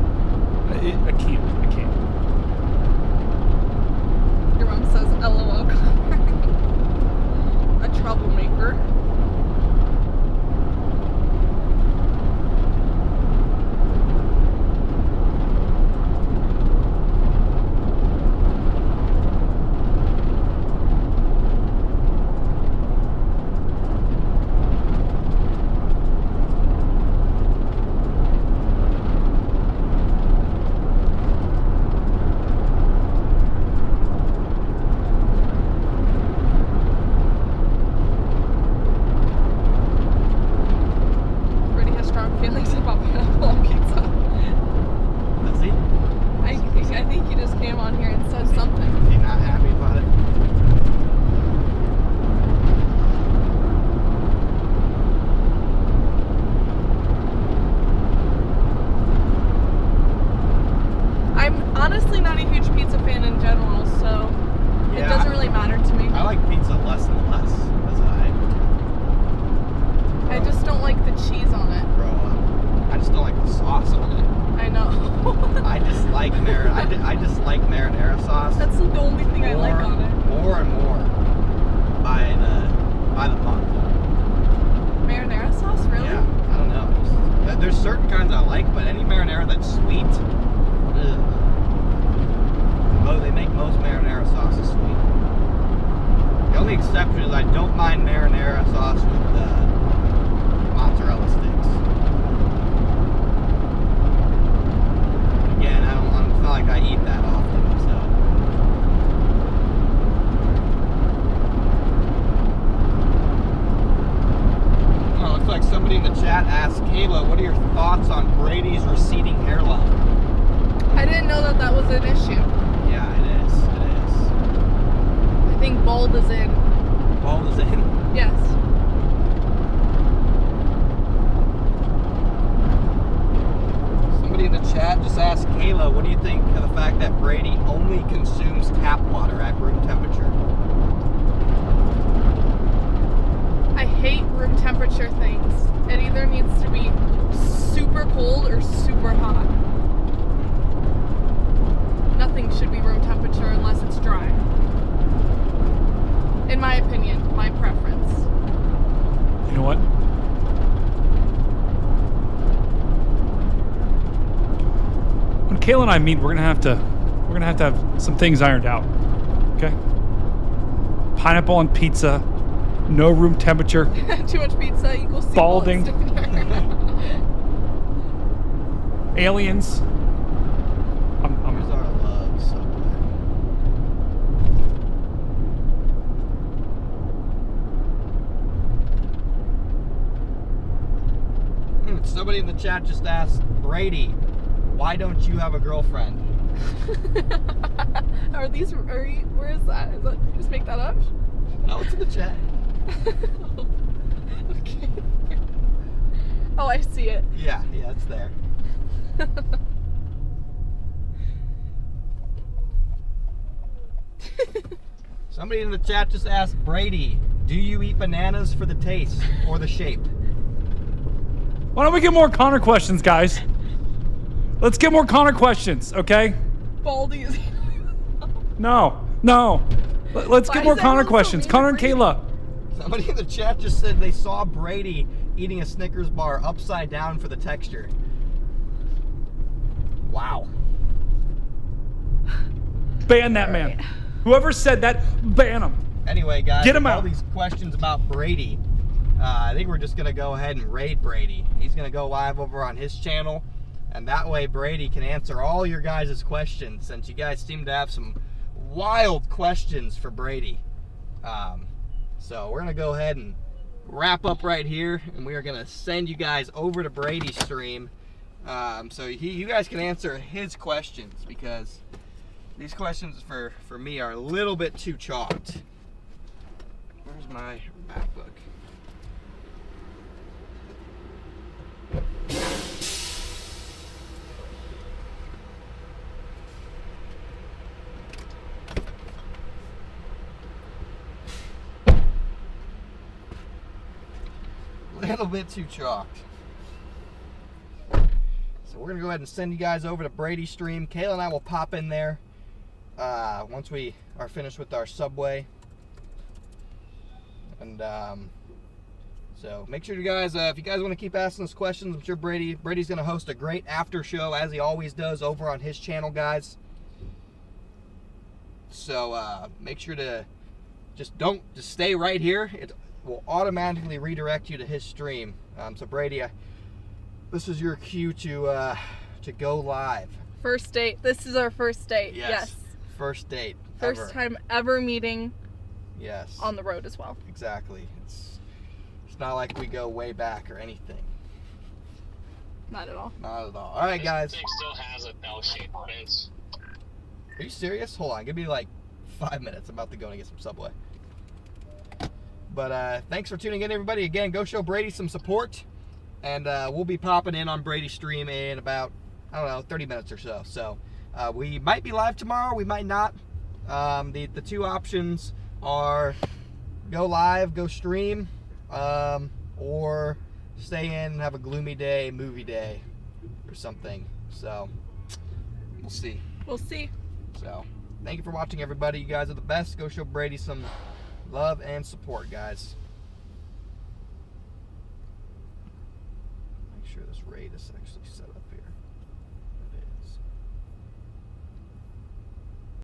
B: Your mom says, LOL, Connor. A troublemaker.
A: I just like marinara sauce.
B: That's the only thing I like on it.
A: More and more by the month.
B: Marinara sauce, really?
A: Yeah, I don't know. There's certain kinds I like, but any marinara that's sweet, ugh. They make most marinara sauces sweet. The only exception is I don't mind marinara sauce with mozzarella sticks. Again, it's not like I eat that often, so. Oh, looks like somebody in the chat asked Kayla, what are your thoughts on Brady's receding hairline?
B: I didn't know that was an issue.
A: Yeah, it is.
B: I think bald is in.
A: Bald is in?
B: Yes.
A: Somebody in the chat just asked Kayla, what do you think of the fact that Brady only consumes tap water at room temperature?
B: I hate room temperature things. It either needs to be super cold or super hot. Nothing should be room temperature unless it's dry. In my opinion, my preference.
G: You know what? When Kayla and I meet, we're gonna have to have some things ironed out. Okay? Pineapple on pizza, no room temperature,
B: Too much pizza equals
G: balding, aliens.
A: Here's our love subway. Somebody in the chat just asked Brady, why don't you have a girlfriend?
B: where is that? Did you just make that up?
A: No, it's in the chat.
B: Okay. Oh, I see it.
A: Yeah, it's there. Somebody in the chat just asked Brady, do you eat bananas for the taste or the shape?
G: Why don't we get more Connor questions, guys? Let's get more Connor questions, okay?
B: Baldy is.
G: No. Let's
B: Why
G: get
B: is
G: more Connor
B: everyone so
G: questions.
B: mean to
G: Connor and
B: Brady?
G: Kayla.
A: Somebody in the chat just said they saw Brady eating a Snickers bar upside down for the texture. Wow.
G: Ban that man. Whoever said that, ban him.
A: Anyway, guys,
G: Get him
A: all
G: out.
A: these questions about Brady. I think we're just going to go ahead and raid Brady. He's going to go live over on his channel, and that way Brady can answer all your guys' questions, since you guys seem to have some wild questions for Brady. So we're going to go ahead and wrap up right here, and we are going to send you guys over to Brady's stream so you guys can answer his questions, because these questions for me are a little bit too chalked. Where's my MacBook? A little bit too chalked. So we're gonna go ahead and send you guys over to Brady's stream. Kayla and I will pop in there once we are finished with our subway. And so make sure you guys, if you guys want to keep asking us questions, I'm sure Brady's gonna host a great after show, as he always does, over on his channel, guys. So make sure to just stay right here. It will automatically redirect you to his stream. So Brady, this is your cue to go live.
B: First date. This is our first date. Yes.
A: First date.
B: First time ever meeting.
A: Yes.
B: On the road as well.
A: Exactly. It's not like we go way back or anything.
B: Not at all.
A: Not at all. All right, guys.
C: This thing still has a bell-shaped fence.
A: Are you serious? Hold on. Give me like 5 minutes. I'm about to go and get some Subway. But thanks for tuning in, everybody. Again, go show Brady some support. And we'll be popping in on Brady's stream in about, 30 minutes or so. So we might be live tomorrow. We might not. The two options are go live, go stream, or stay in and have a gloomy day, movie day, or something. So we'll see.
B: We'll see.
A: So, thank you for watching, everybody. You guys are the best. Go show Brady some love and support, guys. Make sure this raid is actually set up.